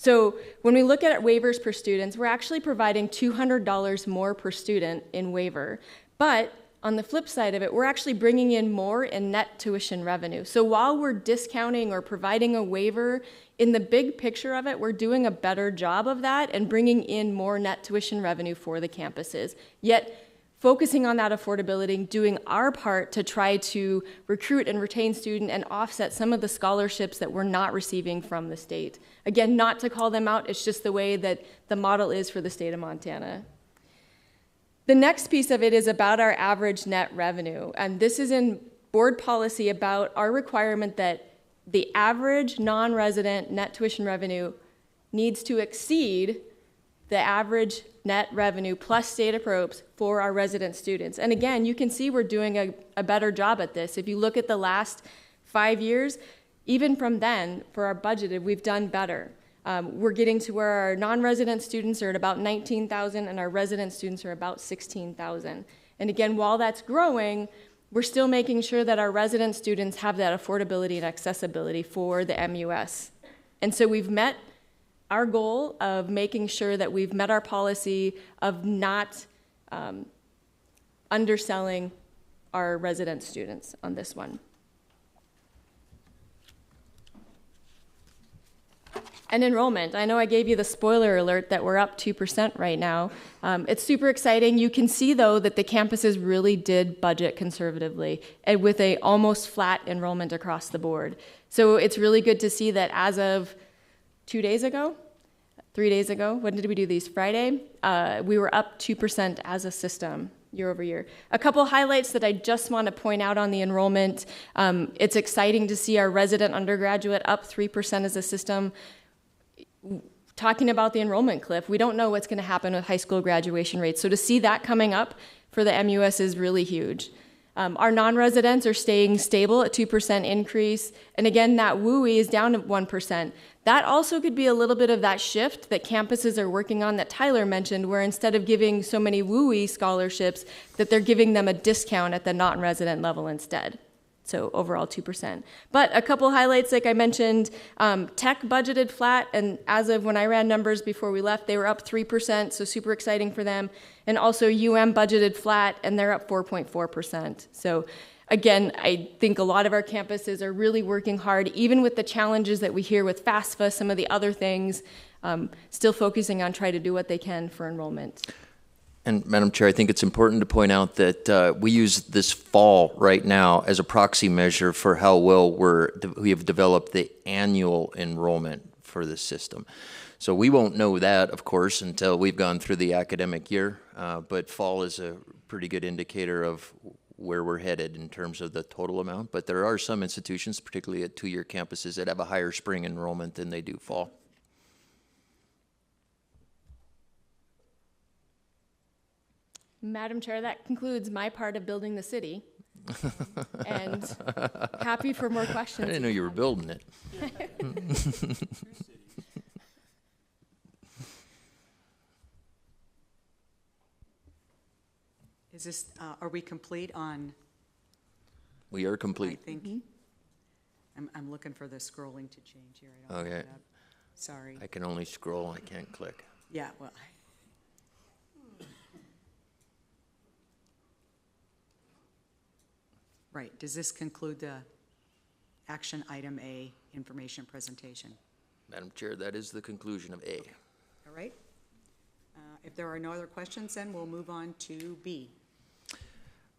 So when we look at waivers per student, we're actually providing $200 more per student in waiver. But on the flip side of it, we're actually bringing in more in net tuition revenue. So while we're discounting or providing a waiver, in the big picture of it, we're doing a better job of that and bringing in more net tuition revenue for the campuses. Yet focusing on that affordability, doing our part to try to recruit and retain students and offset some of the scholarships that we're not receiving from the state. Again, not to call them out, it's just the way that the model is for the state of Montana. The next piece of it is about our average net revenue, and this is in board policy about our requirement that the average non-resident net tuition revenue needs to exceed the average net revenue plus state appropriations for our resident students. And again, you can see we're doing a better job at this. If you look at the last 5 years, even from then, for our budgeted, we've done better. We're getting to where our non-resident students are at about 19,000 and our resident students are about 16,000. And again, while that's growing, we're still making sure that our resident students have that affordability and accessibility for the MUS. And so we've met our goal of making sure that we've met our policy of not underselling our resident students on this one. And enrollment, I know I gave you the spoiler alert that we're up 2% right now. It's super exciting. You can see though that the campuses really did budget conservatively and with a almost flat enrollment across the board. So it's really good to see that as of 3 days ago, when did we do these? Friday, we were up 2% as a system year over year. A couple highlights that I just want to point out on the enrollment. It's exciting to see our resident undergraduate up 3% as a system. Talking about the enrollment cliff, we don't know what's going to happen with high school graduation rates. So to see that coming up for the MUS is really huge. Our non-residents are staying stable at 2% increase. And again, that WUI is down to 1%. That also could be a little bit of that shift that campuses are working on that Tyler mentioned, where instead of giving so many WUI scholarships, that they're giving them a discount at the non-resident level instead. So overall 2%. But a couple highlights, like I mentioned, tech budgeted flat, and as of when I ran numbers before we left, they were up 3%, so super exciting for them. And also UM budgeted flat, and they're up 4.4%. So again, I think a lot of our campuses are really working hard, even with the challenges that we hear with FAFSA, some of the other things, still focusing on trying to do what they can for enrollment. And Madam Chair, I think it's important to point out that we use this fall right now as a proxy measure for how well we have developed the annual enrollment for the system. So we won't know that, of course, until we've gone through the academic year, but fall is a pretty good indicator of where we're headed in terms of the total amount. But there are some institutions, particularly at two-year campuses, that have a higher spring enrollment than they do fall. Madam Chair, that concludes my part of building the city. And happy for more questions. I didn't know you were building it. Is this, are we complete on? We are complete. I think, I'm looking for the scrolling to change here. I don't have Okay. it up. Sorry. I can only scroll, I can't click. Yeah, well. Right, does this conclude the action item A, information presentation? Madam Chair, that is the conclusion of A. All right. If there are no other questions, then we'll move on to B.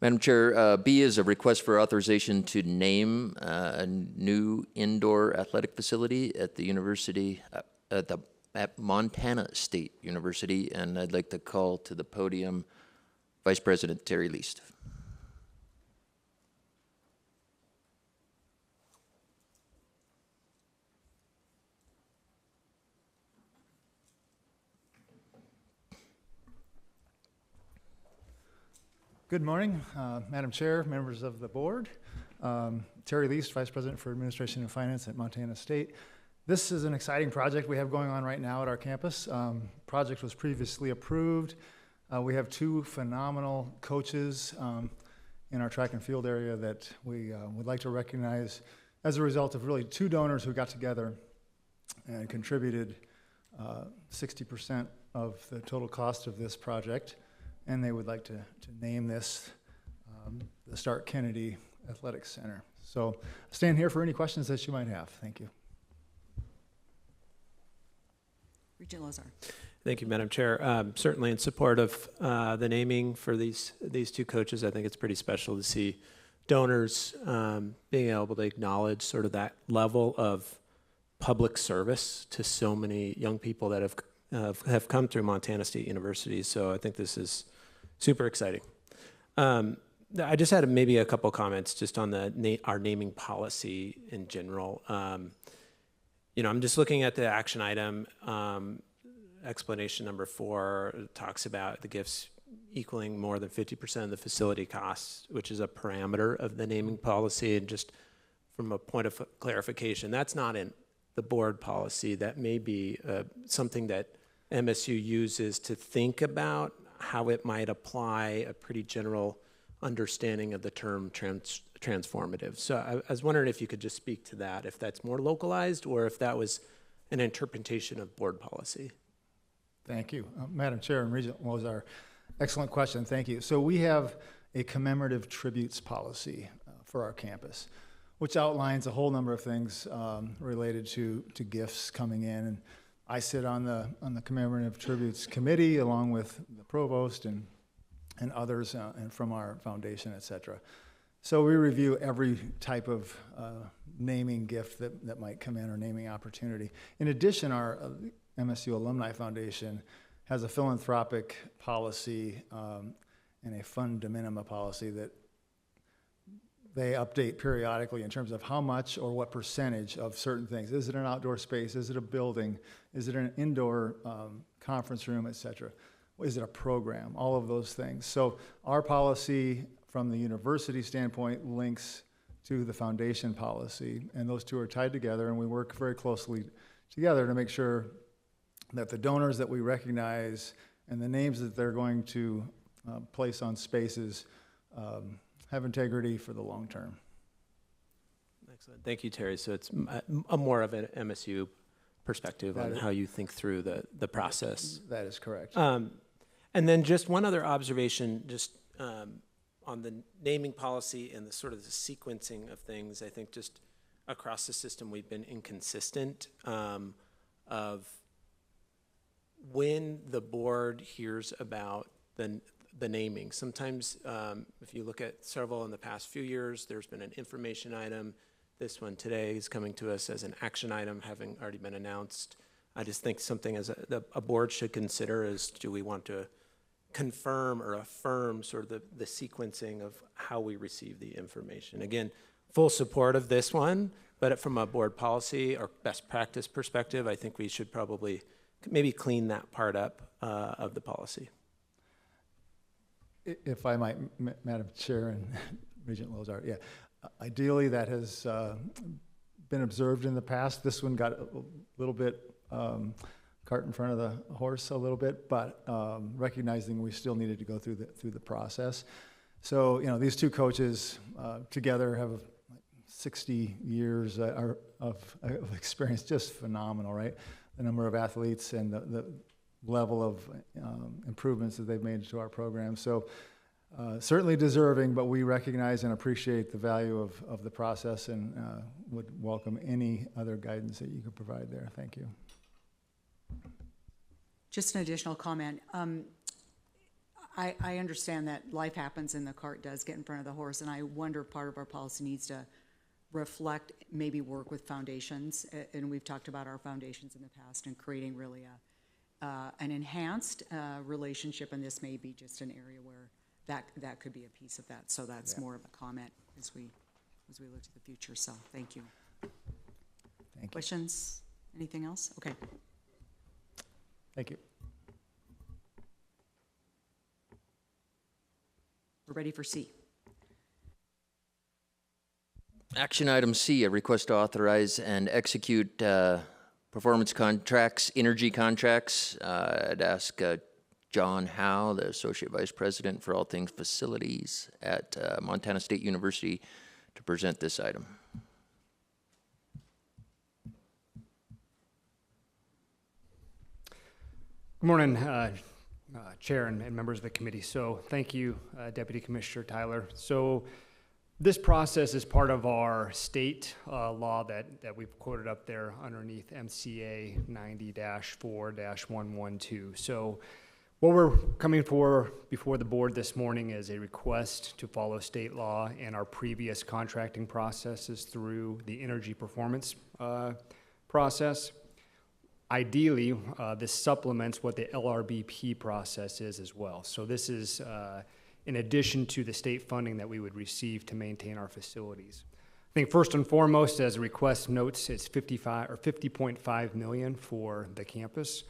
Madam Chair, B is a request for authorization to name a new indoor athletic facility at the university, at Montana State University, and I'd like to call to the podium Vice President Terry Least. Good morning, Madam Chair, members of the board. Terry Least, Vice President for Administration and Finance at Montana State. This is an exciting project we have going on right now at our campus. Project was previously approved. We have two phenomenal coaches in our track and field area that we would like to recognize as a result of really two donors who got together and contributed 60% of the total cost of this project, and they would like to name this the Stark Kennedy Athletic Center. So I'll stand here for any questions that you might have. Thank you. Regent Lozar. Thank you, Madam Chair. Certainly in support of the naming for these two coaches. I think it's pretty special to see donors being able to acknowledge sort of that level of public service to so many young people that have come through Montana State University. So I think this is super exciting. I just had maybe a couple comments just on our naming policy in general. I'm just looking at the action item. Explanation number 4 talks about the gifts equaling more than 50% of the facility costs, which is a parameter of the naming policy. And just from a point of clarification, that's not in the board policy. That may be something that MSU uses to think about how it might apply a pretty general understanding of the term transformative. So I was wondering if you could just speak to that, if that's more localized or if that was an interpretation of board policy. Thank you. Madam Chair and Regent Lozar, excellent question. Thank you. So we have a commemorative tributes policy for our campus, which outlines a whole number of things related to gifts coming in. And I sit on the commemorative tributes committee along with the provost and others and from our foundation, et cetera. So we review every type of naming gift that might come in or naming opportunity. In addition, our MSU Alumni Foundation has a philanthropic policy and a fund de minimis policy that they update periodically in terms of how much or what percentage of certain things. Is it an outdoor space? Is it a building? Is it an indoor conference room, et cetera? Is it a program? All of those things. So our policy from the university standpoint links to the foundation policy, and those two are tied together, and we work very closely together to make sure that the donors that we recognize and the names that they're going to place on spaces have integrity for the long term. Excellent. Thank you, Terry. So it's a more of an MSU perspective on how you think through the process. That is correct. And then just one other observation, just on the naming policy and the sort of the sequencing of things. I think just across the system we've been inconsistent of when the board hears about the naming. Sometimes if you look at several in the past few years, there's been an information item. This one today is coming to us as an action item, having already been announced. I just think something as a board should consider is, do we want to confirm or affirm sort of the sequencing of how we receive the information? Again, full support of this one, but from a board policy or best practice perspective, I think we should probably maybe clean that part up of the policy. If I might, Madam Chair and Regent Lozar, yeah. Ideally, that has been observed in the past. This one got a little bit cart in front of the horse a little bit, but recognizing we still needed to go through the process. So, these two coaches together have 60 years of experience, just phenomenal, right? The number of athletes and the level of improvements that they've made to our program. So certainly deserving, but we recognize and appreciate the value of the process and would welcome any other guidance that you could provide there. Thank you. Just an additional comment. I understand that life happens and the cart does get in front of the horse, and I wonder if part of our policy needs to reflect, maybe work with foundations, and we've talked about our foundations in the past and creating really an enhanced relationship, and this may be just an area where that could be a piece of that. So that's more of a comment as we look to the future. So thank you. Thank you. Questions? Anything else? Okay. Thank you. We're ready for C. Action item C, a request to authorize and execute performance contracts, energy contracts. I'd ask John Howe, the Associate Vice President for all things facilities at Montana State University, to present this item. Good morning, Chair and members of the committee. So thank you, Deputy Commissioner Tyler. So this process is part of our state law that we've quoted up there underneath MCA 90-4-112. So what we're coming for before the board this morning is a request to follow state law and our previous contracting processes through the energy performance process. Ideally, this supplements what the LRBP process is as well. So this is in addition to the state funding that we would receive to maintain our facilities. I think first and foremost, as the request notes, it's 50.5 million for the campus.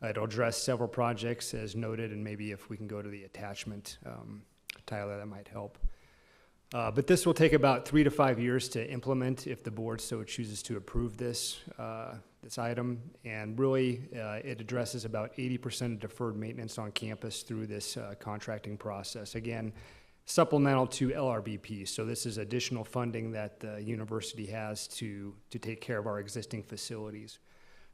It'll address several projects as noted, and maybe if we can go to the attachment, Tyler, that might help. But this will take about 3 to 5 years to implement if the board so chooses to approve this item. And really, it addresses about 80% of deferred maintenance on campus through this contracting process. Again, supplemental to LRBP. So this is additional funding that the university has to take care of our existing facilities.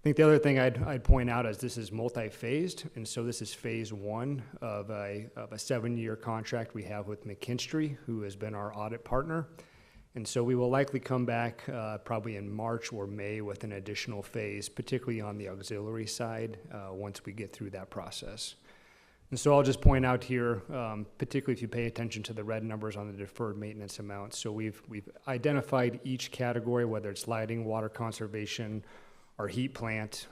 I think the other thing I'd point out is this is multi-phased, and so this is phase one of a 7-year contract we have with McKinstry, who has been our audit partner. And so we will likely come back probably in March or May with an additional phase, particularly on the auxiliary side, once we get through that process. And so I'll just point out here, particularly if you pay attention to the red numbers on the deferred maintenance amounts. So we've identified each category, whether it's lighting, water conservation, our heat plant,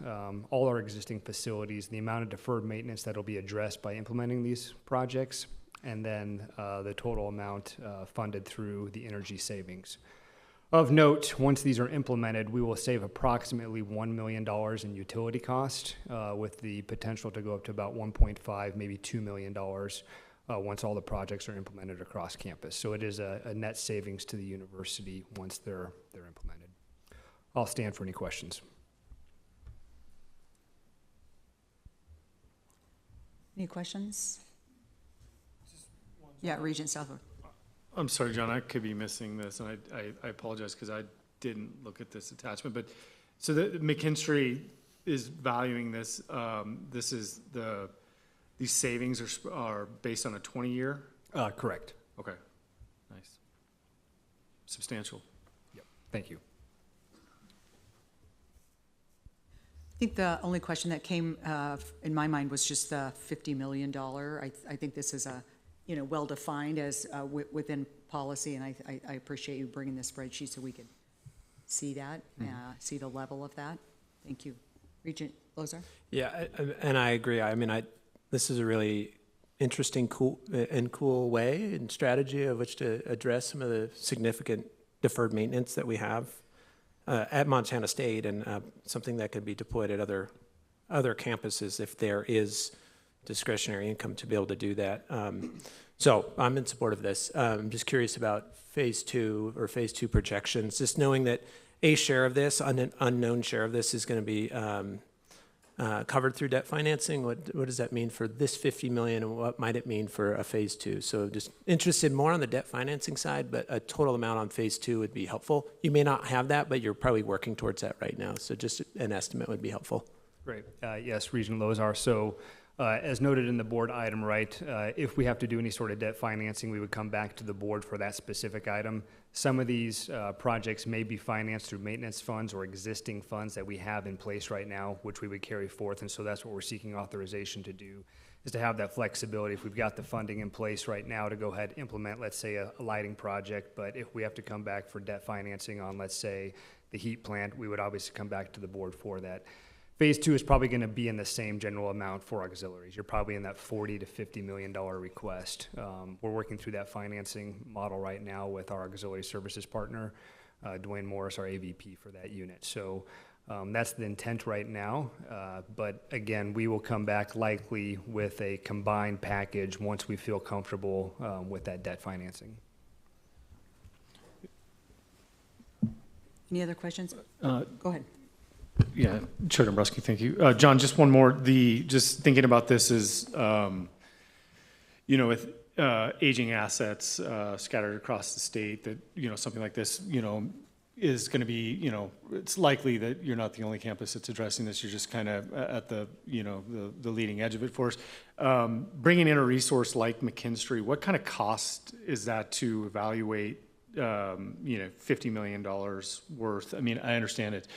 all our existing facilities, the amount of deferred maintenance that will be addressed by implementing these projects, and then the total amount funded through the energy savings. Of note, once these are implemented, we will save approximately $1 million in utility cost, with the potential to go up to about 1.5, maybe $2 million once all the projects are implemented across campus. So it is a net savings to the university once they're implemented. I'll stand for any questions. Any questions? Yeah, Regent Southwood. I'm sorry, John, I could be missing this, and I apologize because I didn't look at this attachment. But so the McKinstry is valuing this. This is these savings are based on a 20-year? Correct. Okay, nice. Substantial. Yep, thank you. I think the only question that came in my mind was just the $50 million. I think this is a well-defined as within policy, and I appreciate you bringing this spreadsheet so we could see that, see the level of that. Thank you. Regent Lozar? Yeah, and I agree. I mean, this is a really interesting, cool way and strategy of which to address some of the significant deferred maintenance that we have at Montana State, and something that could be deployed at other campuses if there is discretionary income to be able to do that. So I'm in support of this. I'm just curious about phase two projections, just knowing that a share of this, an unknown share of this, is going to be covered through debt financing. What does that mean for this $50 million, and what might it mean for a phase two? So just interested more on the debt financing side, but a total amount on phase two would be helpful. You may not have that, but you're probably working towards that right now. So just an estimate would be helpful. Great. Yes, Regent Lozar. So as noted in the board item, right, if we have to do any sort of debt financing, we would come back to the board for that specific item. Some of these projects may be financed through maintenance funds or existing funds that we have in place right now, which we would carry forth. And so that's what we're seeking authorization to do, is to have that flexibility. If we've got the funding in place right now to go ahead and implement, let's say, a lighting project, but if we have to come back for debt financing on, let's say, the heat plant, we would obviously come back to the board for that. Phase two is probably going to be in the same general amount for auxiliaries. You're probably in that $40 to $50 million request. We're working through that financing model right now with our auxiliary services partner, Dwayne Morris, our AVP for that unit. So that's the intent right now. But again, we will come back likely with a combined package once we feel comfortable with that debt financing. Any other questions? Go ahead. Yeah, Chair Dombrowski, thank you. John, just one more. Just thinking about this is, with aging assets scattered across the state, that, something like this, is going to be, you know, it's likely that you're not the only campus that's addressing this. You're just kind of at the, you know, the leading edge of it for us. Bringing in a resource like McKinstry, what kind of cost is that to evaluate, you know, $50 million worth? I mean, I understand it's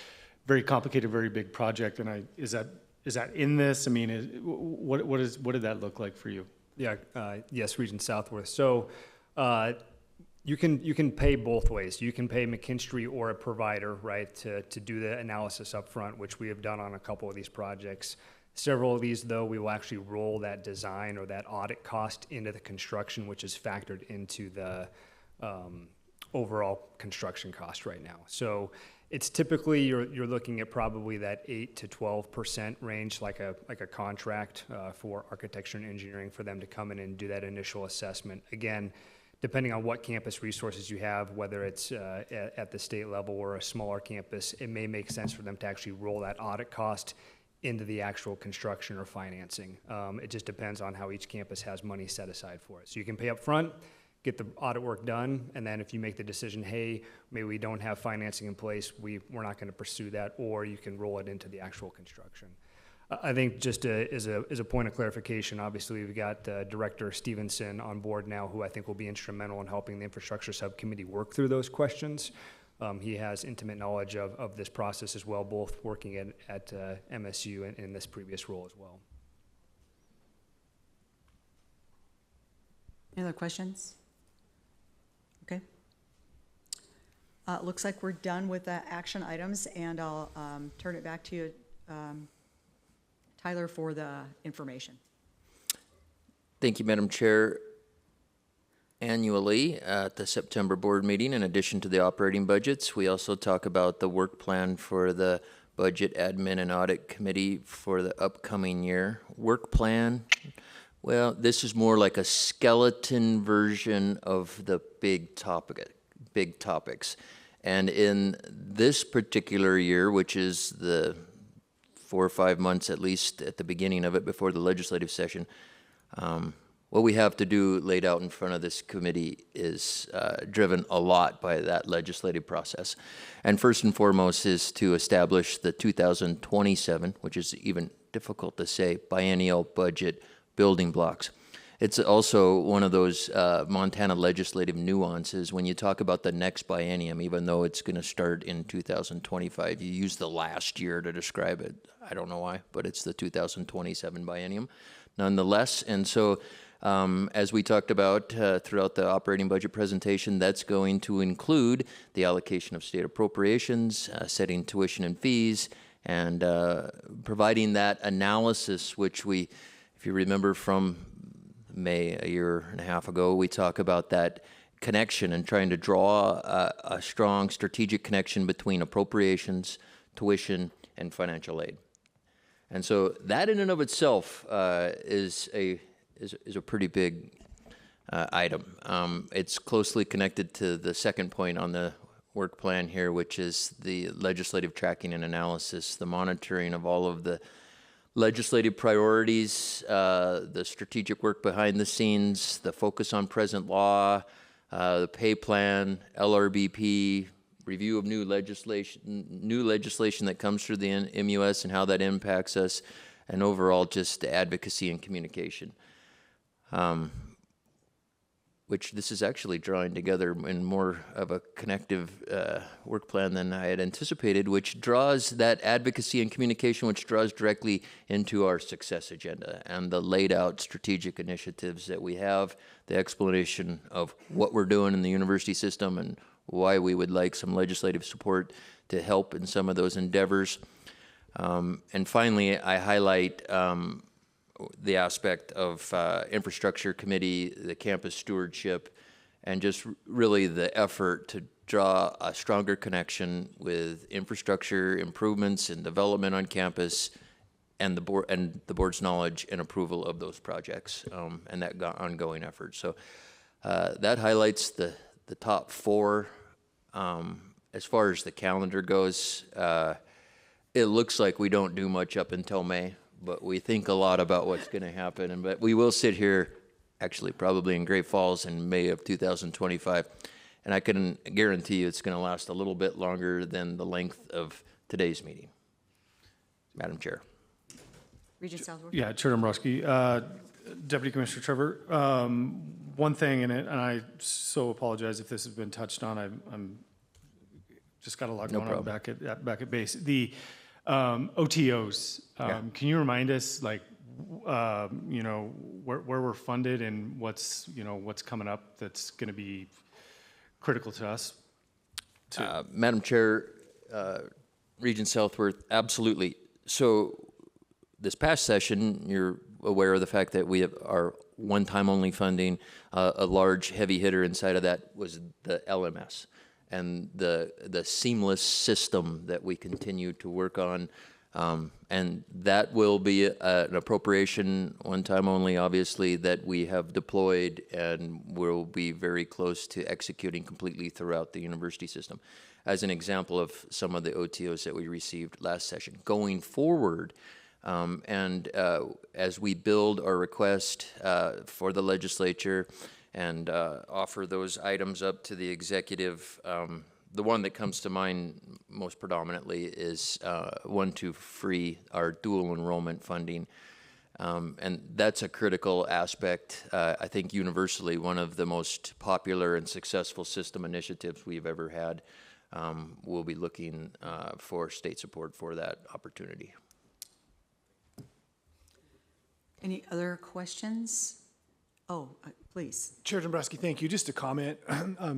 very complicated, very big project, and is that in this? I mean, what did that look like for you? Yeah, yes, Regents Southworth. So you can pay both ways. You can pay McKinstry or a provider, right, to do the analysis up front, which we have done on a couple of these projects. Several of these, though, we will actually roll that design or that audit cost into the construction, which is factored into the overall construction cost right now. So it's typically you're looking at probably that 8 to 12% range, like a contract for architecture and engineering for them to come in and do that initial assessment. Again, depending on what campus resources you have, whether it's at the state level or a smaller campus, it may make sense for them to actually roll that audit cost into the actual construction or financing. It just depends on how each campus has money set aside for it. So you can pay up front, get the audit work done, and then if you make the decision, hey, maybe we don't have financing in place, we're not going to pursue that, or you can roll it into the actual construction. I think just as a point of clarification, obviously we've got Director Stevenson on board now, who I think will be instrumental in helping the infrastructure subcommittee work through those questions. He has intimate knowledge of this process as well, both working at MSU and in this previous role as well. Any other questions? Okay. Looks like we're done with the action items, and I'll turn it back to you, Tyler, for the information. Thank you, Madam Chair. Annually at the September board meeting, in addition to the operating budgets, we also talk about the work plan for the Budget, Admin, and Audit Committee for the upcoming year. Work plan, well, this is more like a skeleton version of the big topics. And in this particular year, which is the 4 or 5 months at least at the beginning of it before the legislative session, what we have to do laid out in front of this committee is driven a lot by that legislative process. And first and foremost is to establish the 2027, which is even difficult to say, biennial budget building blocks. It's also one of those Montana legislative nuances. When you talk about the next biennium, even though it's going to start in 2025, you use the last year to describe it. I don't know why, but it's the 2027 biennium nonetheless. And so as we talked about throughout the operating budget presentation, that's going to include the allocation of state appropriations, setting tuition and fees, and providing that analysis, which we, if you remember from May a year and a half ago, we talk about that connection and trying to draw a strong strategic connection between appropriations, tuition, and financial aid. And so that in and of itself is a pretty big item. It's closely connected to the second point on the work plan here, which is the legislative tracking and analysis, the monitoring of all of the legislative priorities, the strategic work behind the scenes, the focus on present law, the pay plan, LRBP, review of new legislation that comes through the MUS and how that impacts us, and overall just advocacy and communication. Which this is actually drawing together in more of a connective work plan than I had anticipated, which draws that advocacy and communication, which draws directly into our success agenda and the laid out strategic initiatives that we have, the explanation of what we're doing in the university system and why we would like some legislative support to help in some of those endeavors. And finally, I highlight the aspect of infrastructure committee, the campus stewardship, and just really the effort to draw a stronger connection with infrastructure improvements and development on campus, and the board's knowledge and approval of those projects, and that ongoing effort. So that highlights the top four. As far as the calendar goes, it looks like we don't do much up until May, but we think a lot about what's going to happen. But we will sit here, actually probably in Great Falls in May of 2025, And I can guarantee you it's going to last a little bit longer than the length of today's meeting. Madam Chair. Regent Southworth? Yeah, Chair Dombrowski. Deputy Commissioner Trevor, one thing, and I so apologize if this has been touched on. I'm just got a lot going on back at base. The OTOs. Can you remind us, like, you know, where we're funded and what's coming up that's going to be critical to us? Madam Chair, Regent Southworth, absolutely. So this past session, you're aware of the fact that we have our one-time only funding. A large heavy hitter inside of that was the LMS and the seamless system that we continue to work on. And that will be an appropriation one-time only, obviously, that we have deployed and will be very close to executing completely throughout the university system. As an example of some of the OTOs that we received last session. Going forward, as we build our request for the legislature and offer those items up to the executive, the one that comes to mind most predominantly is one to free our dual enrollment funding. And that's a critical aspect, I think universally, one of the most popular and successful system initiatives we've ever had. We'll be looking for state support for that opportunity. Any other questions? Oh, please. Chair Dombrowski, thank you. Just a comment,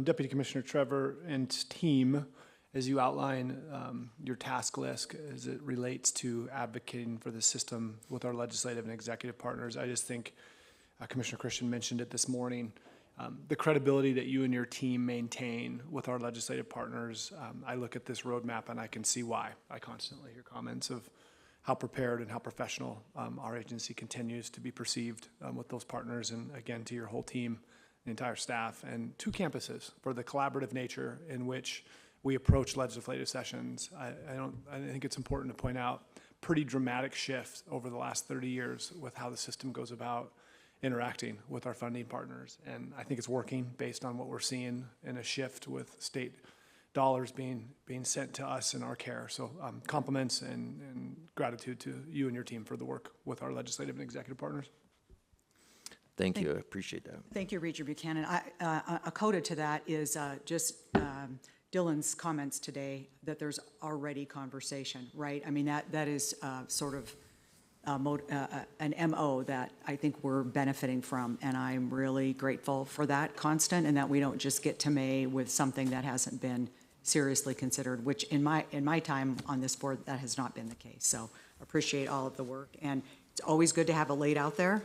Deputy Commissioner Trevor and team, as you outline your task list as it relates to advocating for the system with our legislative and executive partners. I just think Commissioner Christian mentioned it this morning. The credibility that you and your team maintain with our legislative partners, I look at this roadmap and I can see why. I constantly hear comments of how prepared and how professional our agency continues to be perceived with those partners, and again, to your whole team, the entire staff, and two campuses for the collaborative nature in which we approach legislative sessions. I think it's important to point out pretty dramatic shift over the last 30 years with how the system goes about interacting with our funding partners, and I think it's working based on what we're seeing in a shift with state dollars being sent to us in our care. So compliments and gratitude to you and your team for the work with our legislative and executive partners. Thank you. I appreciate that. Thank you, Regent Buchanan. A coda to that is just Dylan's comments today that there's already conversation, right? I mean, that is sort of an MO that I think we're benefiting from, and I'm really grateful for that constant, and that we don't just get to May with something that hasn't been seriously considered, which in my time on this board, that has not been the case. So appreciate all of the work, and it's always good to have it laid out there.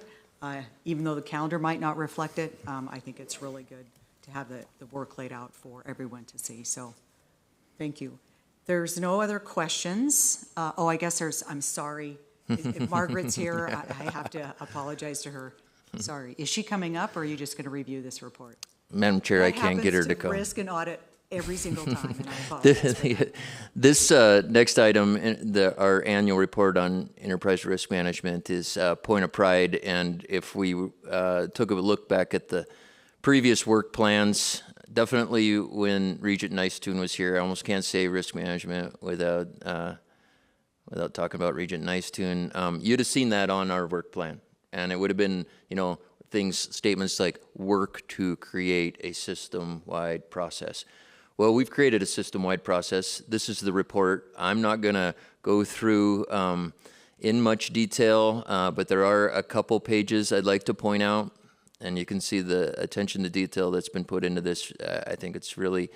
Even though the calendar might not reflect it, I think it's really good to have the work laid out for everyone to see. So thank you. There's no other questions. I guess I'm sorry. If Margaret's here, I have to apologize to her. Sorry. Is she coming up, or are you just going to review this report? Madam Chair, I can't get her to come. Risk and audit every single time, and I apologize. This next item, our annual report on enterprise risk management, is a point of pride. And if we took a look back at the previous work plans, definitely when Regent Nicetoon was here, I almost can't say risk management without talking about Regent Nicetoon. You'd have seen that on our work plan, and it would have been, statements like work to create a system-wide process. Well, we've created a system-wide process. This is the report. I'm not going to go through in much detail, but there are a couple pages I'd like to point out, and you can see the attention to detail that's been put into this. I think it's really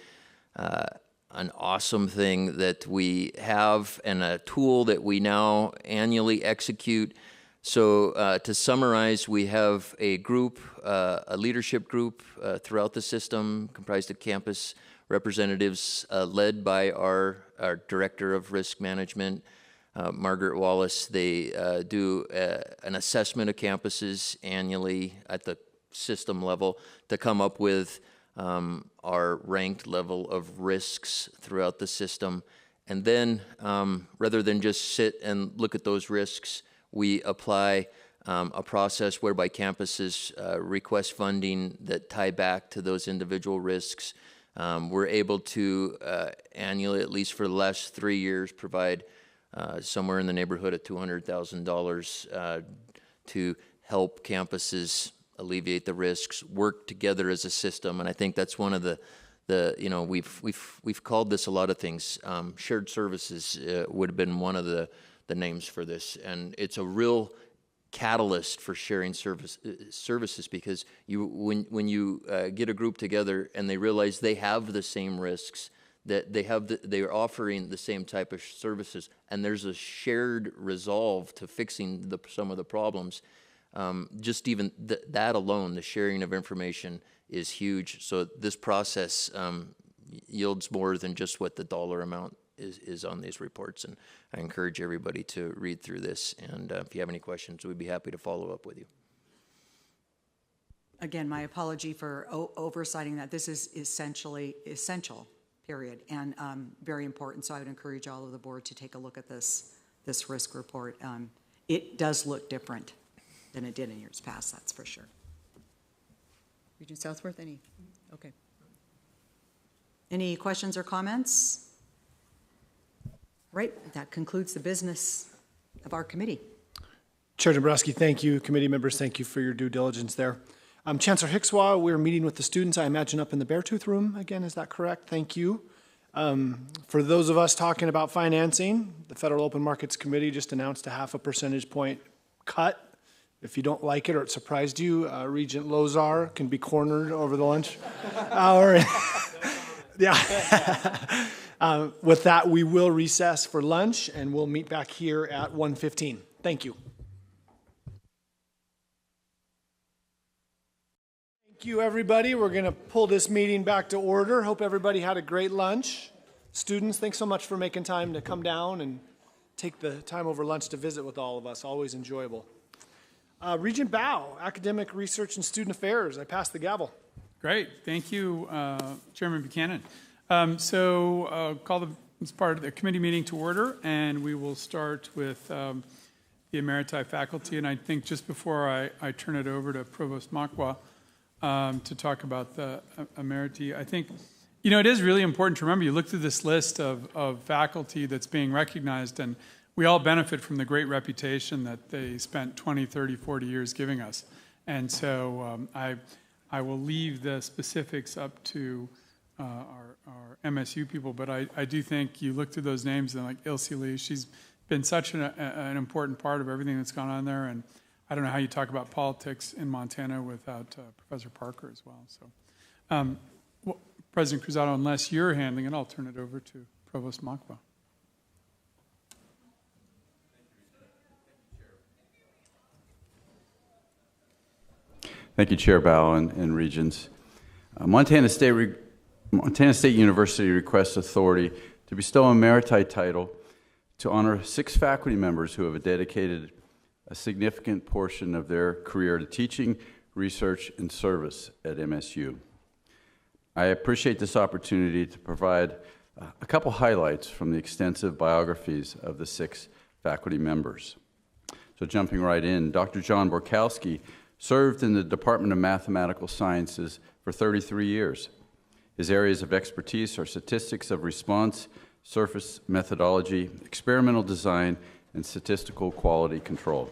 an awesome thing that we have, and a tool that we now annually execute. So to summarize, we have a group, a leadership group throughout the system comprised of campus representatives led by our Director of Risk Management, Margaret Wallace. They do an assessment of campuses annually at the system level to come up with our ranked level of risks throughout the system. And then rather than just sit and look at those risks, we apply a process whereby campuses request funding that tie back to those individual risks. We're able to annually, at least for the last 3 years, provide somewhere in the neighborhood of $200,000 to help campuses alleviate the risks, work together as a system, and I think that's one of the we've called this a lot of things. Shared services would have been one of the names for this, and it's a real catalyst for sharing services because when you get a group together and they realize they have the same risks, that they are offering the same type of services, and there's a shared resolve to fixing some of the problems. Just even that alone, the sharing of information is huge. So this process yields more than just what the dollar amount is on these reports. And I encourage everybody to read through this. And if you have any questions, we'd be happy to follow up with you. Again, my apology for oversighting that. This is essential, period, and very important. So I would encourage all of the board to take a look at this risk report. It does look different than it did in years past, that's for sure. Regent Southworth, any? Okay. Any questions or comments? Right, that concludes the business of our committee. Chair Dombrowski, thank you. Committee members, thank you for your due diligence there. Chancellor Hickswaw, we're meeting with the students, I imagine, up in the Beartooth room again. Is that correct? Thank you. For those of us talking about financing, the Federal Open Markets Committee just announced a 0.5 percentage point cut. If you don't like it or it surprised you, Regent Lozar can be cornered over the lunch hour. Yeah. With that, we will recess for lunch, and we'll meet back here at 1:15. Thank you. Thank you, everybody. We're going to pull this meeting back to order. Hope everybody had a great lunch. Students, thanks so much for making time to come down and take the time over lunch to visit with all of us. Always enjoyable. Regent Bao, Academic Research and Student Affairs. I pass the gavel. Great. Thank you, Chairman Buchanan. Call this part of the committee meeting to order, and we will start with the Emeriti faculty. And I think just before I turn it over to Provost Makwa to talk about the Emeriti, I think, it is really important to remember, you look through this list of faculty that's being recognized, and we all benefit from the great reputation that they spent 20, 30, 40 years giving us. And so I will leave the specifics up to our MSU people, but I do think you look through those names and like Ilse Lee, she's been such an important part of everything that's gone on there, and I don't know how you talk about politics in Montana without Professor Parker as well. So, President Cruzado, unless you're handling it, I'll turn it over to Provost Makwa. Thank you, Chair Bao and Regents. Montana State University requests authority to bestow a Emeriti title to honor 6 faculty members who have dedicated a significant portion of their career to teaching, research, and service at MSU. I appreciate this opportunity to provide a couple highlights from the extensive biographies of the 6 faculty members. So jumping right in, Dr. John Borkowski served in the Department of Mathematical Sciences for 33 years. His areas of expertise are statistics of response, surface methodology, experimental design, and statistical quality control.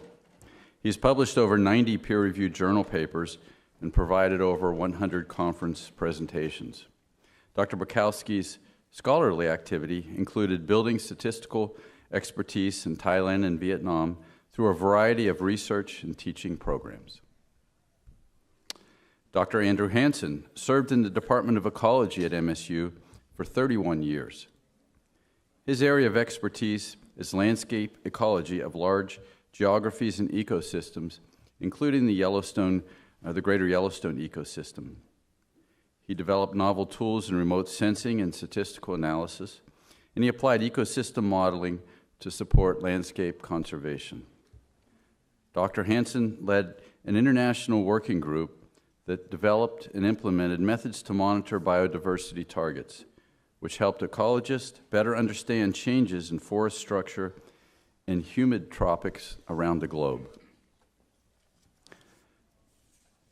He's published over 90 peer-reviewed journal papers and provided over 100 conference presentations. Dr. Borkowski's scholarly activity included building statistical expertise in Thailand and Vietnam through a variety of research and teaching programs. Dr. Andrew Hansen served in the Department of Ecology at MSU for 31 years. His area of expertise is landscape ecology of large geographies and ecosystems, including the greater Yellowstone ecosystem. He developed novel tools in remote sensing and statistical analysis, and he applied ecosystem modeling to support landscape conservation. Dr. Hansen led an international working group that developed and implemented methods to monitor biodiversity targets, which helped ecologists better understand changes in forest structure in humid tropics around the globe.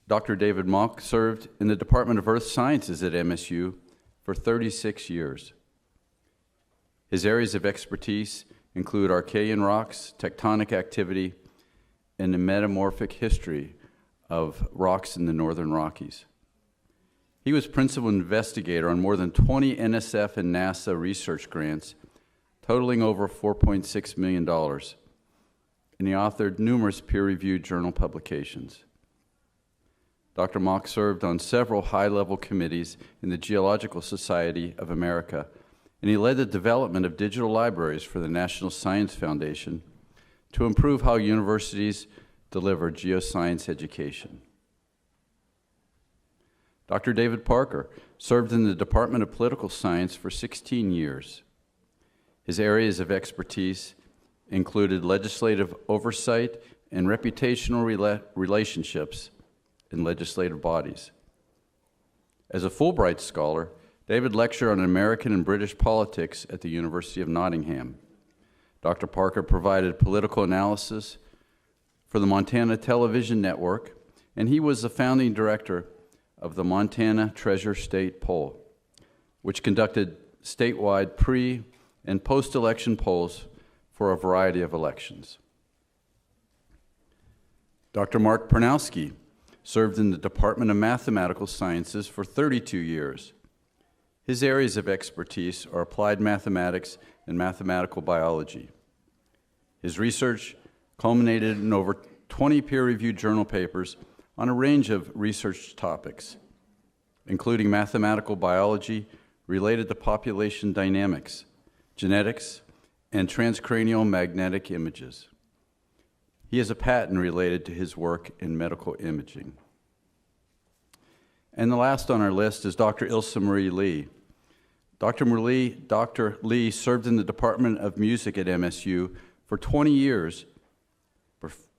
Dr. David Mock served in the Department of Earth Sciences at MSU for 36 years. His areas of expertise include Archean rocks, tectonic activity, and the metamorphic history of rocks in the Northern Rockies. He was principal investigator on more than 20 NSF and NASA research grants, totaling over $4.6 million, and he authored numerous peer-reviewed journal publications. Dr. Mock served on several high-level committees in the Geological Society of America, and he led the development of digital libraries for the National Science Foundation to improve how universities deliver geoscience education. Dr. David Parker served in the Department of Political Science for 16 years. His areas of expertise included legislative oversight and reputational relationships in legislative bodies. As a Fulbright scholar, David lectured on American and British politics at the University of Nottingham. Dr. Parker provided political analysis for the Montana Television Network, and he was the founding director of the Montana Treasure State Poll, which conducted statewide pre- and post-election polls for a variety of elections. Dr. Mark Pernowski served in the Department of Mathematical Sciences for 32 years. His areas of expertise are applied mathematics and mathematical biology. His research culminated in over 20 peer-reviewed journal papers on a range of research topics, including mathematical biology related to population dynamics, genetics, and transcranial magnetic images. He has a patent related to his work in medical imaging. And the last on our list is Dr. Ilsa Marie Lee. Dr. Lee served in the Department of Music at MSU for 20 years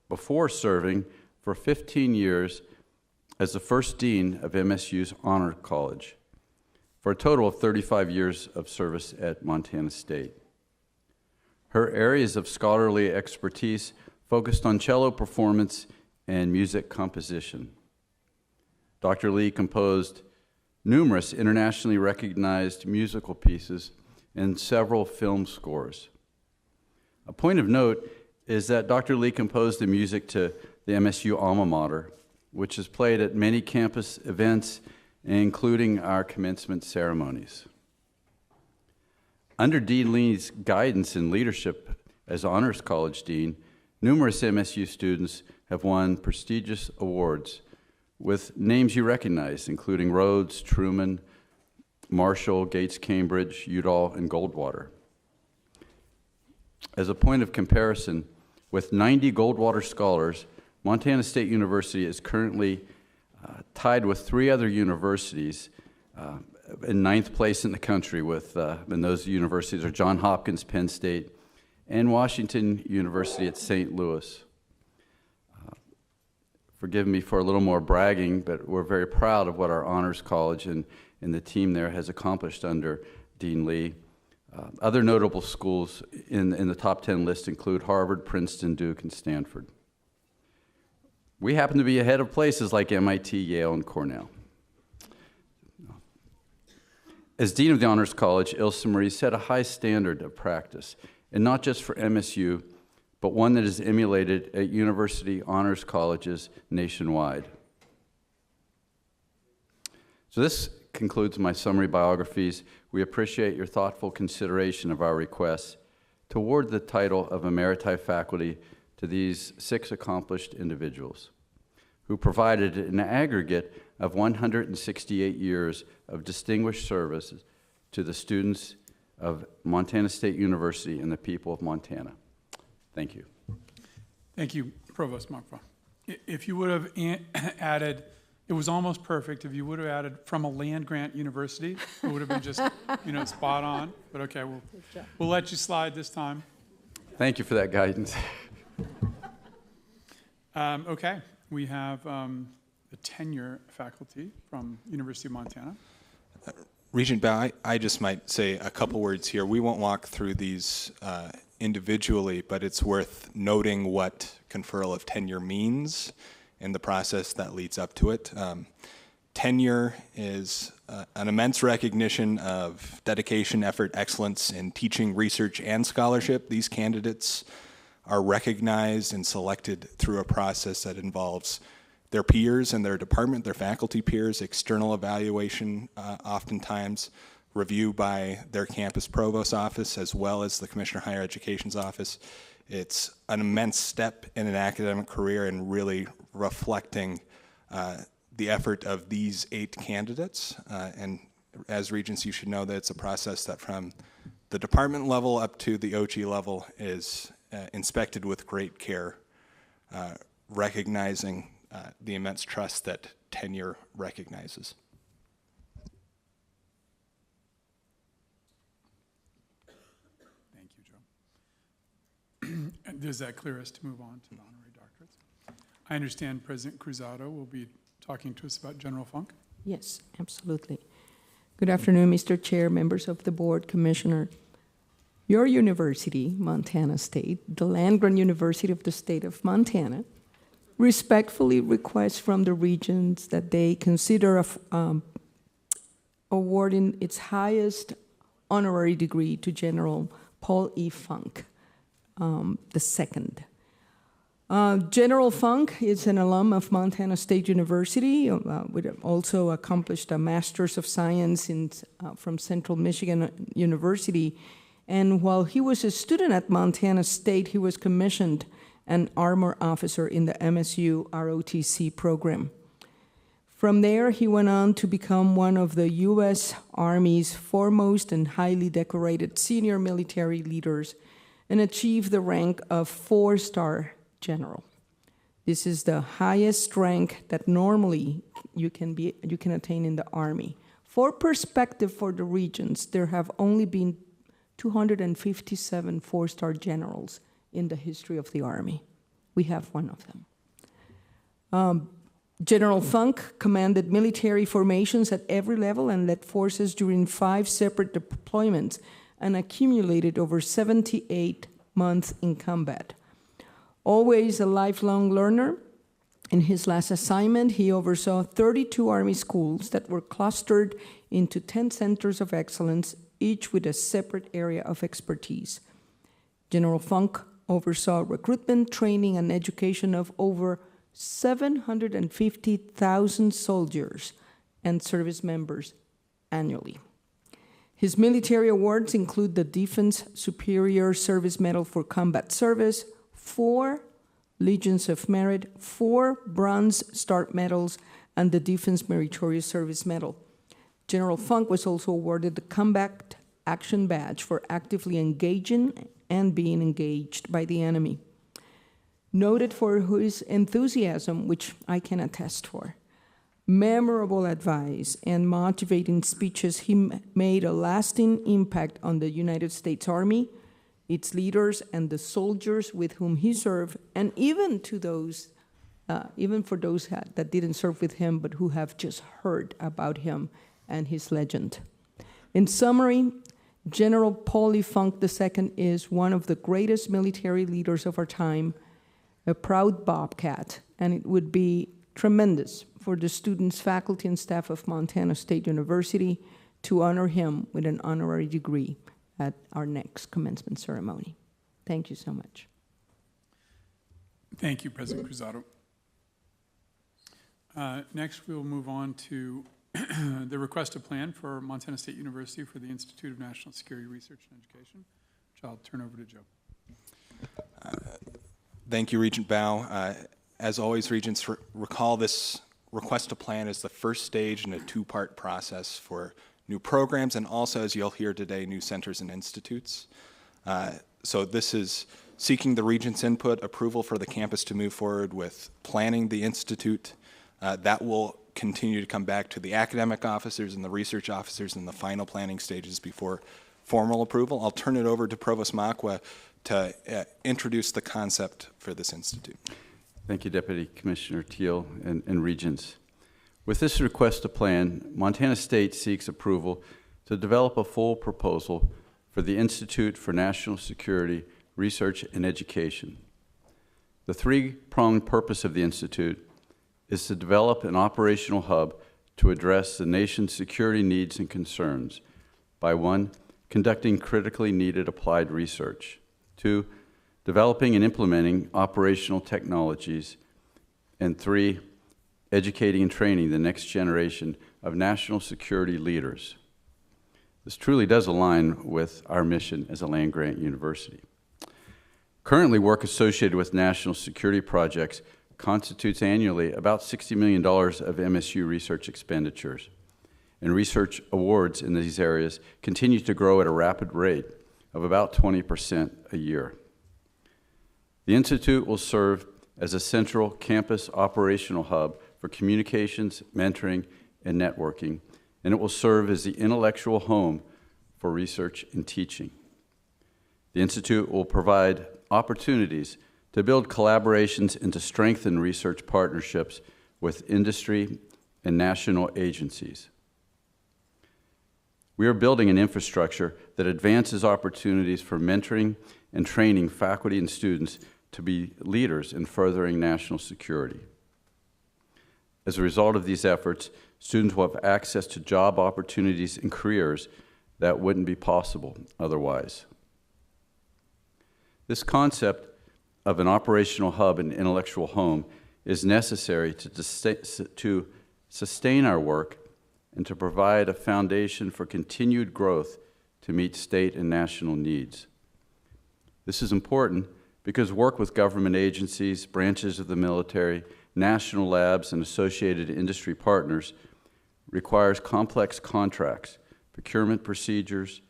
before serving for 15 years as the first dean of MSU's Honor College, for a total of 35 years of service at Montana State. Her areas of scholarly expertise focused on cello performance and music composition. Dr. Lee composed numerous internationally recognized musical pieces and several film scores. A point of note is that Dr. Lee composed the music to the MSU alma mater, which is played at many campus events, including our commencement ceremonies. Under Dean Lee's guidance and leadership as Honors College Dean, numerous MSU students have won prestigious awards with names you recognize, including Rhodes, Truman, Marshall, Gates Cambridge, Udall, and Goldwater. As a point of comparison, with 90 Goldwater scholars, Montana State University is currently tied with 3 other universities in 9th place in the country, and those universities are Johns Hopkins, Penn State, and Washington University at St. Louis. Forgive me for a little more bragging, but we're very proud of what our Honors College and the team there has accomplished under Dean Lee. Other notable schools in the top 10 list include Harvard, Princeton, Duke, and Stanford. We happen to be ahead of places like MIT, Yale, and Cornell. As Dean of the Honors College, Ilsa Marie set a high standard of practice, and not just for MSU, but one that is emulated at university honors colleges nationwide. So this concludes my summary biographies. We appreciate your thoughtful consideration of our requests to award the title of Emeriti Faculty to these 6 accomplished individuals who provided an aggregate of 168 years of distinguished service to the students of Montana State University and the people of Montana. Thank you. Thank you, Provost Mockfa. If you would have added, it was almost perfect. If you would have added from a land-grant university, it would have been just, spot on. But okay, we'll let you slide this time. Thank you for that guidance. Okay, we have the tenure faculty from University of Montana. Regent Bao, I just might say a couple words here. We won't walk through these individually, but it's worth noting what conferral of tenure means and the process that leads up to it. Tenure is an immense recognition of dedication, effort, excellence in teaching, research, and scholarship. These candidates are recognized and selected through a process that involves their peers and their department, their faculty peers, external evaluation oftentimes, review by their campus provost office as well as the Commissioner of Higher Education's office. It's an immense step in an academic career and really reflecting the effort of these 8 candidates. And as Regents, you should know that it's a process that from the department level up to the OG level is inspected with great care, recognizing the immense trust that tenure recognizes. Thank you, Joe. And does that clear us to move on to the honorary doctorates? I understand President Cruzado will be talking to us about General Funk. Yes, absolutely. Good afternoon, Mr. Chair, members of the board, Commissioner. Your university, Montana State, the land-grant university of the state of Montana, respectfully requests from the Regents that they consider awarding its highest honorary degree to General Paul E. Funk II. General Funk is an alum of Montana State University, also accomplished a Master's of Science from Central Michigan University. And while he was a student at Montana State, he was commissioned an armor officer in the MSU ROTC program. From there, he went on to become one of the U.S. Army's foremost and highly decorated senior military leaders and achieved the rank of 4-star general. This is the highest rank that normally you can attain in the Army. For perspective for the Regents, there have only been 257 4-star generals in the history of the Army. We have one of them. General Funk commanded military formations at every level and led forces during 5 separate deployments and accumulated over 78 months in combat. Always a lifelong learner, in his last assignment, he oversaw 32 Army schools that were clustered into 10 centers of excellence, each with a separate area of expertise. General Funk oversaw recruitment, training, and education of over 750,000 soldiers and service members annually. His military awards include the Defense Superior Service Medal for Combat Service, 4 Legions of Merit, 4 Bronze Star Medals, and the Defense Meritorious Service Medal. General Funk was also awarded the Combat Action Badge for actively engaging and being engaged by the enemy. Noted for his enthusiasm, which I can attest for, memorable advice, and motivating speeches, he made a lasting impact on the United States Army, its leaders, and the soldiers with whom he served, and even to those, even for those that didn't serve with him, but who have just heard about him and his legend. In summary, General Paul E. Funk II is one of the greatest military leaders of our time, a proud Bobcat, and it would be tremendous for the students, faculty, and staff of Montana State University to honor him with an honorary degree at our next commencement ceremony. Thank you so much. Thank you, President Cruzado. Next, we will move on to the request of plan for Montana State University for the Institute of National Security Research and Education, which I'll turn over to Joe. Thank you, Regent Bao. As always, Regents, recall this request to plan is the first stage in a 2-part process for new programs and also, as you'll hear today, new centers and institutes. So this is seeking the Regents' input, approval for the campus to move forward with planning the institute. That will continue to come back to the academic officers and the research officers in the final planning stages before formal approval. I'll turn it over to Provost Makwa to introduce the concept for this institute. Thank you, Deputy Commissioner Teal and Regents. With this request to plan, Montana State seeks approval to develop a full proposal for the Institute for National Security Research and Education. The 3-pronged purpose of the Institute is to develop an operational hub to address the nation's security needs and concerns by 1, conducting critically needed applied research, 2, developing and implementing operational technologies, and 3, educating and training the next generation of national security leaders. This truly does align with our mission as a land-grant university. Currently, work associated with national security projects constitutes annually about $60 million of MSU research expenditures, and research awards in these areas continue to grow at a rapid rate of about 20% a year. The Institute will serve as a central campus operational hub for communications, mentoring, and networking, and it will serve as the intellectual home for research and teaching. The Institute will provide opportunities to build collaborations and to strengthen research partnerships with industry and national agencies. We are building an infrastructure that advances opportunities for mentoring and training faculty and students to be leaders in furthering national security. As a result of these efforts, students will have access to job opportunities and careers that wouldn't be possible otherwise. This concept of an operational hub and intellectual home is necessary to sustain our work and to provide a foundation for continued growth to meet state and national needs. This is important because work with government agencies, branches of the military, national labs, and associated industry partners requires complex contracts, procurement procedures,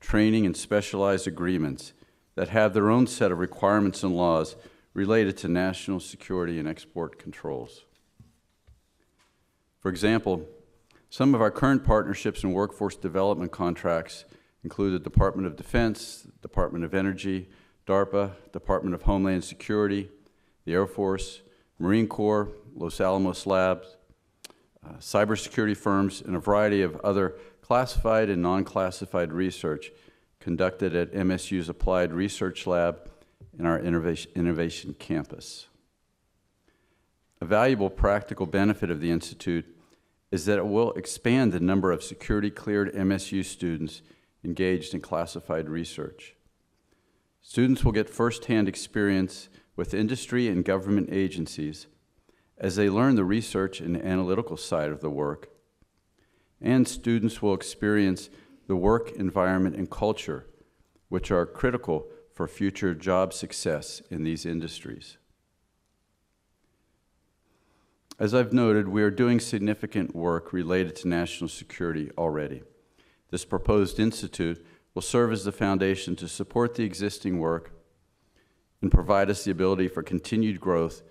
training, and specialized agreements that have their own set of requirements and laws related to national security and export controls. For example, some of our current partnerships and workforce development contracts include the Department of Defense, Department of Energy, DARPA, Department of Homeland Security, the Air Force, Marine Corps, Los Alamos Labs, cybersecurity firms, and a variety of other classified and non-classified research conducted at MSU's Applied Research Lab and our Innovation Campus. A valuable practical benefit of the Institute is that it will expand the number of security-cleared MSU students engaged in classified research. Students will get firsthand experience with industry and government agencies as they learn the research and analytical side of the work, and students will experience the work environment and culture, which are critical for future job success in these industries. As I've noted, we are doing significant work related to national security already. This proposed institute will serve as the foundation to support the existing work and provide us the ability for continued growth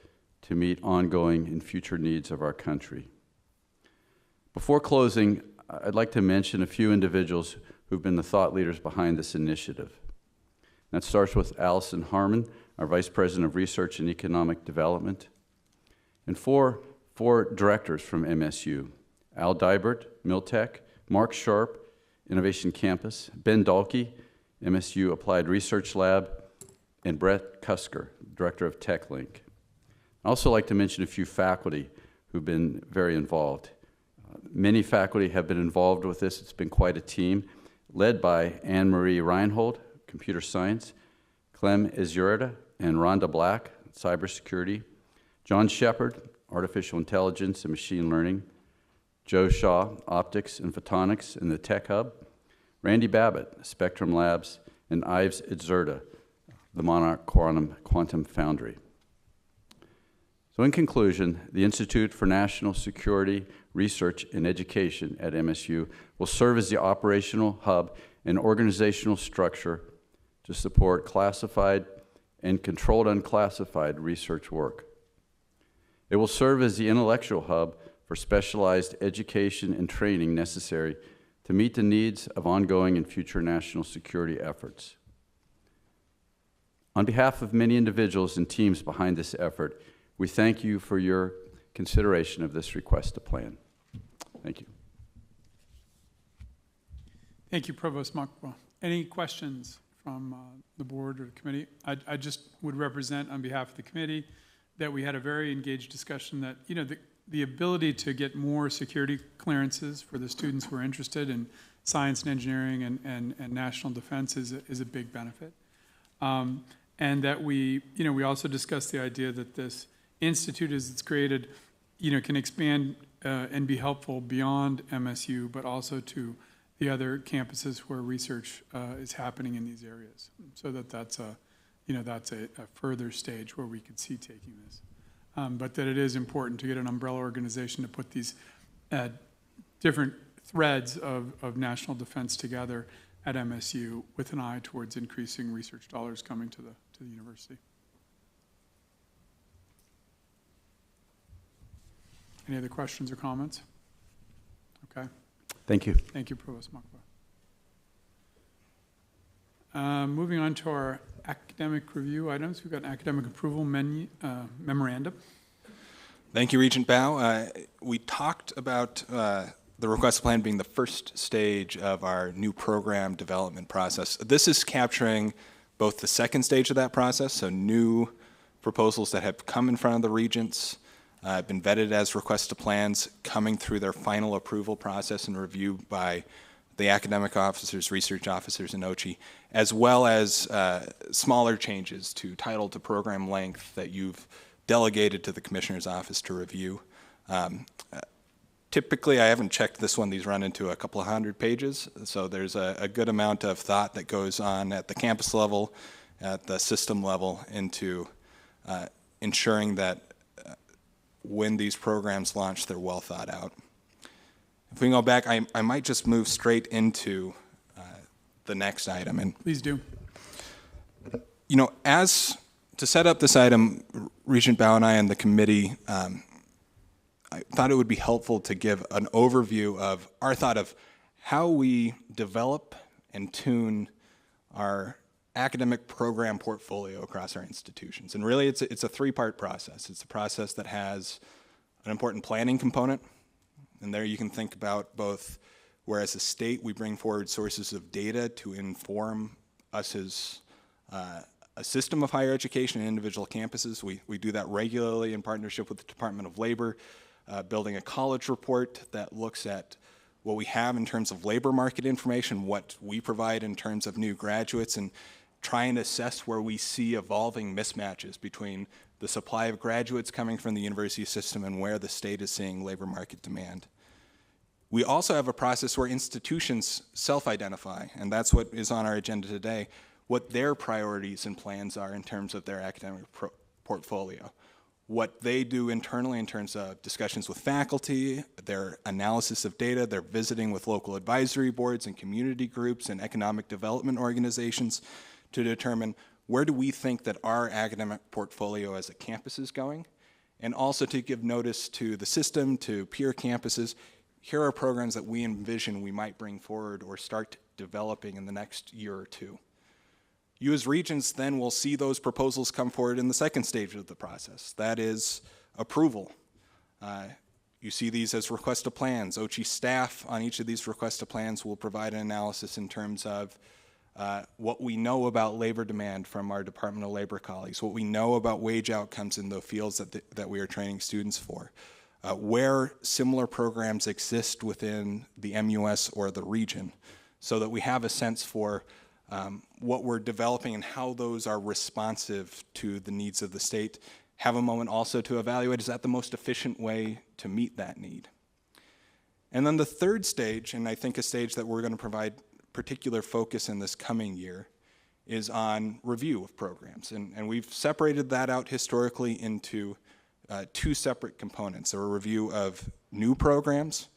to meet ongoing and future needs of our country. Before closing, I'd like to mention a few individuals who've been the thought leaders behind this initiative. That starts with Allison Harmon, our Vice President of Research and Economic Development, and four directors from MSU: Al Dibert, Miltech; Mark Sharp, Innovation Campus; Ben Dahlke, MSU Applied Research Lab; and Brett Kusker, Director of TechLink. I'd also like to mention a few faculty who've been very involved. Many faculty have been involved with this. It's been quite a team, led by Anne-Marie Reinhold, Computer Science; Clem Izurda and Rhonda Black, Cybersecurity; John Shepard, Artificial Intelligence and Machine Learning; Joe Shaw, Optics and Photonics in the Tech Hub; Randy Babbitt, Spectrum Labs; and Ives Izurda, the Monarch Quantum Foundry. So in conclusion, the Institute for National Security Research and Education at MSU will serve as the operational hub and organizational structure to support classified and controlled unclassified research work. It will serve as the intellectual hub for specialized education and training necessary to meet the needs of ongoing and future national security efforts. On behalf of many individuals and teams behind this effort, we thank you for your consideration of this request to plan. Thank you. Thank you, Provost Muckwell. Any questions from the board or the committee? I just would represent on behalf of the committee that we had a very engaged discussion that, you know, the ability to get more security clearances for the students who are interested in science and engineering and national defense is a big benefit. And that we also discussed the idea that this institute, as it's created, can expand and be helpful beyond MSU, but also to the other campuses where research is happening in these areas. So that's a further stage where we could see taking this. But that it is important to get an umbrella organization to put these different threads of national defense together at MSU with an eye towards increasing research dollars coming to the university. Any other questions or comments? Okay. Thank you. Thank you, Provost Makwa. Moving on to our academic review items, we've got an academic approval memorandum. Thank you, Regent Bao. We talked about the request plan being the first stage of our new program development process. This is capturing both the second stage of that process, so new proposals that have come in front of the Regents, been vetted as requests to plans, coming through their final approval process and review by the academic officers, research officers, and OCHI, as well as smaller changes to title to program length that you've delegated to the Commissioner's office to review. Typically, I haven't checked this one, these run into a couple of hundred pages, so there's a good amount of thought that goes on at the campus level, at the system level, into ensuring that when these programs launch, they're well thought out. If we can go back, I might just move straight into the next item. And please do. To set up this item, Regent Bao and I and the committee, I thought it would be helpful to give an overview of our thought of how we develop and tune our academic program portfolio across our institutions. And really, it's a three-part process. It's a process that has an important planning component, and there you can think about both where as a state we bring forward sources of data to inform us as a system of higher education and individual campuses. We do that regularly in partnership with the Department of Labor, building a college report that looks at what we have in terms of labor market information, what we provide in terms of new graduates, and try and assess where we see evolving mismatches between the supply of graduates coming from the university system and where the state is seeing labor market demand. We also have a process where institutions self-identify, and that's what is on our agenda today, what their priorities and plans are in terms of their academic portfolio. What they do internally in terms of discussions with faculty, their analysis of data, their visiting with local advisory boards and community groups and economic development organizations to determine where do we think that our academic portfolio as a campus is going, and also to give notice to the system, to peer campuses. Here are programs that we envision we might bring forward or start developing in the next year or two. You as Regents then will see those proposals come forward in the second stage of the process. That is approval. You see these as request to plans. OCHI staff on each of these request to plans will provide an analysis in terms of what we know about labor demand from our Department of Labor colleagues, what we know about wage outcomes in the fields that we are training students for, where similar programs exist within the MUS or the region, so that we have a sense for what we're developing and how those are responsive to the needs of the state. Have a moment also to evaluate, is that the most efficient way to meet that need? And then the third stage, and I think a stage that we're going to provide particular focus in this coming year, is on review of programs. And we've separated that out historically into two separate components. A review of new programs,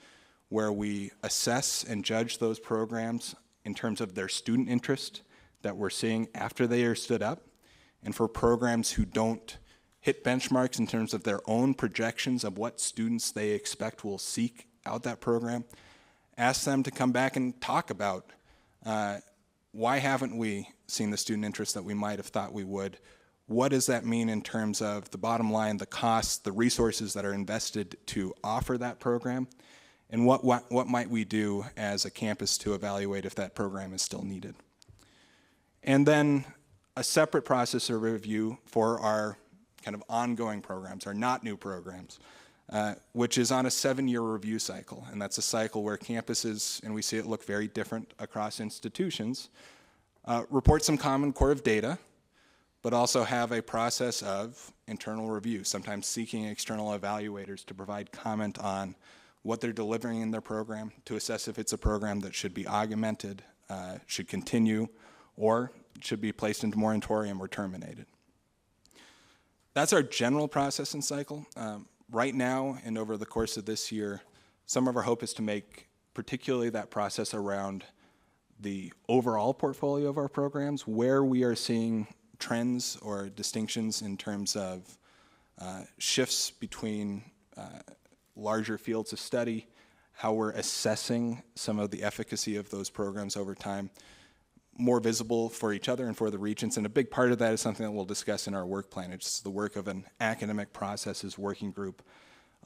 where we assess and judge those programs in terms of their student interest that we're seeing after they are stood up, and for programs who don't hit benchmarks in terms of their own projections of what students they expect will seek out that program, ask them to come back and talk about why haven't we seen the student interest that we might have thought we would? What does that mean in terms of the bottom line, the costs, the resources that are invested to offer that program? And what might we do as a campus to evaluate if that program is still needed? And then a separate process or review for our kind of ongoing programs, our not new programs. which is on a 7-year review cycle. And that's a cycle where campuses, and we see it look very different across institutions, report some common core of data, but also have a process of internal review, sometimes seeking external evaluators to provide comment on what they're delivering in their program, to assess if it's a program that should be augmented, should continue, or should be placed into moratorium or terminated. That's our general process and cycle. Right now, and over the course of this year, some of our hope is to make particularly that process around the overall portfolio of our programs, where we are seeing trends or distinctions in terms of shifts between larger fields of study, how we're assessing some of the efficacy of those programs over time, more visible for each other and for the Regents. And a big part of that is something that we'll discuss in our work plan. It's the work of an academic processes working group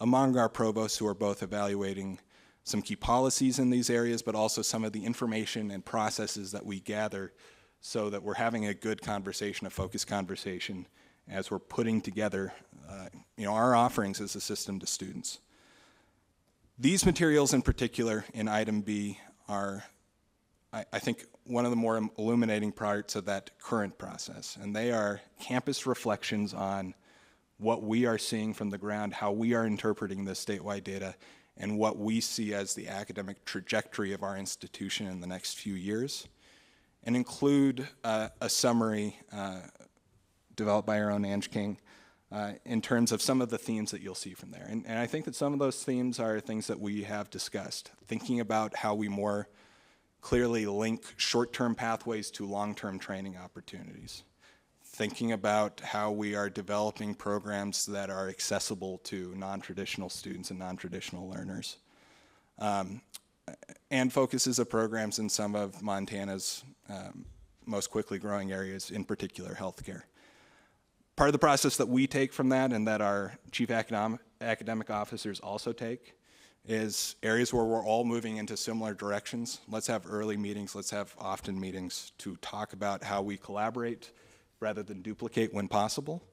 among our provosts who are both evaluating some key policies in these areas, but also some of the information and processes that we gather so that we're having a good conversation, a focused conversation, as we're putting together our offerings as a system to students. These materials in particular in item B are, I think, one of the more illuminating parts of that current process, and they are campus reflections on what we are seeing from the ground, how we are interpreting the statewide data, and what we see as the academic trajectory of our institution in the next few years, and include a summary developed by our own Ange King in terms of some of the themes that you'll see from there. And I think that some of those themes are things that we have discussed, thinking about how we more clearly link short-term pathways to long-term training opportunities, thinking about how we are developing programs that are accessible to non-traditional students and non-traditional learners, and focuses of programs in some of Montana's most quickly growing areas, in particular healthcare. Part of the process that we take from that, and that our chief academic officers also take, is areas where we're all moving into similar directions. Let's have early meetings, let's have often meetings to talk about how we collaborate rather than duplicate when possible,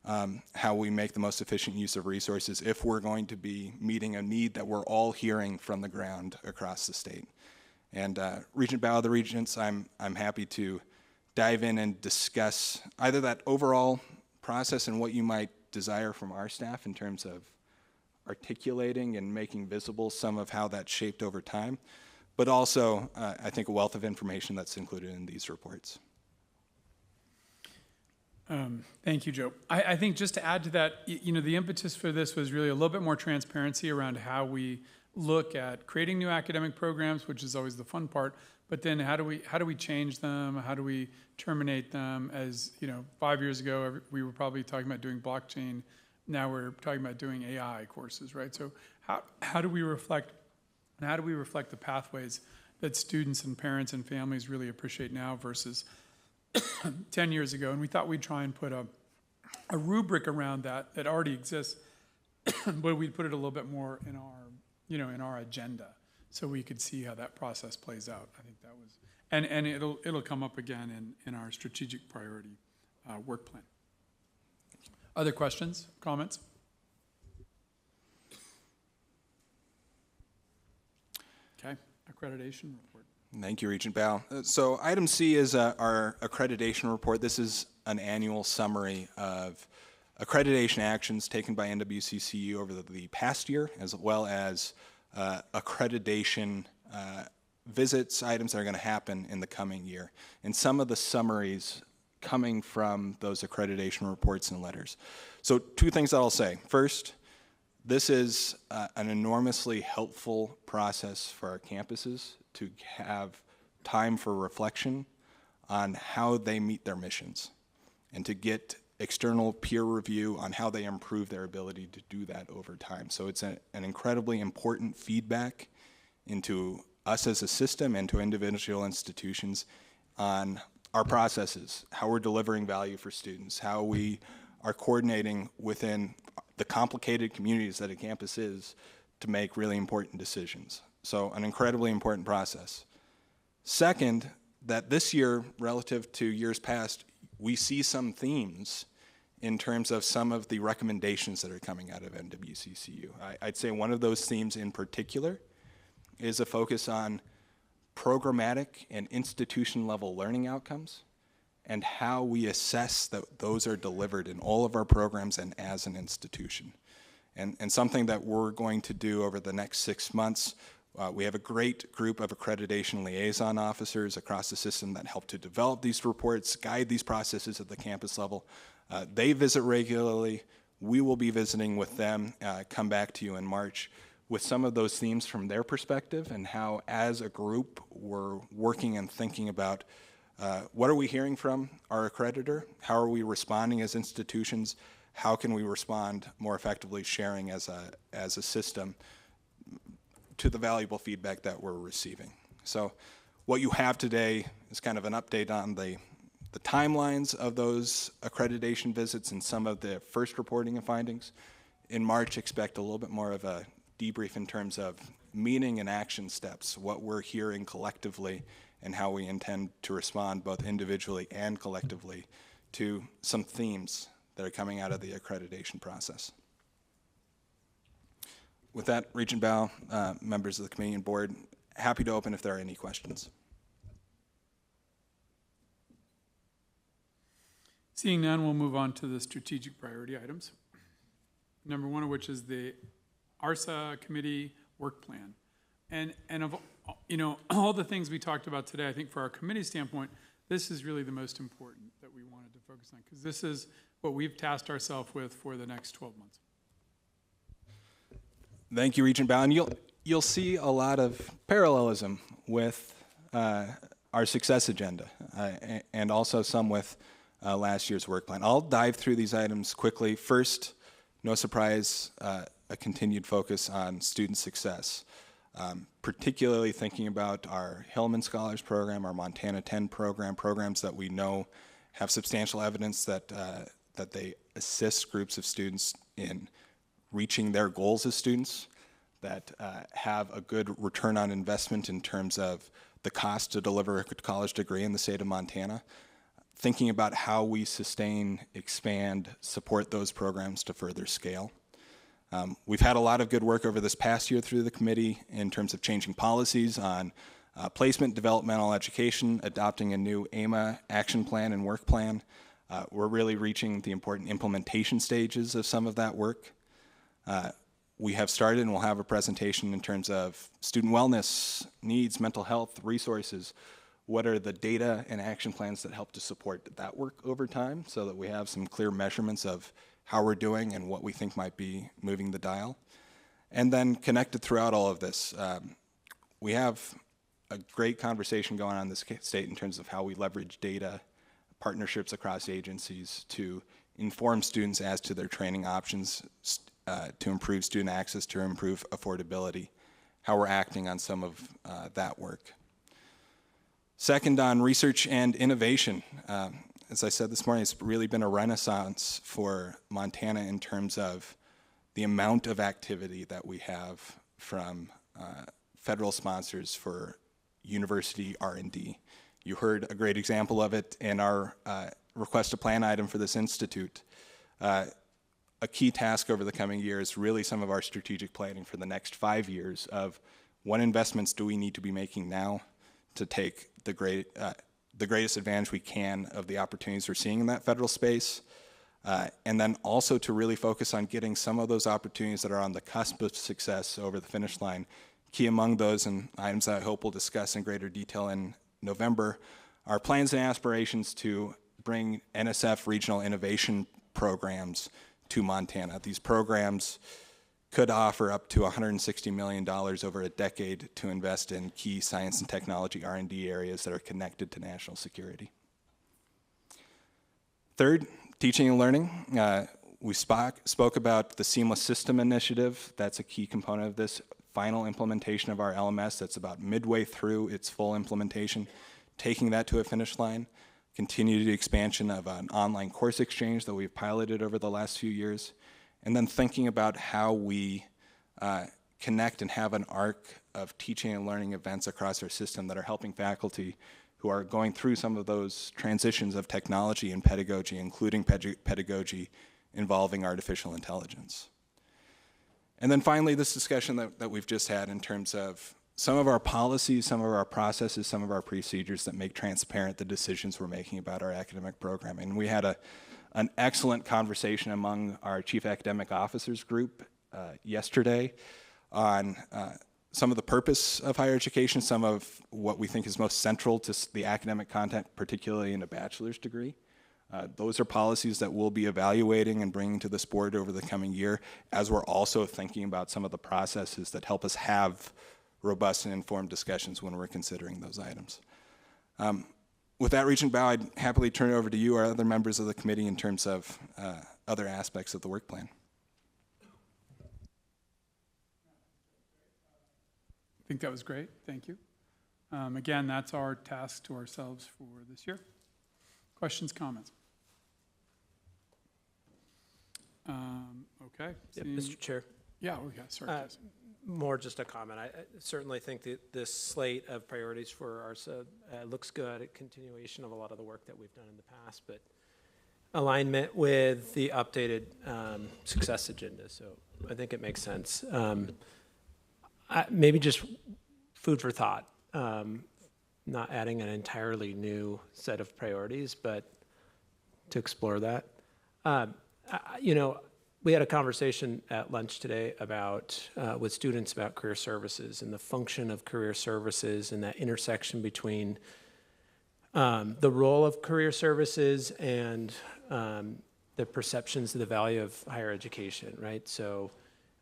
how we make the most efficient use of resources if we're going to be meeting a need that we're all hearing from the ground across the state. And Regent Bao of the Regents, I'm happy to dive in and discuss either that overall process and what you might desire from our staff in terms of articulating and making visible some of how that's shaped over time, but also I think a wealth of information that's included in these reports. Thank you, Joe. I think just to add to that, the impetus for this was really a little bit more transparency around how we look at creating new academic programs, which is always the fun part, but then how do we change them? How do we terminate them? As 5 years ago, we were probably talking about doing blockchain. Now we're talking about doing AI courses, right? So how do we reflect, and how do we reflect the pathways that students and parents and families really appreciate now versus 10 years ago? And we thought we'd try and put a rubric around that already exists, but we'd put it a little bit more in our, in our agenda, so we could see how that process plays out. I think that was, and it'll come up again in our strategic priority work plan. Other questions, comments? Okay, accreditation report. Thank you, Regent Bao. So item C is our accreditation report. This is an annual summary of accreditation actions taken by NWCCU over the past year, as well as accreditation visits, items that are going to happen in the coming year, and some of the summaries coming from those accreditation reports and letters. So 2 things that I'll say. First, this is an enormously helpful process for our campuses to have time for reflection on how they meet their missions and to get external peer review on how they improve their ability to do that over time. So it's an incredibly important feedback into us as a system and to individual institutions on our processes, how we're delivering value for students, how we are coordinating within the complicated communities that a campus is to make really important decisions. So an incredibly important process. Second, that this year, relative to years past, we see some themes in terms of some of the recommendations that are coming out of NWCCU. I'd say one of those themes in particular is a focus on programmatic and institution level learning outcomes and how we assess that those are delivered in all of our programs and as an institution. And something that we're going to do over the next 6 months, we have a great group of accreditation liaison officers across the system that help to develop these reports, guide these processes at the campus level. They visit regularly. We will be visiting with them, come back to you in March with some of those themes from their perspective and how, as a group, we're working and thinking about what are we hearing from our accreditor? How are we responding as institutions? How can we respond more effectively sharing as a system to the valuable feedback that we're receiving? So what you have today is kind of an update on the timelines of those accreditation visits and some of the first reporting and findings. In March, expect a little bit more of a debrief in terms of meaning and action steps, what we're hearing collectively, and how we intend to respond both individually and collectively to some themes that are coming out of the accreditation process. With that, Regent Bow, members of the committee and board, happy to open if there are any questions. Seeing none, we'll move on to the strategic priority items. Number one of which is the ARSA committee work plan. And of, you know, all the things we talked about today, I think for our committee standpoint, this is really the most important that we wanted to focus on, because this is what we've tasked ourselves with for the next 12 months. Thank you, Regent Bow. And you'll see a lot of parallelism with our success agenda and also some with last year's work plan. I'll dive through these items quickly. First, no surprise, a continued focus on student success, particularly thinking about our Hillman Scholars Program, our Montana 10 program, programs that we know have substantial evidence that, that they assist groups of students in reaching their goals as students, that have a good return on investment in terms of the cost to deliver a college degree in the state of Montana. Thinking about how we sustain, expand, support those programs to further scale. We've had a lot of good work over this past year through the committee in terms of changing policies on placement, developmental education, adopting a new AMA action plan and work plan. We're really reaching the important implementation stages of some of that work. We have started and we'll have a presentation in terms of student wellness, needs, mental health, resources. What are the data and action plans that help to support that work over time so that we have some clear measurements of how we're doing and what we think might be moving the dial. And then connected throughout all of this, we have a great conversation going on in this state in terms of how we leverage data, partnerships across agencies to inform students as to their training options, to improve student access, to improve affordability, how we're acting on some of that work. Second, on research and innovation. As I said this morning, it's really been a renaissance for Montana in terms of the amount of activity that we have from federal sponsors for university R&D. You heard a great example of it in our request to plan item for this institute. A key task over the coming years is really some of our strategic planning for the next 5 years of what investments do we need to be making now to take the greatest advantage we can of the opportunities we're seeing in that federal space, and then also to really focus on getting some of those opportunities that are on the cusp of success over the finish line. Key among those, and items that I hope we'll discuss in greater detail in November, are plans and aspirations to bring NSF regional innovation programs to Montana. These programs could offer up to $160 million over a decade to invest in key science and technology R&D areas that are connected to national security. Third, teaching and learning. We spoke about the Seamless System Initiative. That's a key component of this final implementation of our LMS. That's about midway through its full implementation, taking that to a finish line. Continue the expansion of an online course exchange that we've piloted over the last few years. And then thinking about how we connect and have an arc of teaching and learning events across our system that are helping faculty who are going through some of those transitions of technology and pedagogy, including pedagogy involving artificial intelligence. And then finally, this discussion that we've just had in terms of some of our policies, some of our processes, some of our procedures that make transparent the decisions we're making about our academic programming. And we had an excellent conversation among our Chief Academic Officers group yesterday on some of the purpose of higher education, some of what we think is most central to the academic content, particularly in a bachelor's degree. Those are policies that we'll be evaluating and bringing to this board over the coming year, as we're also thinking about some of the processes that help us have robust and informed discussions when we're considering those items. With that, Regent Bao, I'd happily turn it over to you or other members of the committee in terms of other aspects of the work plan. I think that was great. Thank you. Again, that's our task to ourselves for this year. Questions, comments? Okay. Yeah, Mr. Chair. Yeah, okay, sorry. More just a comment. I certainly think that this slate of priorities for our looks good, a continuation of a lot of the work that we've done in the past, but alignment with the updated success agenda. So I think it makes sense. Maybe just food for thought, not adding an entirely new set of priorities, but to explore that. We had a conversation at lunch today about with students about career services and the function of career services and that intersection between the role of career services and the perceptions of the value of higher education, right? So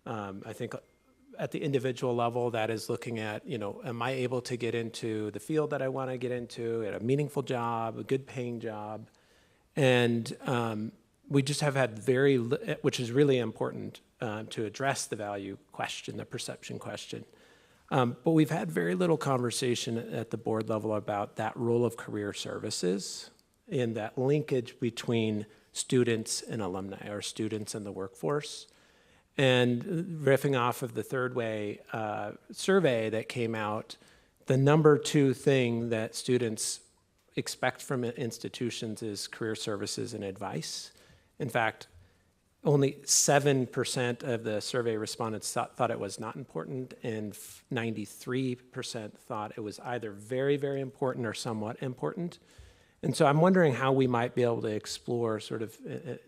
I think at the individual level, that is looking at, am I able to get into the field that I want to get into, at a meaningful job, a good paying job? And we just have had which is really important to address the value question, the perception question. But we've had very little conversation at the board level about that role of career services and that linkage between students and alumni, or students and the workforce. And riffing off of the Third Way survey that came out, the number 2 thing that students expect from institutions is career services and advice. In fact, only 7% of the survey respondents thought it was not important, and 93% thought it was either very, very important or somewhat important. And so I'm wondering how we might be able to explore sort of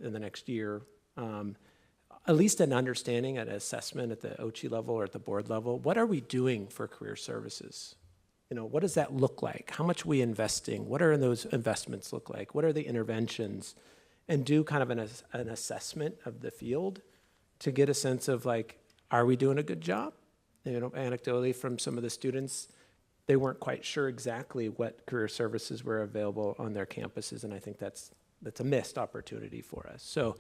in the next year, at least an understanding, an assessment at the OCHI level or at the board level. What are we doing for career services? What does that look like? How much are we investing? What are those investments look like? What are the interventions? And do kind of an assessment of the field to get a sense of are we doing a good job? Anecdotally from some of the students, they weren't quite sure exactly what career services were available on their campuses, and I think that's a missed opportunity for us. So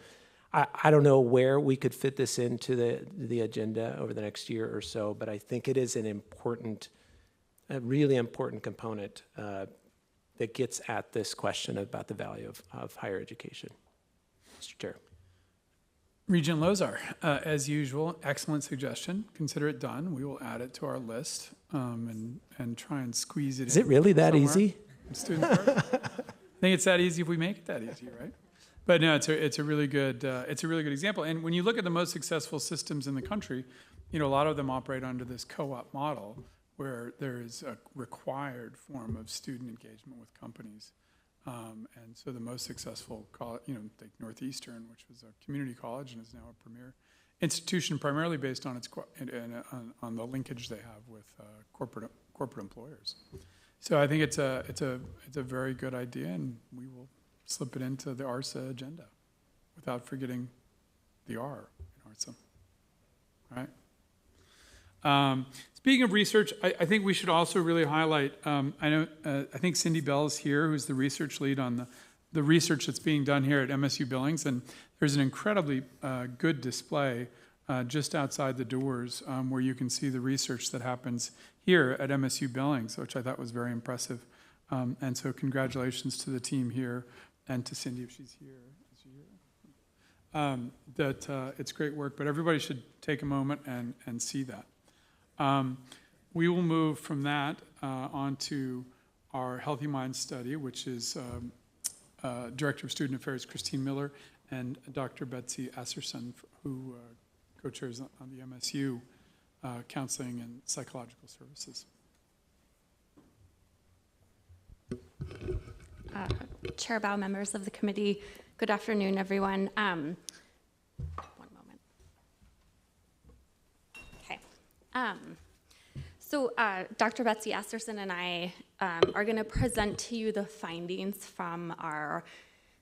I don't know where we could fit this into the agenda over the next year or so, but I think it is a really important component that gets at this question about the value of higher education. Mr. Chair. Regent Lozar, as usual, excellent suggestion. Consider it done. We will add it to our list and try and squeeze it in. Is it really that easy? Student first. I think it's that easy if we make it that easy, right? But no, it's a really good example. And when you look at the most successful systems in the country, a lot of them operate under this co-op model, where there is a required form of student engagement with companies. And so the most successful, take Northeastern, which was a community college and is now a premier institution, primarily based on on the linkage they have with corporate employers. So I think it's a very good idea, and we will slip it into the ARSA agenda without forgetting the R in ARSA. All right. Speaking of research, I think we should also really highlight, I think Cindy Bell is here, who's the research lead on the research that's being done here at MSU Billings, and there's an incredibly good display just outside the doors where you can see the research that happens here at MSU Billings, which I thought was very impressive. And so congratulations to the team here and to Cindy if she's here. Is she here? It's great work, but everybody should take a moment and see that. We will move from that on to our Healthy Minds study, which is Director of Student Affairs Christine Miller and Dr. Betsy Asserson, who co-chairs on the MSU Counseling and Psychological Services. Chair Bao, members of the committee, good afternoon, everyone. One moment. Okay. So Dr. Betsy Asserson and I are going to present to you the findings from our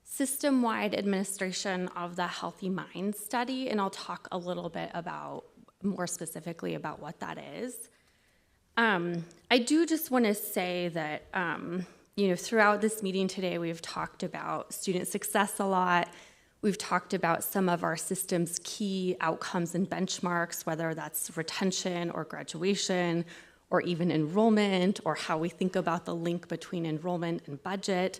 system-wide administration of the Healthy Minds study, and I'll talk a little bit about, more specifically, about what that is. I do just want to say that throughout this meeting today, we've talked about student success a lot. We've talked about some of our system's key outcomes and benchmarks, whether that's retention or graduation, or even enrollment, or how we think about the link between enrollment and budget.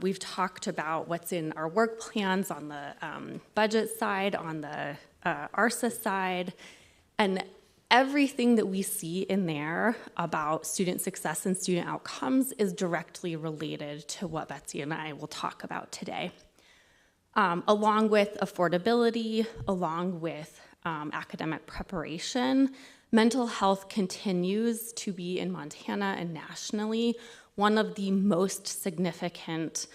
We've talked about what's in our work plans on the budget side, on the ARSA side, and everything that we see in there about student success and student outcomes is directly related to what Betsy and I will talk about today. Along with affordability, along with academic preparation, mental health continues to be in Montana and nationally one of the most significant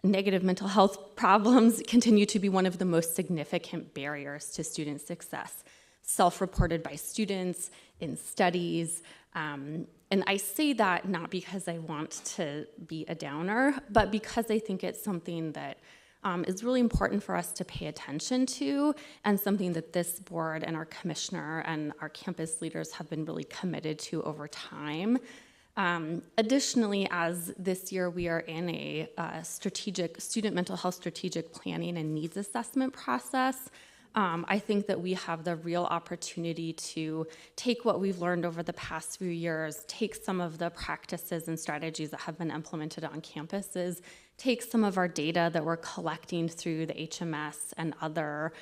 negative mental health problems, continue to be one of the most significant barriers to student success, self-reported by students in studies. And I say that not because I want to be a downer, but because I think it's something that is really important for us to pay attention to, and something that this board and our commissioner and our campus leaders have been really committed to over time. Additionally, as this year we are in a strategic student mental health strategic planning and needs assessment process, I think that we have the real opportunity to take what we've learned over the past few years, take some of the practices and strategies that have been implemented on campuses, take some of our data that we're collecting through the HMS and other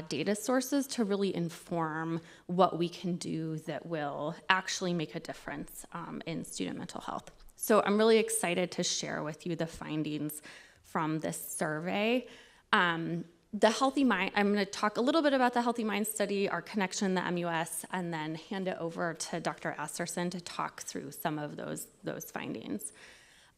data sources to really inform what we can do that will actually make a difference in student mental health. So I'm really excited to share with you the findings from this survey. The Healthy Mind, I'm going to talk a little bit about the Healthy Mind study, our connection, the MUS, and then hand it over to Dr. Asserson to talk through some of those findings.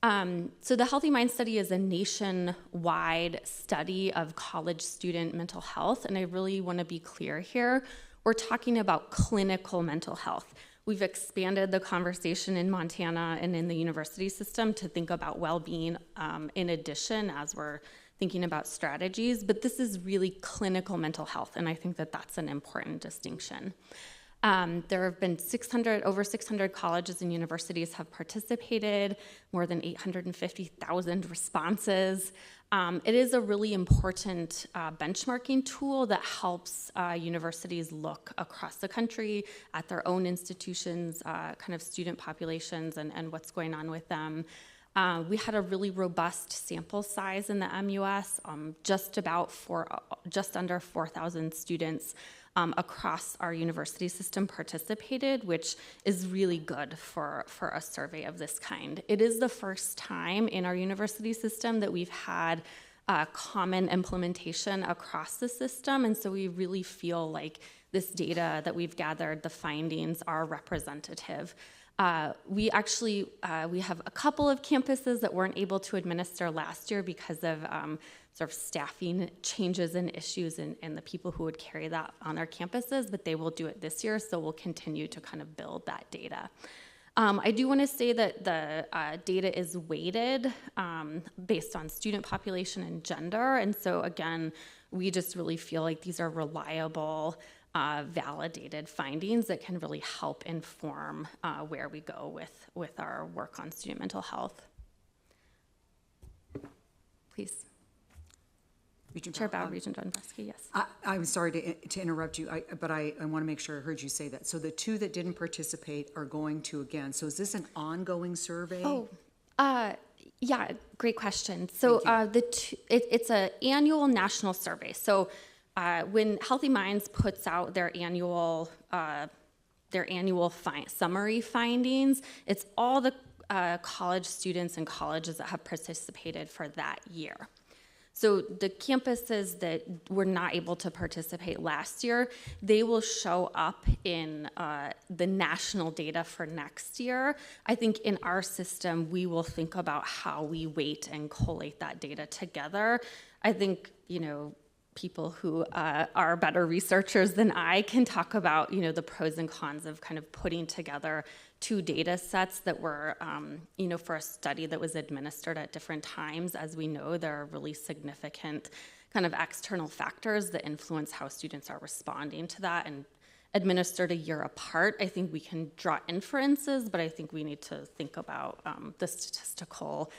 So the Healthy Mind study is a nationwide study of college student mental health, and I really want to be clear here. We're talking about clinical mental health. We've expanded the conversation in Montana and in the university system to think about well-being in addition as we're thinking about strategies, but this is really clinical mental health, and I think that that's an important distinction. There have been over 600 colleges and universities have participated, more than 850,000 responses. It is a really important benchmarking tool that helps universities look across the country at their own institutions, kind of student populations and what's going on with them. We had a really robust sample size in the MUS, just under 4,000 students across our university system participated, which is really good for a survey of this kind. It is the first time in our university system that we've had common implementation across the system, and so we really feel like this data that we've gathered, the findings, are representative. We have a couple of campuses that weren't able to administer last year because of sort of staffing changes and issues in the people who would carry that on our campuses, but they will do it this year, so we'll continue to kind of build that data. I do want to say that the data is weighted based on student population and gender, and so again, we just really feel like these are reliable, validated findings that can really help inform where we go with our work on student mental health. Please. Chair Bao, Regent Donbreski, yes. I'm sorry to interrupt you, but I want to make sure I heard you say that. So the two that didn't participate are going to again. So is this an ongoing survey? Oh, yeah, great question. So it's an annual national survey. So when Healthy Minds puts out their annual their annual summary findings. It's all the college students and colleges that have participated for that year. So the campuses that were not able to participate last year, they will show up in the national data for next year. I think in our system, we will think about how we weight and collate that data together. I think, people who are better researchers than I can talk about, the pros and cons of kind of putting together two data sets that were, for a study that was administered at different times. As we know, there are really significant kind of external factors that influence how students are responding to that, and administered a year apart, I think we can draw inferences, but I think we need to think about the statistical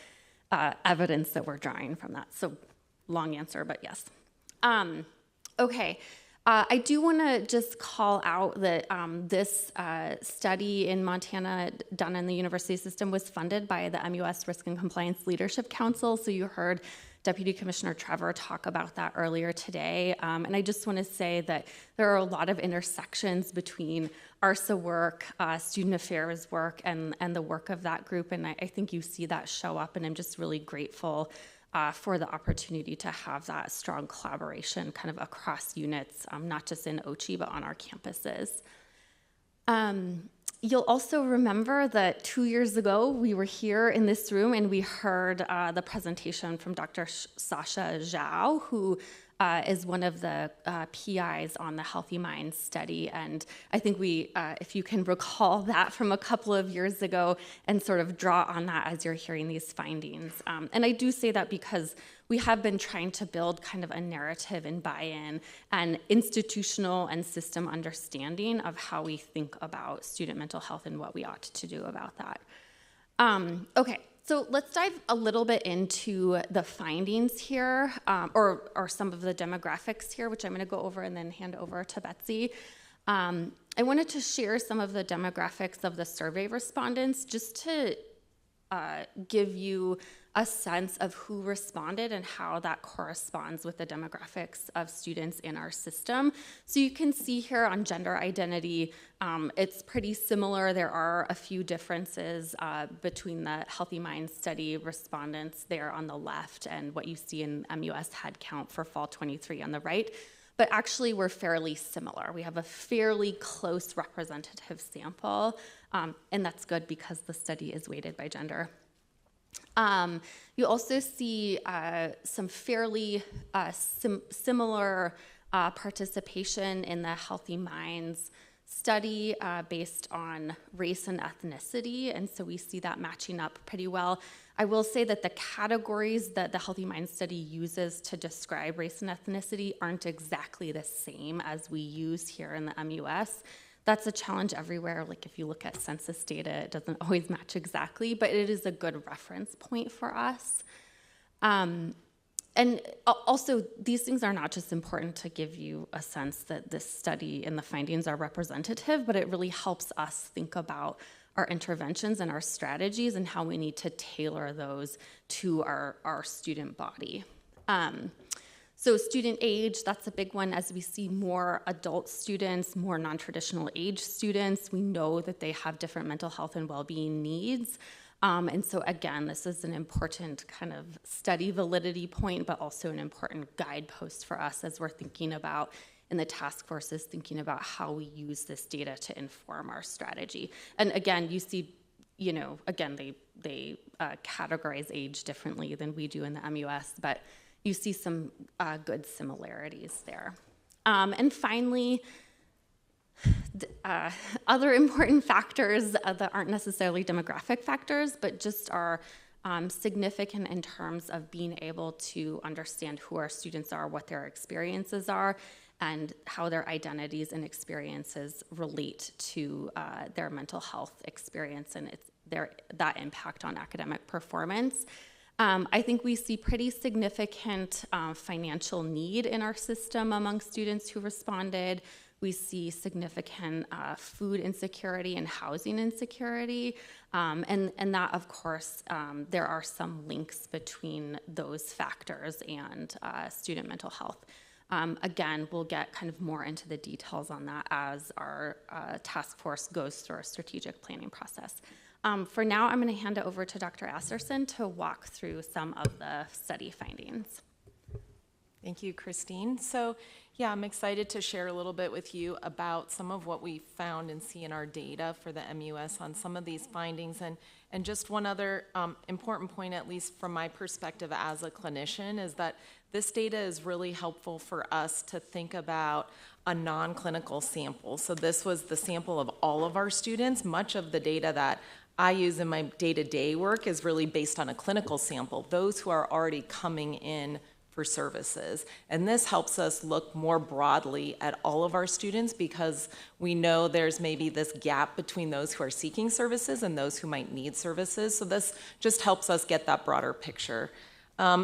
evidence that we're drawing from that. So long answer, but yes. Okay. I do want to just call out that this study in Montana done in the university system was funded by the MUS Risk and Compliance Leadership Council. So you heard Deputy Commissioner Trevor talk about that earlier today. And I just want to say that there are a lot of intersections between ARSA work, student affairs work, and the work of that group. And I think you see that show up, and I'm just really grateful for the opportunity to have that strong collaboration kind of across units, not just in Ochi, but on our campuses. You'll also remember that 2 years ago, we were here in this room and we heard the presentation from Dr. Sasha Zhao, who is one of the PIs on the Healthy Minds study. And I think we, if you can recall that from a couple of years ago and sort of draw on that as you're hearing these findings. And I do say that because we have been trying to build kind of a narrative and buy-in and institutional and system understanding of how we think about student mental health and what we ought to do about that. Okay. So let's dive a little bit into the findings here, or some of the demographics here, which I'm going to go over and then hand over to Betsy. I wanted to share some of the demographics of the survey respondents just to give you a sense of who responded and how that corresponds with the demographics of students in our system. So you can see here on gender identity, it's pretty similar. There are a few differences between the Healthy Minds study respondents there on the left and what you see in MUS headcount for fall 23 on the right. But actually, we're fairly similar. We have a fairly close representative sample, and that's good because the study is weighted by gender. You also see some fairly similar participation in the Healthy Minds study based on race and ethnicity, and so we see that matching up pretty well. I will say that the categories that the Healthy Minds study uses to describe race and ethnicity aren't exactly the same as we use here in the MUS. That's a challenge everywhere. Like if you look at census data, it doesn't always match exactly, but it is a good reference point for us. And also, these things are not just important to give you a sense that this study and the findings are representative, but it really helps us think about our interventions and our strategies and how we need to tailor those to our student body. So student age, that's a big one. As we see more adult students, more non-traditional age students, we know that they have different mental health and well-being needs. And so again, this is an important kind of study validity point, but also an important guidepost for us as we're thinking about, and the task force is thinking about how we use this data to inform our strategy. And again, you see, again, they categorize age differently than we do in the MUS, but you see some good similarities there. And finally, other important factors that aren't necessarily demographic factors, but just are significant in terms of being able to understand who our students are, what their experiences are, and how their identities and experiences relate to their mental health experience and that impact on academic performance. I think we see pretty significant financial need in our system among students who responded. We see significant food insecurity and housing insecurity. And that, of course, there are some links between those factors and student mental health. Again, we'll get kind of more into the details on that as our task force goes through our strategic planning process. For now, I'm going to hand it over to Dr. Asserson to walk through some of the study findings. Thank you, Christine. So, yeah, I'm excited to share a little bit with you about some of what we found and see in our data for the MUS on some of these findings. And just one other important point, at least from my perspective as a clinician, is that this data is really helpful for us to think about a non-clinical sample. So this was the sample of all of our students. Much of the data that I use in my day-to-day work is really based on a clinical sample, those who are already coming in for services. And this helps us look more broadly at all of our students because we know there's maybe this gap between those who are seeking services and those who might need services. So this just helps us get that broader picture.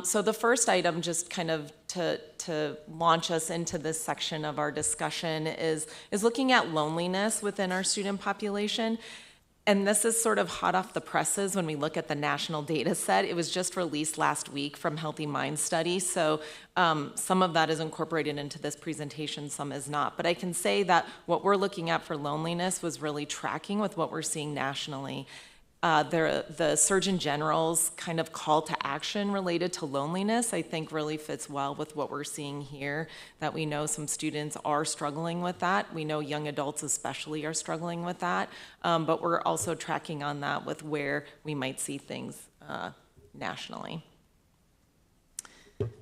So the first item, just kind of to launch us into this section of our discussion, is looking at loneliness within our student population. And this is sort of hot off the presses when we look at the national data set. It was just released last week from Healthy Minds Study, so some of that is incorporated into this presentation, some is not. But I can say that what we're looking at for loneliness was really tracking with what we're seeing nationally. The Surgeon General's kind of call to action related to loneliness, I think really fits well with what we're seeing here, that we know some students are struggling with that. We know young adults especially are struggling with that, but we're also tracking on that with where we might see things nationally.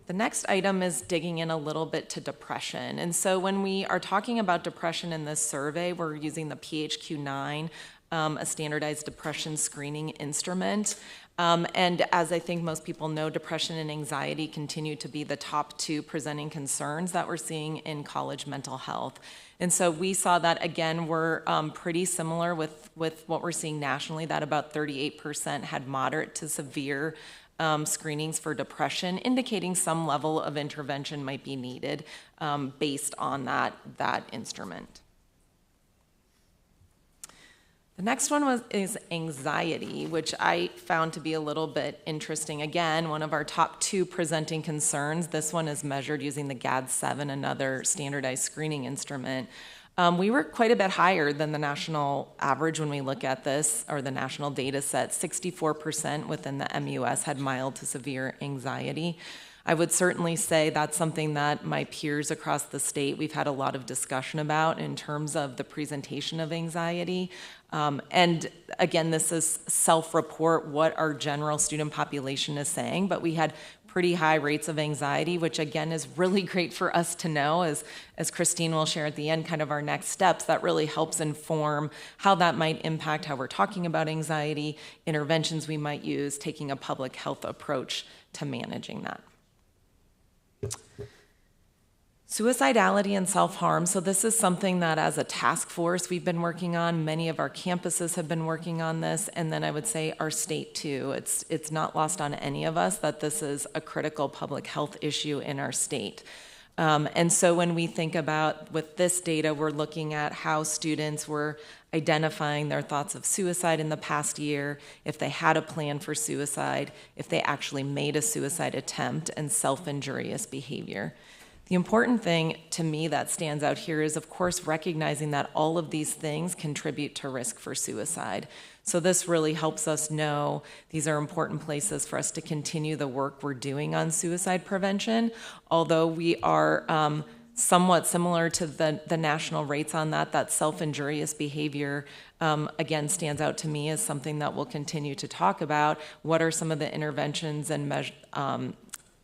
The next item is digging in a little bit to depression. And so when we are talking about depression in this survey, we're using the PHQ-9, a standardized depression screening instrument. And as I think most people know, depression and anxiety continue to be the top two presenting concerns that we're seeing in college mental health. And so we saw that, again, we're pretty similar with what we're seeing nationally, that about 38% had moderate to severe screenings for depression, indicating some level of intervention might be needed based on that instrument. The next one is anxiety, which I found to be a little bit interesting. Again, one of our top two presenting concerns. This one is measured using the GAD-7, another standardized screening instrument. We were quite a bit higher than the national average when we look at this, or the national data set. 64% within the MUS had mild to severe anxiety. I would certainly say that's something that my peers across the state, we've had a lot of discussion about in terms of the presentation of anxiety. And again, this is self-report what our general student population is saying, but we had pretty high rates of anxiety, which again is really great for us to know, as Christine will share at the end, kind of our next steps. That really helps inform how that might impact how we're talking about anxiety, interventions we might use, taking a public health approach to managing that. Suicidality and self-harm. So this is something that as a task force we've been working on. Many of our campuses have been working on this, and then I would say our state too. It's not lost on any of us that this is a critical public health issue in our state. And so when we think about with this data, we're looking at how students were identifying their thoughts of suicide in the past year, if they had a plan for suicide, if they actually made a suicide attempt, and self-injurious behavior. The important thing to me that stands out here is, of course, recognizing that all of these things contribute to risk for suicide. So this really helps us know these are important places for us to continue the work we're doing on suicide prevention, although we are somewhat similar to the national rates on that self-injurious behavior, again, stands out to me as something that we'll continue to talk about. What are some of the interventions and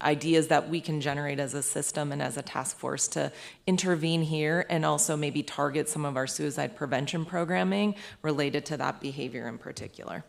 ideas that we can generate as a system and as a task force to intervene here, and also maybe target some of our suicide prevention programming related to that behavior in particular.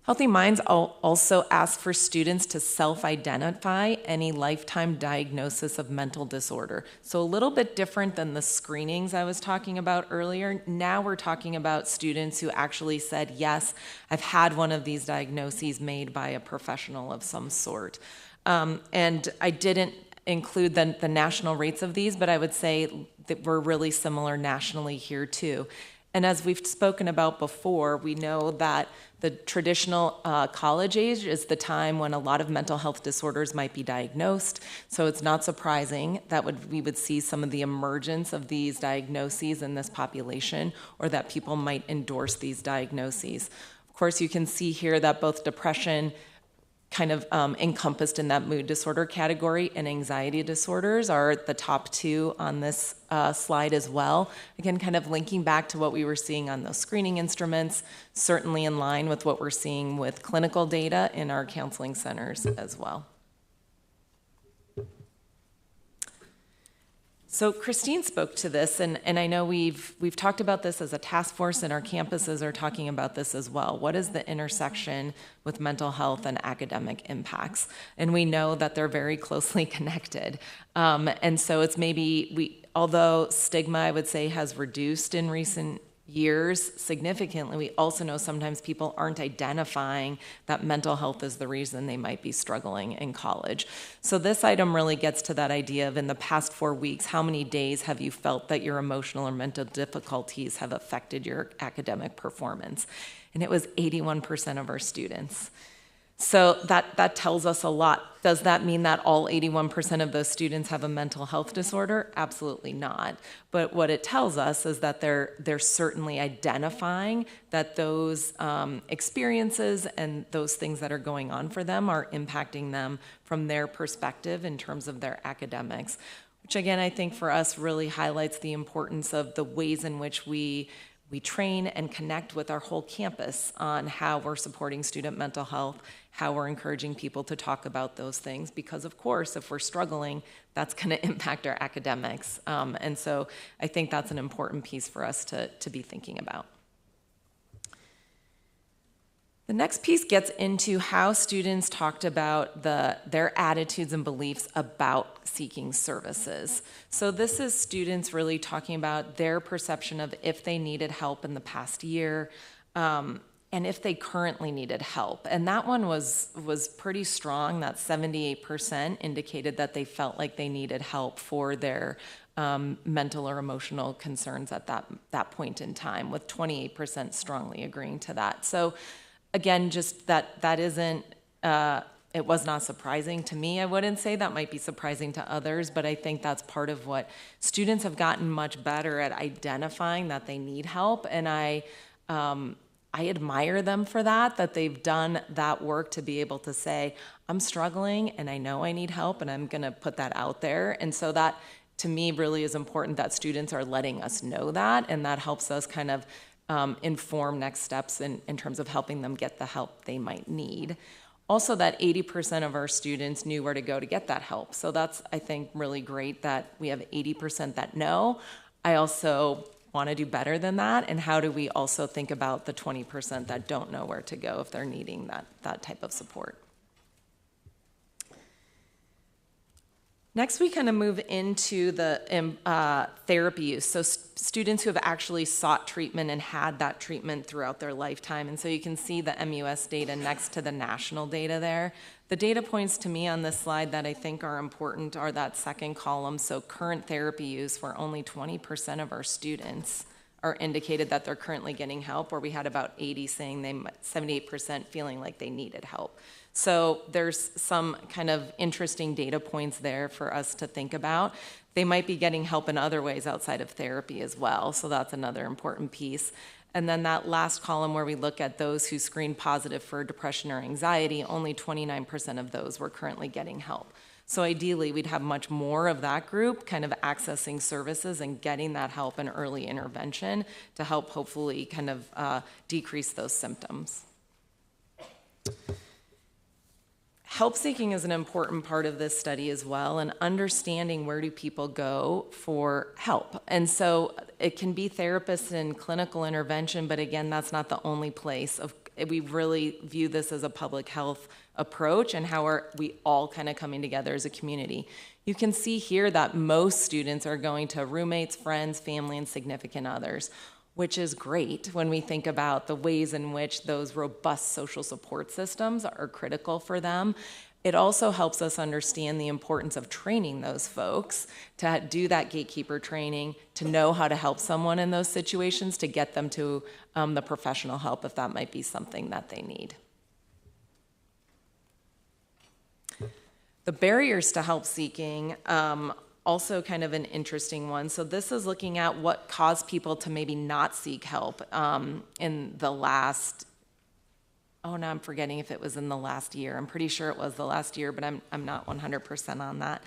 Healthy Minds also ask for students to self-identify any lifetime diagnosis of mental disorder. So a little bit different than the screenings I was talking about earlier. Now we're talking about students who actually said, yes, I've had one of these diagnoses made by a professional of some sort. And I didn't include the national rates of these, but I would say that we're really similar nationally here too. And as we've spoken about before, we know that the traditional college age is the time when a lot of mental health disorders might be diagnosed. So it's not surprising that we would see some of the emergence of these diagnoses in this population, or that people might endorse these diagnoses. Of course, you can see here that both depression, kind of encompassed in that mood disorder category, and anxiety disorders are the top two on this slide as well. Again, kind of linking back to what we were seeing on those screening instruments, certainly in line with what we're seeing with clinical data in our counseling centers as well. So Christine spoke to this, and I know we've talked about this as a task force, and our campuses are talking about this as well. What is the intersection with mental health and academic impacts? And we know that they're very closely connected. And so it's although stigma, I would say, has reduced in recent years significantly, we also know sometimes people aren't identifying that mental health is the reason they might be struggling in college. So this item really gets to that idea of, in the past 4 weeks, how many days have you felt that your emotional or mental difficulties have affected your academic performance? And it was 81% of our students. So that tells us a lot. Does that mean that all 81% of those students have a mental health disorder? Absolutely not. But what it tells us is that they're certainly identifying that those experiences and those things that are going on for them are impacting them from their perspective in terms of their academics, which again, I think for us really highlights the importance of the ways in which we train and connect with our whole campus on how we're supporting student mental health, how we're encouraging people to talk about those things, because of course, if we're struggling, that's going to impact our academics. And so I think that's an important piece for us to be thinking about. The next piece gets into how students talked about their attitudes and beliefs about seeking services. So this is students really talking about their perception of if they needed help in the past year, and if they currently needed help. And that one was pretty strong. That 78% indicated that they felt like they needed help for their mental or emotional concerns at that point in time, with 28% strongly agreeing to that. So again, just that isn't, it was not surprising to me. I wouldn't say that might be surprising to others, but I think that's part of what students have gotten much better at, identifying that they need help. And I admire them for that they've done that work to be able to say, I'm struggling and I know I need help, and I'm gonna put that out there. And so that, to me, really is important that students are letting us know that, and that helps us kind of inform next steps in terms of helping them get the help they might need. Also, that 80% of our students knew where to go to get that help. So that's, I think, really great that we have 80% that know. I also want to do better than that, and how do we also think about the 20% that don't know where to go if they're needing that type of support. Next, we kind of move into the therapy use. So students who have actually sought treatment and had that treatment throughout their lifetime. And so you can see the MUS data next to the national data there. The data points to me on this slide that I think are important are that second column. So current therapy use, where only 20% of our students are indicated that they're currently getting help, where we had about 80 saying 78% feeling like they needed help. So there's some kind of interesting data points there for us to think about. They might be getting help in other ways outside of therapy as well, so that's another important piece. And then that last column where we look at those who screened positive for depression or anxiety, only 29% of those were currently getting help. So ideally, we'd have much more of that group kind of accessing services and getting that help and early intervention to help hopefully kind of decrease those symptoms. Help seeking is an important part of this study as well, and understanding where do people go for help. And so it can be therapists and clinical intervention, but again, that's not the only place. We really view this as a public health approach, and how are we all kind of coming together as a community. You can see here that most students are going to roommates, friends, family, and significant others, which is great when we think about the ways in which those robust social support systems are critical for them. It also helps us understand the importance of training those folks to do that gatekeeper training, to know how to help someone in those situations, to get them to the professional help if that might be something that they need. The barriers to help seeking, also kind of an interesting one. So this is looking at what caused people to maybe not seek help in the last, oh, now I'm forgetting if it was in the last year. I'm pretty sure it was the last year, but I'm not 100% on that.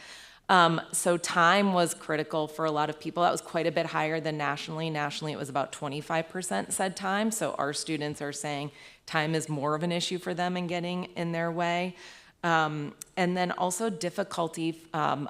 So time was critical for a lot of people. That was quite a bit higher than nationally. Nationally, it was about 25% said time. So our students are saying time is more of an issue for them in getting in their way. And then also difficulty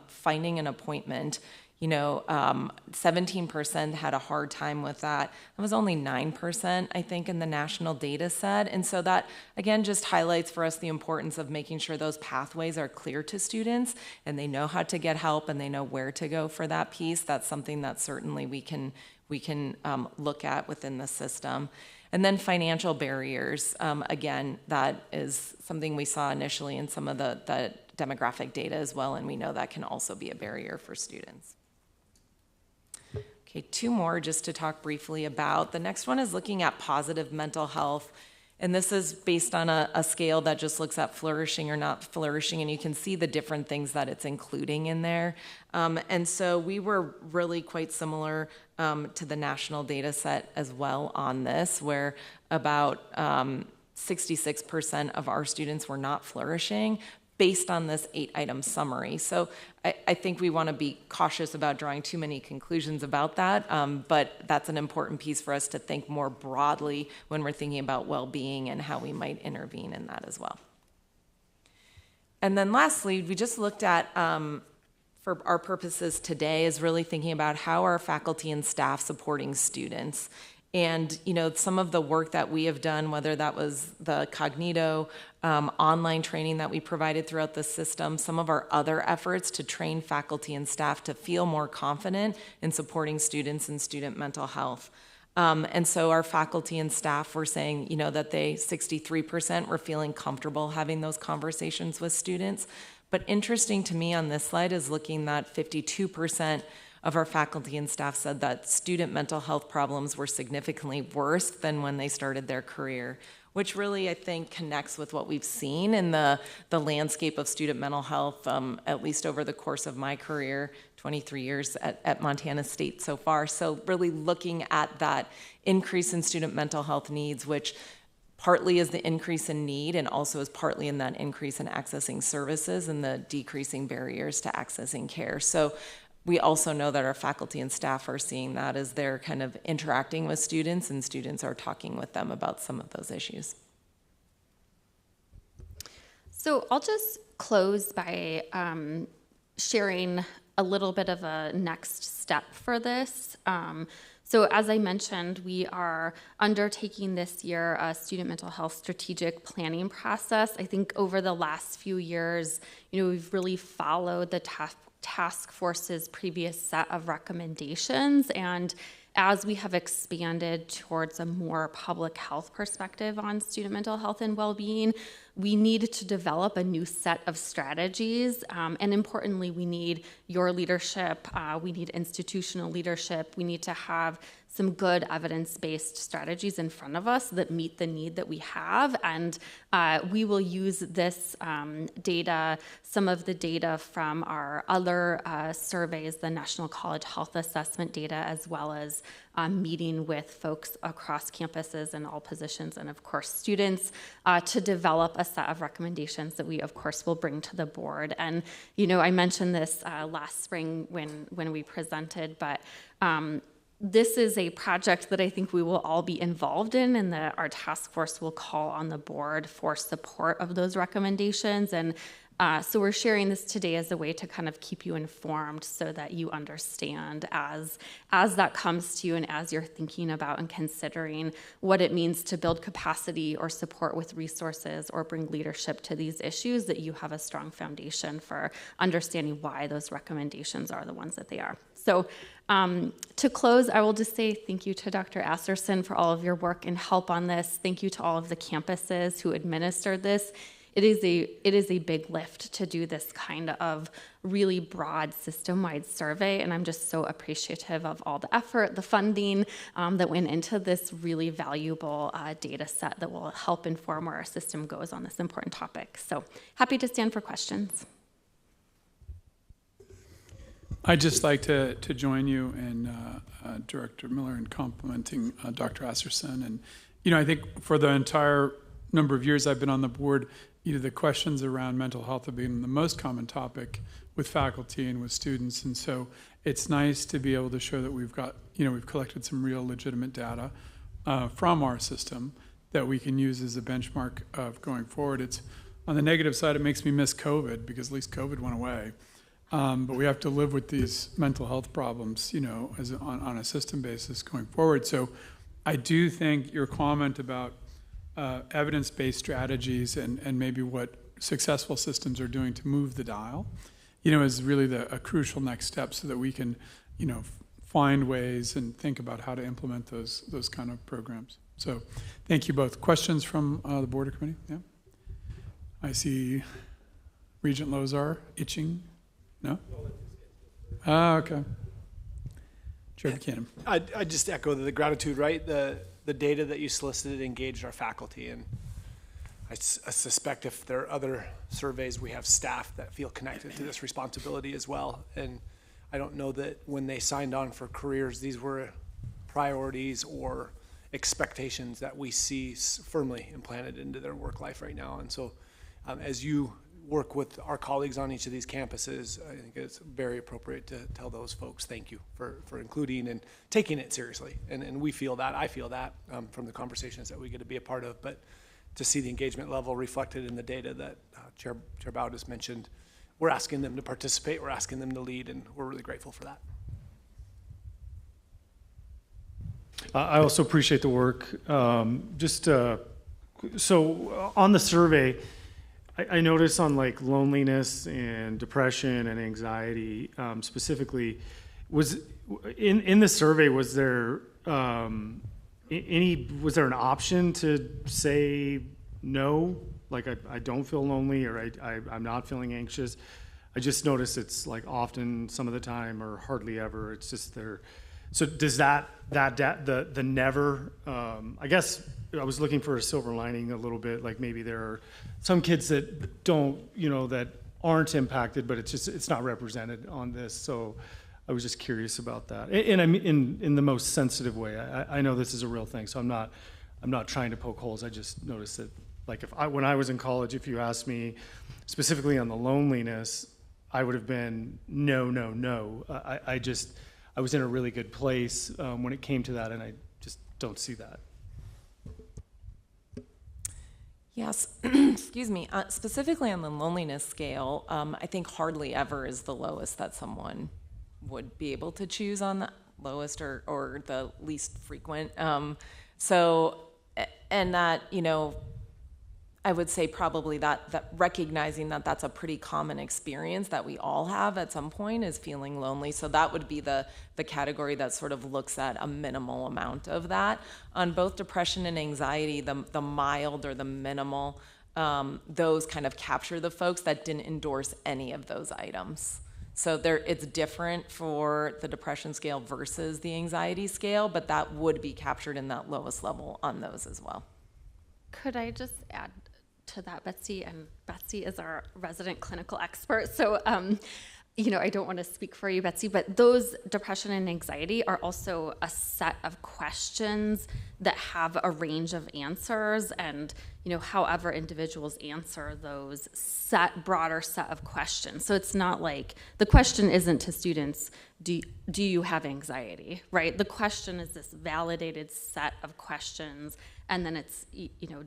finding an appointment. 17% had a hard time with that. It was only 9%, I think, in the national data set. And so that, again, just highlights for us the importance of making sure those pathways are clear to students and they know how to get help and they know where to go for that piece. That's something that certainly we can look at within the system. And then financial barriers, again, that is something we saw initially in some of the demographic data as well, and we know that can also be a barrier for students. Okay, two more just to talk briefly about. The next one is looking at positive mental health, and this is based on a scale that just looks at flourishing or not flourishing, and you can see the different things that it's including in there. And so we were really quite similar to the national data set as well on this, where about 66% of our students were not flourishing based on this 8-item summary. So I think we want to be cautious about drawing too many conclusions about that, but that's an important piece for us to think more broadly when we're thinking about well-being and how we might intervene in that as well. And then lastly, we just looked at, for our purposes today, is really thinking about how are faculty and staff supporting students. And, some of the work that we have done, whether that was the Cognito online training that we provided throughout the system, some of our other efforts to train faculty and staff to feel more confident in supporting students and student mental health. And so our faculty and staff were saying, that 63% were feeling comfortable having those conversations with students. But interesting to me on this slide is looking that 52% of our faculty and staff said that student mental health problems were significantly worse than when they started their career, which really, I think, connects with what we've seen in the landscape of student mental health, at least over the course of my career, 23 years at Montana State so far. So really looking at that increase in student mental health needs, which partly is the increase in need and also is partly in that increase in accessing services and the decreasing barriers to accessing care. So we also know that our faculty and staff are seeing that as they're kind of interacting with students and students are talking with them about some of those issues. So I'll just close by sharing a little bit of a next step for this. So as I mentioned, we are undertaking this year a student mental health strategic planning process. I think over the last few years, we've really followed the task force's previous set of recommendations, and as we have expanded towards a more public health perspective on student mental health and well-being, we need to develop a new set of strategies, and importantly, we need your leadership, we need institutional leadership, we need to have some good evidence-based strategies in front of us that meet the need that we have, and we will use this data, some of the data from our other surveys, the National College Health Assessment data, as well as meeting with folks across campuses and all positions, and of course students, to develop a set of recommendations that we of course will bring to the board. And I mentioned this last spring when we presented, but this is a project that I think we will all be involved in, and that our task force will call on the board for support of those recommendations. And so we're sharing this today as a way to kind of keep you informed so that you understand as that comes to you and as you're thinking about and considering what it means to build capacity or support with resources or bring leadership to these issues, that you have a strong foundation for understanding why those recommendations are the ones that they are. So to close, I will just say thank you to Dr. Asserson for all of your work and help on this. Thank you to all of the campuses who administered this. it is a big lift to do this kind of really broad system-wide survey, and I'm just so appreciative of all the effort, the funding that went into this really valuable data set that will help inform where our system goes on this important topic. So happy to stand for questions. I'd just like to join you and Director Miller in complimenting Dr. Asserson. And, I think for the entire number of years I've been on the board, the questions around mental health have been the most common topic with faculty and with students. And so it's nice to be able to show that we've got, we've collected some real legitimate data from our system that we can use as a benchmark of going forward. It's on the negative side, it makes me miss COVID because at least COVID went away. But we have to live with these mental health problems, as on a system basis going forward. So I do think your comment about evidence-based strategies and maybe what successful systems are doing to move the dial, is really a crucial next step so that we can, find ways and think about how to implement those kind of programs. So thank you both. Questions from the board or committee? Yeah. I see Regent Lozar itching. No? Okay. Chair Buchanan. I just echo the gratitude, right? The data that you solicited engaged our faculty, and I suspect if there are other surveys, we have staff that feel connected to this responsibility as well. And I don't know that when they signed on for careers, these were priorities or expectations that we see firmly implanted into their work life right now. And so as you work with our colleagues on each of these campuses, I think it's very appropriate to tell those folks thank you for including and taking it seriously. And we feel that, I feel that from the conversations that we get to be a part of, but to see the engagement level reflected in the data that Chair Bao just mentioned, we're asking them to participate, we're asking them to lead, and we're really grateful for that. I also appreciate the work. So on the survey, I noticed on like loneliness and depression and anxiety specifically, was in the survey, was there an option to say no, like I don't feel lonely or I'm not feeling anxious? I just noticed it's like often, some of the time, or hardly ever. It's just there. So does the never? I guess I was looking for a silver lining a little bit. Like maybe there are some kids that don't, that aren't impacted, but it's not represented on this. So I was just curious about that. And I'm in the most sensitive way. I know this is a real thing, so I'm not trying to poke holes. I just noticed that, like when I was in college, if you asked me specifically on the loneliness, I would have been no. I was in a really good place when it came to that, and I just don't see that. Yes, excuse me. Specifically on the loneliness scale, I think hardly ever is the lowest that someone would be able to choose on the lowest or the least frequent. And that, I would say probably that recognizing that that's a pretty common experience that we all have at some point is feeling lonely. So that would be the category that sort of looks at a minimal amount of that. On both depression and anxiety, the mild or the minimal, those kind of capture the folks that didn't endorse any of those items. So it's different for the depression scale versus the anxiety scale, but that would be captured in that lowest level on those as well. Could I just add to that, Betsy? And Betsy is our resident clinical expert. So, I don't want to speak for you, Betsy, but those depression and anxiety are also a set of questions that have a range of answers. And, however individuals answer those broader set of questions. So it's not like, the question isn't to students, do you have anxiety, right? The question is this validated set of questions, and then it's,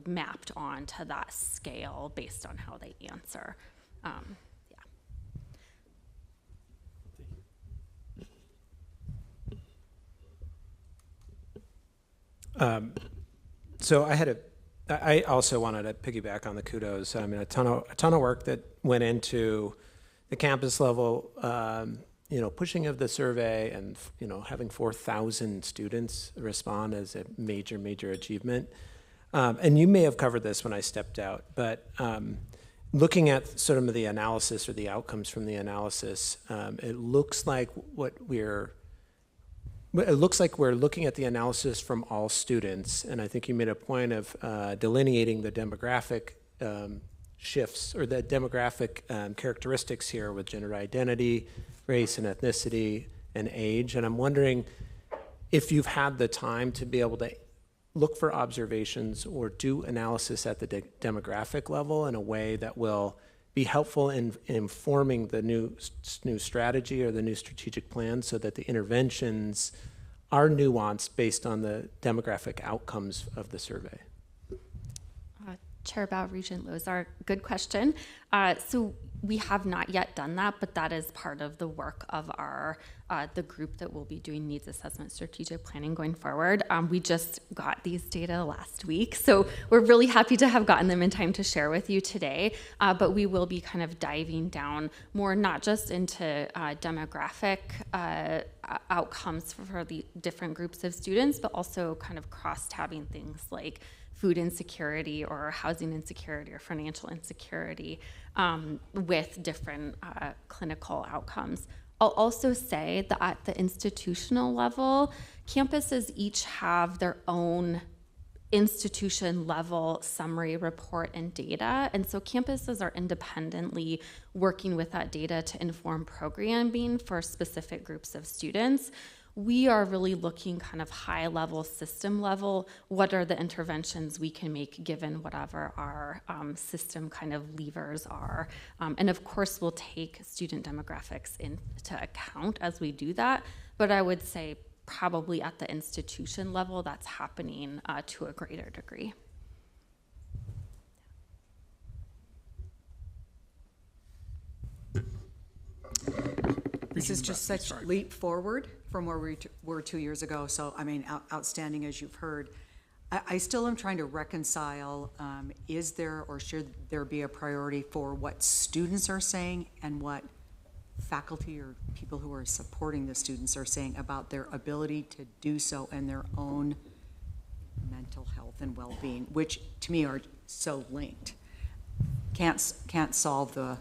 mapped onto that scale based on how they answer. So I also wanted to piggyback on the kudos. I mean, a ton of work that went into the campus level, pushing of the survey and, having 4,000 students respond as a major achievement. And you may have covered this when I stepped out, but looking at sort of the analysis or the outcomes from the analysis, it looks like we're looking at the analysis from all students, and I think you made a point of delineating the demographic shifts or the demographic characteristics here with gender identity, race and ethnicity, and age. And I'm wondering if you've had the time to be able to look for observations or do analysis at the demographic level in a way that will be helpful in informing the new strategy or the new strategic plan, so that the interventions are nuanced based on the demographic outcomes of the survey. Chair Bao, Regent Lozar, good question. So we have not yet done that, but that is part of the work of our the group that will be doing needs assessment strategic planning going forward. We just got these data last week, so we're really happy to have gotten them in time to share with you today. But we will be kind of diving down more, not just into demographic outcomes for the different groups of students, but also kind of cross-tabbing things like food insecurity or housing insecurity or financial insecurity with different clinical outcomes. I'll also say that at the institutional level, campuses each have their own institution level summary report and data. And so campuses are independently working with that data to inform programming for specific groups of students. We are really looking kind of high level, system level, what are the interventions we can make given whatever our system kind of levers are. And of course, we'll take student demographics into account as we do that. But I would say probably at the institution level, that's happening to a greater degree. This is just such a leap forward from where we were 2 years ago. So, I mean, outstanding, as you've heard. I still am trying to reconcile, is there or should there be a priority for what students are saying and what faculty or people who are supporting the students are saying about their ability to do so and their own mental health and well-being, which to me are so linked. Can't solve the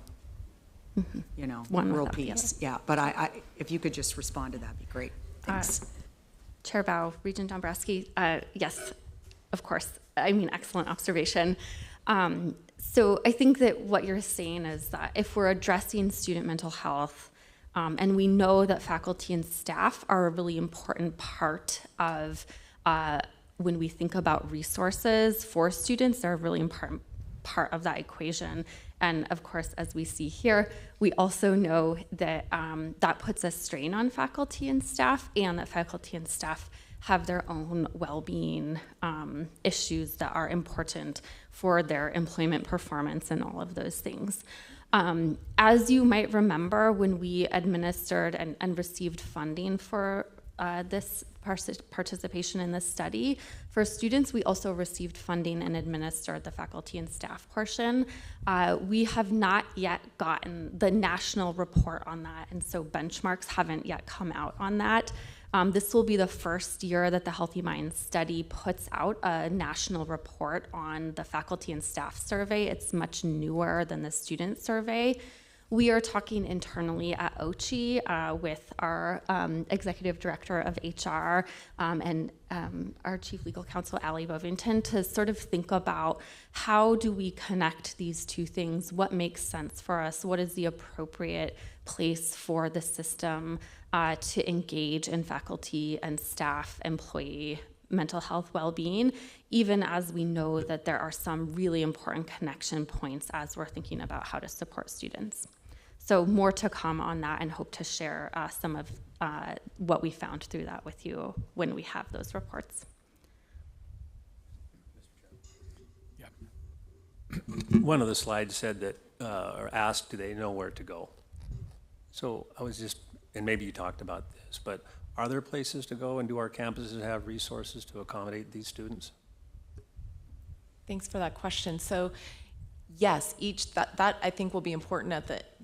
you know, one world without the peace. other. Yeah, but I if you could just respond to that, be great. Thanks. Chair Bao, Regent Dombrowski, yes, of course. I mean, excellent observation. So I think that what you're saying is that if we're addressing student mental health, and we know that faculty and staff are a really important part of when we think about resources for students, they're a really important part of that equation. And of course, as we see here, we also know that that puts a strain on faculty and staff, and that faculty and staff have their own well-being issues that are important for their employment performance and all of those things. As you might remember, when we administered and received funding for this participation in this study, for students, we also received funding and administered the faculty and staff portion. We have not yet gotten the national report on that, and so benchmarks haven't yet come out on that. This will be the first year that the Healthy Minds study puts out a national report on the faculty and staff survey. It's much newer than the student survey. We are talking internally at OCHI with our executive director of HR and our chief legal counsel, Allie Bovington, to sort of think about how do we connect these two things? What makes sense for us? What is the appropriate place for the system to engage in faculty and staff, employee mental health well-being, even as we know that there are some really important connection points as we're thinking about how to support students. So more to come on that, and hope to share some of what we found through that with you when we have those reports. Yeah. One of the slides said that, or asked, do they know where to go? So I was just, and maybe you talked about this, but are there places to go, and do our campuses have resources to accommodate these students? Thanks for that question. So yes, that I think will be important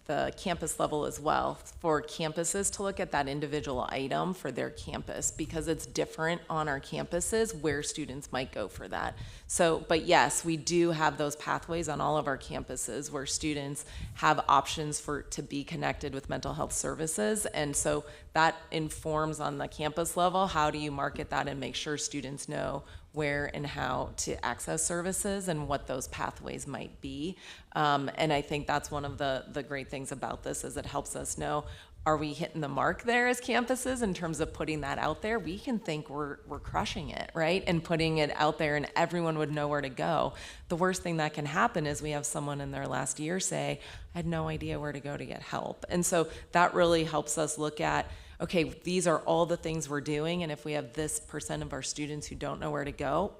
the campus level as well, for campuses to look at that individual item for their campus, because it's different on our campuses where students might go for that. So, but yes, we do have those pathways on all of our campuses where students have options to be connected with mental health services. And so that informs on the campus level, how do you market that and make sure students know where and how to access services and what those pathways might be. And I think that's one of the great things about this, is it helps us know, are we hitting the mark there as campuses in terms of putting that out there? We can think we're crushing it, right? And putting it out there and everyone would know where to go. The worst thing that can happen is we have someone in their last year say, I had no idea where to go to get help. And so that really helps us look at, okay, these are all the things we're doing, and if we have this % of our students who don't know where to go,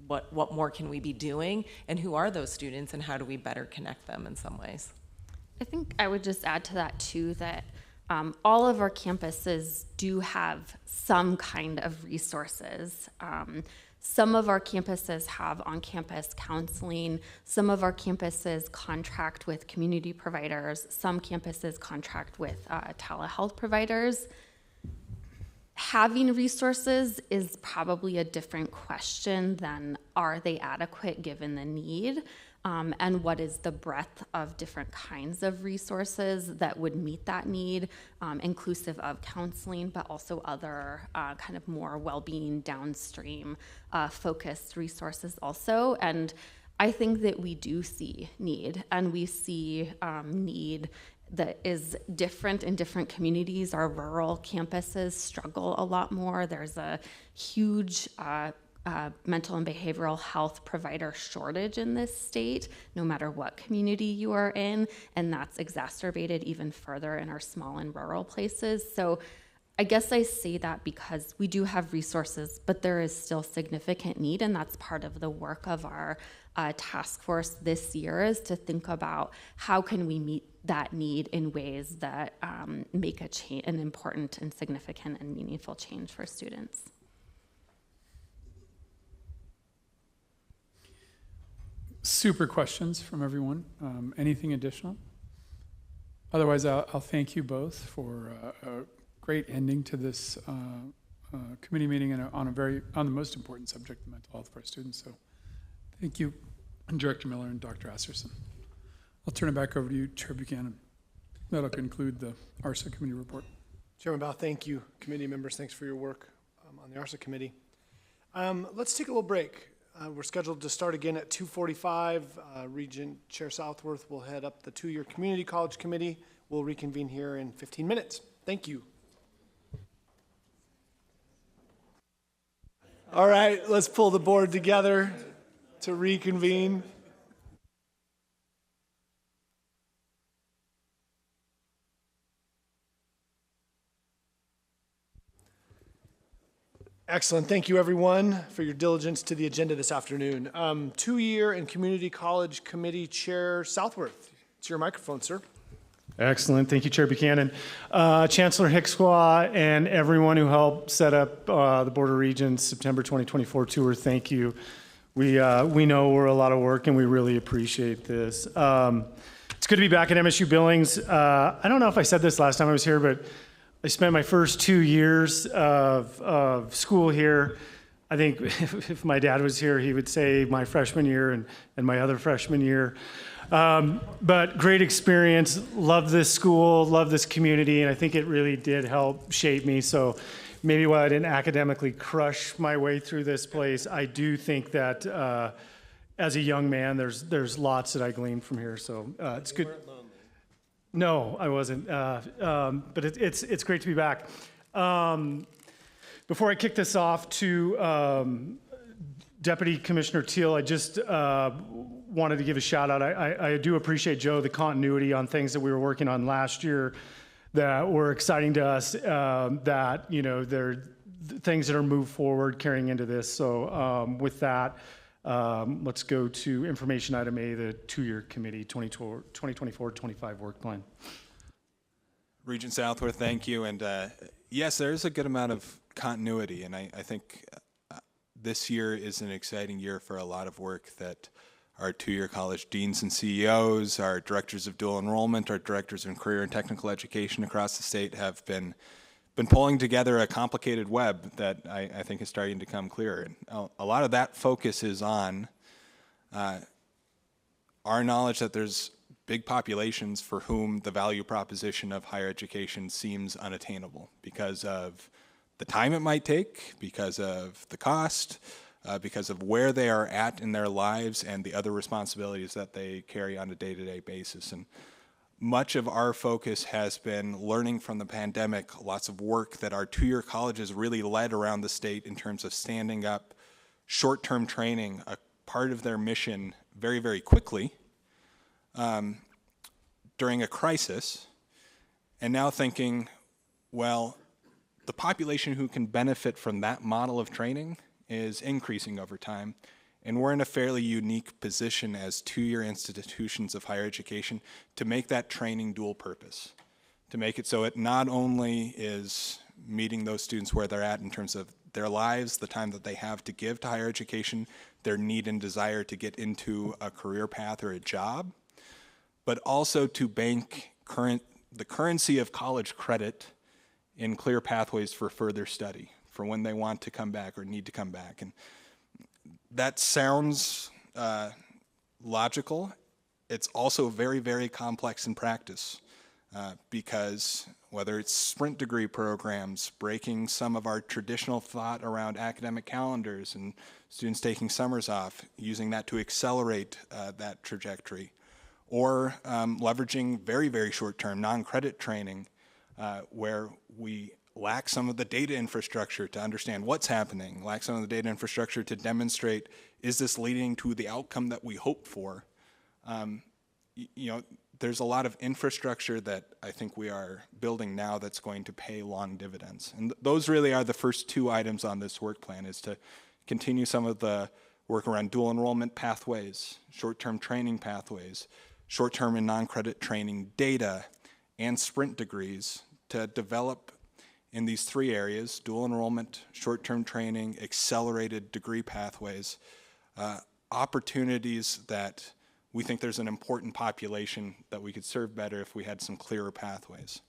what more can we be doing, and who are those students, and how do we better connect them in some ways? I think I would just add to that too that all of our campuses do have some kind of resources. Some of our campuses have on-campus counseling. Some of our campuses contract with community providers. Some campuses contract with telehealth providers. Having resources is probably a different question than are they adequate given the need, and what is the breadth of different kinds of resources that would meet that need, inclusive of counseling, but also other kind of more well-being downstream focused resources also. And I think that we do see need, and we see need that is different in different communities. Our rural campuses struggle a lot more. There's a huge mental and behavioral health provider shortage in this state, no matter what community you are in, and that's exacerbated even further in our small and rural places. So I guess I say that because we do have resources, but there is still significant need, and that's part of the work of our task force this year, is to think about how can we meet that need in ways that make an important and significant and meaningful change for students. Super questions from everyone. Anything additional? Otherwise, I'll thank you both for a great ending to this committee meeting and on the most important subject, the mental health of our students. So thank you, Director Miller and Dr. Asserson. I'll turn it back over to you, Chair Buchanan. That'll conclude the ARSA committee report. Chairman Bao, thank you. Committee members, thanks for your work on the ARSA committee. Let's take a little break. We're scheduled to start again at 2:45. Regent Chair Southworth will head up the two-year community college committee. We'll reconvene here in 15 minutes. Thank you. All right, let's pull the board together to reconvene. Excellent. Thank you, everyone, for your diligence to the agenda this afternoon. Two-year and community college committee chair Southworth. It's your microphone, sir. Excellent. Thank you, Chair Buchanan. Chancellor Hickswaw and everyone who helped set up the Board of Regents September 2024 tour, thank you. We know we're a lot of work, and we really appreciate this. It's good to be back at MSU Billings. I don't know if I said this last time I was here, but I spent my first 2 years of school here. I think if my dad was here, he would say my freshman year and my other freshman year. But great experience. Love this school, love this community, and I think it really did help shape me. So maybe while I didn't academically crush my way through this place, I do think that as a young man, there's lots that I gleaned from here. So it's good. No, I wasn't, but it's great to be back. Before I kick this off to Deputy Commissioner Teal, I just wanted to give a shout out. I do appreciate, Joe, the continuity on things that we were working on last year that were exciting to us, that, they're things that are moved forward carrying into this. So with that, let's go to information item A, the two-year committee 2024-25 work plan. Regent Southworth, thank you. And yes, there's a good amount of continuity, and I think this year is an exciting year for a lot of work that our two-year college deans and CEOs, our directors of dual enrollment, our directors in career and technical education across the state have been pulling together a complicated web that I think is starting to come clearer. And a lot of that focus is on our knowledge that there's big populations for whom the value proposition of higher education seems unattainable because of the time it might take, because of the cost, because of where they are at in their lives and the other responsibilities that they carry on a day-to-day basis. And much of our focus has been learning from the pandemic, lots of work that our two-year colleges really led around the state in terms of standing up short-term training, a part of their mission very, very quickly during a crisis, and now thinking, well, the population who can benefit from that model of training is increasing over time, and we're in a fairly unique position as two-year institutions of higher education to make that training dual purpose, to make it so it not only is meeting those students where they're at in terms of their lives, the time that they have to give to higher education, their need and desire to get into a career path or a job, but also to bank the currency of college credit in clear pathways for further study, for when they want to come back or need to come back. And that sounds logical. It's also very, very complex in practice because whether it's sprint degree programs, breaking some of our traditional thought around academic calendars and students taking summers off, using that to accelerate that trajectory, or leveraging very, very short-term non-credit training where we lack some of the data infrastructure to understand what's happening, lack some of the data infrastructure to demonstrate, is this leading to the outcome that we hope for? There's a lot of infrastructure that I think we are building now that's going to pay long dividends. And those really are the first two items on this work plan, is to continue some of the work around dual enrollment pathways, short-term training pathways, short-term and non-credit training data, and sprint degrees to develop in these three areas: dual enrollment, short-term training, accelerated degree pathways, opportunities that we think there's an important population that we could serve better if we had some clearer pathways.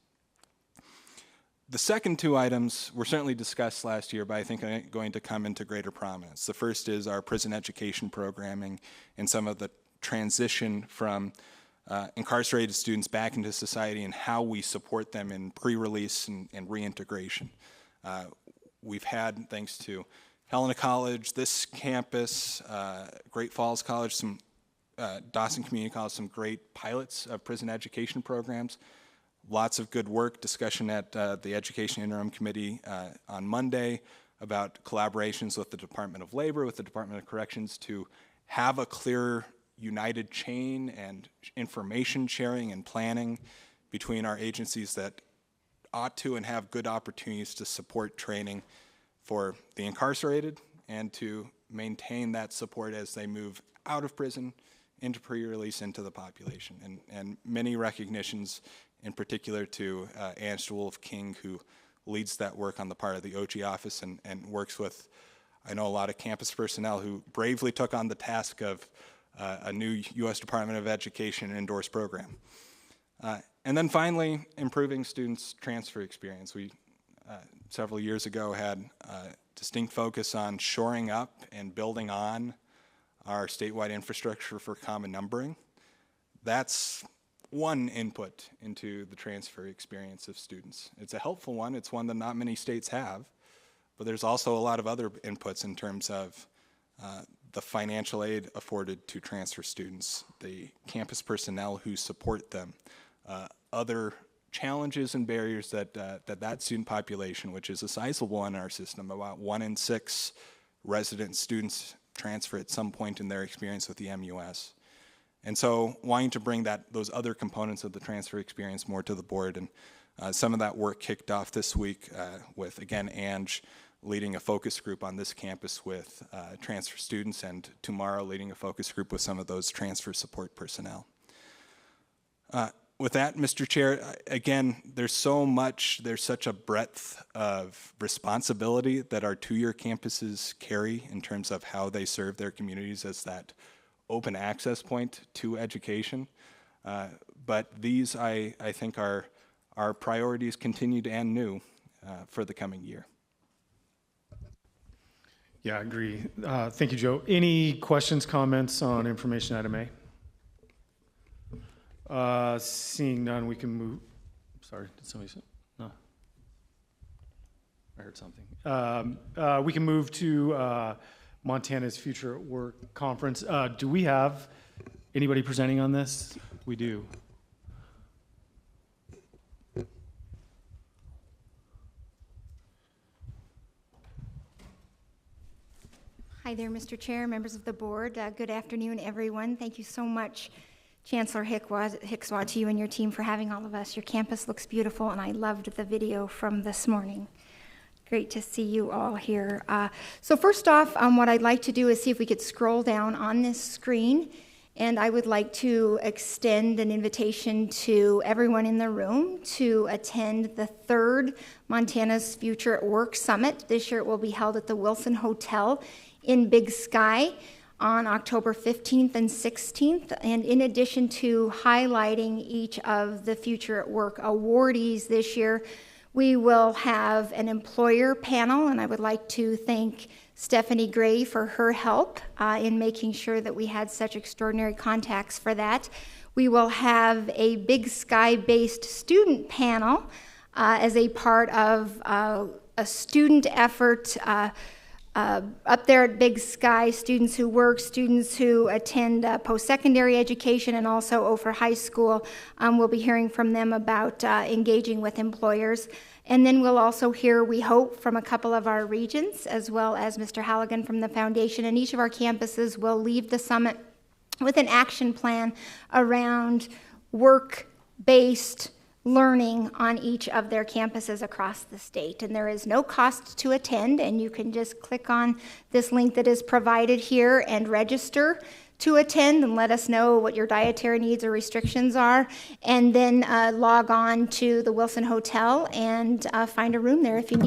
The second two items were certainly discussed last year, but I think are going to come into greater prominence. The first is our prison education programming and some of the transition from incarcerated students back into society and how we support them in pre-release and reintegration. We've had, thanks to Helena College, this campus, Great Falls College, some Dawson Community College, some great pilots of prison education programs. Lots of good work, discussion at the Education Interim Committee on Monday about collaborations with the Department of Labor, with the Department of Corrections to have a clear united chain and information sharing and planning between our agencies that ought to and have good opportunities to support training for the incarcerated and to maintain that support as they move out of prison into pre-release into the population. And many recognitions in particular to Angela Wolf-King, who leads that work on the part of the OG office and works with, I know, a lot of campus personnel who bravely took on the task of a new U.S. Department of Education endorsed program. And then finally, improving students' transfer experience. We, several years ago, had a distinct focus on shoring up and building on our statewide infrastructure for common numbering. That's one input into the transfer experience of students. It's a helpful one. It's one that not many states have, but there's also a lot of other inputs in terms of the financial aid afforded to transfer students, the campus personnel who support them, other challenges and barriers that that student population, which is a sizable one in our system, about 1 in 6 resident students transfer at some point in their experience with the MUS. And so wanting to bring those other components of the transfer experience more to the board, and some of that work kicked off this week with, again, Ange leading a focus group on this campus with transfer students, and tomorrow leading a focus group with some of those transfer support personnel. With that, Mr. Chair, again, there's such a breadth of responsibility that our two-year campuses carry in terms of how they serve their communities as that open access point to education. But these, I think, are priorities continued and new for the coming year. Yeah, I agree. Thank you, Joe. Any questions, comments on information item A? Seeing none, we can move. Sorry, did somebody say? No. I heard something. We can move to Montana's Future at Work Conference. Do we have anybody presenting on this? We do. Hi there, Mr. Chair, members of the board. Good afternoon, everyone. Thank you so much, Chancellor Hickswaw, to you and your team for having all of us. Your campus looks beautiful, and I loved the video from this morning. Great to see you all here. So first off, what I'd like to do is see if we could scroll down on this screen, and I would like to extend an invitation to everyone in the room to attend the third Montana's Future at Work Summit. This year it will be held at the Wilson Hotel in Big Sky on October 15th and 16th. And in addition to highlighting each of the Future at Work awardees this year, we will have an employer panel, and I would like to thank Stephanie Gray for her help in making sure that we had such extraordinary contacts for that. We will have a Big Sky-based student panel as a part of a student effort up there at Big Sky, students who work, students who attend post-secondary education, and also over high school. We'll be hearing from them about engaging with employers. And then we'll also hear, we hope, from a couple of our regents, as well as Mr. Halligan from the foundation. And each of our campuses will leave the summit with an action plan around work-based learning on each of their campuses across the state. And there is no cost to attend, and you can just click on this link that is provided here and register to attend and let us know what your dietary needs or restrictions are, and then log on to the Wilson Hotel and find a room there if you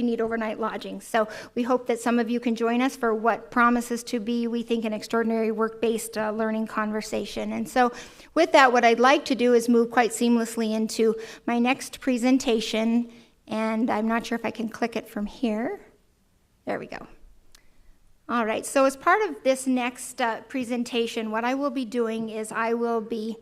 need overnight lodging. So we hope that some of you can join us for what promises to be, we think, an extraordinary work-based learning conversation. And so with that, what I'd like to do is move quite seamlessly into my next presentation, and I'm not sure if I can click it from here. There we go. All right, so as part of this next presentation, what I will be doing is I will be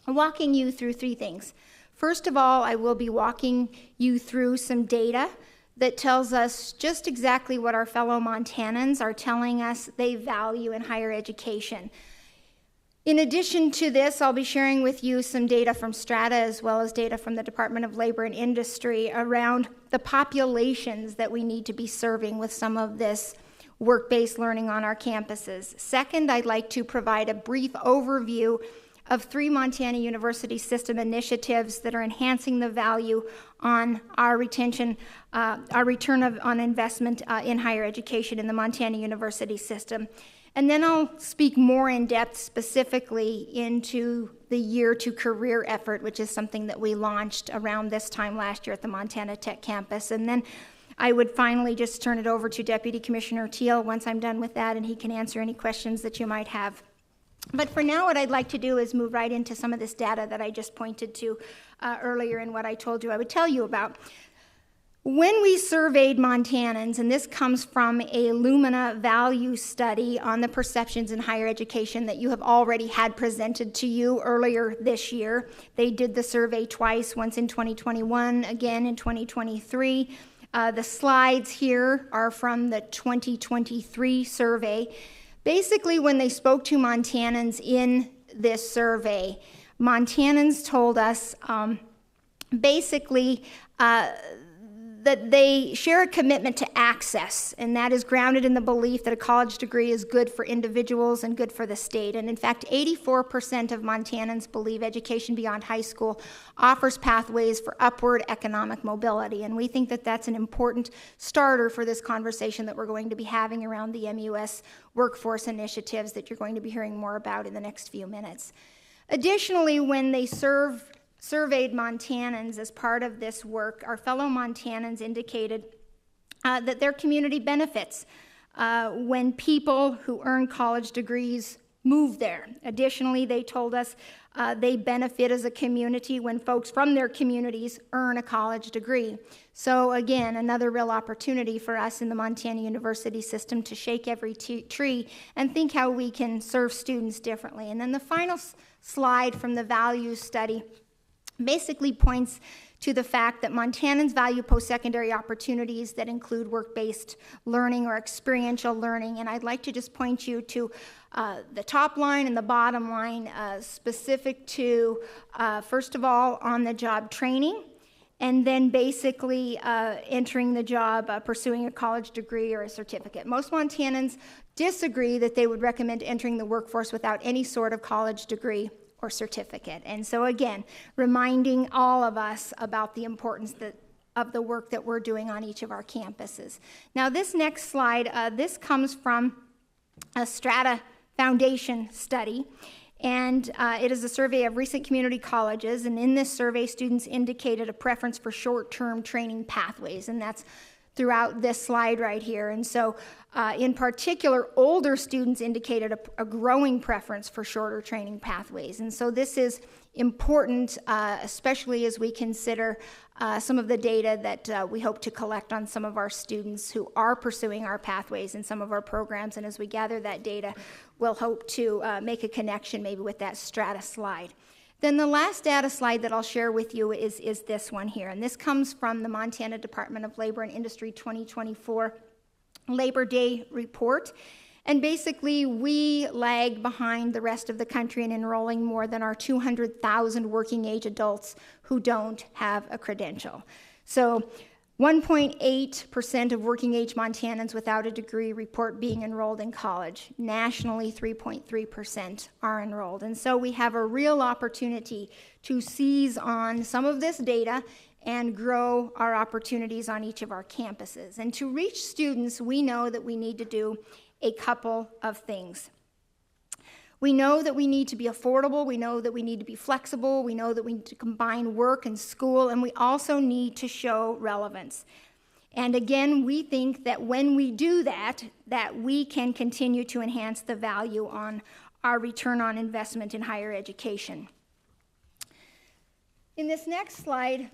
walking you through three things. First of all, I will be walking you through some data that tells us just exactly what our fellow Montanans are telling us they value in higher education. In addition to this, I'll be sharing with you some data from Strata as well as data from the Department of Labor and Industry around the populations that we need to be serving with some of this work-based learning on our campuses. Second, I'd like to provide a brief overview of 3 Montana University system initiatives that are enhancing the value on our return on investment in higher education in the Montana University system. And then I'll speak more in depth specifically into the Year to Career effort, which is something that we launched around this time last year at the Montana Tech campus. And then I would finally just turn it over to Deputy Commissioner Teal once I'm done with that, and he can answer any questions that you might have. But for now, what I'd like to do is move right into some of this data that I just pointed to earlier and what I told you I would tell you about. When we surveyed Montanans, and this comes from a Lumina value study on the perceptions in higher education that you have already had presented to you earlier this year. They did the survey twice, once in 2021, again in 2023. The slides here are from the 2023 survey. Basically, when they spoke to Montanans in this survey, Montanans told us basically that they share a commitment to access, and that is grounded in the belief that a college degree is good for individuals and good for the state. And in fact, 84% of Montanans believe education beyond high school offers pathways for upward economic mobility. And we think that that's an important starter for this conversation that we're going to be having around the MUS workforce initiatives that you're going to be hearing more about in the next few minutes. Additionally, when they surveyed Montanans as part of this work, our fellow Montanans indicated that their community benefits when people who earn college degrees move there. Additionally, they told us they benefit as a community when folks from their communities earn a college degree. So again, another real opportunity for us in the Montana University system to shake every tree and think how we can serve students differently. And then the final slide from the values study basically points to the fact that Montanans value post-secondary opportunities that include work-based learning or experiential learning. And I'd like to just point you to the top line and the bottom line specific to, first of all, on-the-job training, and then basically entering the job, pursuing a college degree or a certificate. Most Montanans disagree that they would recommend entering the workforce without any sort of college degree or certificate. And so again, reminding all of us about the importance of the work that we're doing on each of our campuses. Now this next slide, this comes from a Strata Foundation study, and it is a survey of recent community colleges, and in this survey, students indicated a preference for short-term training pathways, and that's throughout this slide right here. And so in particular, older students indicated a growing preference for shorter training pathways. And so this is important, especially as we consider some of the data that we hope to collect on some of our students who are pursuing our pathways in some of our programs. And as we gather that data, we'll hope to make a connection maybe with that Strata slide. Then the last data slide that I'll share with you is this one here. And this comes from the Montana Department of Labor and Industry 2024 Labor Day report. And basically, we lag behind the rest of the country in enrolling more than our 200,000 working age adults who don't have a credential. So 1.8% of working age Montanans without a degree report being enrolled in college. Nationally, 3.3% are enrolled. And so we have a real opportunity to seize on some of this data and grow our opportunities on each of our campuses. And to reach students, we know that we need to do a couple of things. We know that we need to be affordable, we know that we need to be flexible, we know that we need to combine work and school, and we also need to show relevance. And again, we think that when we do that, that we can continue to enhance the value on our return on investment in higher education. In this next slide,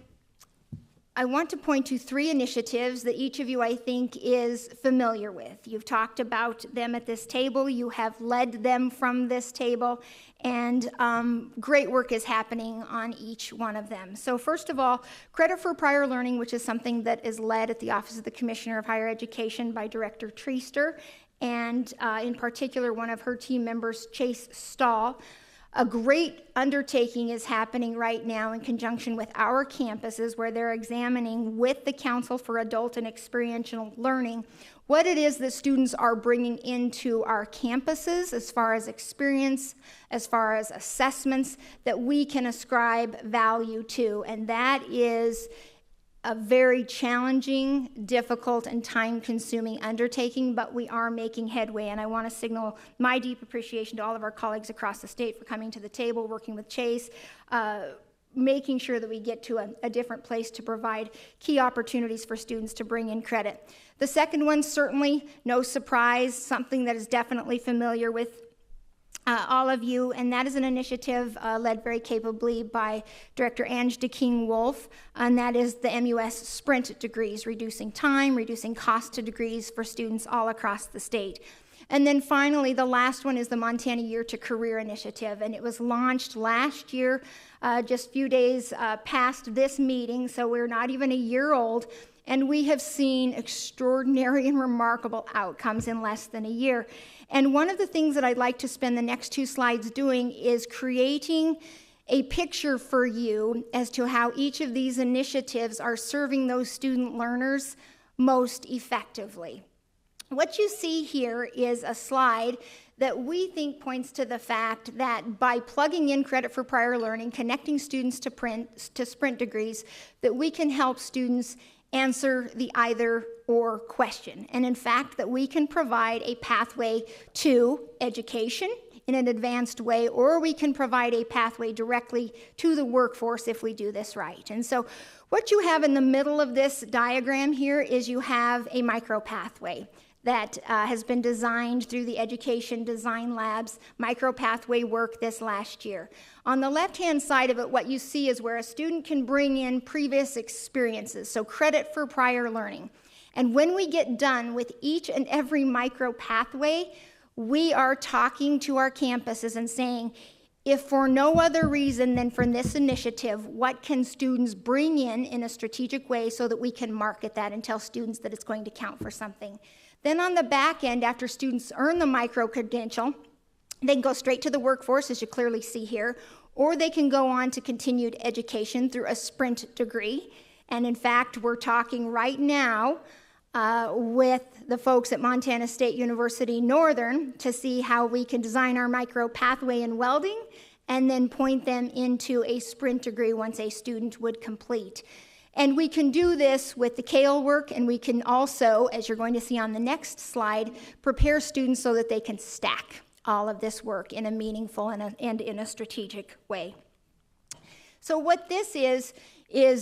I want to point to 3 initiatives that each of you, I think, is familiar with. You've talked about them at this table, you have led them from this table, and great work is happening on each one of them. So first of all, credit for prior learning, which is something that is led at the Office of the Commissioner of Higher Education by Director Treaster, and in particular, one of her team members, Chase Stahl. A great undertaking is happening right now in conjunction with our campuses where they're examining with the Council for Adult and Experiential Learning what it is that students are bringing into our campuses as far as experience, as far as assessments that we can ascribe value to. And that is a very challenging, difficult, and time-consuming undertaking, but we are making headway, and I want to signal my deep appreciation to all of our colleagues across the state for coming to the table, working with Chase, making sure that we get to a different place to provide key opportunities for students to bring in credit. The second one, certainly, no surprise, something that is definitely familiar with all of you, and that is an initiative led very capably by Director Ange DeKing-Wolf, and that is the MUS Sprint degrees, reducing time, reducing cost to degrees for students all across the state. And then finally, the last one is the Montana Year to Career Initiative, and it was launched last year, just a few days past this meeting, so we're not even a year old, and we have seen extraordinary and remarkable outcomes in less than a year. And one of the things that I'd like to spend the next 2 slides doing is creating a picture for you as to how each of these initiatives are serving those student learners most effectively. What you see here is a slide that we think points to the fact that by plugging in credit for prior learning, connecting students to Sprint degrees, that we can help students answer the either or question. And in fact, that we can provide a pathway to education in an advanced way, or we can provide a pathway directly to the workforce if we do this right. And so what you have in the middle of this diagram here is you have a micro pathway. that has been designed through the Education Design Lab's micropathway work this last year. On the left-hand side of it, what you see is where a student can bring in previous experiences, so credit for prior learning. And when we get done with each and every micropathway, we are talking to our campuses and saying, if for no other reason than from this initiative, what can students bring in a strategic way so that we can market that and tell students that it's going to count for something. Then on the back end, after students earn the micro-credential, they can go straight to the workforce, as you clearly see here, or they can go on to continued education through a sprint degree. And in fact, we're talking right now with the folks at Montana State University Northern to see how we can design our micro pathway in welding and then point them into a sprint degree once a student would complete. And we can do this with the CALE work, and we can also, as you're going to see on the next slide, prepare students so that they can stack all of this work in a meaningful and in a strategic way. So what this is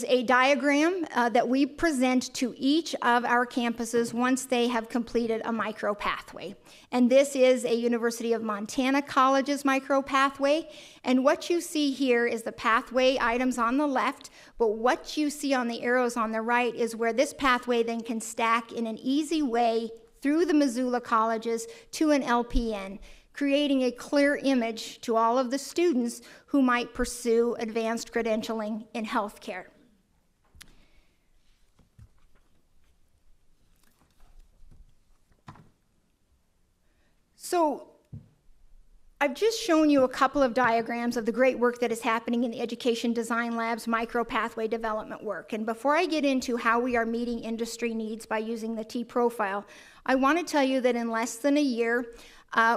a diagram that we present to each of our campuses once they have completed a micro pathway. And this is a University of Montana College's micro pathway. And what you see here is the pathway items on the left, but what you see on the arrows on the right is where this pathway then can stack in an easy way through the Missoula colleges to an LPN, creating a clear image to all of the students who might pursue advanced credentialing in healthcare. So I've just shown you a couple of diagrams of the great work that is happening in the Education Design Lab's micro pathway development work. And before I get into how we are meeting industry needs by using the T-profile, I want to tell you that in less than a year,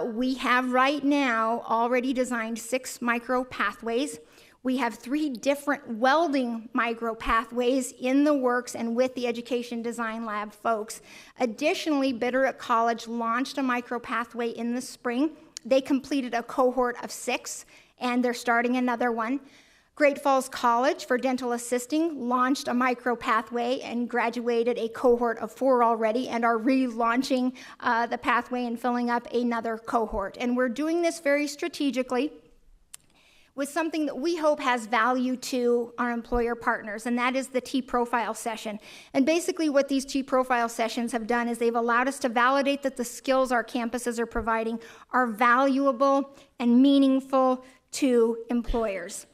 we have right now already designed 6 micro pathways. We have 3 different welding micro pathways in the works and with the Education Design Lab folks. Additionally, Bitterroot College launched a micro pathway in the spring. They completed a cohort of 6, and they're starting another one. Great Falls College for dental assisting launched a micro pathway and graduated a cohort of 4 already and are relaunching the pathway and filling up another cohort. And we're doing this very strategically with something that we hope has value to our employer partners, and that is the T-profile session. And basically what these T-profile sessions have done is they've allowed us to validate that the skills our campuses are providing are valuable and meaningful to employers.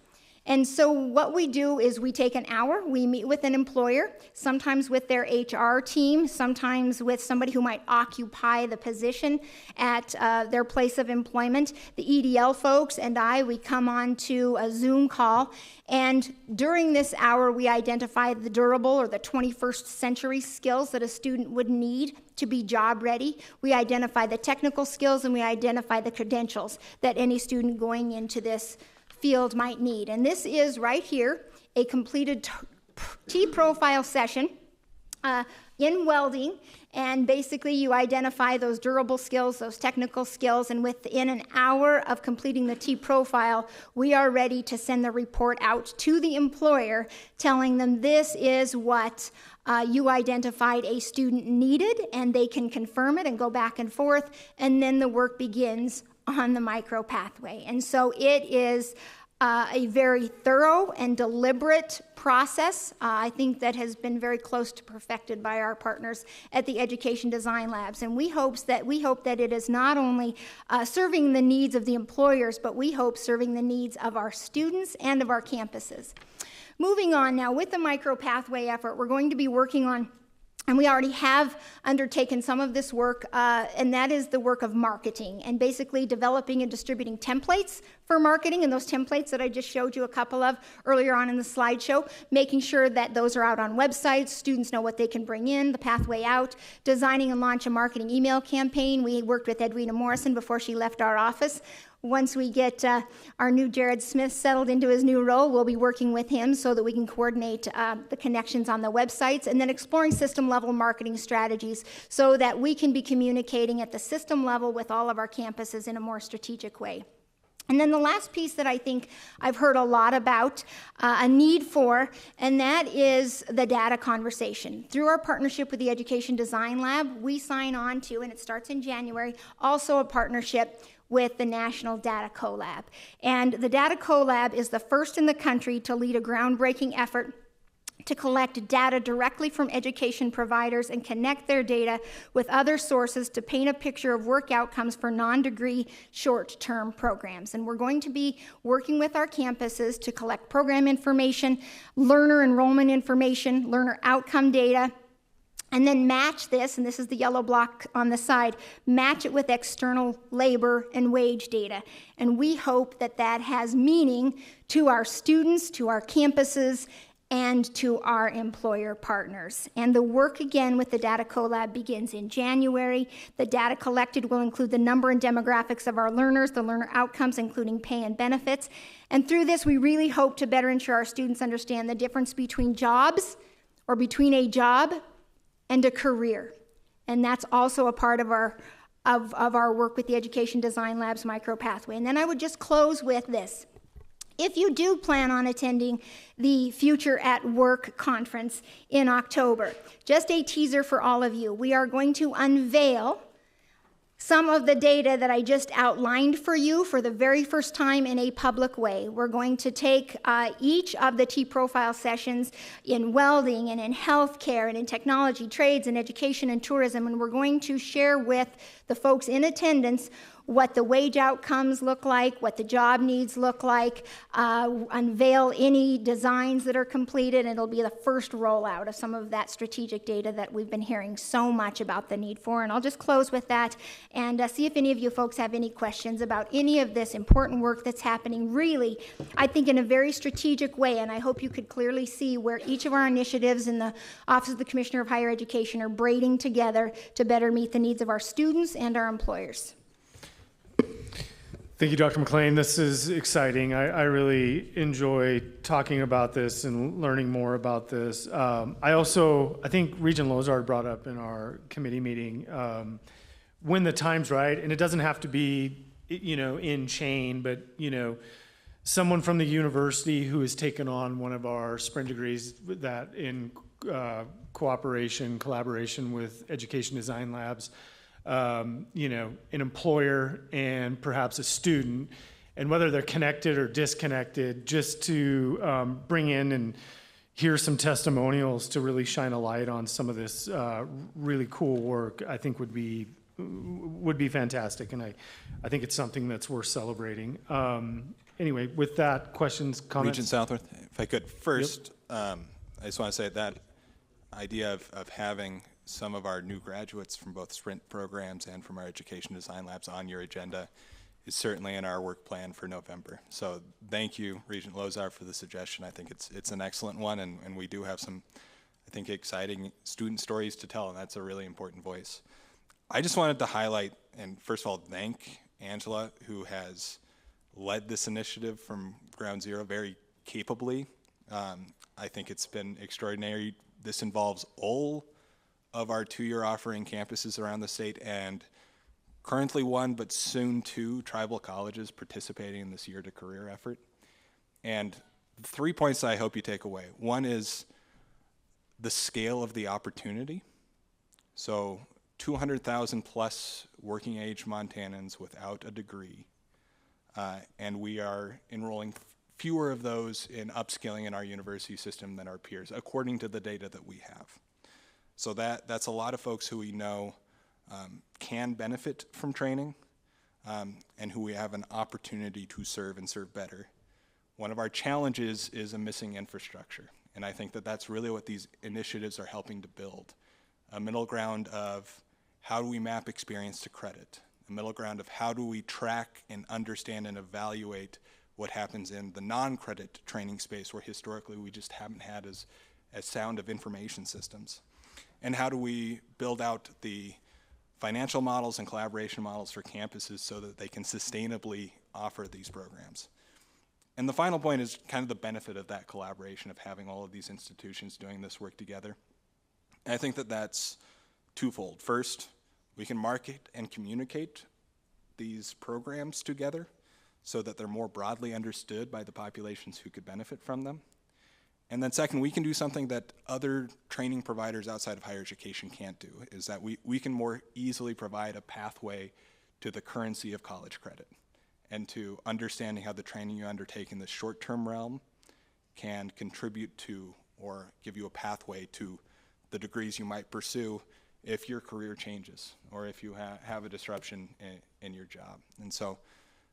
And so what we do is we take an hour, we meet with an employer, sometimes with their HR team, sometimes with somebody who might occupy the position at their place of employment. The EDL folks and we come on to a Zoom call, and during this hour we identify the durable or the 21st century skills that a student would need to be job ready. We identify the technical skills and we identify the credentials that any student going into this field might need. And this is right here, a completed T-profile session in welding. And basically you identify those durable skills, those technical skills, and within an hour of completing the T-profile, we are ready to send the report out to the employer telling them this is what you identified a student needed, and they can confirm it and go back and forth, and then the work begins on the micro pathway. And so it is a very thorough and deliberate process, I think, that has been very close to perfected by our partners at the Education Design Labs. And we hope that it is not only serving the needs of the employers, but we hope serving the needs of our students and of our campuses. Moving on now, with the micro pathway effort, we're going to be working on, and we already have undertaken some of this work, and that is the work of marketing and basically developing and distributing templates for marketing, and those templates that I just showed you a couple of earlier on in the slideshow, making sure that those are out on websites, students know what they can bring in, the pathway out, designing and launch a marketing email campaign. We worked with Edwina Morrison before she left our office. Once we get our new Jared Smith settled into his new role, we'll be working with him so that we can coordinate the connections on the websites, and then exploring system-level marketing strategies so that we can be communicating at the system level with all of our campuses in a more strategic way. And then the last piece that I think I've heard a lot about, a need for, and that is the data conversation. Through our partnership with the Education Design Lab, we sign on to, and it starts in January, also a partnership with the National Data Collab. And the Data Collab is the first in the country to lead a groundbreaking effort to collect data directly from education providers and connect their data with other sources to paint a picture of work outcomes for non-degree short-term programs. And we're going to be working with our campuses to collect program information, learner enrollment information, learner outcome data, and then match this, and this is the yellow block on the side, match it with external labor and wage data. And we hope that that has meaning to our students, to our campuses, and to our employer partners. And the work again with the Data Collab begins in January. The data collected will include the number and demographics of our learners, the learner outcomes, including pay and benefits. And through this, we really hope to better ensure our students understand the difference between jobs, or between a job and a career. And that's also a part of our work with the Education Design Lab's micro pathway. And then I would just close with this. If you do plan on attending the Future at Work conference in October, just a teaser for all of you, we are going to unveil some of the data that I just outlined for you for the very first time in a public way. We're going to take each of the T-profile sessions in welding and in healthcare and in technology, trades and education and tourism, and we're going to share with the folks in attendance what the wage outcomes look like, what the job needs look like, unveil any designs that are completed, and it'll be the first rollout of some of that strategic data that we've been hearing so much about the need for. And I'll just close with that and see if any of you folks have any questions about any of this important work that's happening, really, I think, in a very strategic way. And I hope you could clearly see where each of our initiatives in the Office of the Commissioner of Higher Education are braiding together to better meet the needs of our students and our employers. Thank you, Dr. McLean. This is exciting. I really enjoy talking about this and learning more about this. I think Regent Lozard brought up in our committee meeting, when the time's right, and it doesn't have to be, in chain, but, someone from the university who has taken on one of our sprint degrees that in collaboration with Education Design Labs, an employer and perhaps a student, and whether they're connected or disconnected, just to bring in and hear some testimonials to really shine a light on some of this really cool work, I think would be fantastic, and I think it's something that's worth celebrating. Anyway, with that, questions, comments? Regent Southworth, if I could first, I just want to say that idea of having some of our new graduates from both Sprint programs and from our Education Design Labs on your agenda is certainly in our work plan for November. So thank you, Regent Lozar, for the suggestion. I think it's an excellent one, and we do have some, I think, exciting student stories to tell, and that's a really important voice. I just wanted to highlight, and first of all, thank Angela, who has led this initiative from ground zero very capably. I think it's been extraordinary. This involves all of our two-year offering campuses around the state, and currently one, but soon two, tribal colleges participating in this Year to Career effort. And 3 points I hope you take away. One is the scale of the opportunity. So 200,000 plus working age Montanans without a degree, and we are enrolling fewer of those in upskilling in our university system than our peers, according to the data that we have. So that's a lot of folks who we know can benefit from training, and who we have an opportunity to serve and serve better. One of our challenges is a missing infrastructure, and I think that that's really what these initiatives are helping to build. A middle ground of how do we map experience to credit, a middle ground of how do we track and understand and evaluate what happens in the non-credit training space where historically we just haven't had as sound of information systems. And how do we build out the financial models and collaboration models for campuses so that they can sustainably offer these programs. And the final point is kind of the benefit of that collaboration of having all of these institutions doing this work together. And I think that that's twofold. First, we can market and communicate these programs together so that they're more broadly understood by the populations who could benefit from them. And then second, we can do something that other training providers outside of higher education can't do, is that we can more easily provide a pathway to the currency of college credit and to understanding how the training you undertake in the short-term realm can contribute to or give you a pathway to the degrees you might pursue if your career changes or if you have a disruption in your job. And so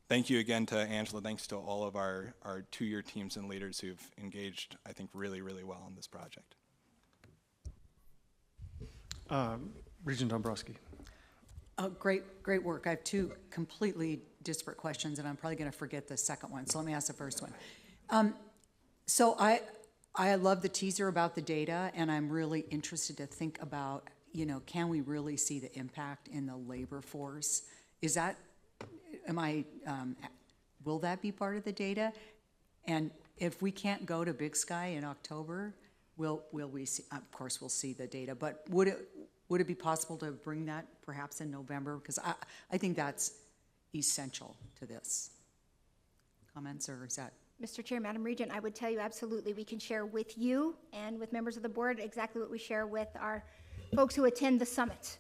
thank you again to Angela. Thanks to all of our two-year teams and leaders who've engaged, I think, really, really well in this project. Regent Dombrowski. Great work. I have two completely disparate questions, and I'm probably going to forget the second one, so let me ask the first one. So I love the teaser about the data, and I'm really interested to think about, can we really see the impact in the labor force? Is that, will that be part of the data? And if we can't go to Big Sky in October, will we see, of course we'll see the data, but would it be possible to bring that perhaps in November? Because I think that's essential to this. Comments, or is that? Mr. Chair, Madam Regent, I would tell you absolutely we can share with you and with members of the board exactly what we share with our folks who attend the summit.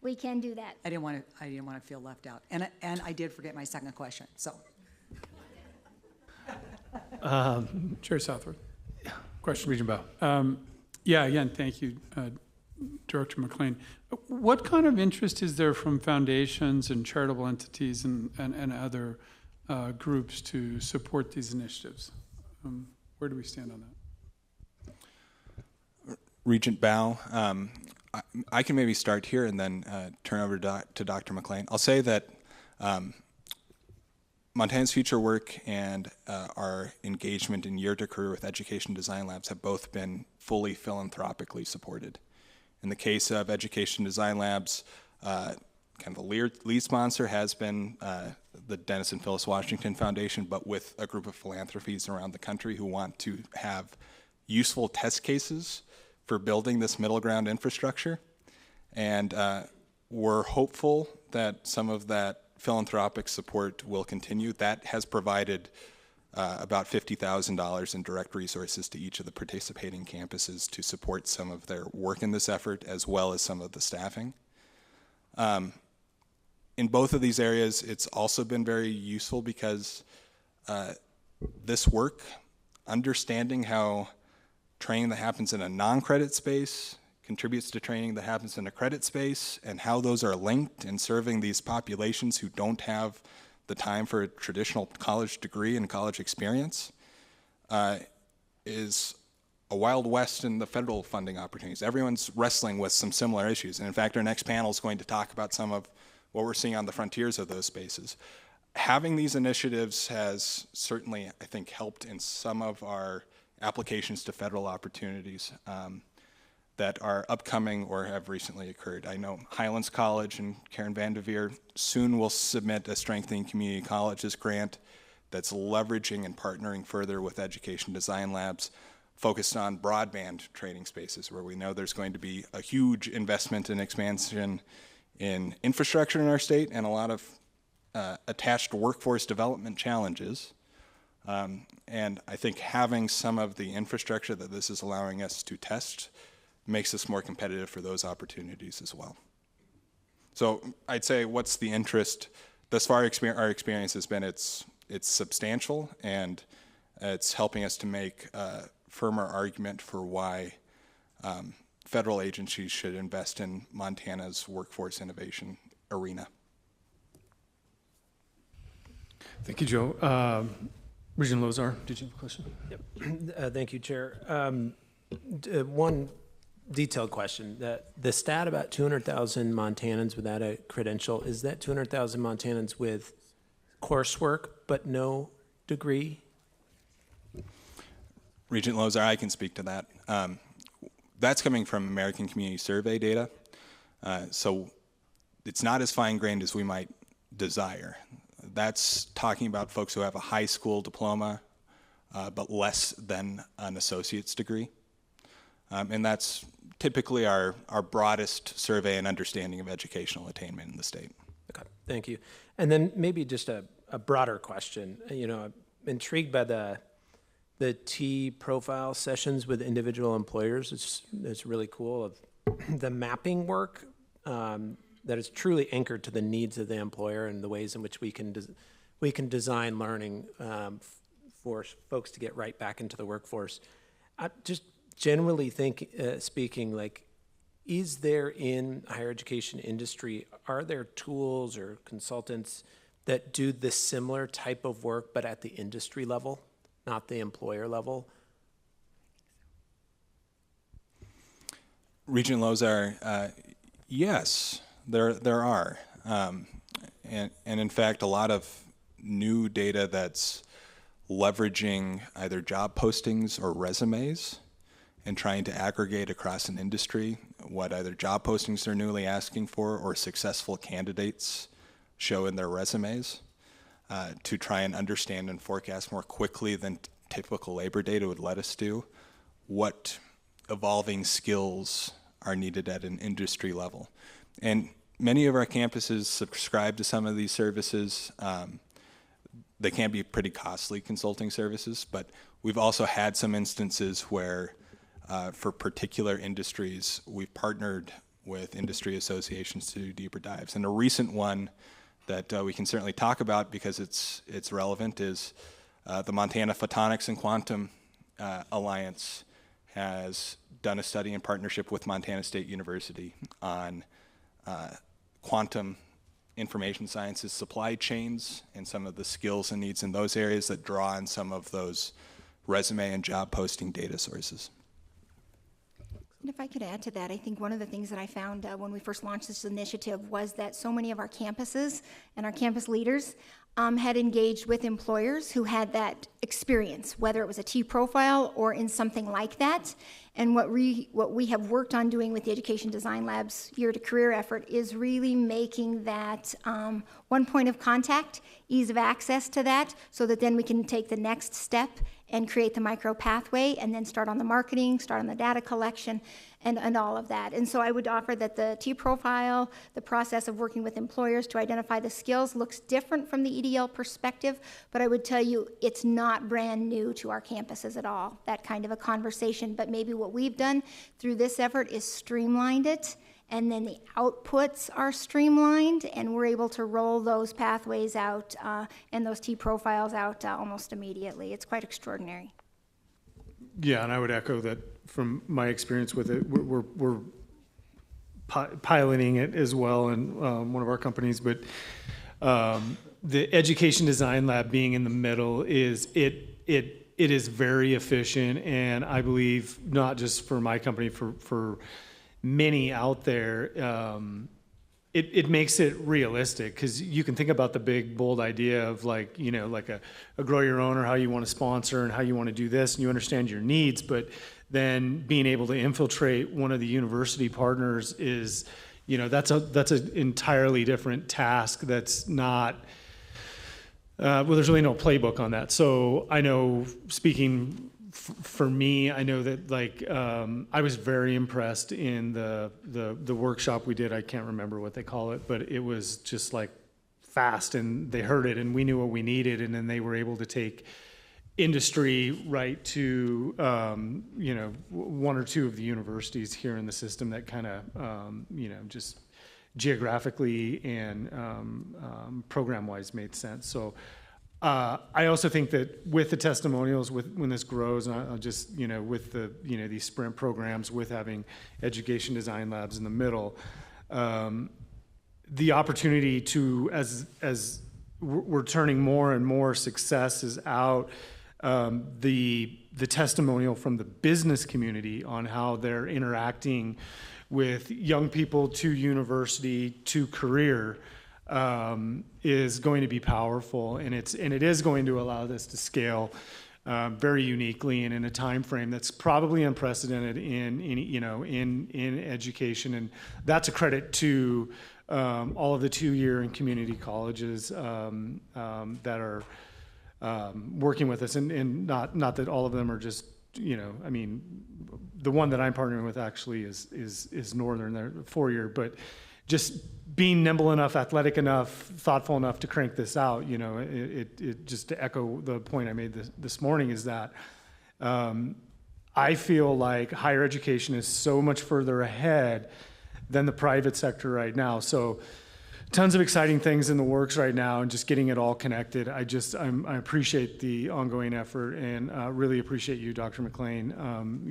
We can do that. I didn't want to feel left out, and I did forget my second question. So, Chair Southworth. Question, Regent Bow. Yeah, again, thank you, Director McLean. What kind of interest is there from foundations and charitable entities and other groups to support these initiatives? Where do we stand on that? Regent Bow, I can maybe start here and then turn over to Dr. McLean. I'll say that Montana's future work and our engagement in Year to Career with Education Design Labs have both been fully philanthropically supported. In the case of Education Design Labs, kind of the lead sponsor has been the Dennis and Phyllis Washington Foundation, but with a group of philanthropies around the country who want to have useful test cases for building this middle ground infrastructure. And we're hopeful that some of that philanthropic support will continue. That has provided about $50,000 in direct resources to each of the participating campuses to support some of their work in this effort, as well as some of the staffing. In both of these areas, it's also been very useful because this work, understanding how training that happens in a non-credit space contributes to training that happens in a credit space, and how those are linked in serving these populations who don't have the time for a traditional college degree and college experience, is a wild west in the federal funding opportunities. Everyone's wrestling with some similar issues. And in fact, our next panel is going to talk about some of what we're seeing on the frontiers of those spaces. Having these initiatives has certainly, I think, helped in some of our applications to federal opportunities that are upcoming or have recently occurred. I know Highlands College and Karen Vanderveer soon will submit a Strengthening Community Colleges grant that's leveraging and partnering further with Education Design Labs, focused on broadband training spaces, where we know there's going to be a huge investment and expansion in infrastructure in our state and a lot of attached workforce development challenges. And I think having some of the infrastructure that this is allowing us to test makes us more competitive for those opportunities as well. So I'd say, what's the interest? Thus far, our experience has been it's substantial, and it's helping us to make a firmer argument for why federal agencies should invest in Montana's workforce innovation arena. Thank you, Joe. Regent Lozar, did you have a question? Yep. Thank you, Chair. One detailed question. The stat about 200,000 Montanans without a credential, is that 200,000 Montanans with coursework but no degree? Regent Lozar, I can speak to that. That's coming from American Community Survey data. So it's not as fine-grained as we might desire. That's talking about folks who have a high school diploma, but less than an associate's degree. And that's typically our broadest survey and understanding of educational attainment in the state. Okay, thank you. And then maybe just a a broader question. I'm intrigued by the T profile sessions with individual employers. It's really cool. Of the mapping work that is truly anchored to the needs of the employer and the ways in which we can design learning for folks to get right back into the workforce. I just generally speaking, like, is there in higher education industry, are there tools or consultants that do this similar type of work, but at the industry level, not the employer level? Regent Lozar, yes, there are. And in fact, a lot of new data that's leveraging either job postings or resumes and trying to aggregate across an industry what either job postings they're newly asking for or successful candidates show in their resumes to try and understand and forecast more quickly than typical labor data would let us do what evolving skills are needed at an industry level. And many of our campuses subscribe to some of these services. They can be pretty costly consulting services, but we've also had some instances where for particular industries, we've partnered with industry associations to do deeper dives. And a recent one that we can certainly talk about because it's relevant is the Montana Photonics and Quantum Alliance has done a study in partnership with Montana State University on quantum information sciences supply chains and some of the skills and needs in those areas that draw on some of those resume and job posting data sources. And if I could add to that, I think one of the things that I found when we first launched this initiative was that so many of our campuses and our campus leaders had engaged with employers who had that experience, whether it was a T profile or in something like that. And what we have worked on doing with the Education Design Lab's Year to Career effort is really making that one point of contact, ease of access to that, so that then we can take the next step and create the micro pathway and then start on the marketing, start on the data collection, and all of that. And so I would offer that the T profile, the process of working with employers to identify the skills looks different from the EDL perspective, but I would tell you it's not brand new to our campuses at all, that kind of a conversation. But maybe what we've done through this effort is streamlined it, and then the outputs are streamlined, and we're able to roll those pathways out and those T profiles out almost immediately. It's quite extraordinary. Yeah, and I would echo that from my experience with it. We're piloting it as well in one of our companies, but the Education Design Lab being in the middle is it is very efficient, and I believe not just for my company, for many out there, it makes it realistic, because you can think about the big bold idea of like a grow your own, or how you want to sponsor and how you want to do this, and you understand your needs, but then being able to infiltrate one of the university partners is, that's an entirely different task. That's not well, there's really no playbook on that. So I know, speaking for me, I know that I was very impressed in the workshop we did. I can't remember what they call it, but it was just like fast, and they heard it, and we knew what we needed, and then they were able to take industry right to one or two of the universities here in the system that kind of just geographically and program-wise made sense. So I also think that with the testimonials, when this grows, and I'll just, with the, these sprint programs, with having Education Design Labs in the middle, the opportunity to, as we're turning more and more successes out, the testimonial from the business community on how they're interacting with young people to university to career is going to be powerful, and it is going to allow this to scale very uniquely and in a time frame that's probably unprecedented in education, and that's a credit to all of the 2-year and community colleges that are working with us, and not that all of them are just, the one that I'm partnering with actually is Northern, they're 4-year, but just being nimble enough, athletic enough, thoughtful enough to crank this out. You know, it just to echo the point I made this morning is that I feel like higher education is so much further ahead than the private sector right now. So tons of exciting things in the works right now, and just getting it all connected. I appreciate the ongoing effort, and really appreciate you, Dr. McLean.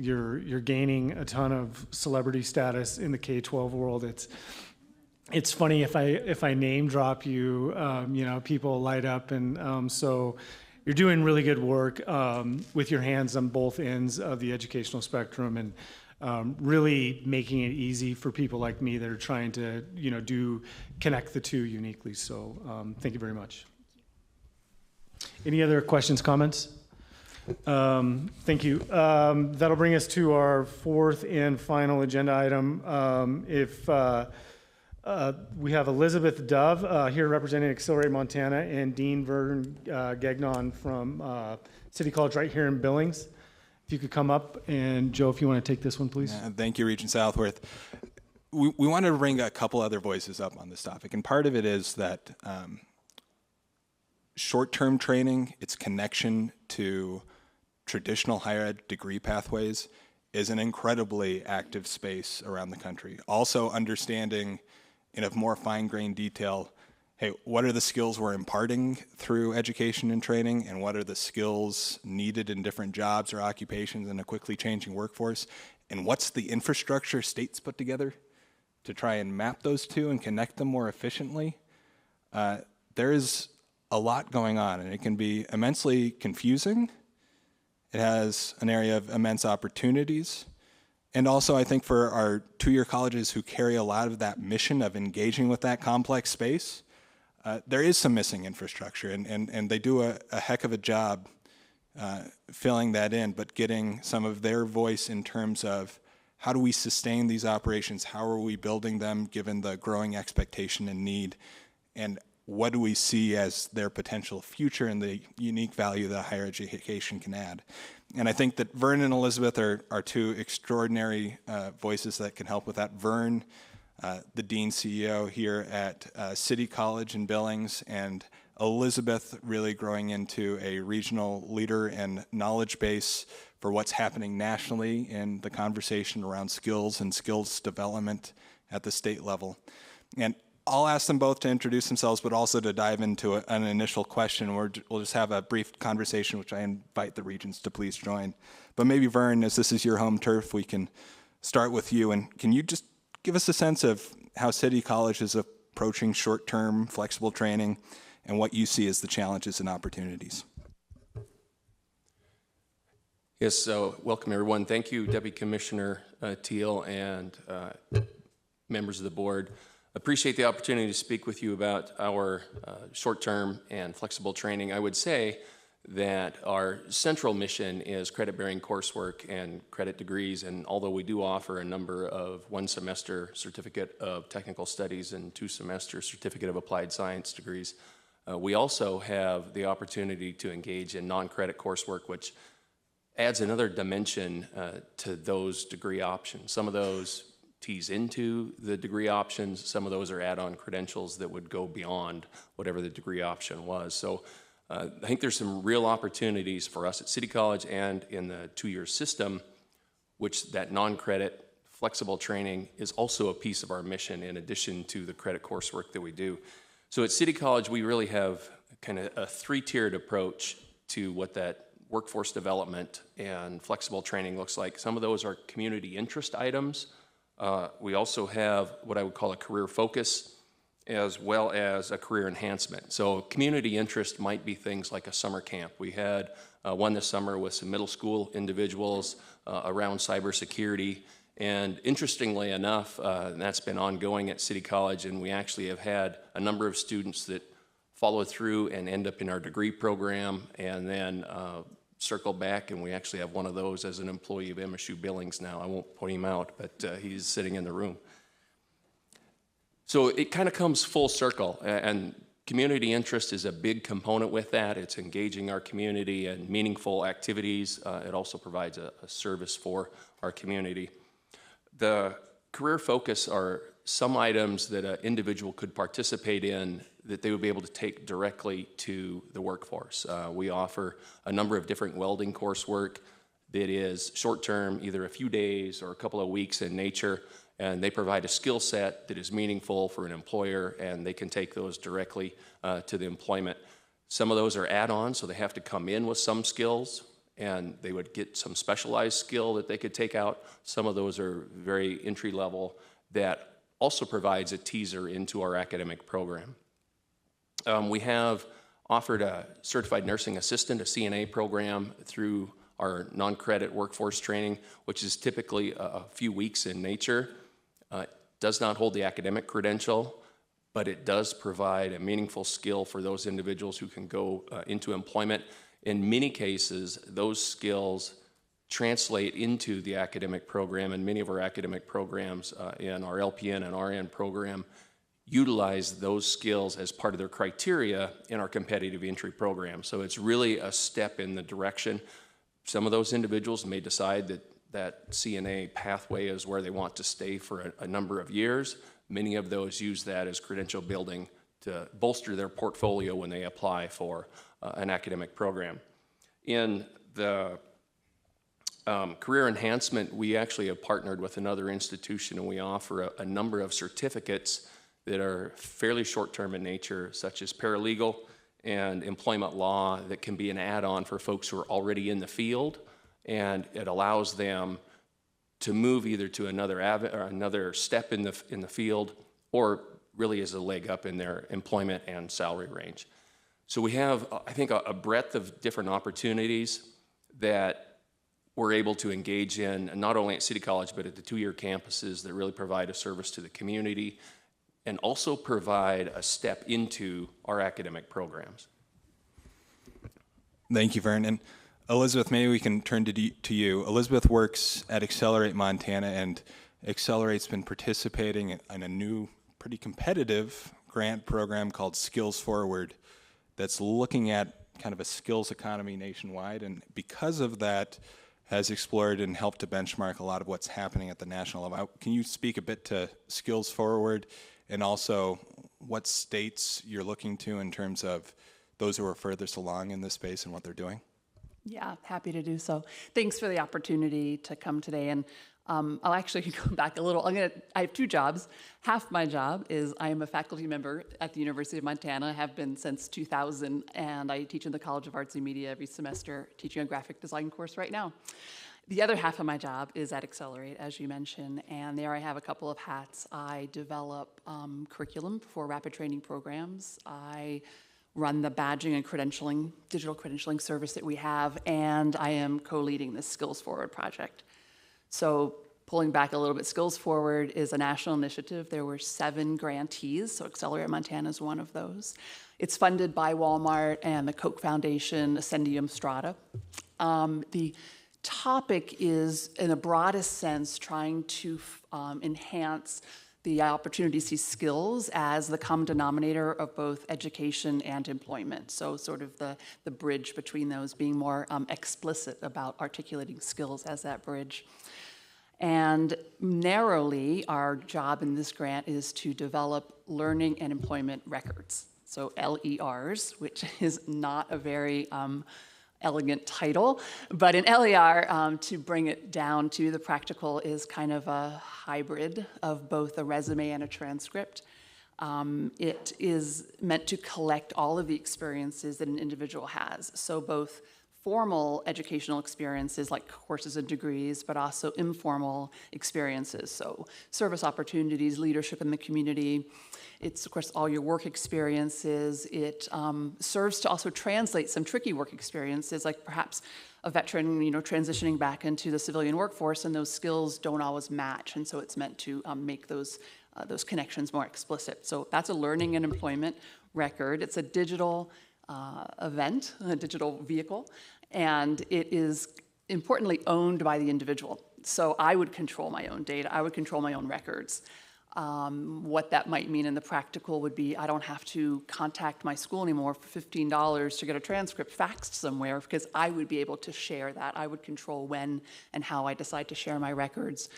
You're gaining a ton of celebrity status in the K-12 world. It's funny if I name drop you, you know, people light up, and so you're doing really good work with your hands on both ends of the educational spectrum, and really making it easy for people like me that are trying to, you know, connect the two uniquely. So thank you very much. Any other questions, comments? Thank you. That'll bring us to our fourth and final agenda item. We have Elizabeth Dove here representing Accelerate Montana, and Dean Vern Gagnon from City College right here in Billings. If you could come up, and Joe, if you want to take this one, please. Yeah, thank you, Regent Southworth. We wanted to bring a couple other voices up on this topic, and part of it is that short-term training, its connection to traditional higher ed degree pathways, is an incredibly active space around the country. Also understanding in a more fine-grained detail, hey, what are the skills we're imparting through education and training, and what are the skills needed in different jobs or occupations in a quickly changing workforce, and what's the infrastructure states put together to try and map those two and connect them more efficiently. There is a lot going on, and it can be immensely confusing. It has an area of immense opportunities. And also, I think for our two-year colleges who carry a lot of that mission of engaging with that complex space, there is some missing infrastructure, and they do a heck of a job filling that in, but getting some of their voice in terms of how do we sustain these operations, how are we building them given the growing expectation and need, and what do we see as their potential future and the unique value that higher education can add. And I think that Vern and Elizabeth are two extraordinary voices that can help with that. Vern, the Dean CEO here at City College in Billings, and Elizabeth really growing into a regional leader and knowledge base for what's happening nationally in the conversation around skills and skills development at the state level. And I'll ask them both to introduce themselves, but also to dive into an initial question. We'll just have a brief conversation, which I invite the Regents to please join. But maybe Vern, as this is your home turf, we can start with you. And can you just give us a sense of how City College is approaching short-term flexible training and what you see as the challenges and opportunities? Yes, so welcome everyone. Thank you, Deputy Commissioner Teal and members of the board. Appreciate the opportunity to speak with you about our short-term and flexible training. I would say that our central mission is credit-bearing coursework and credit degrees, and although we do offer a number of one-semester Certificate of Technical Studies and two-semester Certificate of Applied Science degrees, we also have the opportunity to engage in non-credit coursework, which adds another dimension to those degree options. Some of those tease into the degree options. Some of those are add-on credentials that would go beyond whatever the degree option was. So I think there's some real opportunities for us at City College and in the two-year system, which that non-credit flexible training is also a piece of our mission in addition to the credit coursework that we do. So at City College, we really have kind of a three-tiered approach to what that workforce development and flexible training looks like. Some of those are community interest items. We also have what I would call a career focus, as well as a career enhancement. So community interest might be things like a summer camp. We had one this summer with some middle school individuals around cybersecurity. And interestingly enough, that's been ongoing at City College, and we actually have had a number of students that follow through and end up in our degree program and then circle back, and we actually have one of those as an employee of MSU Billings now. I won't point him out, but he's sitting in the room. So it kind of comes full circle, and community interest is a big component with that. It's engaging our community in meaningful activities. It also provides a service for our community. The career focus are some items that an individual could participate in that they would be able to take directly to the workforce. We offer a number of different welding coursework that is short-term, either a few days or a couple of weeks in nature, and they provide a skill set that is meaningful for an employer, and they can take those directly to the employment. Some of those are add-ons, so they have to come in with some skills, and they would get some specialized skill that they could take out. Some of those are very entry-level that also provides a teaser into our academic program. We have offered a certified nursing assistant, a CNA program, through our non-credit workforce training, which is typically a few weeks in nature. Does not hold the academic credential, but it does provide a meaningful skill for those individuals who can go into employment. In many cases, those skills translate into the academic program, and many of our academic programs in our LPN and RN program utilize those skills as part of their criteria in our competitive entry program. So it's really a step in the direction. Some of those individuals may decide that that CNA pathway is where they want to stay for a number of years. Many of those use that as credential building to bolster their portfolio when they apply for an academic program. In the career enhancement, we actually have partnered with another institution, and we offer a number of certificates that are fairly short-term in nature, such as paralegal and employment law, that can be an add-on for folks who are already in the field, and it allows them to move either to another step in the field, or really as a leg up in their employment and salary range. So we have, I think, a breadth of different opportunities that we're able to engage in, not only at City College, but at the two-year campuses that really provide a service to the community and also provide a step into our academic programs. Thank you, Vern. And Elizabeth, maybe we can turn to you. Elizabeth works at Accelerate Montana, and Accelerate's been participating in a new, pretty competitive grant program called Skills Forward that's looking at kind of a skills economy nationwide, and because of that, has explored and helped to benchmark a lot of what's happening at the national level. Can you speak a bit to Skills Forward and also what states you're looking to in terms of those who are furthest along in this space and what they're doing? Yeah, happy to do so. Thanks for the opportunity to come today. And I'll actually go back a little. I have two jobs. Half my job is I am a faculty member at the University of Montana. I have been since 2000, and I teach in the College of Arts and Media every semester, teaching a graphic design course right now. The other half of my job is at Accelerate, as you mentioned, and there I have a couple of hats. I develop curriculum for rapid training programs. I run the badging and credentialing, digital credentialing service that we have, and I am co-leading the Skills Forward project. So pulling back a little bit, Skills Forward is a national initiative. There were 7 grantees, so Accelerate Montana is one of those. It's funded by Walmart and the Koch Foundation, Ascendium Strata. The topic is, in the broadest sense, trying to enhance the opportunity to see skills as the common denominator of both education and employment. So sort of the bridge between those, being more explicit about articulating skills as that bridge. And narrowly, our job in this grant is to develop learning and employment records, so LERs, which is not a very elegant title, but an LER, to bring it down to the practical, is kind of a hybrid of both a resume and a transcript. It is meant to collect all of the experiences that an individual has, so both formal educational experiences like courses and degrees, but also informal experiences, so service opportunities, leadership in the community. It's, of course, all your work experiences. It serves to also translate some tricky work experiences, like perhaps a veteran, transitioning back into the civilian workforce, and those skills don't always match, and so it's meant to make those connections more explicit. So that's a learning and employment record. It's a digital event, a digital vehicle, and it is importantly owned by the individual. So I would control my own data. I would control my own records. What that might mean in the practical would be I don't have to contact my school anymore for $15 to get a transcript faxed somewhere, because I would be able to share that. I would control when and how I decide to share my records.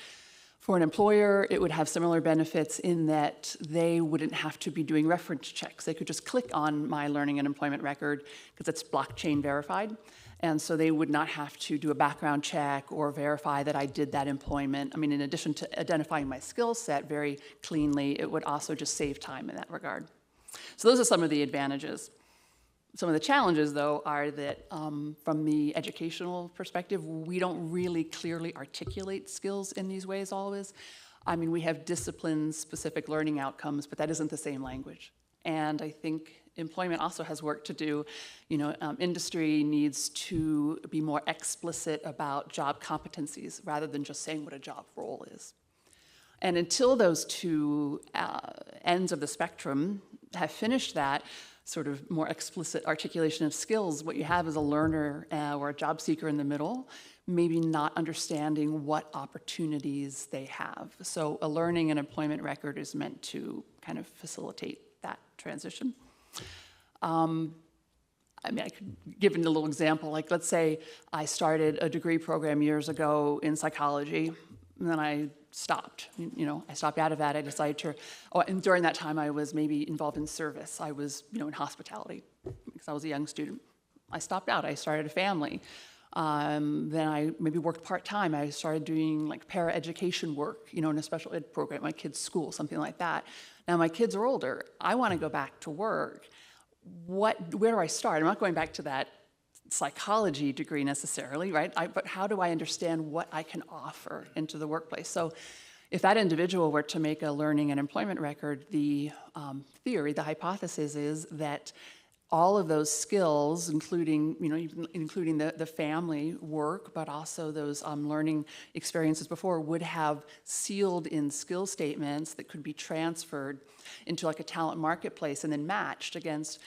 For an employer, it would have similar benefits in that they wouldn't have to be doing reference checks. They could just click on my learning and employment record because it's blockchain verified. And so they would not have to do a background check or verify that I did that employment. I mean, in addition to identifying my skill set very cleanly, it would also just save time in that regard. So those are some of the advantages. Some of the challenges, though, are that from the educational perspective, we don't really clearly articulate skills in these ways always. I mean, we have discipline-specific learning outcomes, but that isn't the same language. And I think employment also has work to do. You know, industry needs to be more explicit about job competencies rather than just saying what a job role is. And until those two ends of the spectrum have finished that, sort of more explicit articulation of skills, what you have is a learner or a job seeker in the middle, maybe not understanding what opportunities they have. So a learning and employment record is meant to kind of facilitate that transition. I mean, I could give a little example, like let's say I started a degree program years ago in psychology, and then I stopped. You know, I stopped out of that. I decided to, and during that time I was maybe involved in service. I was, you know, in hospitality because I was a young student. I stopped out. I started a family. Then I maybe worked part-time. I started doing like para-education work, you know, in a special ed program at my kids' school, something like that. Now my kids are older. I want to go back to work. Where do I start? I'm not going back to that psychology degree necessarily, right? But how do I understand what I can offer into the workplace? So if that individual were to make a learning and employment record, the theory, the hypothesis is that all of those skills, including, you know, including the family work, but also those learning experiences before, would have sealed in skill statements that could be transferred into like a talent marketplace and then matched against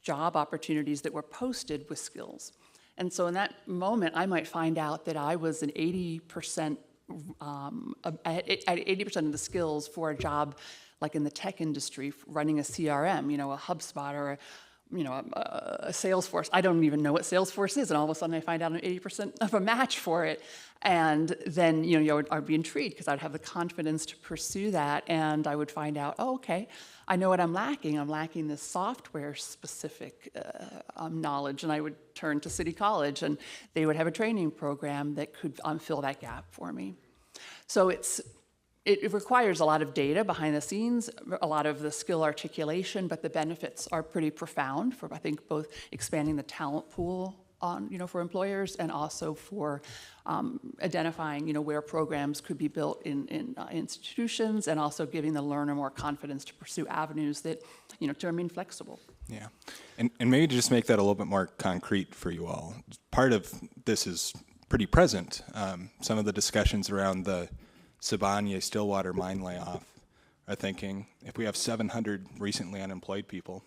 job opportunities that were posted with skills. And so in that moment, I might find out that I was an 80%, at 80% of the skills for a job like in the tech industry, running a CRM, you know, a HubSpot or a Salesforce. I don't even know what Salesforce is, and all of a sudden I find out I'm 80% of a match for it. And then, you know, I'd be intrigued because I'd have the confidence to pursue that, and I would find out, oh, okay, I know what I'm lacking. I'm lacking this software-specific knowledge, and I would turn to City College, and they would have a training program that could fill that gap for me. So it requires a lot of data behind the scenes, a lot of the skill articulation, but the benefits are pretty profound for, I think, both expanding the talent pool on, you know, for employers and also for identifying, you know, where programs could be built in institutions and also giving the learner more confidence to pursue avenues that, you know, to remain flexible. Yeah, and maybe to just make that a little bit more concrete for you all, part of this is pretty present. Some of the discussions around the Sibanye-Stillwater mine layoff are thinking, if we have 700 recently unemployed people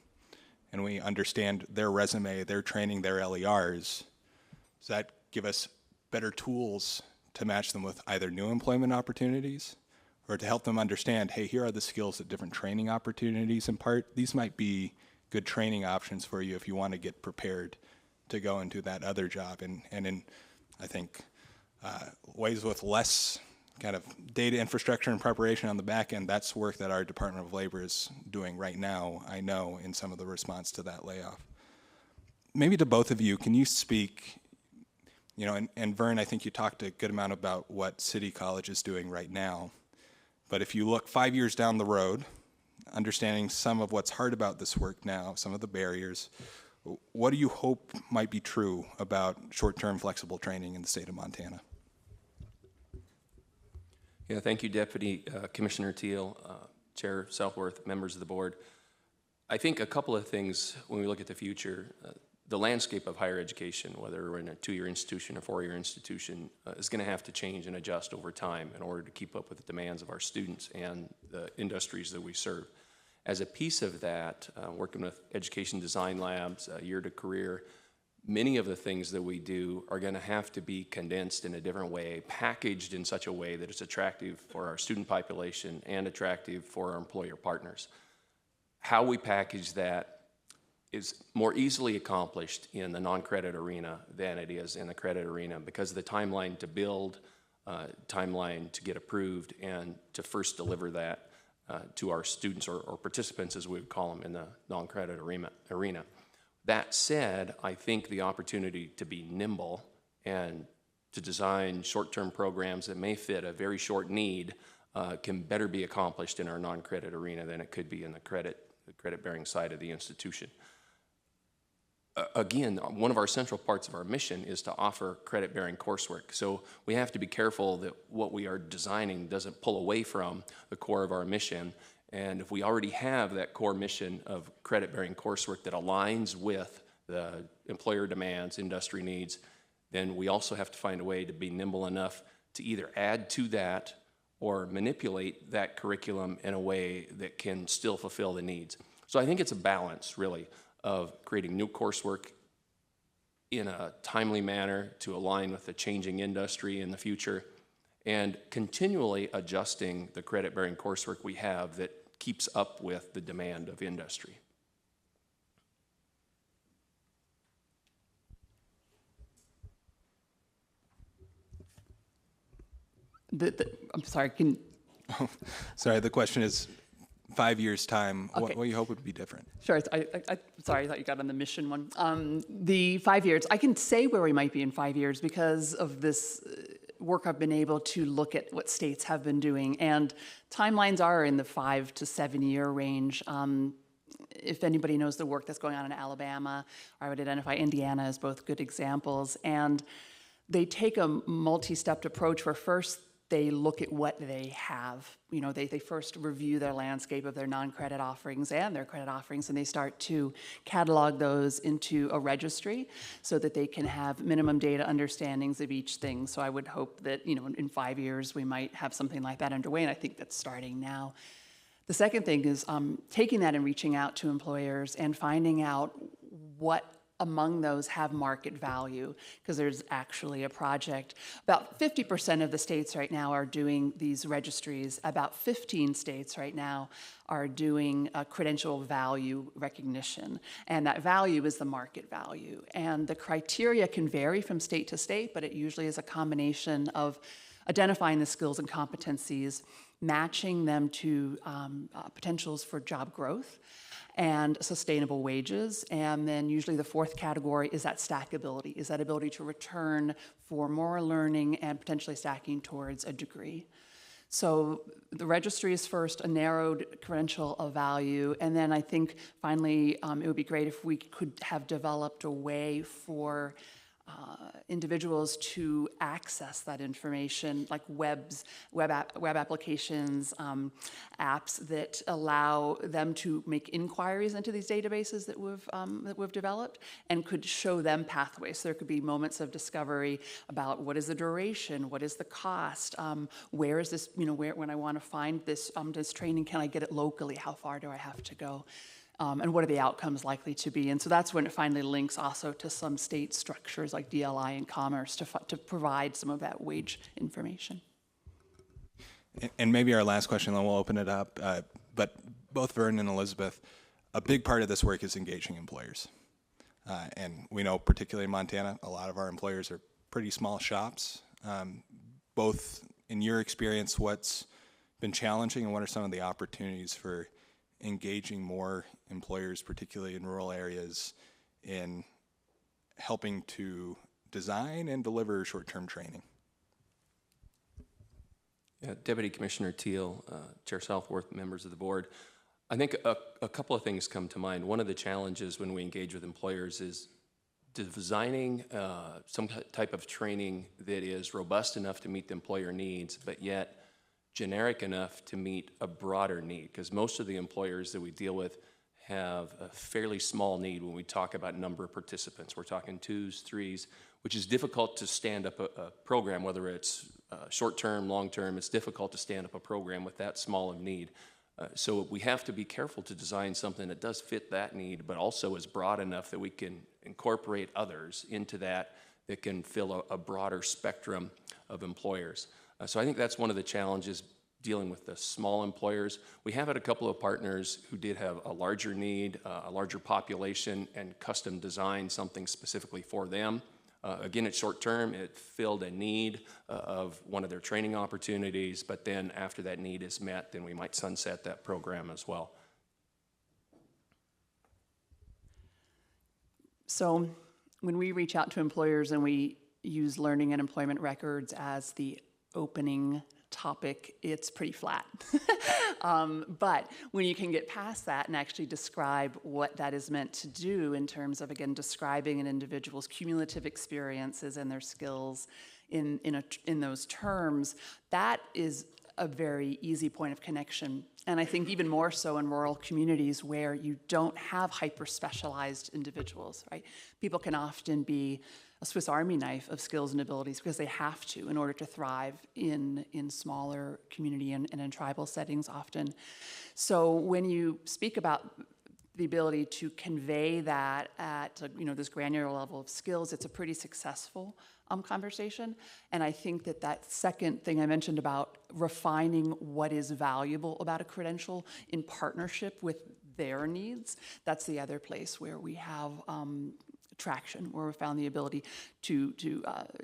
and we understand their resume, their training, their LERs, does that give us better tools to match them with either new employment opportunities or to help them understand, hey, here are the skills that different training opportunities impart. These might be good training options for you if you want to get prepared to go into that other job. And in, I think, ways with less kind of data infrastructure and preparation on the back end, that's work that our Department of Labor is doing right now, I know, in some of the response to that layoff. Maybe to both of you, can you speak, you know, and Vern, I think you talked a good amount about what City College is doing right now, but if you look 5 years down the road, understanding some of what's hard about this work now, some of the barriers, what do you hope might be true about short-term flexible training in the state of Montana? Yeah, thank you, Deputy Commissioner Teal, Chair Southworth, members of the board. I think a couple of things when we look at the future, the landscape of higher education, whether we're in a 2-year institution or 4-year institution, is going to have to change and adjust over time in order to keep up with the demands of our students and the industries that we serve. As a piece of that, working with education design labs, year to career, many of the things that we do are going to have to be condensed in a different way, packaged in such a way that it's attractive for our student population and attractive for our employer partners. How we package that is more easily accomplished in the non-credit arena than it is in the credit arena because the timeline to build timeline to get approved and to first deliver that to our students or participants, as we would call them, in the non-credit arena. That said, I think the opportunity to be nimble and to design short-term programs that may fit a very short need can better be accomplished in our non-credit arena than it could be in the credit-bearing side of the institution. Again, one of our central parts of our mission is to offer credit-bearing coursework. So we have to be careful that what we are designing doesn't pull away from the core of our mission. And if we already have that core mission of credit-bearing coursework that aligns with the employer demands, industry needs, then we also have to find a way to be nimble enough to either add to that or manipulate that curriculum in a way that can still fulfill the needs. So I think it's a balance, really, of creating new coursework in a timely manner to align with the changing industry in the future, and continually adjusting the credit-bearing coursework we have that keeps up with the demand of industry. I'm sorry, Sorry, the question is 5 years' time, Okay. what do you hope would be different? Sure. Sorry, I thought you got on the mission one. The 5 years, I can say where we might be in 5 years because of this work I've been able to look at what states have been doing. And timelines are in the 5 to 7 year range. If anybody knows the work that's going on in Alabama, I would identify Indiana as both good examples. And they take a multi-stepped approach where first they look at what they have. You know, they first review their landscape of their non-credit offerings and their credit offerings, and they start to catalog those into a registry so that they can have minimum data understandings of each thing. So I would hope that, you know, in 5 years we might have something like that underway, and I think that's starting now. The second thing is taking that and reaching out to employers and finding out what among those have market value, because there's actually a project. About 50% of the states right now are doing these registries. About 15 states right now are doing credential value recognition, and that value is the market value. And the criteria can vary from state to state, but it usually is a combination of identifying the skills and competencies, matching them to potentials for job growth, and sustainable wages. And then usually the fourth category is that stackability, is that ability to return for more learning and potentially stacking towards a degree. So the registry is first a narrowed credential of value. And then I think finally it would be great if we could have developed a way for individuals to access that information, like web applications, apps that allow them to make inquiries into these databases that we've developed, and could show them pathways. So there could be moments of discovery about what is the duration, what is the cost, where is this, when I want to find this training, can I get it locally? How far do I have to go? And what are the outcomes likely to be? And so that's when it finally links also to some state structures like DLI and Commerce to provide some of that wage information. And maybe our last question, then we'll open it up. But both Vern and Elizabeth, a big part of this work is engaging employers. And we know, particularly in Montana, a lot of our employers are pretty small shops. Both in your experience, what's been challenging and what are some of the opportunities for engaging more employers, particularly in rural areas, in helping to design and deliver short-term training? Yeah, Deputy Commissioner Teal, Chair Southworth, members of the board, I think a couple of things come to mind. One of the challenges when we engage with employers is designing some type of training that is robust enough to meet the employer needs, but yet generic enough to meet a broader need, because most of the employers that we deal with have a fairly small need when we talk about number of participants. We're talking 2s, 3s, which is difficult to stand up a program, whether it's short-term, long-term. It's difficult to stand up a program with that small of need. So we have to be careful to design something that does fit that need, but also is broad enough that we can incorporate others into that can fill a broader spectrum of employers. So I think that's one of the challenges dealing with the small employers. We have had a couple of partners who did have a larger need, a larger population, and custom design something specifically for them. Again, it's short term. It filled a need of one of their training opportunities, but then after that need is met, then we might sunset that program as well. So when we reach out to employers and we use learning and employment records as the opening topic, it's pretty flat. But when you can get past that and actually describe what that is meant to do in terms of, again, describing an individual's cumulative experiences and their skills in those terms, that is a very easy point of connection. And I think even more so in rural communities where you don't have hyper-specialized individuals, right? People can often be a Swiss Army knife of skills and abilities because they have to in order to thrive in smaller community and in tribal settings often. So when you speak about the ability to convey that at this granular level of skills, it's a pretty successful conversation. And I think that second thing I mentioned about refining what is valuable about a credential in partnership with their needs, that's the other place where we have traction, where we found the ability to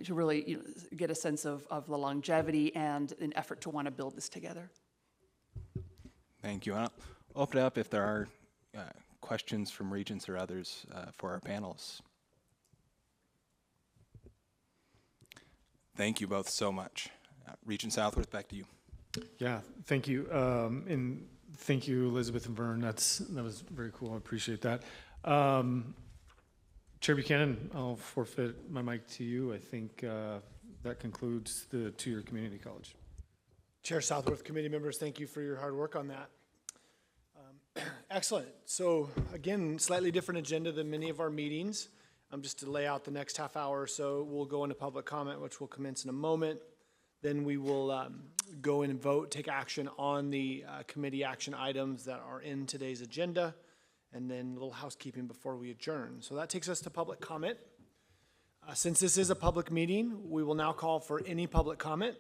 really get a sense of the longevity and an effort to want to build this together. Thank you. I'll open it up if there are questions from Regents or others for our panelists. Thank you both so much. Regent Southworth, back to you. Yeah, thank you. And thank you, Elizabeth and Vern. That was very cool. I appreciate that. Chair Buchanan, I'll forfeit my mic to you. I think that concludes the two-year community college. Chair Southworth, committee members, thank you for your hard work on that. Excellent. So again, slightly different agenda than many of our meetings. Just to lay out the next half hour or so, we'll go into public comment, which will commence in a moment. Then we will go in and vote, take action on the committee action items that are in today's agenda, and then a little housekeeping before we adjourn. So that takes us to public comment. Since this is a public meeting, we will now call for any public comment.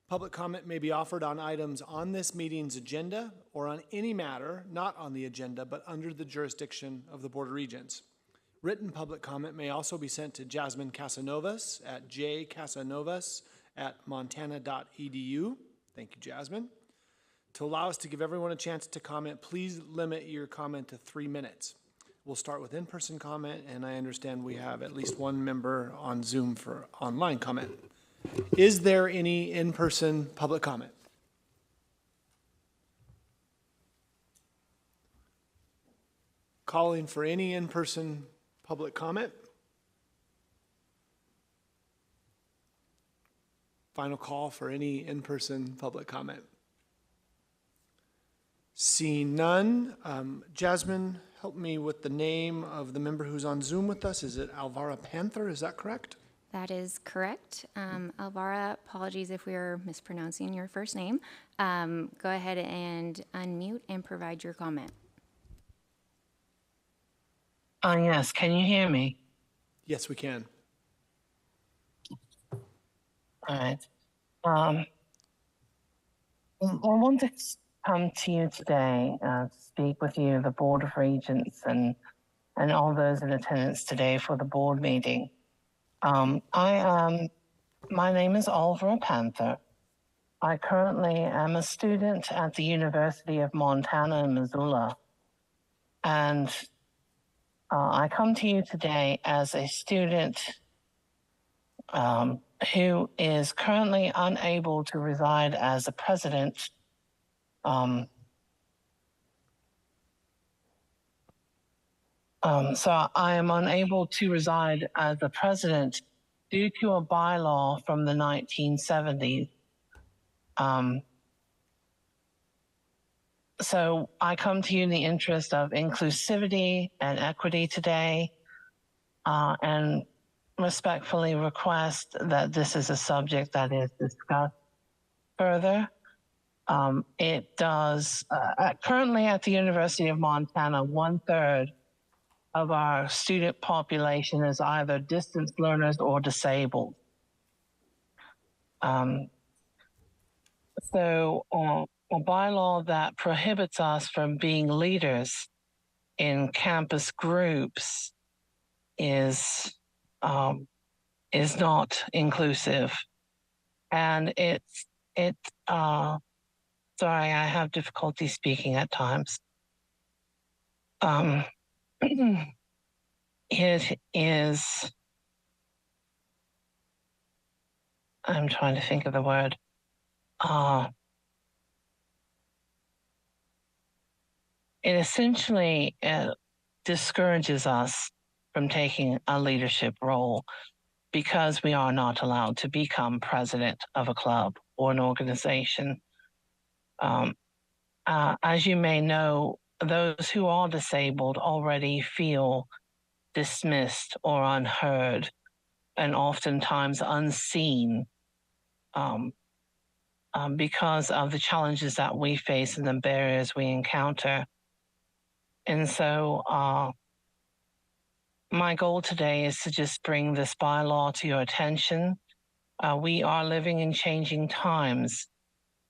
Public comment may be offered on items on this meeting's agenda or on any matter not on the agenda but under the jurisdiction of the Board of Regents. Written public comment may also be sent to Jasmine Casanovas at jcasanovas@montana.edu. Thank you, Jasmine. To allow us to give everyone a chance to comment, please limit your comment to 3 minutes. We'll start with in-person comment, and I understand we have at least one member on Zoom for online comment. Is there any in-person public comment? Calling for any in-person public comment. Final call for any in-person public comment. Seeing none, Jasmine, help me with the name of the member who's on Zoom with us. Is it Alvara Panther? Is that correct? That is correct. Alvara, apologies if we are mispronouncing your first name. Go ahead and unmute and provide your comment. Yes, can you hear me? Yes, we can. All right. I want to come to you today, speak with you, the Board of Regents, and all those in attendance today for the board meeting. My name is Alvara Panther. I currently am a student at the University of Montana in Missoula, and I come to you today as a student who is currently unable to reside as a president so I am unable to reside as a president due to a bylaw from the 1970s. So I come to you in the interest of inclusivity and equity today, and respectfully request that this is a subject that is discussed further. It does, currently at the University of Montana, 1/3 of our student population is either distance learners or disabled. So a bylaw that prohibits us from being leaders in campus groups is is not inclusive. And sorry, I have difficulty speaking at times. It is, I'm trying to think of the word. It essentially discourages us from taking a leadership role because we are not allowed to become president of a club or an organization. As you may know, those who are disabled already feel dismissed or unheard and oftentimes unseen because of the challenges that we face and the barriers we encounter. And so my goal today is to just bring this bylaw to your attention. We are living in changing times,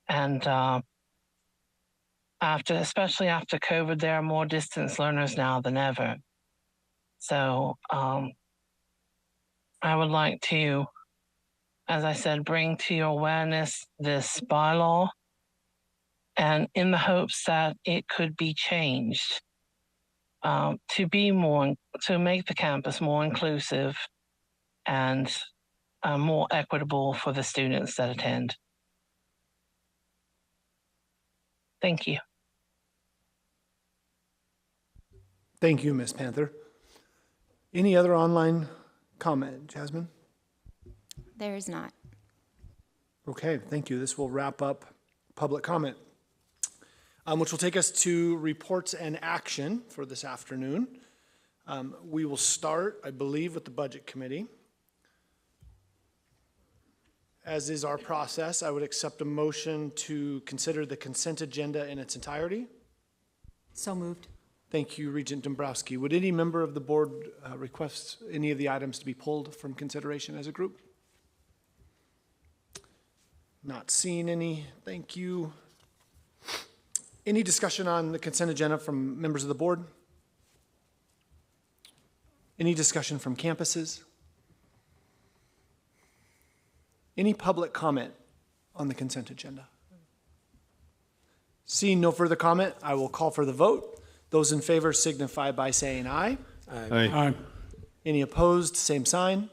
and especially after COVID, there are more distance learners now than ever. So I would like to, as I said, bring to your awareness this bylaw, and in the hopes that it could be changed to make the campus more inclusive and more equitable for the students that attend. Thank you. Thank you, Ms. Panther. Any other online comment, Jasmine? There is not. Okay, thank you. This will wrap up public comment, which will take us to reports and action for this afternoon. We will start, I believe, with the Budget Committee. As is our process, I would accept a motion to consider the consent agenda in its entirety. So moved. Thank you, Regent Dombrowski. Would any member of the board request any of the items to be pulled from consideration as a group? Not seeing any. Thank you. Any discussion on the consent agenda from members of the board? Any discussion from campuses? Any public comment on the consent agenda? Seeing no further comment, I will call for the vote. Those in favor signify by saying aye. Aye. Aye. Any opposed, same sign.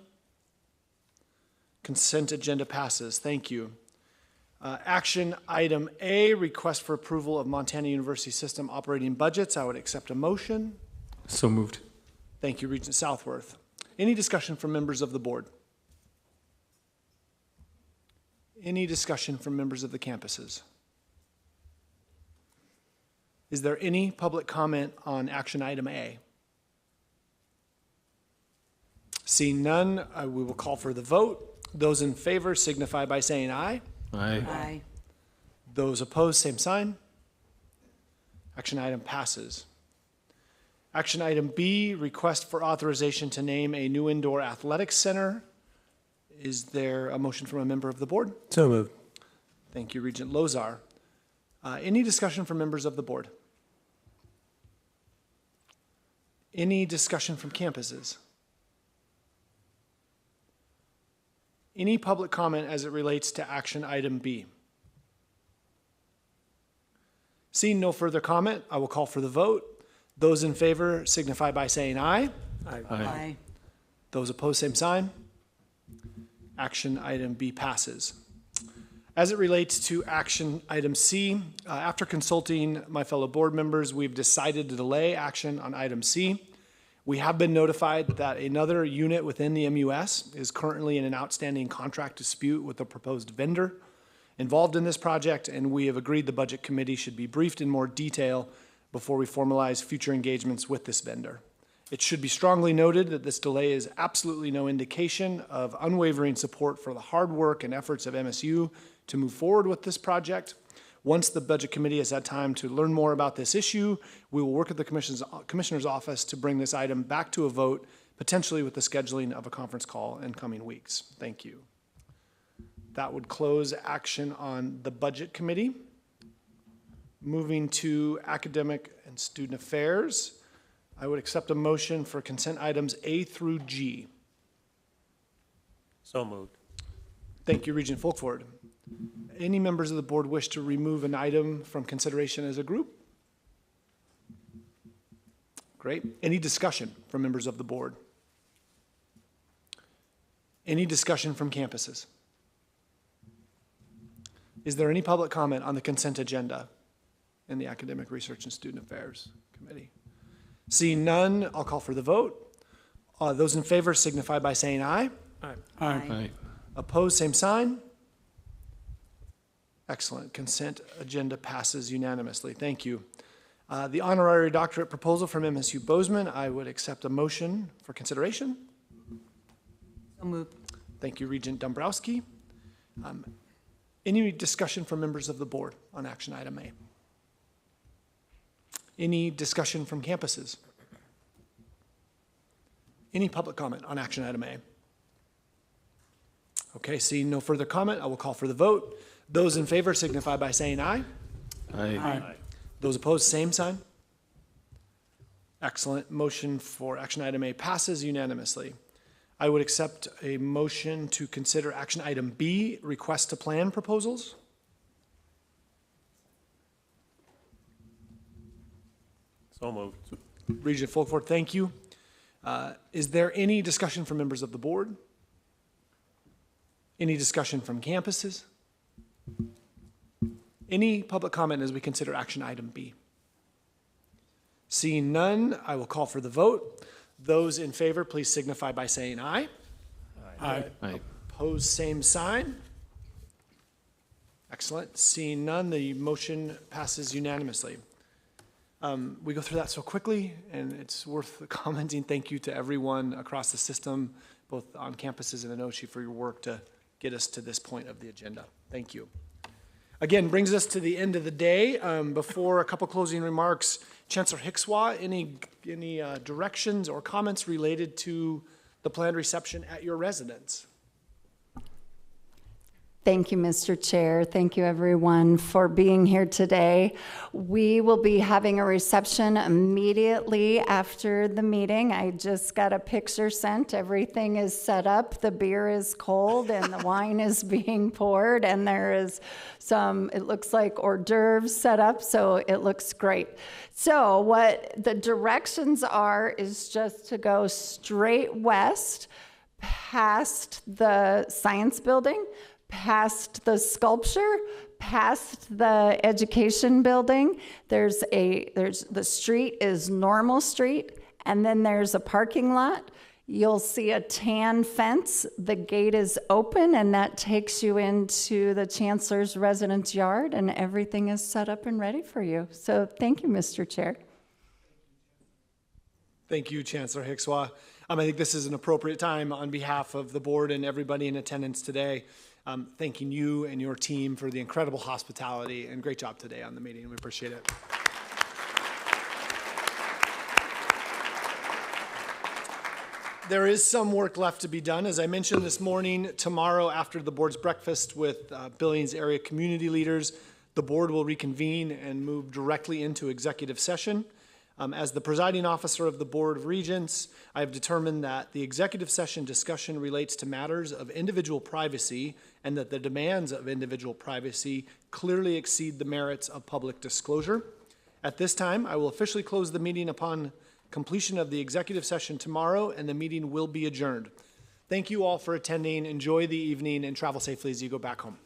Consent agenda passes. Thank you. Action item A, request for approval of Montana University System operating budgets. I would accept a motion. So moved. Thank you, Regent Southworth. Any discussion from members of the board? Any discussion from members of the campuses? Is there any public comment on action item A? Seeing none, we will call for the vote. Those in favor signify by saying aye. Aye. Aye. Those opposed, same sign. Action item passes. Action item B, request for authorization to name a new indoor athletics center. Is there a motion from a member of the board? So moved. Thank you, Regent Lozar. Any discussion from members of the board? Any discussion from campuses? Any public comment as it relates to action item B? Seeing no further comment, I will call for the vote. Those in favor signify by saying aye. Aye. Aye. Those opposed, same sign. Action item B passes. As it relates to action item C, after consulting my fellow board members, we've decided to delay action on item C. We have been notified that another unit within the MUS is currently in an outstanding contract dispute with a proposed vendor involved in this project, and we have agreed the Budget Committee should be briefed in more detail before we formalize future engagements with this vendor. It should be strongly noted that this delay is absolutely no indication of unwavering support for the hard work and efforts of MSU to move forward with this project. Once the Budget Committee has had time to learn more about this issue, we will work with the Commissioner's Office to bring this item back to a vote, potentially with the scheduling of a conference call in coming weeks. Thank you. That would close action on the Budget Committee. Moving to Academic and Student Affairs, I would accept a motion for consent items A through G. So moved. Thank you, Regent Folkford. Any members of the board wish to remove an item from consideration as a group? Great. Any discussion from members of the board? Any discussion from campuses? Is there any public comment on the consent agenda in the Academic Research and Student Affairs Committee? Seeing none, I'll call for the vote. Those in favor signify by saying aye. Aye. Aye. Opposed, same sign. Excellent. Consent agenda passes unanimously. Thank you. The honorary doctorate proposal from MSU Bozeman, I would accept a motion for consideration. So moved. Thank you, Regent Dombrowski. Any discussion from members of the board on action item A? Any discussion from campuses? Any public comment on action item A? Okay, seeing no further comment, I will call for the vote. Those in favor signify by saying aye. Aye. Those opposed, same sign. Excellent. Motion for action item A passes unanimously. I would accept a motion to consider action item B, request to plan proposals. So moved. Regent Folkford, thank you. Is there any discussion from members of the board? Any discussion from campuses? Any public comment as we consider action item B? Seeing none, I will call for the vote. Those in favor, please signify by saying aye. Aye. Opposed, same sign. Excellent. Seeing none, the motion passes unanimously. We go through that so quickly, and it's worth commenting. Thank you to everyone across the system, both on campuses and in Oshie, for your work to get us to this point of the agenda. Thank you. Again, brings us to the end of the day. Before a couple closing remarks, Chancellor Hickswaw, any directions or comments related to the planned reception at your residence? Thank you, Mr. Chair. Thank you, everyone, for being here today. We will be having a reception immediately after the meeting. I just got a picture sent. Everything is set up. The beer is cold and the wine is being poured, and there is some, it looks like hors d'oeuvres set up, so it looks great. So what the directions are is just to go straight west past the science building, past the sculpture, past the education building. The street is Normal Street, and then there's a parking lot. You'll see a tan fence. The gate is open, and that takes you into the Chancellor's residence yard, and everything is set up and ready for you. So thank you, Mr. Chair. Thank you, Chancellor Hickswaw. I think this is an appropriate time on behalf of the board and everybody in attendance today, thanking you and your team for the incredible hospitality and great job today on the meeting. We appreciate it. There is some work left to be done. As I mentioned this morning, tomorrow after the board's breakfast with Billings area community leaders, the board will reconvene and move directly into executive session. As the presiding officer of the Board of Regents, I have determined that the executive session discussion relates to matters of individual privacy and that the demands of individual privacy clearly exceed the merits of public disclosure. At this time, I will officially close the meeting upon completion of the executive session tomorrow, and the meeting will be adjourned. Thank you all for attending. Enjoy the evening and travel safely as you go back home.